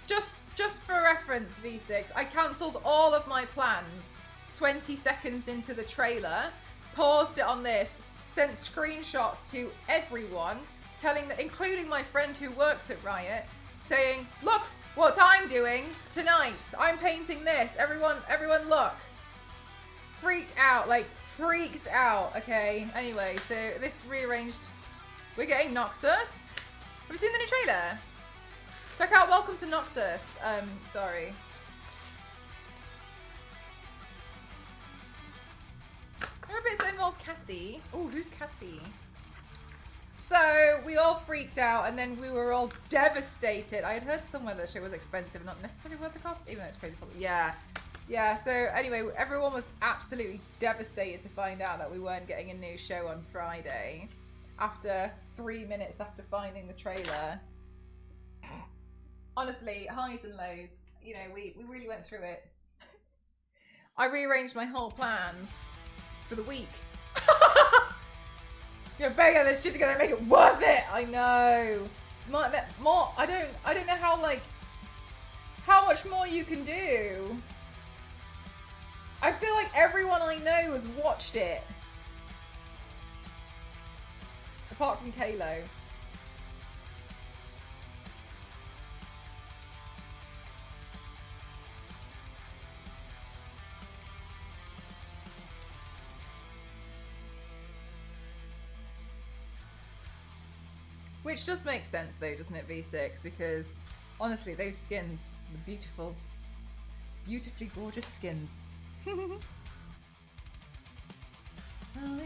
for reference, V6, I cancelled all of my plans 20 seconds into the trailer, paused it on this, sent screenshots to everyone, telling that, including my friend who works at Riot, saying, look, What I'm doing tonight, I'm painting this. Everyone look. Freaked out, like freaked out. Okay, anyway, so this rearranged. We're getting Noxus. Have you seen the new trailer? Check out Welcome to Noxus story. There are bits that involve Cassie. Oh, who's Cassie? So we all freaked out and then we were all devastated. I had heard somewhere that shit was expensive, not necessarily worth the cost, even though it's crazy. Yeah. Yeah, so anyway, everyone was absolutely devastated to find out that we weren't getting a new show on Friday. After 3 minutes after finding the trailer. Honestly, highs and lows. You know, we really went through it. I rearranged my whole plans for the week. You're begging this shit's gonna make it worth it. I know. More. I don't know how much more you can do. I feel like everyone I know has watched it, apart from Kalo. Which just makes sense though, doesn't it, V6? Because honestly, those skins, the beautiful, beautifully gorgeous skins. Oh,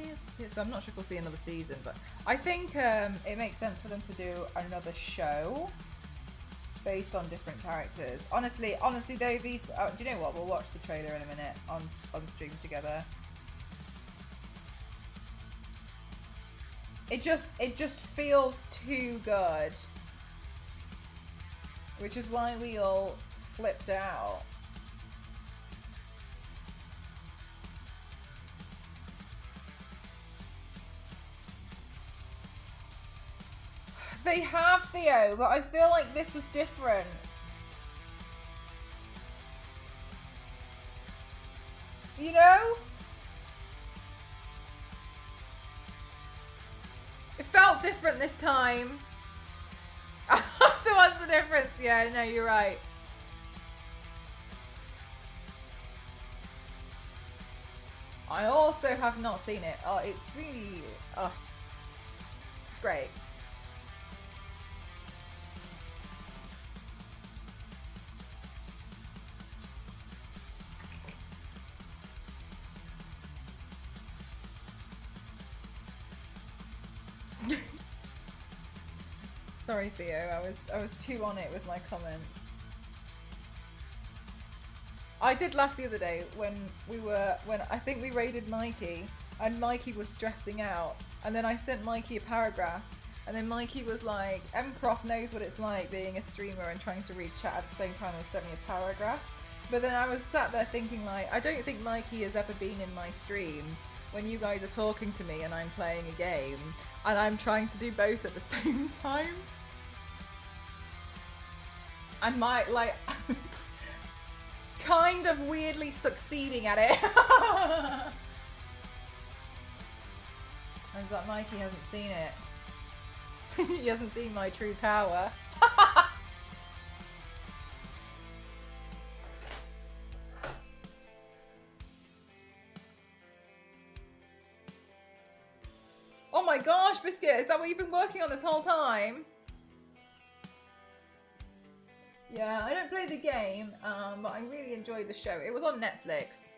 yes. So I'm not sure if we'll see another season, but I think it makes sense for them to do another show based on different characters. Honestly though, do you know what? We'll watch the trailer in a minute on stream together. It just feels too good, which is why we all flipped out. They have, Theo, but I feel like this was different. You know? It felt different this time. So what's the difference? Yeah, no, you're right. I also have not seen it. Oh, it's really... Oh, it's great. Sorry, Theo. I was too on it with my comments. I did laugh the other day when I think we raided Mikey and Mikey was stressing out, and then I sent Mikey a paragraph, and then Mikey was like, "Mprof knows what it's like being a streamer and trying to read chat at the same time as sent me a paragraph." But then I was sat there thinking, like, I don't think Mikey has ever been in my stream when you guys are talking to me and I'm playing a game and I'm trying to do both at the same time. And like kind of weirdly succeeding at it. Turns out Mikey hasn't seen it. He hasn't seen my true power. Oh my gosh, Biscuit, is that what you've been working on this whole time? Yeah, I don't play the game, but I really enjoyed the show. It was on Netflix.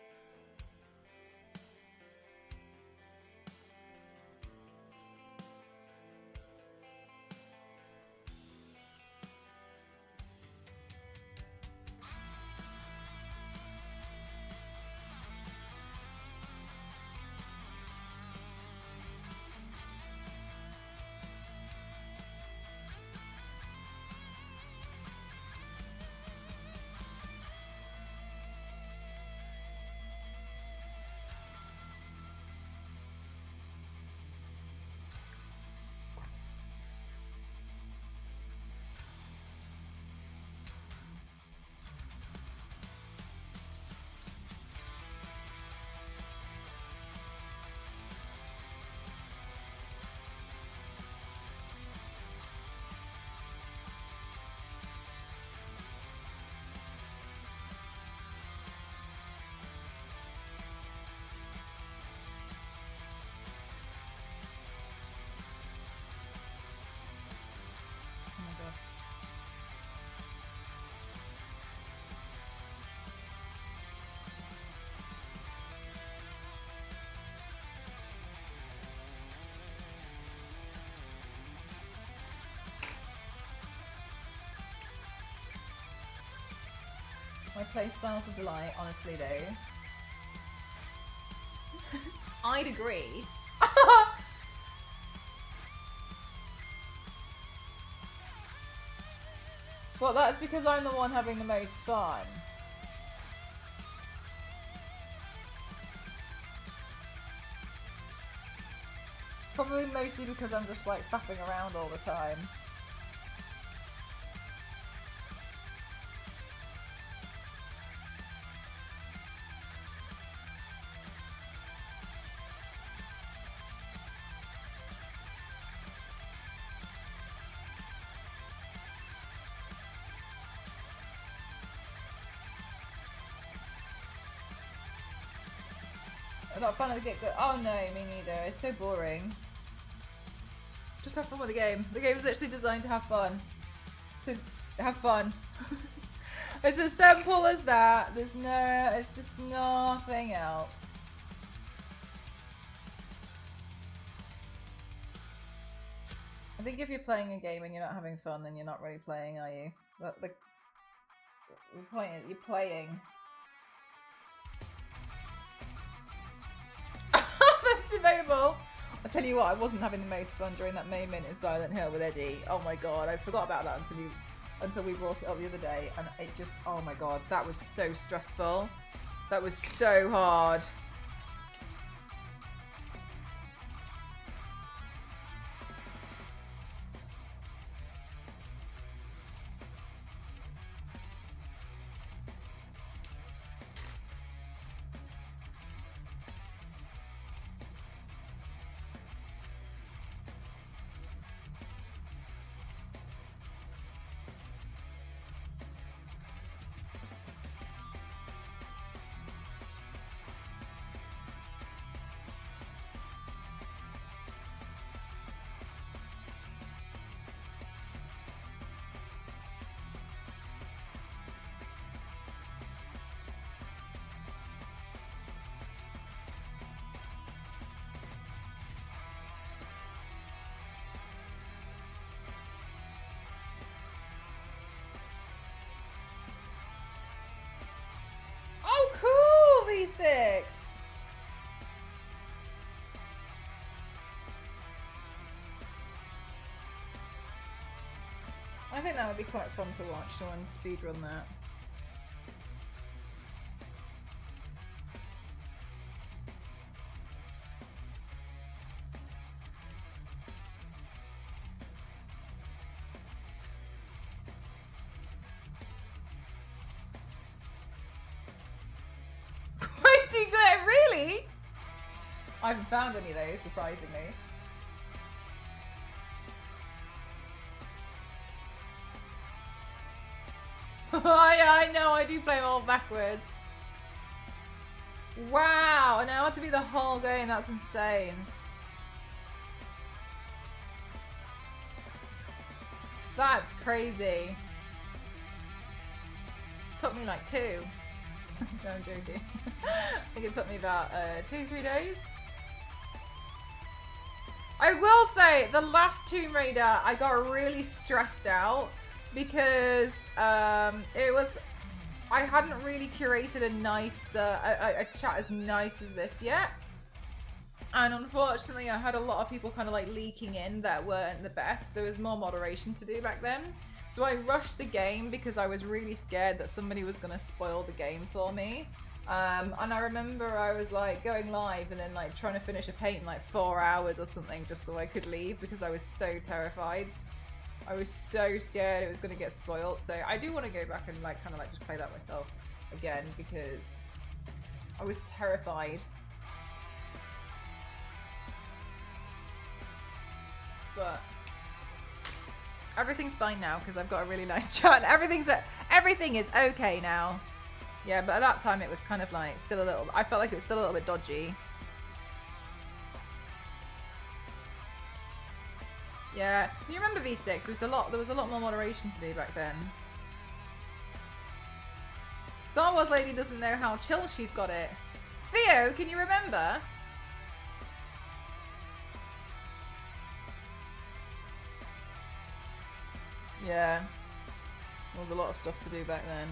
playstyles of delight, honestly though. I'd agree. Well, that's because I'm the one having the most fun. Probably mostly because I'm just like faffing around all the time. I'm not a fan of the get good. Oh no, me neither. It's so boring. Just have fun with the game. The game is literally designed to have fun. So have fun. It's as simple as that. There's no, it's just nothing else. I think if you're playing a game and you're not having fun, then you're not really playing, are you? The point is, you're playing. That's debatable. I'll tell you what, I wasn't having the most fun during that moment in Silent Hill with Eddie. Oh my god, I forgot about that until we brought it up the other day, and it just, oh my god, that was so stressful. That was so hard. Oh, cool, V6. I think that would be quite fun to watch someone speedrun that. Crazy good, really? I haven't found any of those, surprisingly. I know, I do play them all backwards. Wow, and I want to be the whole game, that's insane. That's crazy. Took me like 2. No, I'm joking. I think it took me about 2-3 days. I will say, the last Tomb Raider, I got really stressed out because it was, I hadn't really curated a nice, a chat as nice as this yet. And unfortunately, I had a lot of people kind of like leaking in that weren't the best. There was more moderation to do back then. So I rushed the game because I was really scared that somebody was going to spoil the game for me. And I remember I was like going live and then like trying to finish a paint in like 4 hours or something just so I could leave because I was so terrified. I was so scared it was going to get spoiled. So I do want to go back and like kind of like just play that myself again because I was terrified. But everything's fine now because I've got a really nice chat. Everything is okay now. Yeah, but at that time it was kind of like still a little, I felt like it was still a little bit dodgy. Yeah, you remember V6? There was a lot more moderation to do back then. Star Wars lady doesn't know how chill she's got it. Theo, can you remember? Yeah, there was a lot of stuff to do back then.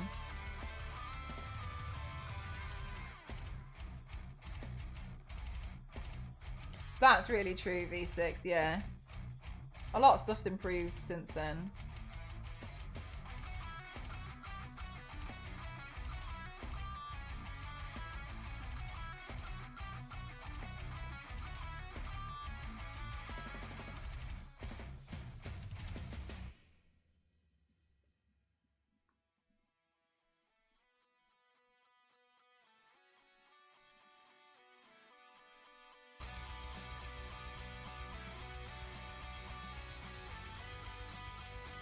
That's really true, V6, yeah. A lot of stuff's improved since then.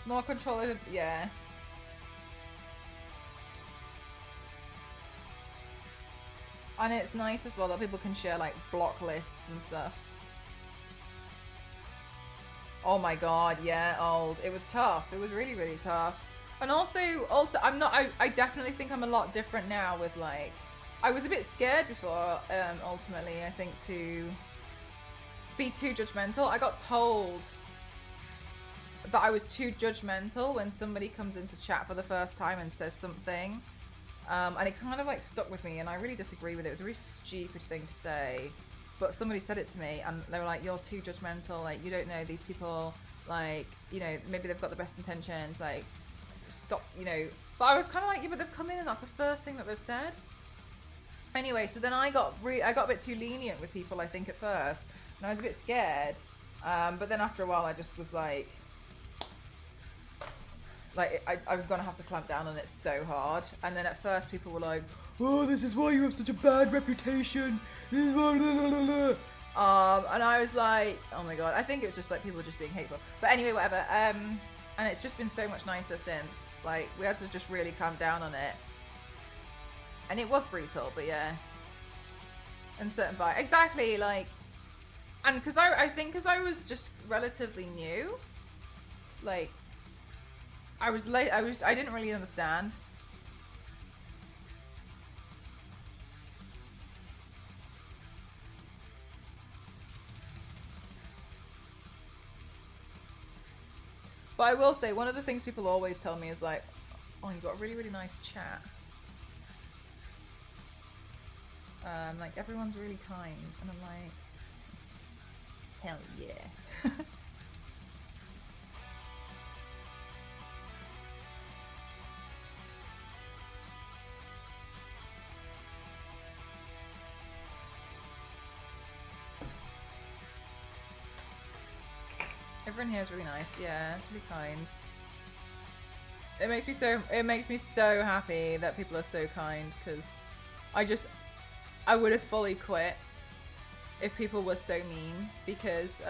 More control over, yeah. And it's nice as well that people can share like block lists and stuff. Oh my god, yeah, old. It was tough. It was really, really tough. And also, I definitely think I'm a lot different now with like, I was a bit scared before, ultimately, I think, to be too judgmental. I got told that I was too judgmental when somebody comes into chat for the first time and says something. And it kind of like stuck with me, and I really disagree with it. It was a really stupid thing to say, but somebody said it to me and they were like, you're too judgmental, like you don't know these people, like, you know, maybe they've got the best intentions, like stop, you know. But I was kind of like, yeah, but they've come in and that's the first thing that they've said. Anyway, so then I got a bit too lenient with people, I think, at first, and I was a bit scared, but then after a while I just was like I'm gonna have to clamp down on it so hard. And then at first people were like, oh, this is why you have such a bad reputation. And I was like, oh my god, I think it was just like people were just being hateful. But anyway, whatever. And it's just been so much nicer since. Like, we had to just really clamp down on it. And it was brutal, but yeah. And certain bias. Exactly, like, and because I think because I was just relatively new, like, I didn't really understand. But I will say, one of the things people always tell me is like, oh, you've got a really, really nice chat. Like, everyone's really kind. And I'm like, hell yeah. Everyone here is really nice. Yeah, it's really kind. It makes me so happy that people are so kind, because I would have fully quit if people were so mean, because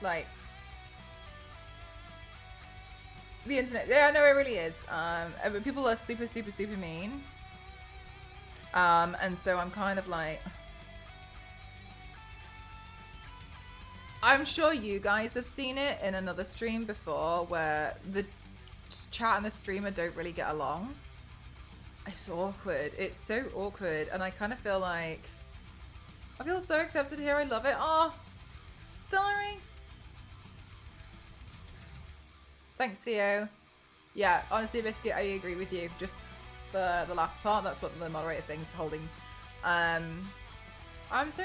like, the internet, yeah, no, it really is. People are super, super, super mean. And so I'm kind of like, I'm sure you guys have seen it in another stream before where the chat and the streamer don't really get along. It's awkward. It's so awkward. And I kind of feel like, I feel so accepted here. I love it. Oh, Starry. Thanks, Theo. Yeah, honestly, Biscuit, I agree with you. Just the last part, that's what the moderator thing's holding. I'm so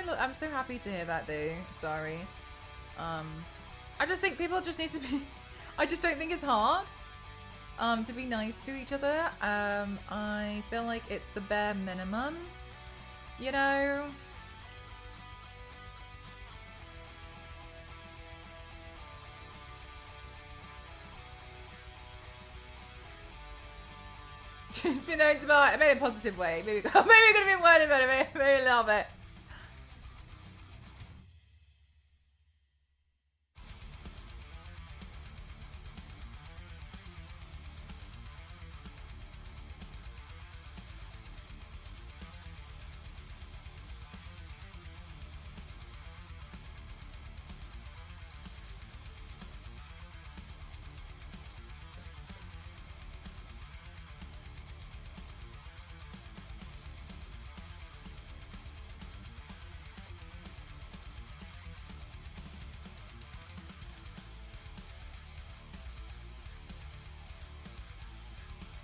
happy to hear that, though. Sorry. I just think people just need to be. I just don't think it's hard. To be nice to each other. I feel like it's the bare minimum. You know. It's been known to buy. I made it a positive way. Maybe we're gonna be worried about it. Maybe a little bit.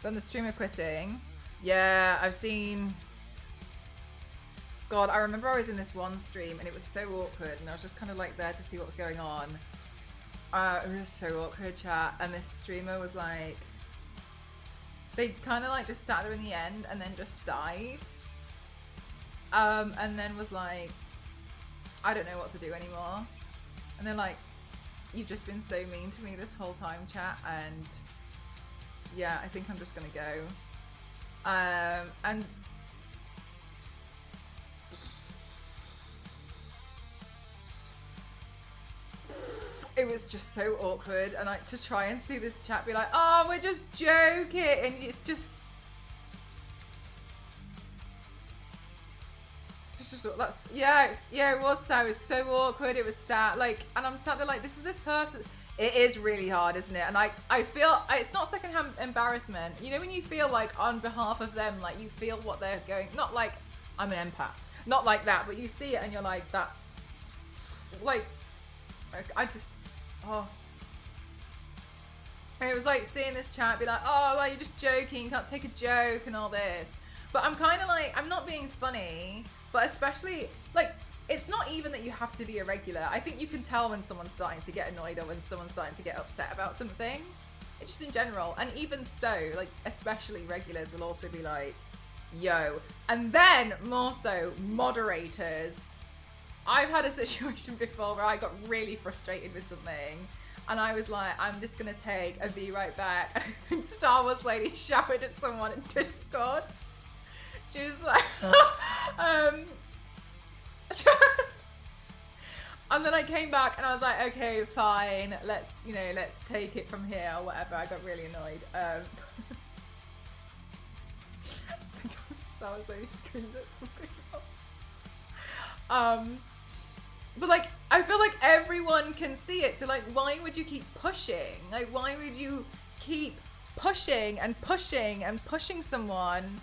Then the streamer quitting. Yeah, I've seen... God, I remember I was in this one stream and it was so awkward and I was just kind of like there to see what was going on. It was so awkward, chat. And this streamer was like... They kind of like just sat there in the end and then just sighed. And then was like, I don't know what to do anymore. And they're like, you've just been so mean to me this whole time, chat, and yeah, I think I'm just gonna go. And it was just so awkward, and I to try and see this chat be like, oh, we're just joking, and it's just that's it was sad. It was so awkward. It was sad. Like, and I'm sat there like, this is this person. It is really hard, isn't it? And I feel it's not secondhand embarrassment. You know when you feel like on behalf of them, like you feel what they're going. Not like I'm an empath, not like that, but you see it and you're like that. Like, I just And it was like seeing this chat be like, oh, like you're just joking, you can't take a joke and all this. But I'm kind of like, I'm not being funny. But especially, like, it's not even that you have to be a regular. I think you can tell when someone's starting to get annoyed or when someone's starting to get upset about something. It's just in general. And even so, like, especially regulars will also be like, yo. And then, more so, moderators. I've had a situation before where I got really frustrated with something. And I was like, I'm just going to take a be right back. And I think Star Wars Lady shouted at someone in Discord. She was like, and then I came back and I was like, okay, fine, let's take it from here or whatever. I got really annoyed. That was so screamed at some people. But like, I feel like everyone can see it. So like, why would you keep pushing? Like, why would you keep pushing and pushing and pushing someone?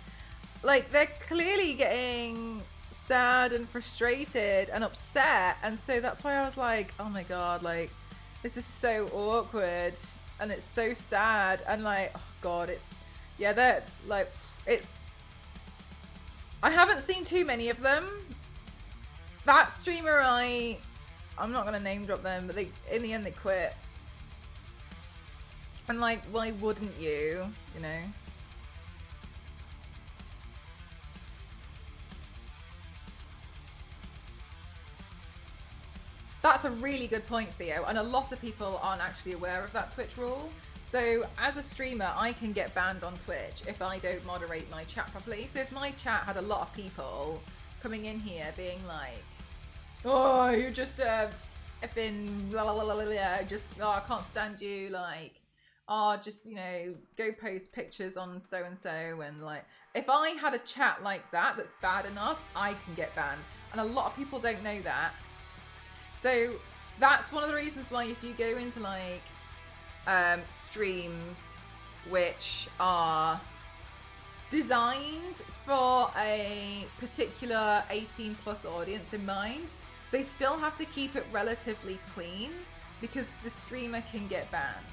Like, they're clearly getting sad and frustrated and upset. And so that's why I was like, oh my God, like, this is so awkward. And it's so sad. And like, oh God, they're like, I haven't seen too many of them. That streamer, I'm not going to name drop them, but in the end they quit. And like, why wouldn't you, you know? That's a really good point, Theo, and a lot of people aren't actually aware of that Twitch rule. So as a streamer, I can get banned on Twitch if I don't moderate my chat properly. So if my chat had a lot of people coming in here being like, oh, you're just effing blah, blah, blah, blah, blah, just, oh, I can't stand you, like, oh, just, you know, go post pictures on so-and-so, and like, if I had a chat like that that's bad enough, I can get banned. And a lot of people don't know that. So that's one of the reasons why if you go into like streams which are designed for a particular 18 plus audience in mind, they still have to keep it relatively clean because the streamer can get banned.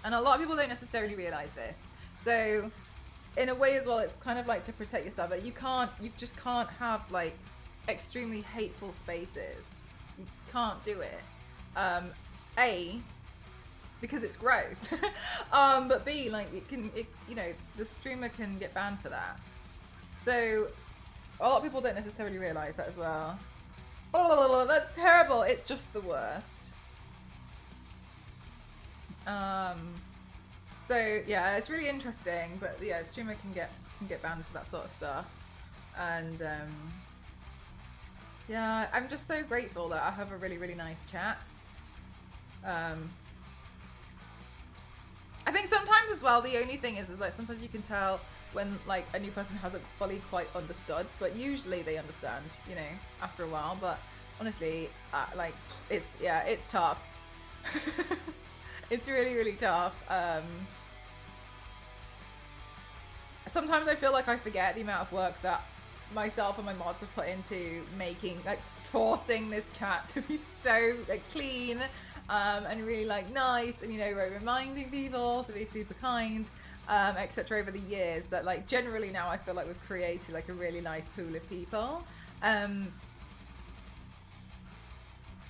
And a lot of people don't necessarily realize this. So in a way as well, it's kind of like to protect yourself. Like you just can't have like extremely hateful spaces. You can't do it. A, because it's gross. But B, like you know, the streamer can get banned for that. So a lot of people don't necessarily realize that as well. Oh, that's terrible. It's just the worst. So yeah, it's really interesting, but yeah, streamer can get banned for that sort of stuff. And yeah, I'm just so grateful that I have a really, really nice chat. I think sometimes as well, the only thing is like sometimes you can tell when like a new person hasn't fully quite understood, but usually they understand, you know, after a while. But honestly, like it's tough. It's really, really tough. Sometimes I feel like I forget the amount of work that myself and my mods have put into making, like, forcing this chat to be so like clean and really like nice, and you know, reminding people to be super kind. etc. over the years that like generally now I feel like we've created like a really nice pool of people.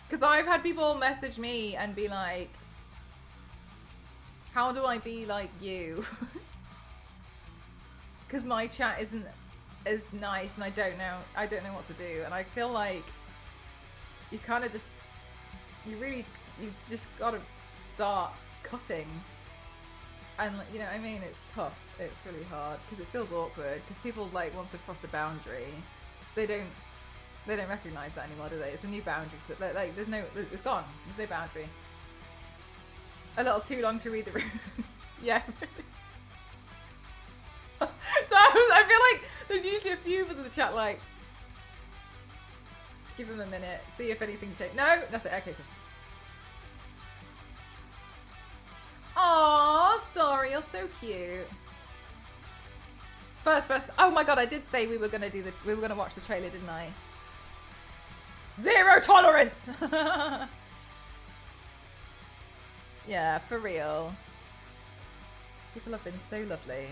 Because I've had people message me and be like, how do I be like you? Because my chat isn't as nice and I don't know what to do. And I feel like you kind of just, you just gotta start cutting. And you know what I mean? It's tough. It's really hard because it feels awkward because people like want to cross a boundary. They don't recognize that anymore, do they? It's a new boundary. Like it's gone. There's no boundary. A little too long to read the room. Yeah. So I feel like there's usually a few of us in the chat like, just give them a minute, see if anything changed. No, nothing. Okay, cool. Aww, Story, you're so cute. First. Oh my god, I did say we were gonna watch the trailer, didn't I? Zero tolerance. Yeah, for real. People have been so lovely.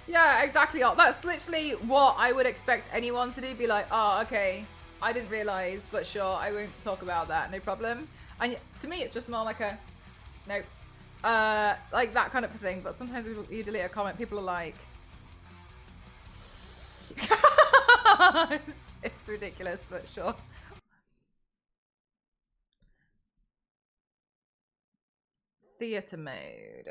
Yeah, exactly. That's literally what I would expect anyone to do. Be like, oh, okay, I didn't realize, but sure, I won't talk about that. No problem. And to me, it's just more like a, nope. Like that kind of thing. But sometimes when you delete a comment, people are like, it's ridiculous, but sure. Theater mode.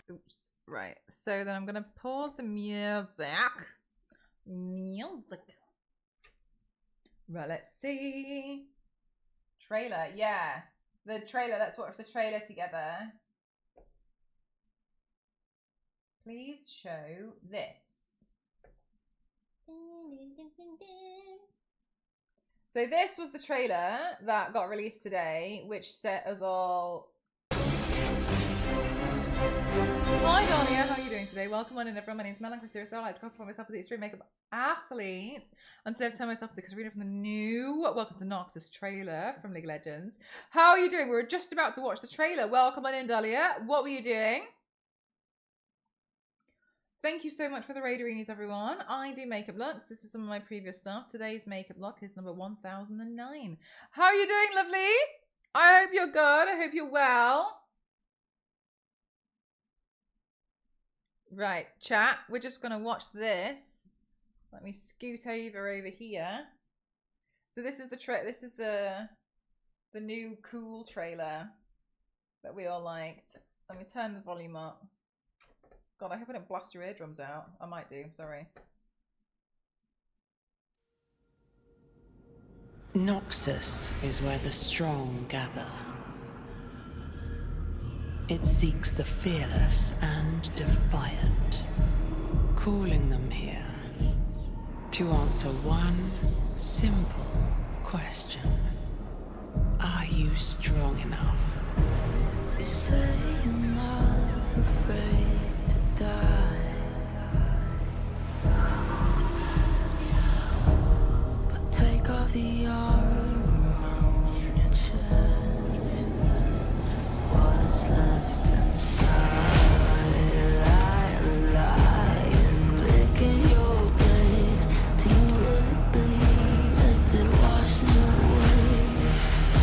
Oops. Right. So then I'm gonna pause the music. Right. Let's see. Trailer. Yeah. The trailer. Let's watch the trailer together. Please show this. So this was the trailer that got released today, which set us all... Hi Dahlia, how are you doing today? Welcome on in everyone. My name is Mel. I'm Chris. I like to classify myself as the extreme makeup athlete. And today I've turned myself to Katarina from the new Welcome to Noxus trailer from League of Legends. How are you doing? We were just about to watch the trailer. Welcome on in, Dahlia. What were you doing? Thank you so much for the raiderinis, everyone. I do makeup looks. This is some of my previous stuff. Today's makeup look is number 1009. How are you doing, lovely? I hope you're good. I hope you're well. Right, chat. We're just going to watch this. Let me scoot over here. So this is the new cool trailer that we all liked. Let me turn the volume up. God, I hope I don't blast your eardrums out. I might do, sorry. Noxus is where the strong gather. It seeks the fearless and defiant, calling them here to answer one simple question. Are you strong enough? You say you're not afraid to die, but take off the armor around your chest. What's left inside? I rely on licking your blade till you wouldn't bleed if it washes away.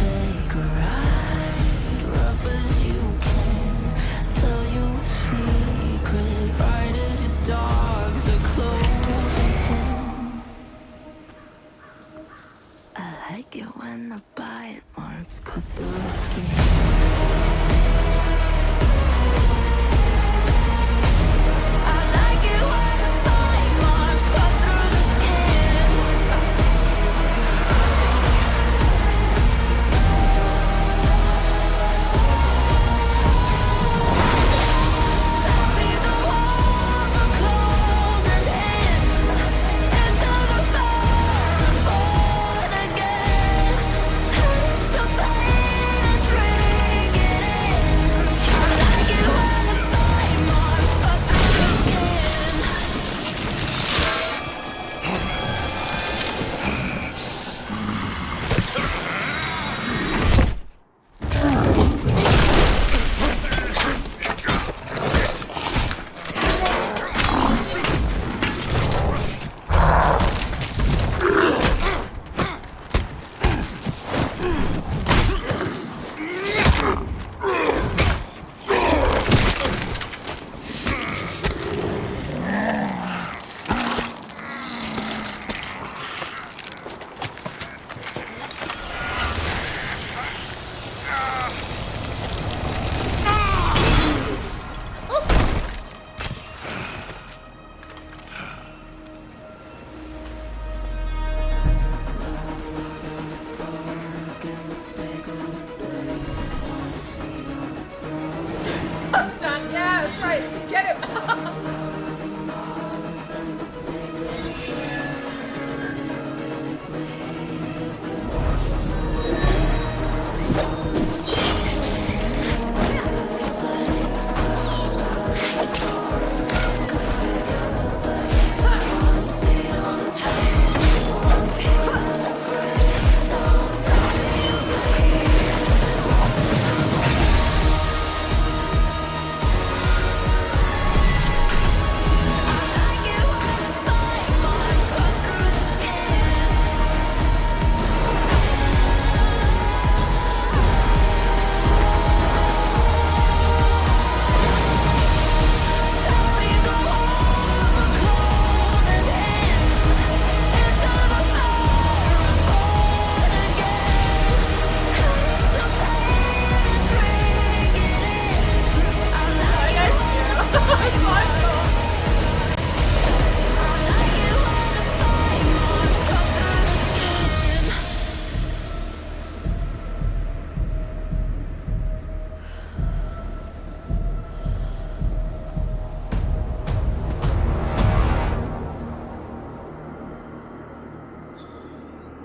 Take a ride, rough as you can. Tell you a secret, right as your dogs are closing in. I like it when the bite marks cut through the skin. Taste the pain and dream.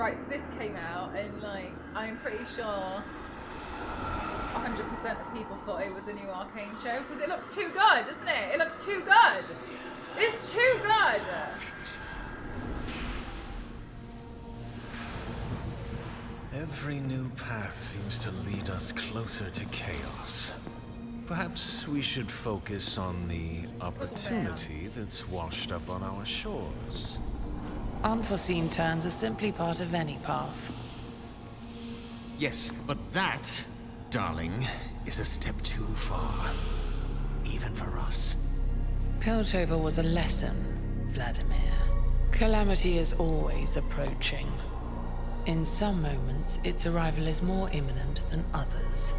Right, so this came out and like, I'm pretty sure 100% of people thought it was a new Arcane show because it looks too good, doesn't it? It looks too good. It's too good. Every new path seems to lead us closer to chaos. Perhaps we should focus on the opportunity that's washed up on our shores. Unforeseen turns are simply part of any path. Yes, but that, darling, is a step too far. Even for us. Piltover was a lesson, Vladimir. Calamity is always approaching. In some moments, its arrival is more imminent than others.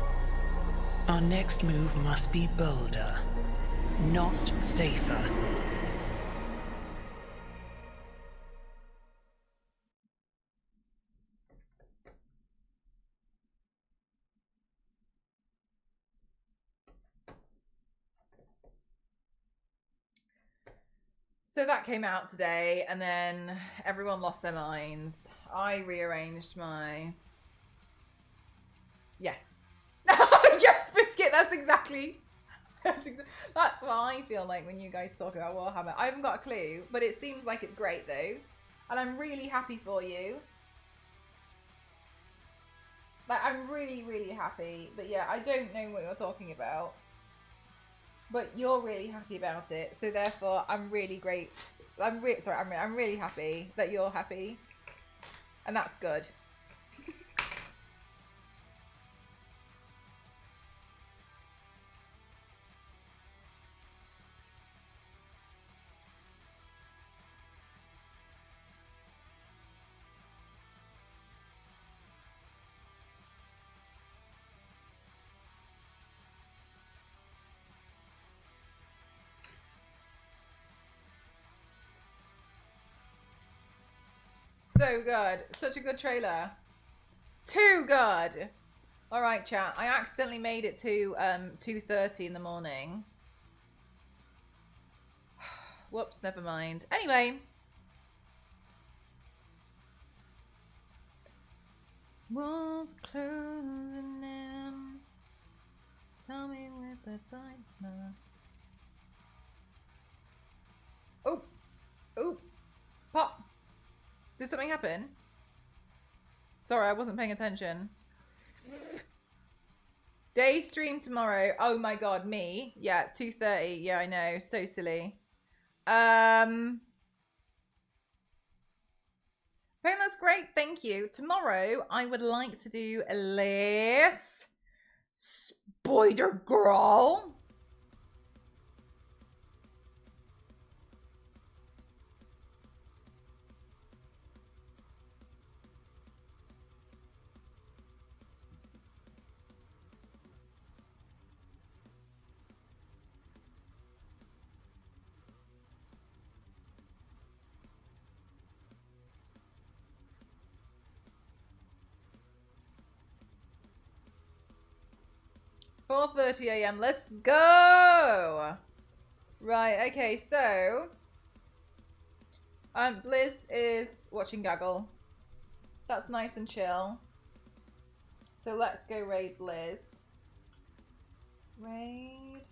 Our next move must be bolder, not safer. So that came out today, and then everyone lost their minds. I rearranged my... Yes. Yes, Biscuit, that's exactly... That's what I feel like when you guys talk about Warhammer. I haven't got a clue, but it seems like it's great, though. And I'm really happy for you. Like, I'm really, really happy. But yeah, I don't know what you're talking about. But you're really happy about it, so therefore I'm really great. I'm really happy that you're happy, and that's good. So good. Such a good trailer. Too good. All right, chat. I accidentally made it to 2:30 in the morning. Whoops, never mind. Anyway. Walls closing in. Tell me with the timer. Oh. Oh. Pop. Did something happen? Sorry, I wasn't paying attention. Day stream tomorrow. Oh my god, me? Yeah, 2:30. Yeah, I know. So silly. Phone looks great. Thank you. Tomorrow, I would like to do a less Spider Girl. $4:30 a.m. Let's go. Right. Okay. So, Blizz is watching Gaggle. That's nice and chill. So let's go raid Blizz. Raid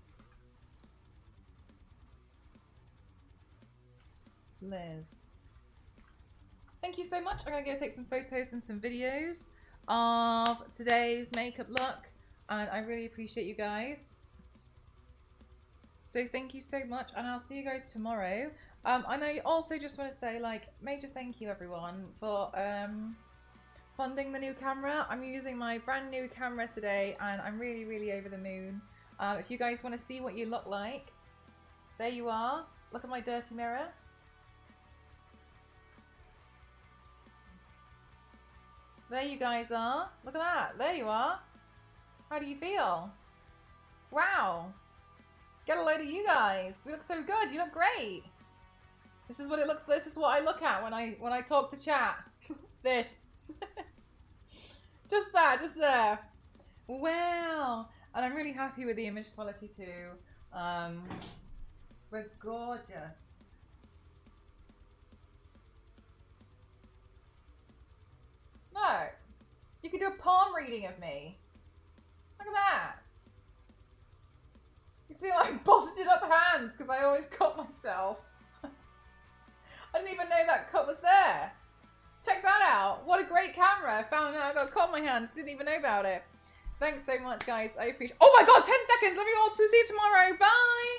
Blizz. Thank you so much. I'm gonna go take some photos and some videos of today's makeup look. And I really appreciate you guys. So thank you so much, and I'll see you guys tomorrow. And I also just want to say, like, major thank you everyone for funding the new camera. I'm using my brand new camera today, and I'm really, really over the moon. If you guys want to see what you look like, there you are. Look at my dirty mirror. There you guys are. Look at that. There you are. How do you feel? Wow. Get a load of you guys. We look so good. You look great. This is what it looks. This is what I look at when I talk to chat. This. Just that. Just there. Wow. And I'm really happy with the image quality too. We're gorgeous. Look. You can do a palm reading of me. Look at that. You see my busted up hands because I always cut myself. I didn't even know that cut was there. Check that out. What a great camera. I found out I got a cut on my hand. Didn't even know about it. Thanks so much, guys. I appreciate. Oh my god, 10 seconds. Love you all. See you tomorrow. Bye.